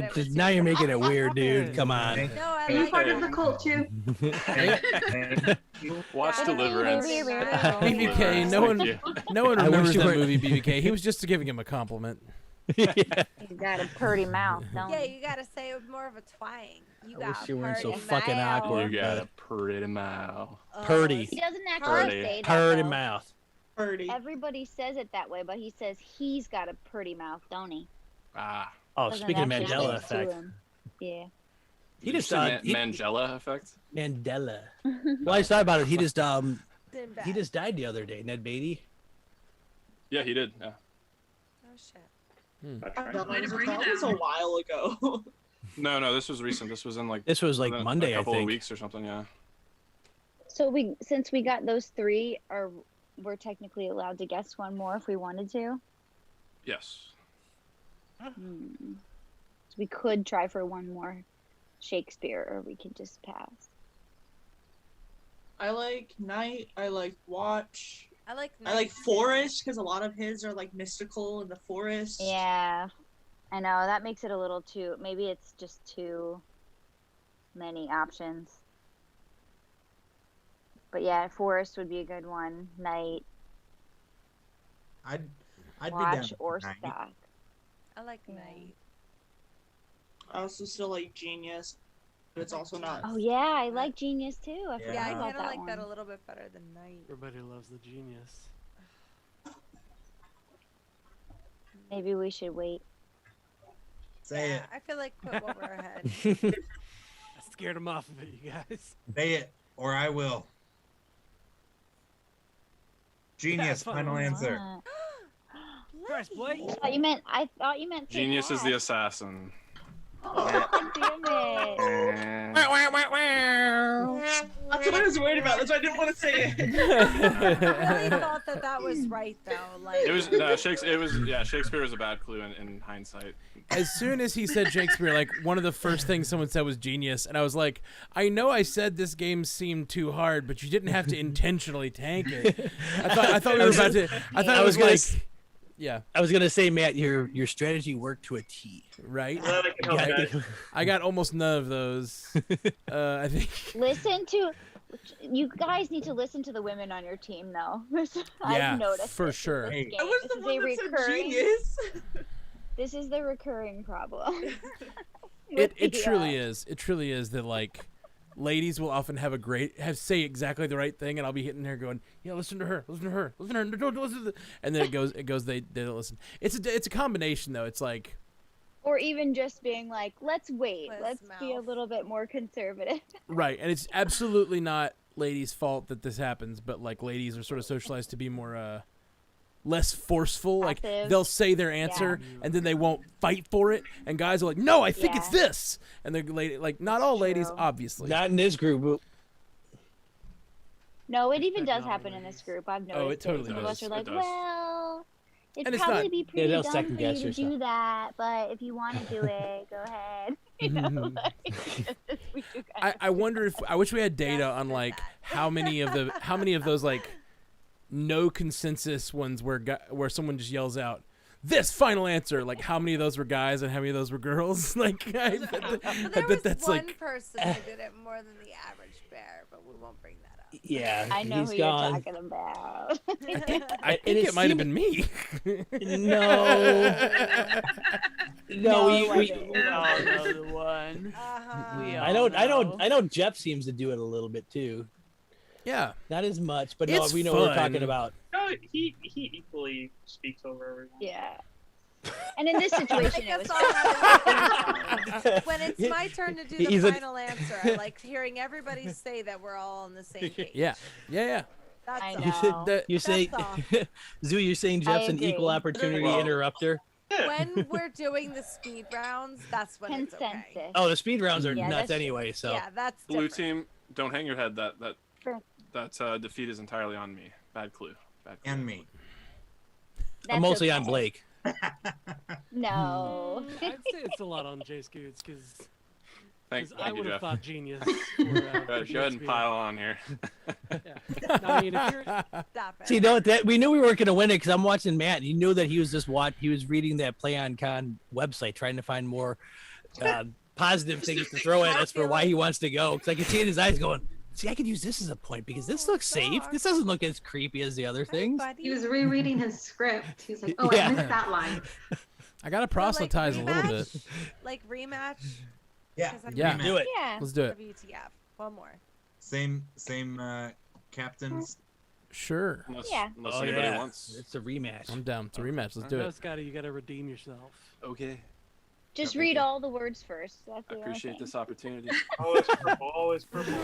you're making it weird, dude. Come on. No, I Are you like part it. of the cult too? Watch Yeah, Deliverance. BBK, no one I wish remembers you that were- movie. BBK, he was just giving him a compliment. You got a pretty mouth, don't Yeah, you? you gotta say it with more of a twang. You I got wish you weren't so pretty fucking mouth. awkward. You got a pretty mouth. Purdy. He doesn't actually Purdy. say that. Purdy though. mouth. Purdy. Everybody says it that way, but he says he's got a pretty mouth, don't he? Ah. Oh, Doesn't speaking of actually Mandela stick to effect. him. Yeah. He Did just you say he- Mandela effect. Mandela. Well, I saw about it. He just Didn't he bad. just died the other day. Ned Beatty. Yeah, he did. Yeah. Oh shit. That was a while ago. No, this was recent. This was in like. This was like within Monday, a I couple of think. weeks or something. Yeah. So since we got those three, we're technically allowed to guess one more if we wanted to. Yes. So we could try for one more Shakespeare, or we could just pass. I like Night. I like Watch. I like. I like Forest because a lot of his are like mystical in the forest. Yeah, I know that makes it a little too. Maybe it's just too many options. But yeah, Forest would be a good one. Night, I'd be Watch, down or for Night. Stack. I like Night. I also still like Genius, but it's also not. Oh yeah, I like Genius too. I forgot Yeah, I about kind of that like one. that a little bit better than Night. Everybody loves the genius. Maybe we should wait. Say Yeah, it. I feel like put what we're ahead. I scared him off of it, you guys. Say it, or I will. Genius. fine. Final answer. Christ, Blake. I thought you meant. Genius is the Stack. assassin. Damn it. That's what I was worried about. That's why I didn't want to say it. I really thought that was right though. Like It was no, Shakespeare. Shakespeare was a bad clue in hindsight. As soon as he said Shakespeare, like one of the first things someone said was genius, and I was like, I know I said this game seemed too hard, but you didn't have to intentionally tank it. I thought we were about to. I thought it was like. Yeah, I was gonna say, Matt, your strategy worked to a T. Right. Glad I can help, Okay. guys. I got almost none of those. I think. Listen to. You guys need to listen to the women on your team, though. Yeah, I've noticed for this sure. in this Hey. game. I was This the is one a that said recurring. Genius. This is the recurring problem. It truly is. It truly is that like ladies will often have say exactly the right thing, and I'll be hitting her going, yeah, listen to her, listen to her, listen to her, don't listen to the, and then it goes they don't listen. It's a combination though. It's like Or even just being like, let's wait. Let's Let's be a little bit more conservative. right, and it's absolutely not ladies' fault that this happens, but like ladies are sort of socialized to be more less forceful. Like Passive. they'll say their answer and then they won't fight for it, and guys are like, no, I think it's Yeah. this, and they're like not all ladies, obviously. Not in this group. No, it even does happen in this group. I've noticed. Oh, it totally Some of does. us are like, It does. well, And it'd it's probably not- be Yeah, pretty they'll dumb second for you guess to yourself. do that, but if you want to do it, go ahead. You know, like, we do kind I wonder if I wish we had data on like how many of those like no consensus ones where someone just yells out this final answer, like how many of those were guys and how many of those were girls. Like I bet that's one like person who did it more than the average bear, but we won't bring that up. Yeah, I know he's who gone. you're talking about. I think it might have been me. No. No, we all know the one. We I know Jeff seems to do it a little bit too. Yeah. Not as much, but no, It's we know what we're fun. talking about. No, he equally speaks over everyone. Yeah. And in this situation, it was. When it's my turn to do the He's a- final answer, I like hearing everybody say that we're all on the same page. Yeah. That's I all. know. You say, That's all. Zoo, you're saying Jeff's an equal agree. opportunity Well- interrupter? When we're doing the speed rounds, that's when it's okay. Consensus. Oh, the speed rounds are Yeah, nuts that's- anyway. So Yeah, that's Blue different. team, don't hang your head. Sure. That defeat is entirely on me. Bad clue. Bad clue. And me. That's I'm mostly on okay. Blake. No. I'd say it's a lot on Jay Scoots because Thank I you, would have Jeff. thought genius. Go ahead and pile on here. Yeah. No, I mean, if you're, Stop it. See, no, that we knew we weren't going to win it because I'm watching Matt. And he knew that he was just he was reading that Play on Con website, trying to find more positive things to throw at us for why he wants to go. Because I could see in his eyes going, "See, I could use this as a point because this looks safe. This doesn't look as creepy as the other things." He was rereading his script. He's like, "Oh, Yeah. I missed that line." I gotta proselytize a little bit. Like rematch. Yeah. 'Cause I'm Yeah. rematch Do it. Yeah. Let's do it. of UTF. One more. Same captains. Sure. Unless, Yeah. unless Oh anybody yeah, wants. it's a rematch. I'm down. It's a rematch. Let's do no, it. Scotty, you got to redeem yourself. Okay. Just Yeah, read thank you. all the words first. That's I the only appreciate thing. this opportunity. Always purple. Always purple.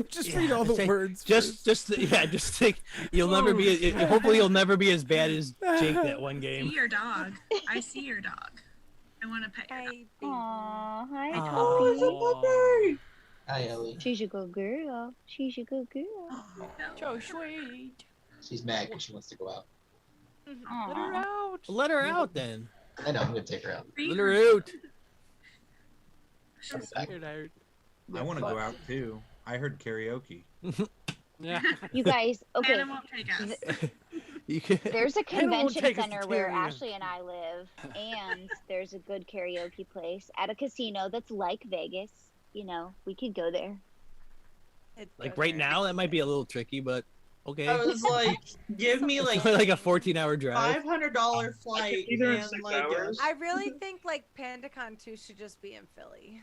Just read all the Say- words. Just think you'll never be. Hopefully, you'll never be as bad as Jake that one See game. your dog. I see your dog. I want to pet your dog. Hey, Aw, hi, Aw. puppy. Hi, Ellie. She's a good girl. She's a good girl. So sweet. She's mad because she wants to go out. Let her out. Let her out then. I know, I'm going to take her out. Let her out. She'll be back. I want to go out too. I heard karaoke. Yeah. You guys, okay. Anna won't take us. You can- There's a Hannah won't convention take us to center where Tyrion. Ashley and I live, and there's a good karaoke place at a casino that's like Vegas. You know, we could go there. Like right now, that might be a little tricky, but okay. I was like, give me like like a 14-hour drive. $500 flight Either in and 6 like hours. I really think like PandaCon 2 should just be in Philly.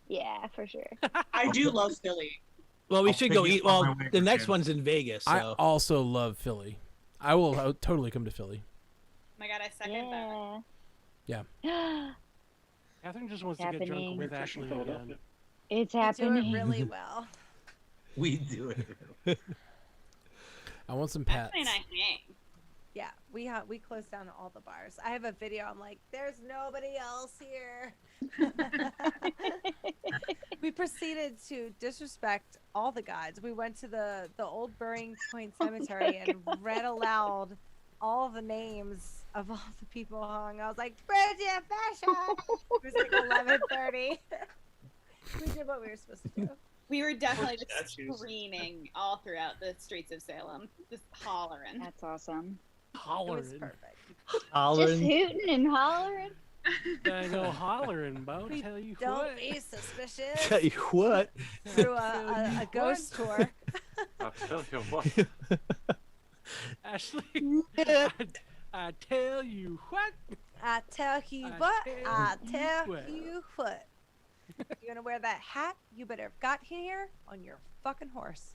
Yeah, for sure. I do love Philly. Well, we I'll should go figure eat. out my Well, way the for next Canada. one's in Vegas. I So also love Philly. I will totally come to Philly. Oh my god, I second that. Yeah. Catherine just wants to get drunk Happening. with Ashley again. It's You do happening. it really well. We do it. I want some pats. And I hang. Yeah, we closed down all the bars. I have a video. I'm like, there's nobody else here. We proceeded to disrespect all the gods. We went to the old Burying Point Cemetery and read aloud all the names of all the people hung. I was like, Bridget Bishop. It was like 11:30. We did what we were supposed to do. We were definitely just Statues. screaming all throughout the streets of Salem, just hollering. That's awesome. It was Hollering. perfect. Just hollering. hooting and hollering. I go hollering, but I'll tell you Don't what. be suspicious. Tell you what. Through a ghost tour. I'll tell you what. Ashley, I tell you what. I tell you I what. tell I you tell what. you what. You're gonna wear that hat. You better have got here on your fucking horse.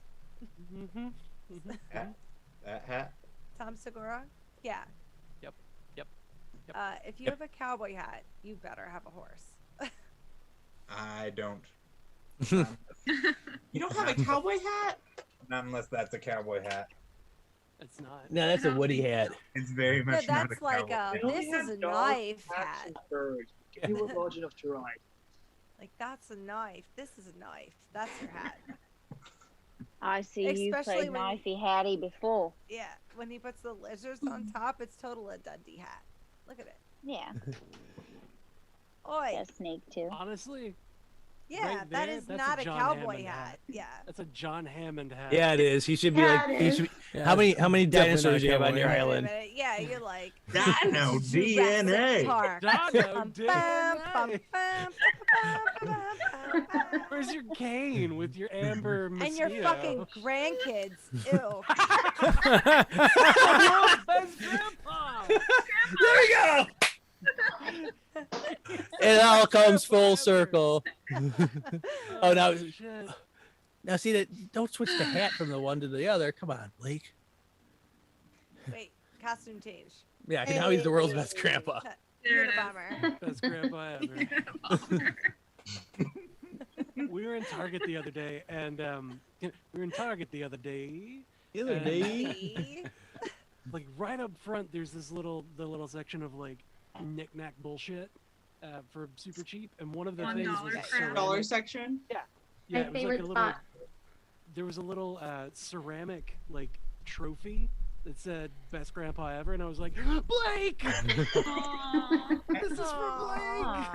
Mm-hmm. That hat. Tom Segura. Yeah. Yep. Yep. Yep. If you have a cowboy hat, you better have a horse. I don't. You don't have a cowboy hat? Not unless that's a cowboy hat. It's not. No, that's a Woody hat. It's very No, much not a that's like cowboy. They only this is have a dogs, knife cats, hat. and birds. You were large enough to ride. Like that's a knife. This is a knife. That's your hat. I see you Especially played when- knifey hattie before. Yeah. When he puts the lizards on top, it's total a Dundee hat. Look at it. Yeah, Oi. that snake too. Honestly, Yeah, right that there, is that's not a John cowboy Hammond hat. Yeah. that's a John Hammond hat. Yeah, it is. He should be Yeah, like. it He is. should. Yeah, How many definitely dinosaurs not do you have on cowboy. your Wait a island? minute. Yeah, you're like Dino Jurassic DNA. Park. Dino Bum, bum, bum, DNA. bum, bum, bum, bum. Where's your cane with your amber And mosquito? your fucking grandkids. Ew. That's Grandpa. There we go. It all comes full circle. Oh, now, shit. now see that. Don't switch the hat from the one to the other. Come on, Blake. Wait, costume change. Yeah, now he's the world's best grandpa. There it is. Unabomber. Best grandpa ever. We were in Target the other day, and Hello, And, Dave. like right up front, there's the little section of like knick-knack bullshit for super cheap, and one of the things was ceramic. Dollar section. Yeah. Yeah, My it was like favorite a little. spot. There was a little ceramic like trophy that said "Best Grandpa Ever," and I was like, Blake, this is for Blake.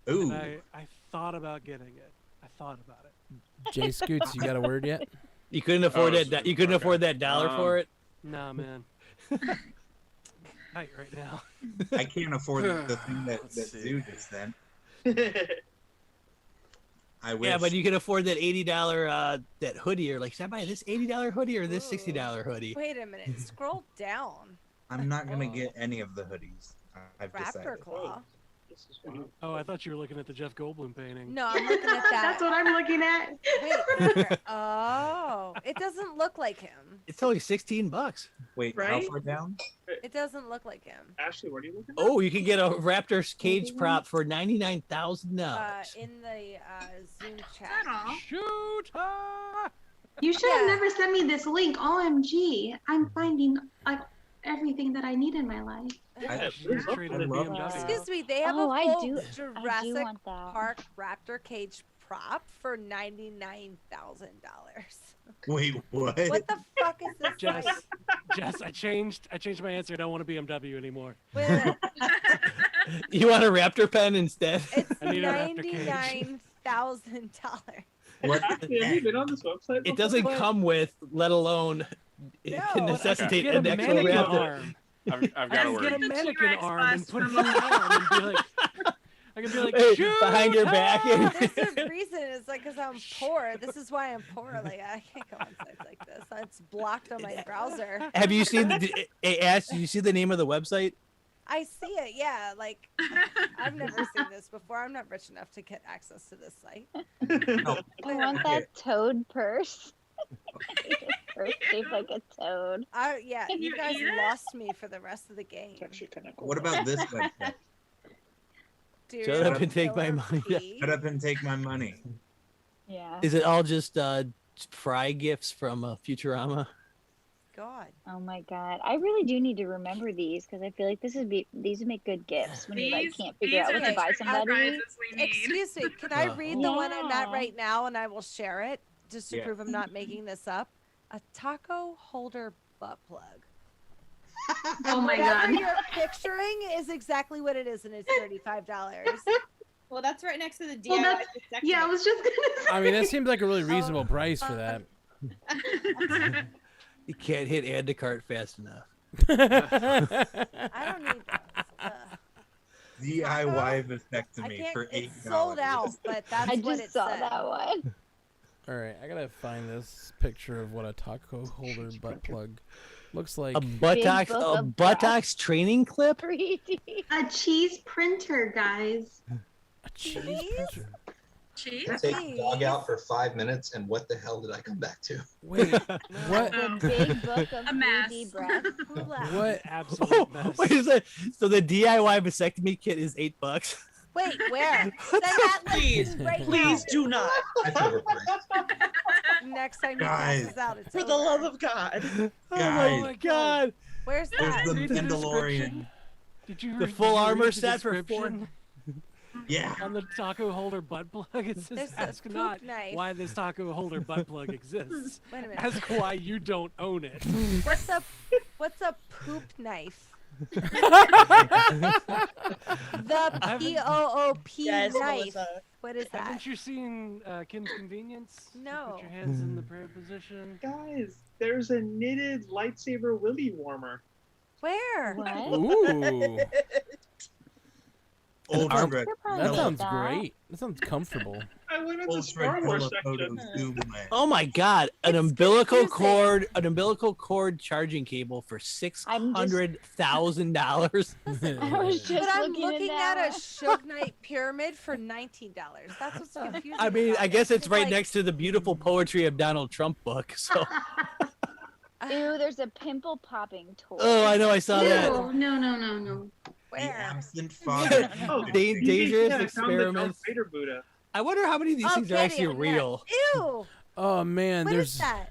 Ooh. And I thought about getting it. I thought about it. Jay Scoots, you got a word yet? You couldn't afford that. You couldn't afford that dollar for it. Nah, man. Tight right now. I can't afford the thing that Zoo just sent. I wish. Yeah, but you can afford that $80 that hoodie, or like, should I buy this $80 hoodie or this $60 hoodie? Wait a minute. Scroll down. I'm not gonna get any of the hoodies. I've Raptor decided. claw. Oh, I thought you were looking at the Jeff Goldblum painting. No, I'm looking at that. That's what I'm looking at. Wait. Oh, it doesn't look like him. It's only $16. Wait, how Right? far down? It doesn't look like him. Ashley, what are you looking at? Oh, you can get a Raptors cage prop for $99,000. In the Zoom chat. Shoot! You should have never sent me this link. OMG. I'm finding like everything that I need in my life. Excuse me, they have Oh, a I full do Jurassic want that. Park Raptor cage prop for $99,000. Wait, what? What the fuck is this? Jess, I changed my answer. I don't want a BMW anymore. Wait a minute. You want a Raptor pen instead? It's I need a Raptor cage. $99,000. What? Ashley, have you been on this website? It doesn't before? come with, let alone it can No. necessitate Get a an actual mannequin Raptor. arm. I've got a Just get a word. mannequin arm and put it on my arm and be like, I can be like, Hey, shoot! behind your back. There's a reason. It's like because I'm poor. This is why I'm poor. Like I can't go on sites like this. It's blocked on my browser. Have you seen? Hey, Ash, did you see the name of the website? I see it. Yeah, like I've never seen this before. I'm not rich enough to get access to this site. I want that toad purse. Purse shaped like a toad. Yeah, Can you you guys eat it? lost me for the rest of the game. What about this website? Dude, Shut up and take my Killer money. P. Shut up and take my money. Yeah. Is it all just fry gifts from Futurama? God. Oh my god. I really do need to remember these because I feel like these would make good gifts when you like can't figure out what to buy somebody. Prizes we need. Excuse me, can I read the one I'm at Yeah. right now and I will share it just to Yeah. prove I'm not making this up? A taco holder butt plug. Oh my Whatever god. you're picturing is exactly what it is, and it's $35. Well, that's right next to the DIY Well, that's, section. yeah, I was just gonna say. I mean, that seems like a really reasonable price for that. You can't hit add to cart fast enough. I don't need those. DIY I vasectomy can't. for $8. It's sold out, but that's I what just it saw said. that one. All right, I gotta find this picture of what a taco holder butt plug looks like. A buttocks, book a of buttocks training clip. 3D. A cheese printer, guys. A cheese Cheese? printer? Cheese? Take the dog out for 5 minutes, and what the hell did I come back to? Wait, what? The big book of A mess. 3D breath. What? Absolute mess. Wait, is that, so the DIY vasectomy kit is $8? Wait, where? Send that link Please, right please now. do not. That's overpriced. Next time you Guys. pass this out, it's For the over. love of God. Oh Guys. my god! Where's There's that? the Read the Mandalorian. description. Did you The read- full did you armor read the set for description? Yeah. On the taco holder butt plug, it says, There's a ask poop not knife. why this taco holder butt plug exists. Wait a minute. Ask why you don't own it. What's a poop knife? The P-O-O-P Yes, knife. Melissa. What is that? Haven't you seen Kim's Convenience? No. Put your hands in the prayer position. Guys, there's a knitted lightsaber willy warmer. Where? What? Ooh, Old Arm- Fred. that sounds that. great. That sounds comfortable. I went in the Old Star Fred Wars photo section. Zoom land. Oh my god! An umbilical confusing. cord charging cable for $600,000. I was just But I'm looking, looking at at a Suge Knight pyramid for $19. That's what's confusing. I mean, about I guess it. it's right like, next to the beautiful poetry of Donald Trump book. So, Ew, there's a pimple popping toy. oh, I know, I saw that. No, no, no, no, no. The Where? absent father. Oh, Dangerous yeah, I found the Darth experiments. Vader Buddha. I wonder how many of these things are Okay, actually and real. Ew. Oh man, What there's is that?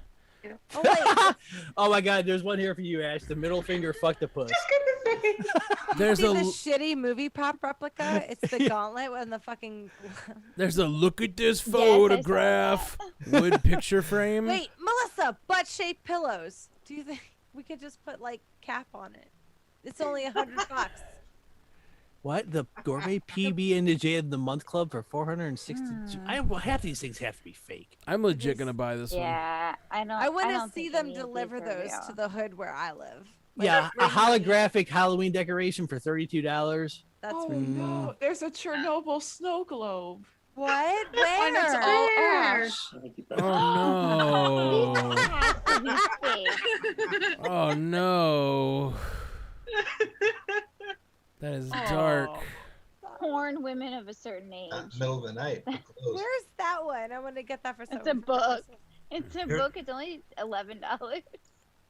Oh wait, Oh my God, there's one here for you, Ash. The middle finger fuck the puss. there's see a the shitty movie prop replica? It's the gauntlet and the fucking. there's a look at this Yes, I saw photograph wood picture frame. Wait, Melissa, butt-shaped pillows. Do you think we could just put like cap on it? It's only $100. What? The gourmet PB and the J of the month club for 462. Well, half these things have to be fake. I'm legit gonna buy this one. Yeah, I don't. I want to don't see think them any of these deliver are those real. to the hood where I live. Like, Yeah, a bring me- holographic Halloween decoration for $32. That's Oh ridiculous. no, there's a Chernobyl snow globe. What? And it's Where? all Where? ash. Oh These have to be fake. no. Oh no. That is dark. Porn women of a certain age. Middle of the night. We're closed. Where's that one? I want to get that for It's a someone. book. It's a Here- book. It's only $11.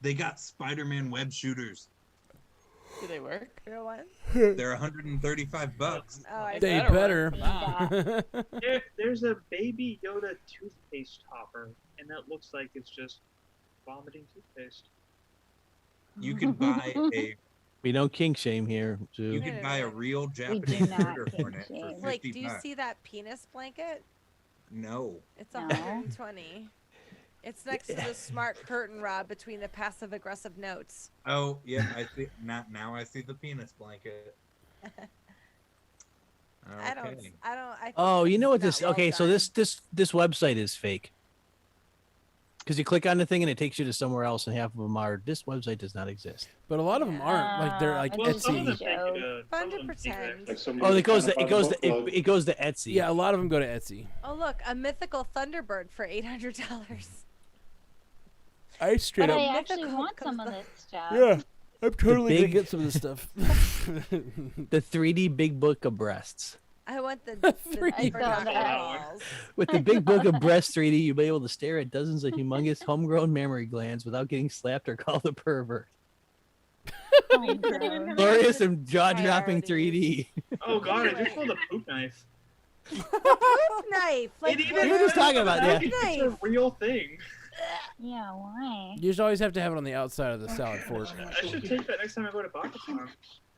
They got Spider-Man web shooters. Do they work? Real one? They're $135. Oh, I They see. better. There's a Baby Yoda toothpaste topper, and that looks like it's just vomiting toothpaste. You could buy a We don't kink shame here. you Zoo. could buy a real do Japanese not murder kink hornet for shame. 50 Like, do you bucks. see that penis blanket? No. It's No. 120. It's next to the smart curtain rod between the passive aggressive notes. Oh, yeah, I see. Now I see the penis blanket. I don't. Okay. I think Oh, you know what it's this? not well Okay, so done. this website is fake. Because you click on the thing and it takes you to somewhere else, and half of them are. This website does not exist. But a lot of them aren't. Like they're like Well, some of them Etsy. make it a, Fun some to of them make it pretend. Oh, it goes to Etsy. Yeah, a lot of them go to Etsy. Oh look, a mythical Thunderbird for $800. I straight But up. I actually Mythical want some comes of the- this stuff. Yeah, I'm totally big- gonna get some of this stuff. The 3D big book of breasts. I want the I saw that. balls. With the big book of breast 3D, you'll be able to stare at dozens of humongous homegrown mammary glands without getting slapped or called a pervert. Homegrown. Glorious and jaw-dropping 3D. Oh god, I just pulled a poop knife. Knife. Like, It We were just talking about that. It's a real thing. Yeah, why? You just always have to have it on the outside of the salad fork. I should take that next time I go to Baka Farm.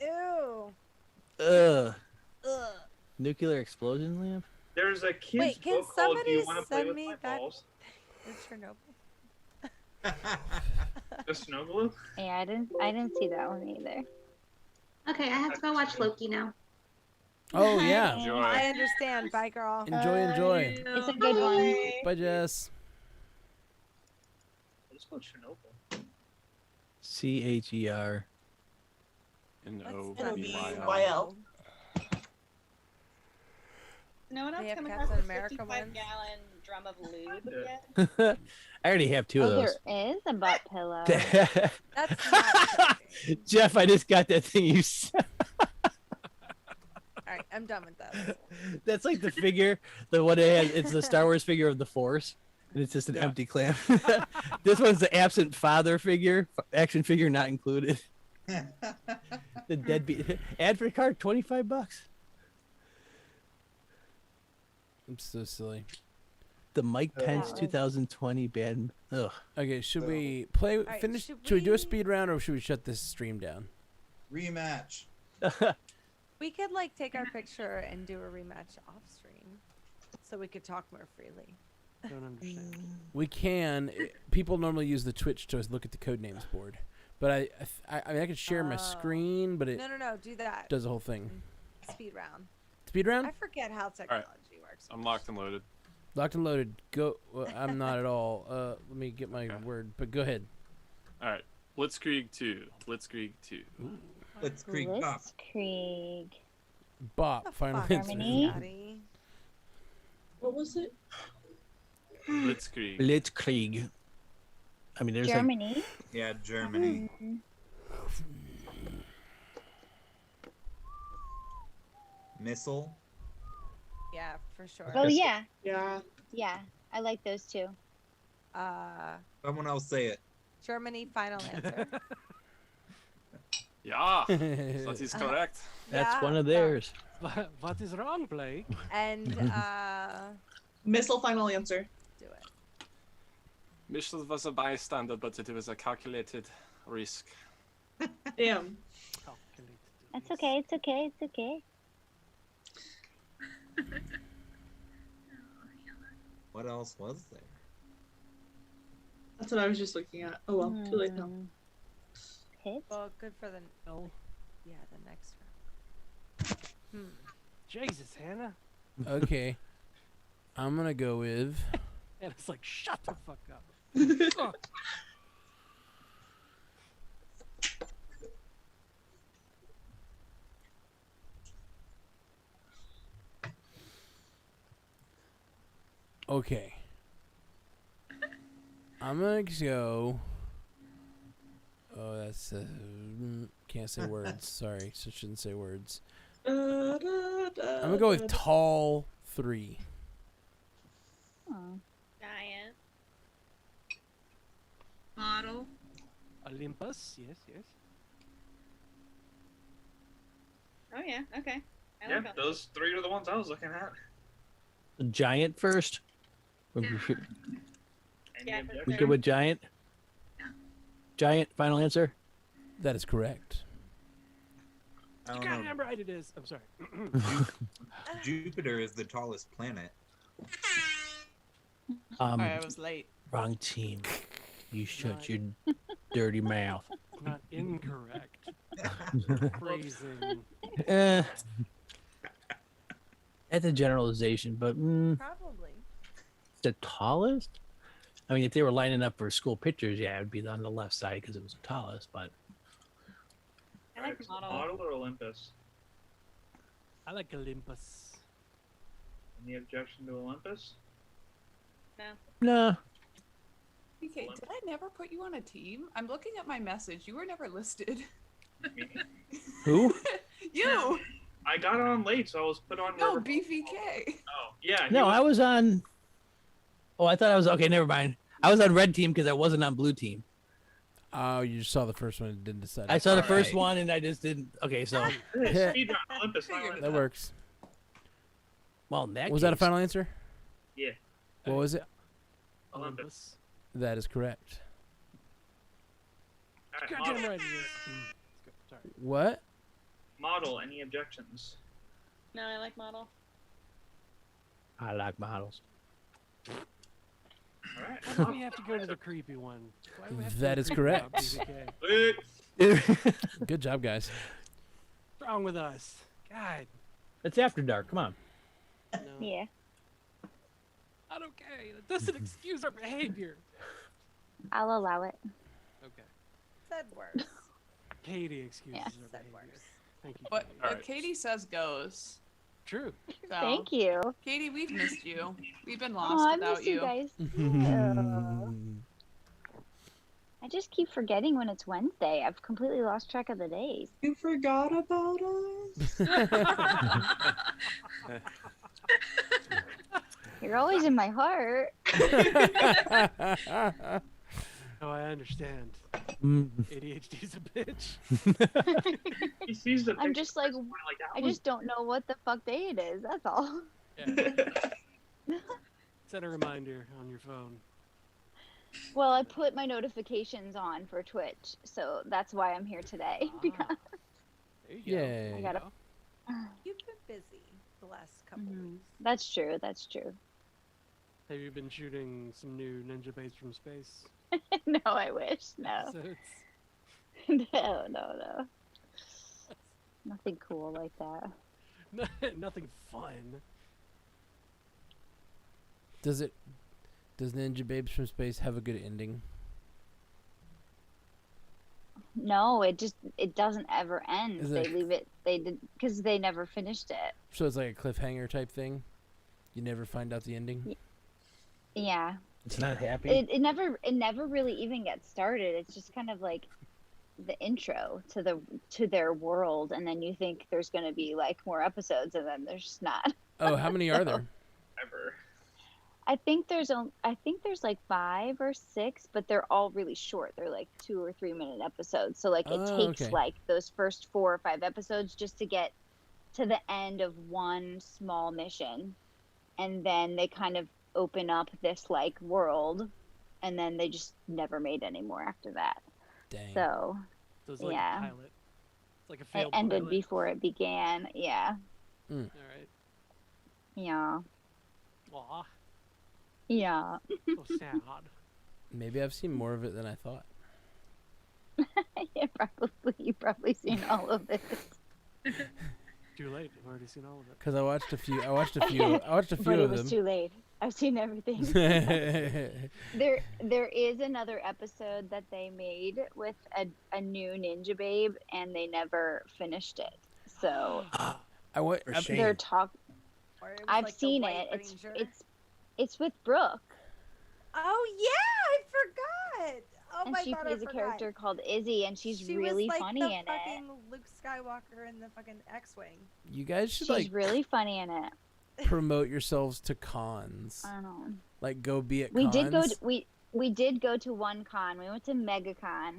Ew. Ugh. Ugh. Nuclear explosion lamp? There's a kid's Wait, can book called Do You somebody Want to Play send with me My that? Balls? The Chernobyl. The snow globe? Yeah, I didn't see that one either. Okay, I have to go watch Loki now. Oh yeah. Enjoy. I understand. Bye, girl. Enjoy. It's a good one. Bye, Jess. Let's go Chernobyl. CHER. N-O-B-Y-L. No one else They have come Captain across a America 55-gallon drum of lube Yeah. yet? I already have two of Oh, those. there is a butt pillow. That's not. Jeff, I just got that thing you said. All right, I'm done with this. That's like the figure, the one it has. It's the Star Wars figure of the Force, and it's just an empty clamp. This one's the absent father figure, action figure not included. The deadbeat. Ad for card, $25. I'm so silly. The Mike Pence 2020 band. Ugh. Okay, should we play? right, Finish. should Should we do a we- speed round or should we shut this stream down? Rematch. We could like take our picture and do a rematch off stream, so we could talk more freely. I don't understand. We can. People normally use the Twitch to look at the codenames board, but I mean I could share my screen, but it No, do that. does the whole thing. Speed round. Speed round. I forget how technology works. I'm locked and loaded. Locked and loaded. Go. Well, I'm not at all. Let me get my word. But go ahead. All right. Blitzkrieg 2. Blitzkrieg 2. Blitzkrieg Bop. Blitzkrieg. Bop. Final Fuck, answer. Germany? Daddy. What was it? Blitzkrieg. Blitzkrieg. I mean, there's Germany. Yeah, Germany. Missile. Yeah, for sure. Oh yeah, Yeah. yeah. I like those too. Someone else say it. Germany. Final answer. Yeah. That is correct. That's Yeah, one of theirs. What is wrong, Blake? And Missile final answer. do it. Michelle was a bystander, but it was a calculated risk. Damn. That's okay. It's okay. It's okay. What else was there? That's what I was just looking at. Oh well, too late now. Hit. Well, good for the yeah, the next round. Jesus, Hannah. Okay. I'm gonna go with. And it's like, shut the fuck up. Ugh. Okay. I'm gonna go. Oh, that's can't say words. Sorry, so shouldn't say words. I'm gonna go with tall 3. Giant. Model. Olympus, yes. Oh yeah. Okay. I Yeah, like that. those 3 are the ones I was looking at. The giant first. Any Yeah, objections? We good with giant? Giant, final answer? That is correct. I don't God know. damn right it is. I'm sorry. Jupiter is the tallest planet. Sorry, I was late. Wrong team. You shut your dirty mouth. Not incorrect. Phrasing. That's a generalization, but Probably. the tallest? I mean, if they were lining up for school pictures, yeah, it would be on the left side because it was the tallest, but I like model. Model or Olympus? I like Olympus. Any objection to Olympus? no. Okay, did I never put you on a team? I'm looking at my message. You were never listed. Who? You! I got on late, so I was put on. No, wherever- BVK. Oh, yeah. he No, was- I was on. Oh, I thought I was okay. Never mind. I was on red team because I wasn't on blue team. Oh, you saw the first one and didn't decide. I saw the All first right. one and I just didn't. Okay, so Hey, speed run, Olympus. not That Olympus. works. well, in that Was that a case- final answer? Yeah, What was it? Olympus. That is correct. All right, God model. damn right it is. Let's go. Sorry. What? Model. Any objections? No, I like model. I like models. All right. Why do we have to go to the creepy one? Why do we have to That go is creepy about correct. BVK? Good job, guys. What's wrong with us? God. It's after dark. Come on. No. Yeah. Not okay. That doesn't excuse our behavior. I'll allow it. Okay. Said worse. Katie excuses Yeah. our Said behavior. worse. Thank you. What, Katie. what Katie says goes. True. So, Thank you. Katie, we've missed you. We've been Oh, lost I without miss you guys. too. I just keep forgetting when it's Wednesday. I've completely lost track of the days. You forgot about us. You're always in my heart. Oh, I understand. Mm. ADHD's a bitch. He sees the I'm picture just like, and we're like, that I was- just don't know what the fuck day it is. That's all. Set a reminder on your phone. Well, I put my notifications on for Twitch, so that's why I'm here today. Because There you go. Yay. I gotta. You've been busy the last couple weeks. That's true. That's true. Have you been shooting some new ninja base from space? No, I wish. No. So it's No. Nothing cool like that. nothing fun. Does Ninja Babes from Space have a good ending? No, it doesn't ever end. Is They it- leave it. They did because they never finished it. So it's like a cliffhanger type thing. You never find out the ending. Yeah. It's not happy. It never really even gets started. It's just kind of like the intro to their world, and then you think there's gonna be like more episodes, and then there's just not. Oh, how many are there? Ever. I think there's like 5 or 6, but they're all really short. They're like 2 or 3 minute episodes. So like it Oh, takes okay. like those first 4 or 5 episodes just to get to the end of one small mission, and then they kind of open up this like world and then they just never made any more after that. Dang. So it's like yeah, a pilot. It's like a it failed ended pilot. before it began. Yeah. All right. Yeah. Aw, Yeah. so sad. Maybe I've seen more of it than I thought. Yeah, probably. You've probably seen all of it. Too late. I've already seen all of it. Because I watched a few. I watched a few But it of was them. too late. I've seen everything. There is another episode that they made with a new Ninja Babe, and they never finished it. So they're talk. Or it was I've like the seen White it. Ranger. It's with Brooke, Oh yeah, I forgot. Oh and my she god, plays I a forgot. character called Izzy, and she's She really was like funny the in it. fucking Luke Skywalker in the fucking X-wing. You guys should She's like really funny in it. promote yourselves to cons. I don't know. Like go be at We cons. did go. We did go to one con. We went to MegaCon.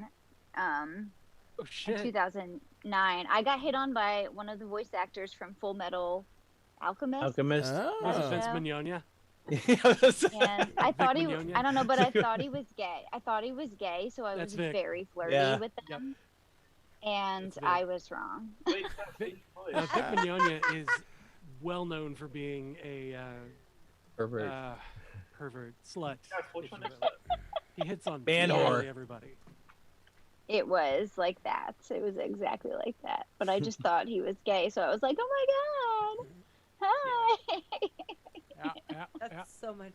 Oh shit. In 2009. I got hit on by one of the voice actors from Full Metal Alchemist. Alchemist. Was it That Vince show. Mignogna? And I thought he, Mignogna? I don't know, but I thought he was gay. I thought he was gay, so I That's was Vic. very flirty Yeah. with him. And That's Vic. I was wrong. Wait, Vic Mignogna is well known for being a Pervert. pervert slut. Yeah, which if one you is will. He hits on Man literally whore. everybody. It was like that. It was exactly like that. But I just thought he was gay, so I was like, oh my god. Hi. Yeah, yeah, That's yeah. so much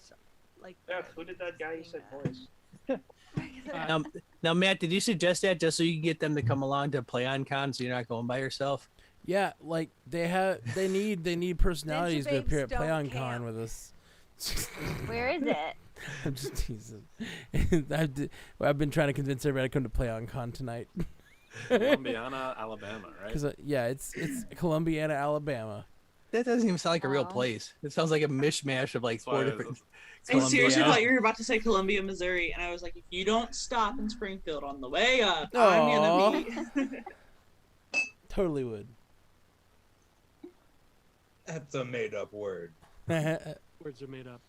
like. Yeah, who did that guy you said voice? Now, Matt, did you suggest that just so you can get them to come along to play on cons, so you're not going by yourself? Yeah, like they need personalities to babes appear at don't PlayOnCon camp. with us. Where is it? I'm just teasing. I've been trying to convince everybody to come to PlayOnCon tonight. Columbiana, Alabama, right? Because yeah, it's Columbiana, Alabama. That doesn't even sound like a real Oh. place. It sounds like a mishmash of like That's why four I- different. I seriously Columbia. thought you were about to say Columbia, Missouri, and I was like, if you don't stop in Springfield on the way up, I'm gonna be. Totally would. That's a made-up word. Words are made up.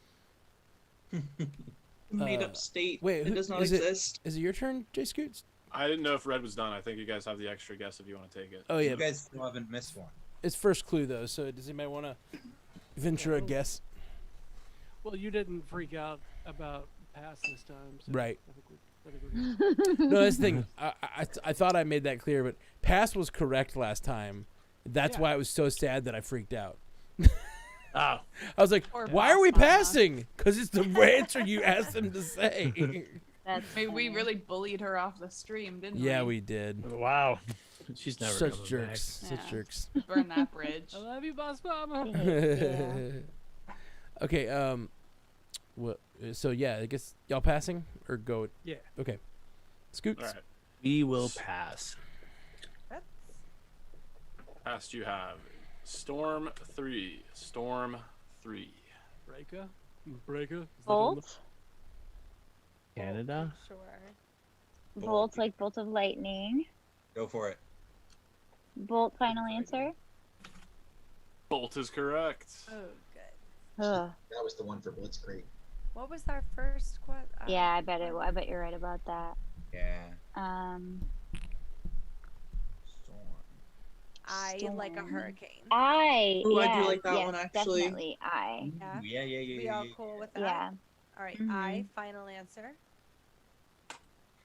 Made up state Wait, that does not is exist. Is it your turn, Jay Scoots? I didn't know if Red was done. I think you guys have the extra guess if you want to take it. Oh yeah, You guys still haven't missed one. it's first clue though. So does anybody want to venture a guess? Well, you didn't freak out about pass this time. So Right. I think we're good. No, that's the thing. I thought I made that clear, but pass was correct last time. That's Yeah. why it was so sad that I freaked out. Oh, I was like, Or why are we pass, passing? Because it's the answer you asked them to say. That's Maybe we funny. really bullied her off the stream, didn't we? Yeah, we did. wow. She's never Such coming jerks. back. Such Yeah. jerks. Burn that bridge. I love you, boss mama. Okay. What? So yeah, I guess y'all passing or go? Yeah. Okay. Scoots. All right. Back. We will pass. Past you have Storm 3. Storm 3. Breaker? Breaker? Is that Bolt? Canada. Sure. Bolt, like bolt of lightning. Go for it. Bolt, final answer. Bolt is correct. Oh, good. Ugh. That was the one for Blitzkrieg. What was our first quote? Yeah, I bet you're right about that. Yeah. I like a Storm. hurricane. Ooh, I do yeah, like that yes, one, actually. Definitely, I. Yeah. Yeah, yeah, yeah, We yeah. all yeah, cool yeah. with that? Yeah. All right. Mhm. I final answer.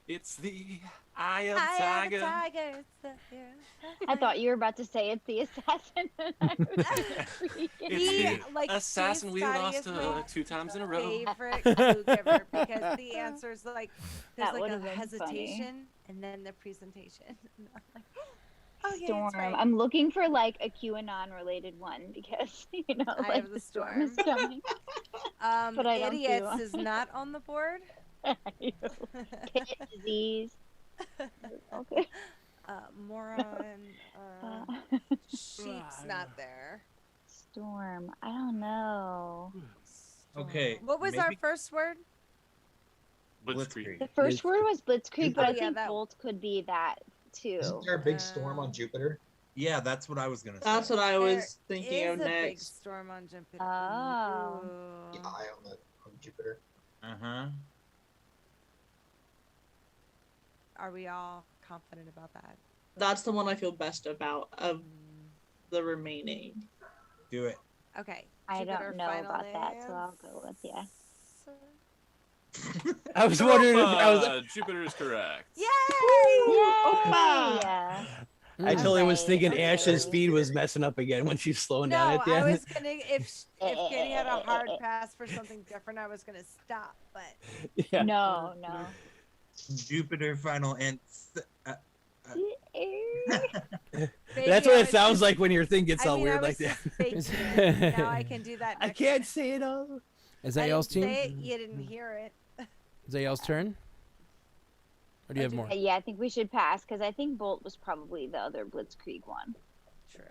It's the Eye of I am Tiger. a tiger. It's the I thought you were about to say it's the assassin. And I was freaking It's the like, assassin Steve we Scotty lost is my 2 times in a row. favorite clue giver because the answer's like there's That like a would've been hesitation and then the presentation. And I'm like, oh yeah, Storm. it's right. I'm looking for like a QAnon related one because you know, I like have the storm is coming. But I don't do idiots one. is not on the board. Pit disease. Okay. Moron. Sheep's not there. Storm. I don't know. Okay. What was our maybe first word? Blitzkrieg. The first word was Blitzkrieg, but Oh, I yeah, think that- Bolt could be that too. Isn't there a big storm on Jupiter? Yeah, that's what I was gonna say. That's what I was There thinking is of a big next. storm on Jupiter. Oh. The eye on Jupiter. Uh huh. Are we all confident about that? That's the one I feel best about of the remaining. Do it. Okay. I Jupiter, don't know final about that, so I'll go with yeah. I was wondering if I was. Jupiter is correct. Yay! Yeah. I totally was Alright, thinking okay. Ash's speed was messing up again when she's slowing down No, at the I end. was gonna if Katie had a hard pass for something different, I was gonna stop, but Yeah. No. Jupiter final answer. That's what it sounds like when your thing gets all I weird was like that. just faking it. Now I can do that. I next can't time. say it all. Is I that didn't y'all's team? say it, you didn't hear it. Is that y'all's turn? Or do you have more? Yeah, I think we should pass because I think Bolt was probably the other Blitzkrieg one. True.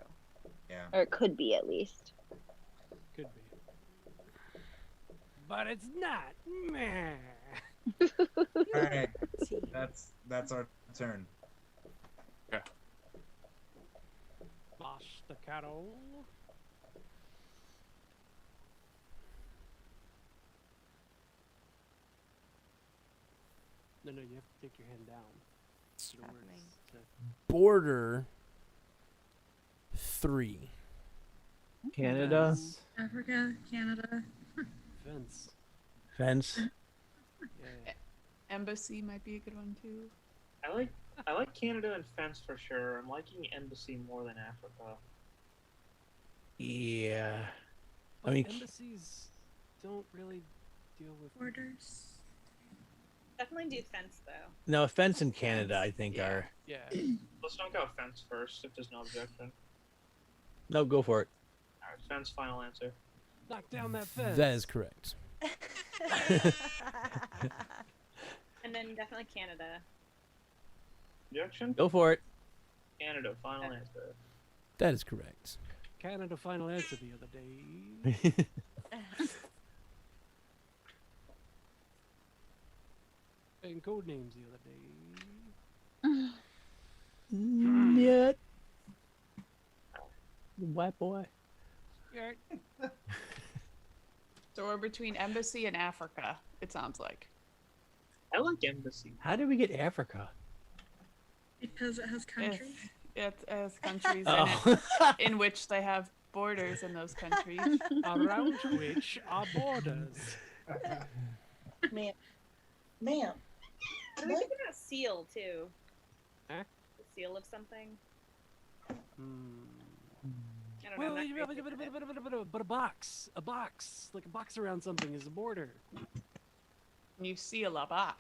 Yeah. Or it could be at least. Could be. But it's not. Meh. All right. That's our turn. Okay. Bosh the cattle. No, you have to take your hand down. So it works to- Border 3. Canada. Africa, Canada. Fence. Fence. Yeah. Embassy might be a good one too. I like Canada and fence for sure. I'm liking embassy more than Africa. Yeah. I But mean, embassies don't really deal with Borders. Definitely do fence though. no, fence in Canada, I think are. Yeah. Let's knock out fence first if there's no objection. No, go for it. Alright, fence final answer. Knock down that fence. That is correct. And then definitely Canada. Objection? Go for it. Canada, final answer. That is correct. Canada final answer the other day. And code names the other day. Yeah. White boy. So we're between embassy and Africa, it sounds like. I like embassy. How did we get Africa? Because it has countries. It has countries Oh. in which they have borders in those countries. Around which are borders. Ma'am. What do we think about seal too? Huh? The seal of something. I don't Well, know. I'm not crazy with it. but a box, like a box around something is a border. You seal a box.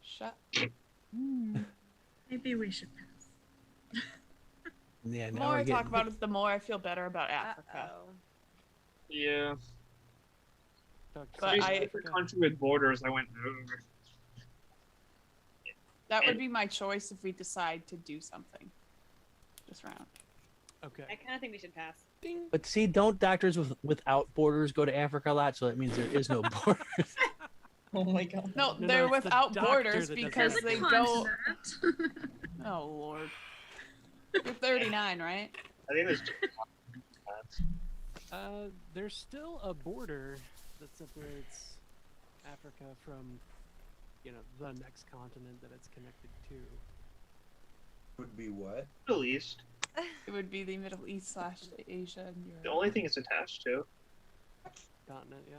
Shut. Maybe we should pass. Yeah, The now more we're I talk getting. about it, the more I feel better about Africa. Yeah. But For country with borders, I went. "Ugh." that would be my choice if we decide to do something this round. Okay. I kind of think we should pass. But see, don't doctors without borders go to Africa a lot? So that means there is no borders. Oh my god. No, No, they're it's the without doctor borders that does because that. they go. Oh lord. You're 39, right? I think there's. There's still a border that separates Africa from, the next continent that it's connected to. Would be what? Middle East. It would be the Middle East / Asia and Europe. The only thing it's attached to. Continent, yeah.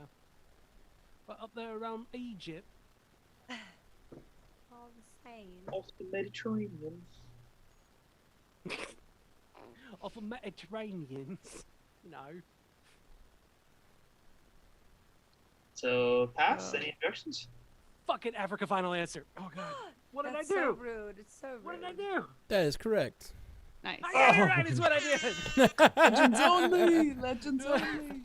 But up there around Egypt. All the same. Off the Mediterranean. Off of Mediterraneans, So pass. Any objections? Fucking Africa final answer. Oh god. What did I That's do? so rude. It's so rude. What did I do? That is correct. Nice. I got it right, is what I did. Legends only. Legends only.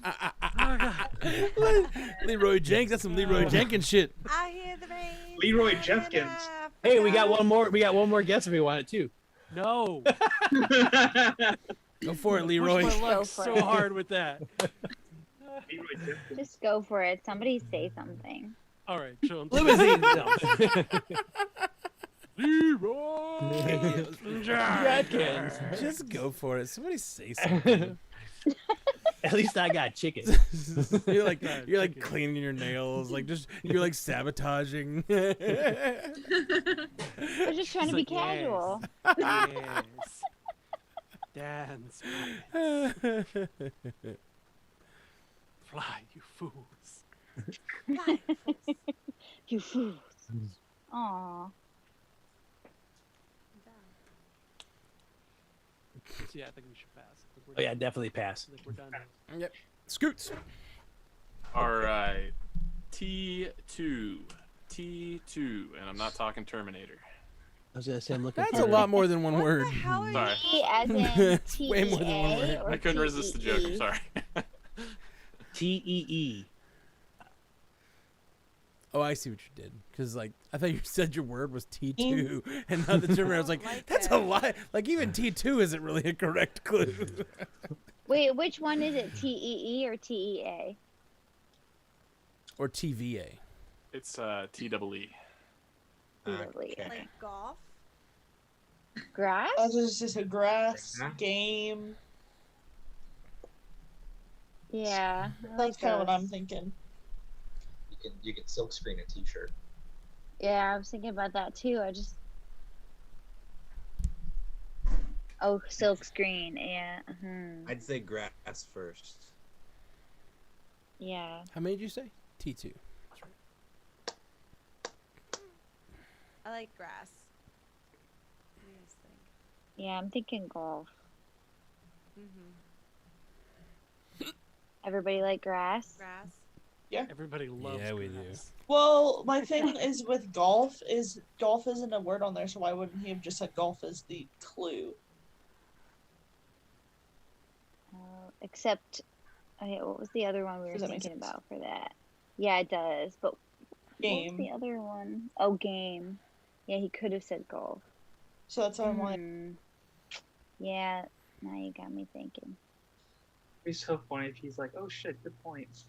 Leroy Jenkins, that's some Leroy Jenkins shit. I hear the rain. Leroy Jeffkins. Hey, we got one more. We got one more guess if we want it too. No. Go for it, Push Leroy. my luck Go for so it. hard with that. Leroy Jeffkins. Just go for it. Somebody say something. All right, chill. Limousine. Leroy Jenkins. Just go for it. Somebody say something. At least I got chicken. you're like cleaning your nails, like you're like sabotaging. We're just trying to be casual. Yes. Dance. Fly, you fools. Fly, fools. You fools. Aw. Yeah, I think we should pass. Oh yeah, definitely pass. I think we're done. Yep. Scoots. All right. T2. T2. And I'm not talking Terminator. I was gonna say I'm looking. That's a lot more than one word. Sorry. T as in It's way more than one T-E-A word. or I couldn't resist the joke. I'm T-E-E? sorry. T-E-E. Oh, I see what you did. Because, like, I thought you said your word was T2, and now the Terminator was like, that's a lie. Like, even T2 isn't really a correct clue. Wait, which one is it? T-E-E or T-E-A? Or TVA. It's T-double-E. Okay. Like golf. Grass? Oh, this is just a grass game. Yeah. That's kind of what I'm thinking. You can silk screen a t-shirt. Yeah, I was thinking about that too. Oh, silk screen. Yeah. I'd say grass first. Yeah. How many did you say? T2. I like grass. What do you guys think? Yeah, I'm thinking golf. Everybody like grass? Grass. Yeah. Everybody loves Yeah, we grass. Well, my thing is with golf isn't a word on there, so why wouldn't he have just said golf as the clue? Except, okay, what was the other one we were Does that make thinking sense? about for that? Yeah, it does. But Game. what was the other one? Oh, game. Yeah, he could have said golf. So that's why I'm like, Yeah, now you got me thinking. It'd be so funny if he's like, "Oh shit, good points."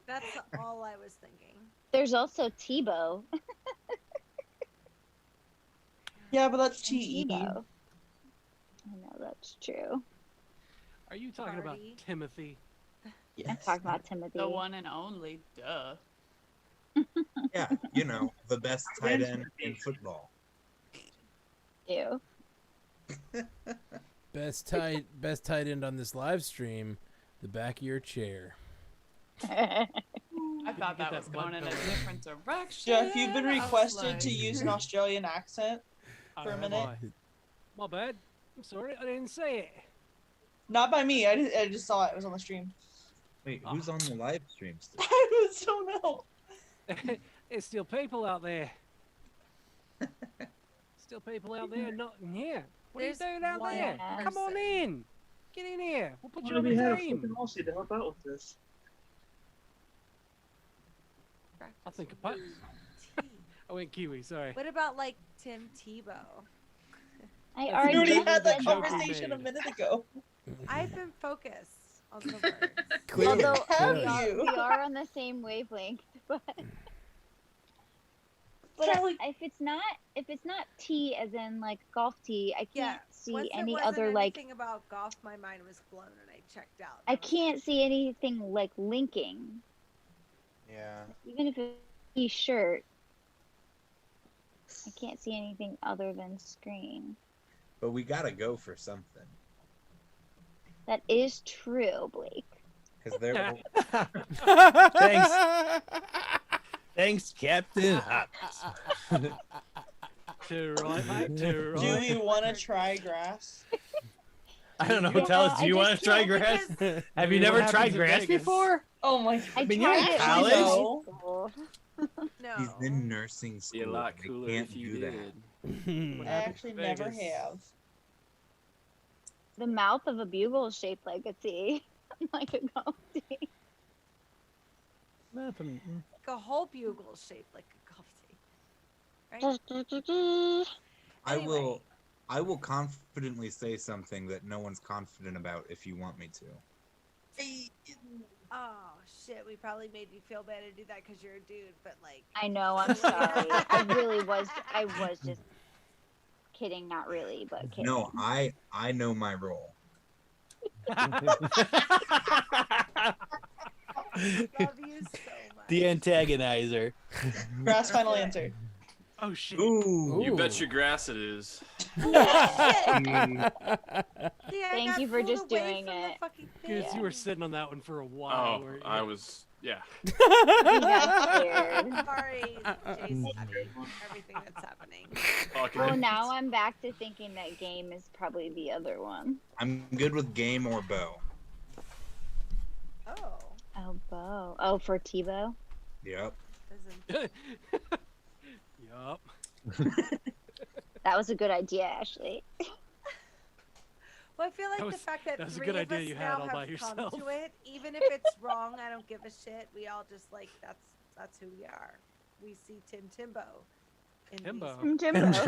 That's all I was thinking. There's also Tebow. yeah, but that's T-E. Tebow. I know, that's true. Are you talking about Party. Timothy? I'm talking about Timothy. The one and only. Duh. Yeah, you know, the best tight end in football. Ew. Best tight end on this live stream, the back of your chair. I thought that was going in a different direction. Jeff, you've been I was requested like- to use an Australian accent for a minute. My bad. I'm sorry, I didn't say it. Not by me. I just saw it. It was on the stream. Wait, who's on the live stream still? I don't know. There's still people out there. Still people out there not in here. What are you doing out one there? Come on person. in. Get in here. We'll put you Why on do we the have team. flipping Aussie to help out with this? I think a putt. I went Kiwi, sorry. What about like Tim Tebow? I That's We already already had that the joke we conversation a made. minute ago. I've been focused on the words. Clearly. Although Have we are, you? we are on the same wavelength, but Kelly- if it's not T as in like golf tee, I Yeah. can't see Once any it wasn't other like anything about golf, my mind was blown and I checked out. I can't see anything like linking. Yeah. Even if it's a T-shirt, I can't see anything other than screen. But we gotta go for something. That is true, Blake. Because they're Thanks. Thanks, Captain Hops. To right, mate. To Do right. we want to try grass? I don't know. Yeah, Tell us, do I you want to just try can't grass? Have you What never happens tried in grass Vegas? before? Oh my! I mean, you're tried in it college? in high school. No. he's in nursing school. Be a lot They cooler can't if you do that. did. I actually never have. The mouth of a bugle is shaped like a T, like a golf tee. Nothing. Like a whole bugle shaped like a golf tee. Right? I will confidently say something that no one's confident about if you want me to. Oh shit, we probably made you feel bad to do that because you're a dude, but like. I know. I'm sorry. I really was. I was just kidding. Not really, but kidding. No, I know my role. Love you so much. The antagonizer. Grass final answer. Oh shit. You bet your grass it is. Thank you for just doing it. Because you were sitting on that one for a while. Oh, weren't you? I was, yeah. Sorry, Jason. Everything that's happening. Well, now I'm back to thinking that game is probably the other one. I'm good with game or bow. Oh. Oh, bow. Oh, for Tebow? Yep. Yup. That was a good idea, Ashley. Well, I feel like That the was- fact that that was a three good of idea us you had now all have by come yourself. to it, even if it's wrong, I don't give a shit. We all just like that's who we are. We see Tim Timbo. Timbo. Timbo. He's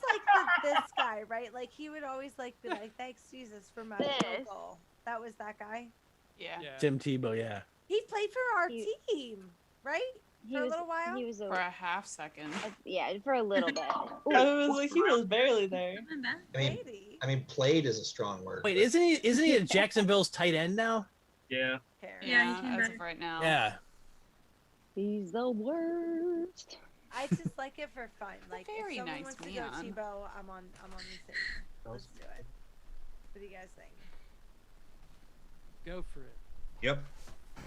like this guy, right? Like he would always like be like, "Thanks Jesus for my field goal." That was that guy. Yeah. Tim Tebow, yeah. He played for our team, right? For a little while. He was For a half second. Yeah, for a little bit. I was like, he was barely there. I mean, played is a strong word. Wait, isn't he at Jacksonville's tight end now? Yeah. Yeah, as of right now. Yeah. He's the worst. I just like it for fun. Like very if someone nice wants to man. go Tebow, I'm on the team. Let's do it. What do you guys think? Go for it. Yep.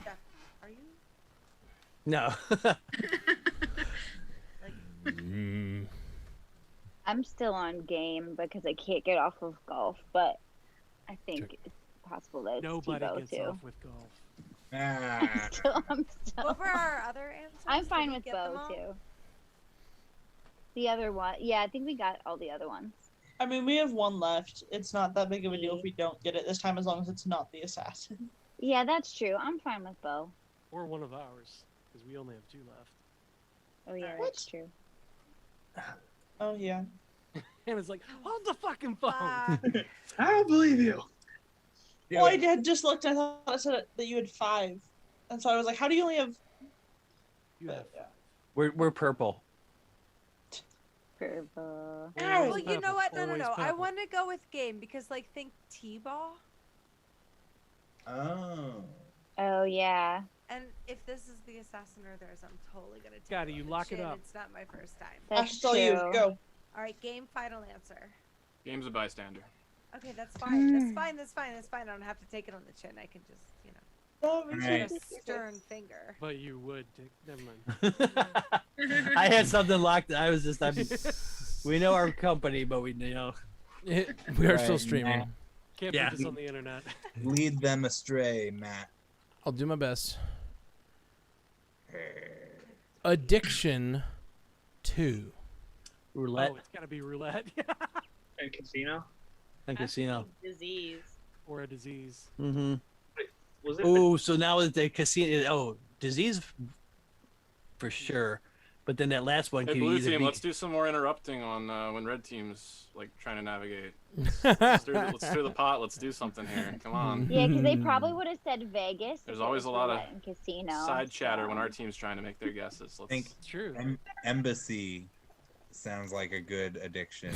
Jeff, are you? No. I'm still on game because I can't get off of golf, but I think it's possible that it's Nobody Tebow gets too. off with golf. I'm still, What were our other answers? I'm Did fine we with get them bow all? too. The other one, yeah, I think we got all the other ones. I mean, we have one left. It's not that big of a deal if we don't get it this time, as long as it's not the assassin. Yeah, that's true. I'm fine with bow. Or one of ours, because we only have 2 left. Oh yeah, that's true. Oh yeah. And it's like, hold the fucking phone. I don't believe you. Well, I had just looked. I thought it said that you had 5, and so I was like, "How do you only have?" You have. We're purple. Purple. Well, you know what? No. Always I purple. want to go with game because, like, think T-ball. Oh. Oh yeah. And if this is the assassin or theirs, I'm totally gonna take Gotta it you on lock the it chin. up. It's not my first time. That's tell you, true. go. All right, game. Final answer. Game's a bystander. Okay, that's fine. That's fine. That's fine. That's fine. I don't have to take it on the chin. I can just, you know, Right. put a stern finger. But you would take. Never mind. I had something locked. We know our company, but we know. We are still Right, streaming. Matt. Can't Yeah. put this on the internet. Lead them astray, Matt. I'll do my best. Addiction 2. Roulette Oh, it's gotta be roulette. And casino. and casino. Disease. Or a disease. Mm-hmm. Was it? Oh, so now with the casino. Oh, disease for sure. But then that last one Hey, could blue either team, be. let's do some more interrupting on when red team's like trying to navigate. Let's stir the pot. Let's do something here. Come on. Yeah, because they probably would have said Vegas. if There's it always was a lot of roulette and casino. side chatter when so- our team's trying to make their guesses. Let's. Think True. embassy sounds like a good addiction.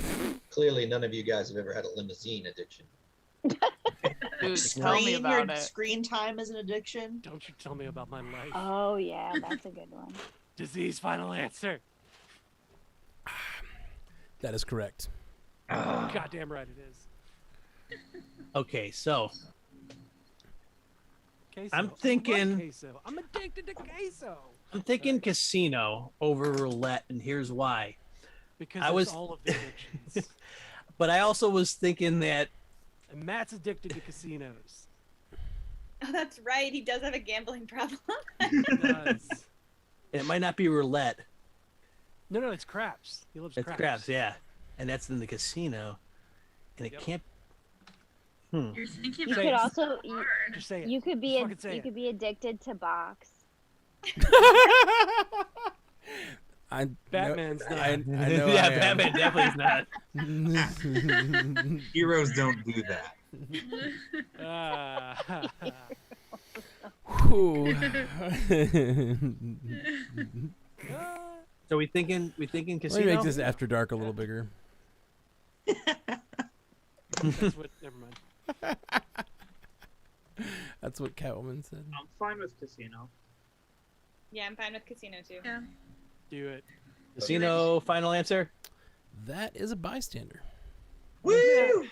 Clearly, none of you guys have ever had a limousine addiction. Dude, tell me Your about it. screen time is an addiction. Don't you tell me about my life. Oh yeah, that's a good one. Disease. Final answer. That is correct. Goddamn right it is. Okay, so Queso. I'm I love thinking- queso. I'm addicted to queso. I'm thinking casino over roulette, and here's why. Because I it's was- all of the addictions. But I also was thinking that And Matt's addicted to casinos. Oh, that's right. He does have a gambling problem. He does. it might not be roulette. No, it's craps. He loves It's craps. craps, yeah, and that's in the casino, and it Yep. can't. You're thinking You about could this also hard. Just say it. you could be Just fucking say you it. could be addicted to box. Batman's not. I know yeah, I am. Batman definitely is not. Heroes don't do that. Ah. Whew. So we thinking Let casino. me make this after dark a little bigger. That's what. Never mind. That's what Catwoman said. I'm fine with casino. Yeah, I'm fine with casino too. Yeah. Do it. Casino, final answer. That is a bystander. Woo!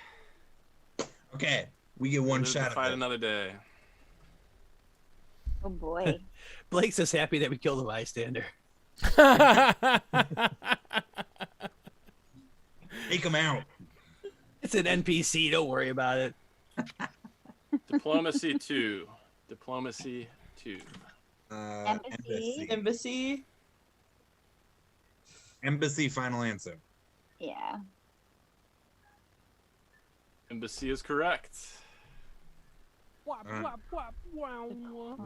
Okay, we get one Live to shot. fight at it. another day. Oh boy. Blake's just happy that we killed a bystander. Take him out. It's an NPC. Don't worry about it. Diplomacy 2. Diplomacy 2. Embassy. Embassy. Embassy, final answer. Yeah. Embassy is correct.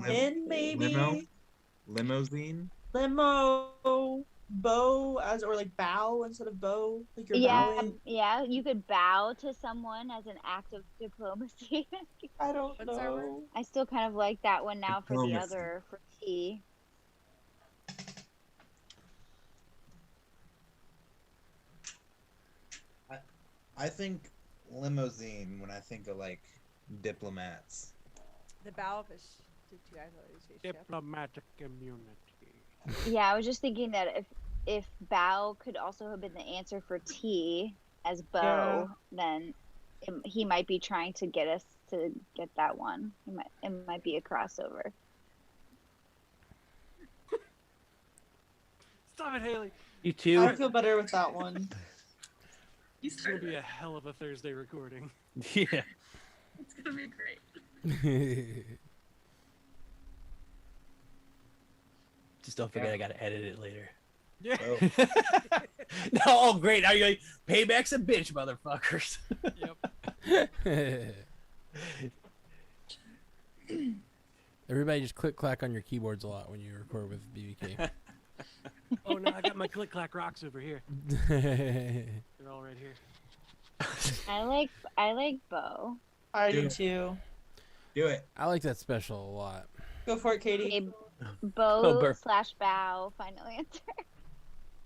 In maybe. Limo? Limousine? Limo. Bow as or like bow instead of bow. Like you're Yeah, bowing. yeah. You could bow to someone as an act of diplomacy. I don't know. I still kind of like that one now for the Diplomacy. other for T. I think limousine when I think of like diplomats. The bowfish. Did you guys already say chef? Diplomatic immunity. Yeah, I was just thinking that if bow could also have been the answer for T as bow, then he might be trying to get us to get that one. It might be a crossover. Stop it, Haley. You too. I feel better with that one. It's gonna be a hell of a Thursday recording. Yeah. It's gonna be great. Just don't forget I gotta edit it later. Yeah. No, oh great. Now you're like, payback's a bitch, motherfuckers. Yep. Everybody just click clack on your keyboards a lot when you record with BBK. Oh no, I got my click clack rocks over here. They're all right here. I like bow. I do too. Do it. I like that special a lot. Go for it, Katie. Okay, bow / bow. Final answer.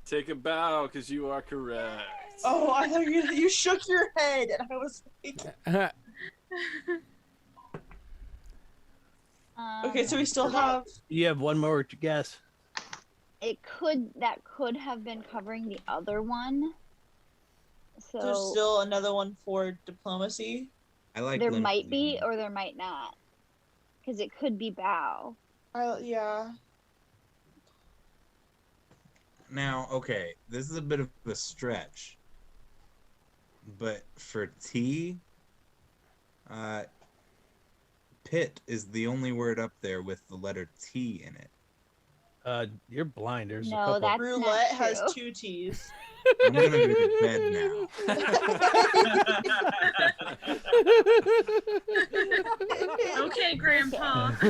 Take a bow because you are correct. Oh, I thought you shook your head, and I was like, okay, so we still have. You have one more to guess. That could have been covering the other one. So There's still another one for diplomacy. I like. there might be or there might not, because it could be bow. Yeah. Now, okay, this is a bit of a stretch, but for T, pit is the only word up there with the letter T in it. You're blind. There's No, a couple. that's Roulette not has true. 2 T's. I'm gonna go to bed now. Okay, Grandpa. I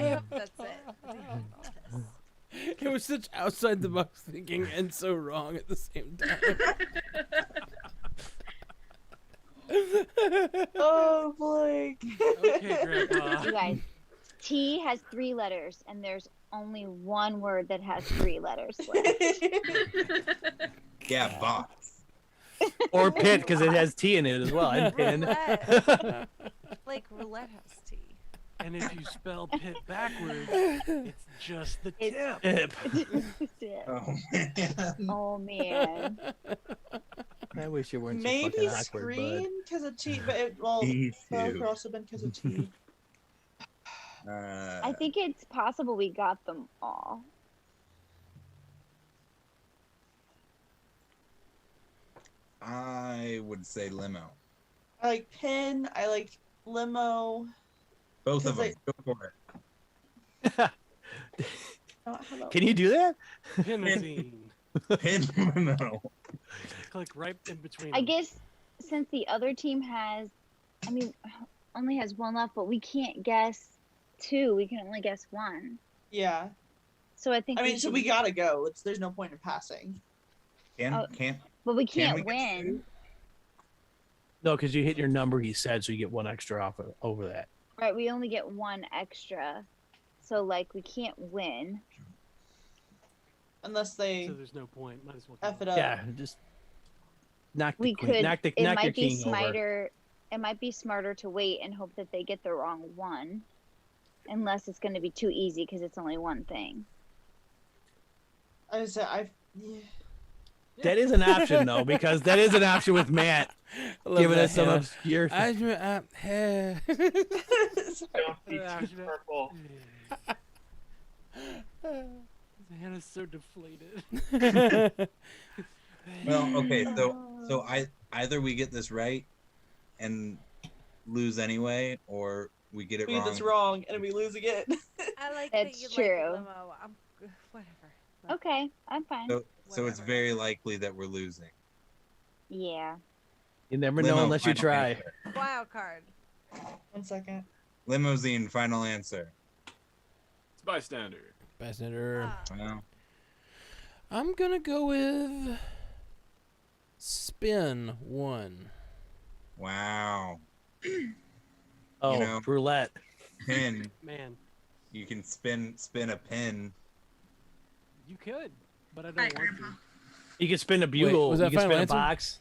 hope that's it. It was such outside the box thinking and so wrong at the same time. Oh, Blake. Okay, Grandpa. You guys, T has 3 letters, and there's only one word that has 3 letters left. Yeah, box. Or pit because it has T in it as well. And pin. Roulette. Like roulette has T. And if you spell pit backwards, it's just the tip. Oh man. Oh man. I wish you weren't so Maybe fucking awkward, screen because of T, but it Me could too. also been because of T. I think it's possible we got them all. I would say limo. I like pin. I like limo. Both of them. Because Go for it. Can you do that? Limousine. Pin limo. Click right in between. I them. guess since the other team only has 1 left, but we can't guess 2. We can only guess 1. Yeah. So I think. I mean, so we gotta go. There's no point in passing. Can't. But we can can't we get win. No, because you hit your number. He said so. You get 1 extra off over that. Right, we only get 1 extra. So like we can't win. Unless they So there's no point. Might as well. F it up. Yeah, just knock the We queen, could. knock It your might be king over. smarter. It might be smarter to wait and hope that they get the wrong one, unless it's going to be too easy because it's only one thing. I said yeah. That is an option though, because that is an option with Matt giving us some obscure. Don't be too purple. Hannah's so deflated. Well, okay, so either we get this right and lose anyway, or we get it We wrong. get this wrong and we lose again. I like That's that you true. like limo. I'm whatever. Okay, I'm fine. So it's very likely that we're losing. Yeah. You never Limo, know unless you final try. answer. Wild card. 1 second. Limousine, final answer. It's bystander. Bystander. Wow. I'm gonna go with spin 1. Wow. Oh, You know, roulette. Pin. Man, You can spin a pin. you could, but I don't want to. You can spin a bugle. was that you can final spin answer? a box.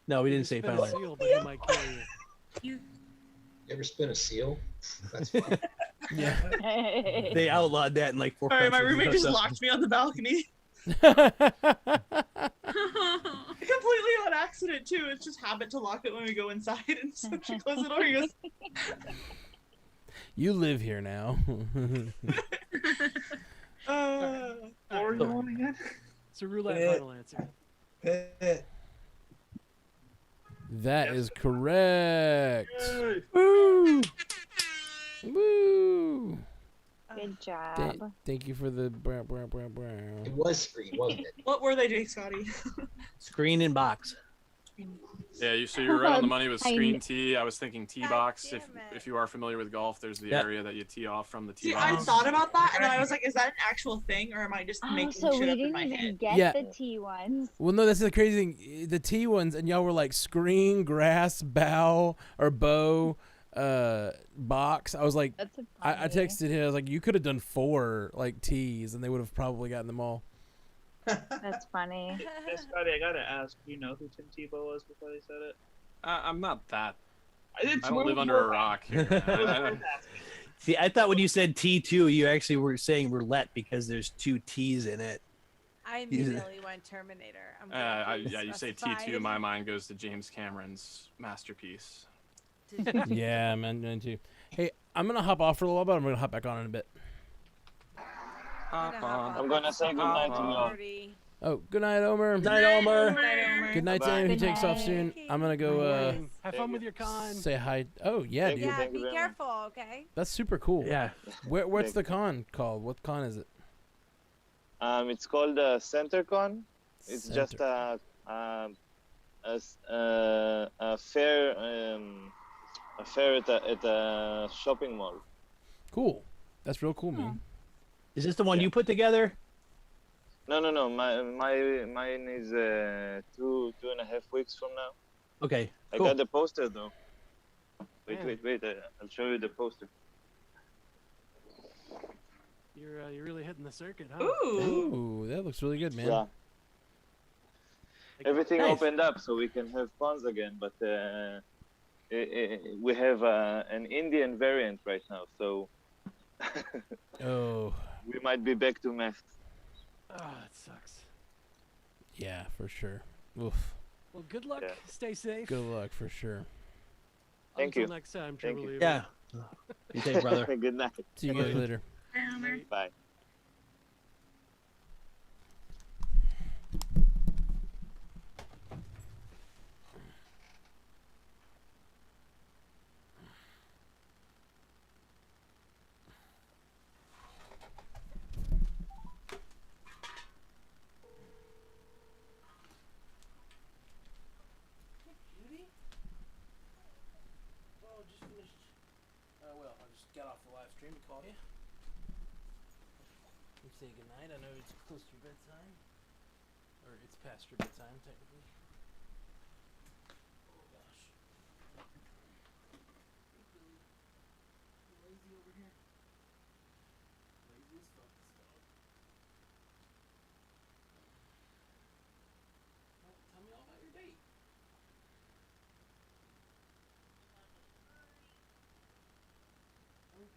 No, we didn't say Spin final a answer. seal, but he might kill you. You You ever spin a seal? That's fun. Yeah. They outlawed that in like 4 Sorry, my countries roommate or just something. locked me on the balcony. Completely on accident too. It's just habit to lock it when we go inside, and so she closes the door. He goes, You live here now. What were you on again? It's a roulette Yeah. final answer. That is correct. Yay. Woo! Woo! Good job. Thank you for the brow. It was screen, wasn't it? "What were they, Jay Scotty?" Screen and box. Yeah, so you're right on the money with I screen kn- tee. I was thinking tee box. If you are familiar with golf, there's the Yep. area that you tee off from the tee See, I box. thought about that, and then I was like, "Is that an actual thing, or am I just Oh, making so shit we up in didn't my even head?" get Yeah. the T ones. Well, no, that's the crazy thing. The T ones, and y'all were like screen, grass, bow, or bow, box. I was like, That's I texted him. I was like, you could have done 4 like tees, and they would have probably gotten them all. That's funny. Hey, Scotty, I gotta ask, do you know who Tim Tebow was before they said it? I'm not that. It's I don't live under a rock here. See, I thought when you said T2, you actually were saying roulette because there's 2 T's in it. I immediately went Terminator. I'm glad Yeah, you say specified. T2, my mind goes to James Cameron's masterpiece. Yeah, man, mine too. Hey, I'm gonna hop off for a little while, but I'm gonna hop back on in a bit. Hop on. I'm gonna say good night to you all. Oh, good night, Omer. Good night, Omer. Good night to anyone who Good takes off night. soon. I'm gonna go Have fun with your con. say hi. Oh yeah, Thank dude. you. Yeah, Thank be very much. careful, okay? That's super cool. Yeah. What's the con called? What con is it? It's called CenterCon. It's just a fair at a shopping mall. Cool. That's real cool, man. Is this the one you put together? No. Mine is 2.5 weeks from now. Okay. I Cool. got the poster though. Yeah. Wait. I'll show you the poster. You're really hitting the circuit, huh? Ooh. Ooh, that looks really good, man. Yeah. Everything Nice. opened up so we can have cons again, but we have an Indian variant right now, so Oh, we might be back to masks. Oh, that sucks. yeah, for sure. Oof. Well, good luck. Yeah. Stay safe. Good luck for sure. Thank Until you. next time, Thank True you. Believer. Yeah. Be safe, brother. Good night. See you guys later. Bye. Well, just finished. Well, I just got off the live stream to call you. You say goodnight. I know it's close to your bedtime. Or it's past your bedtime, technically. Oh, gosh. You lazy over here? Lazy as fuck, this dog. Well, tell me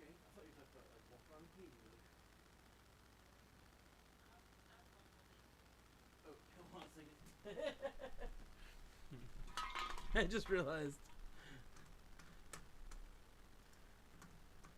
Okay, I thought you talked about like Wolfram King. Oh, hold on a second. I just realized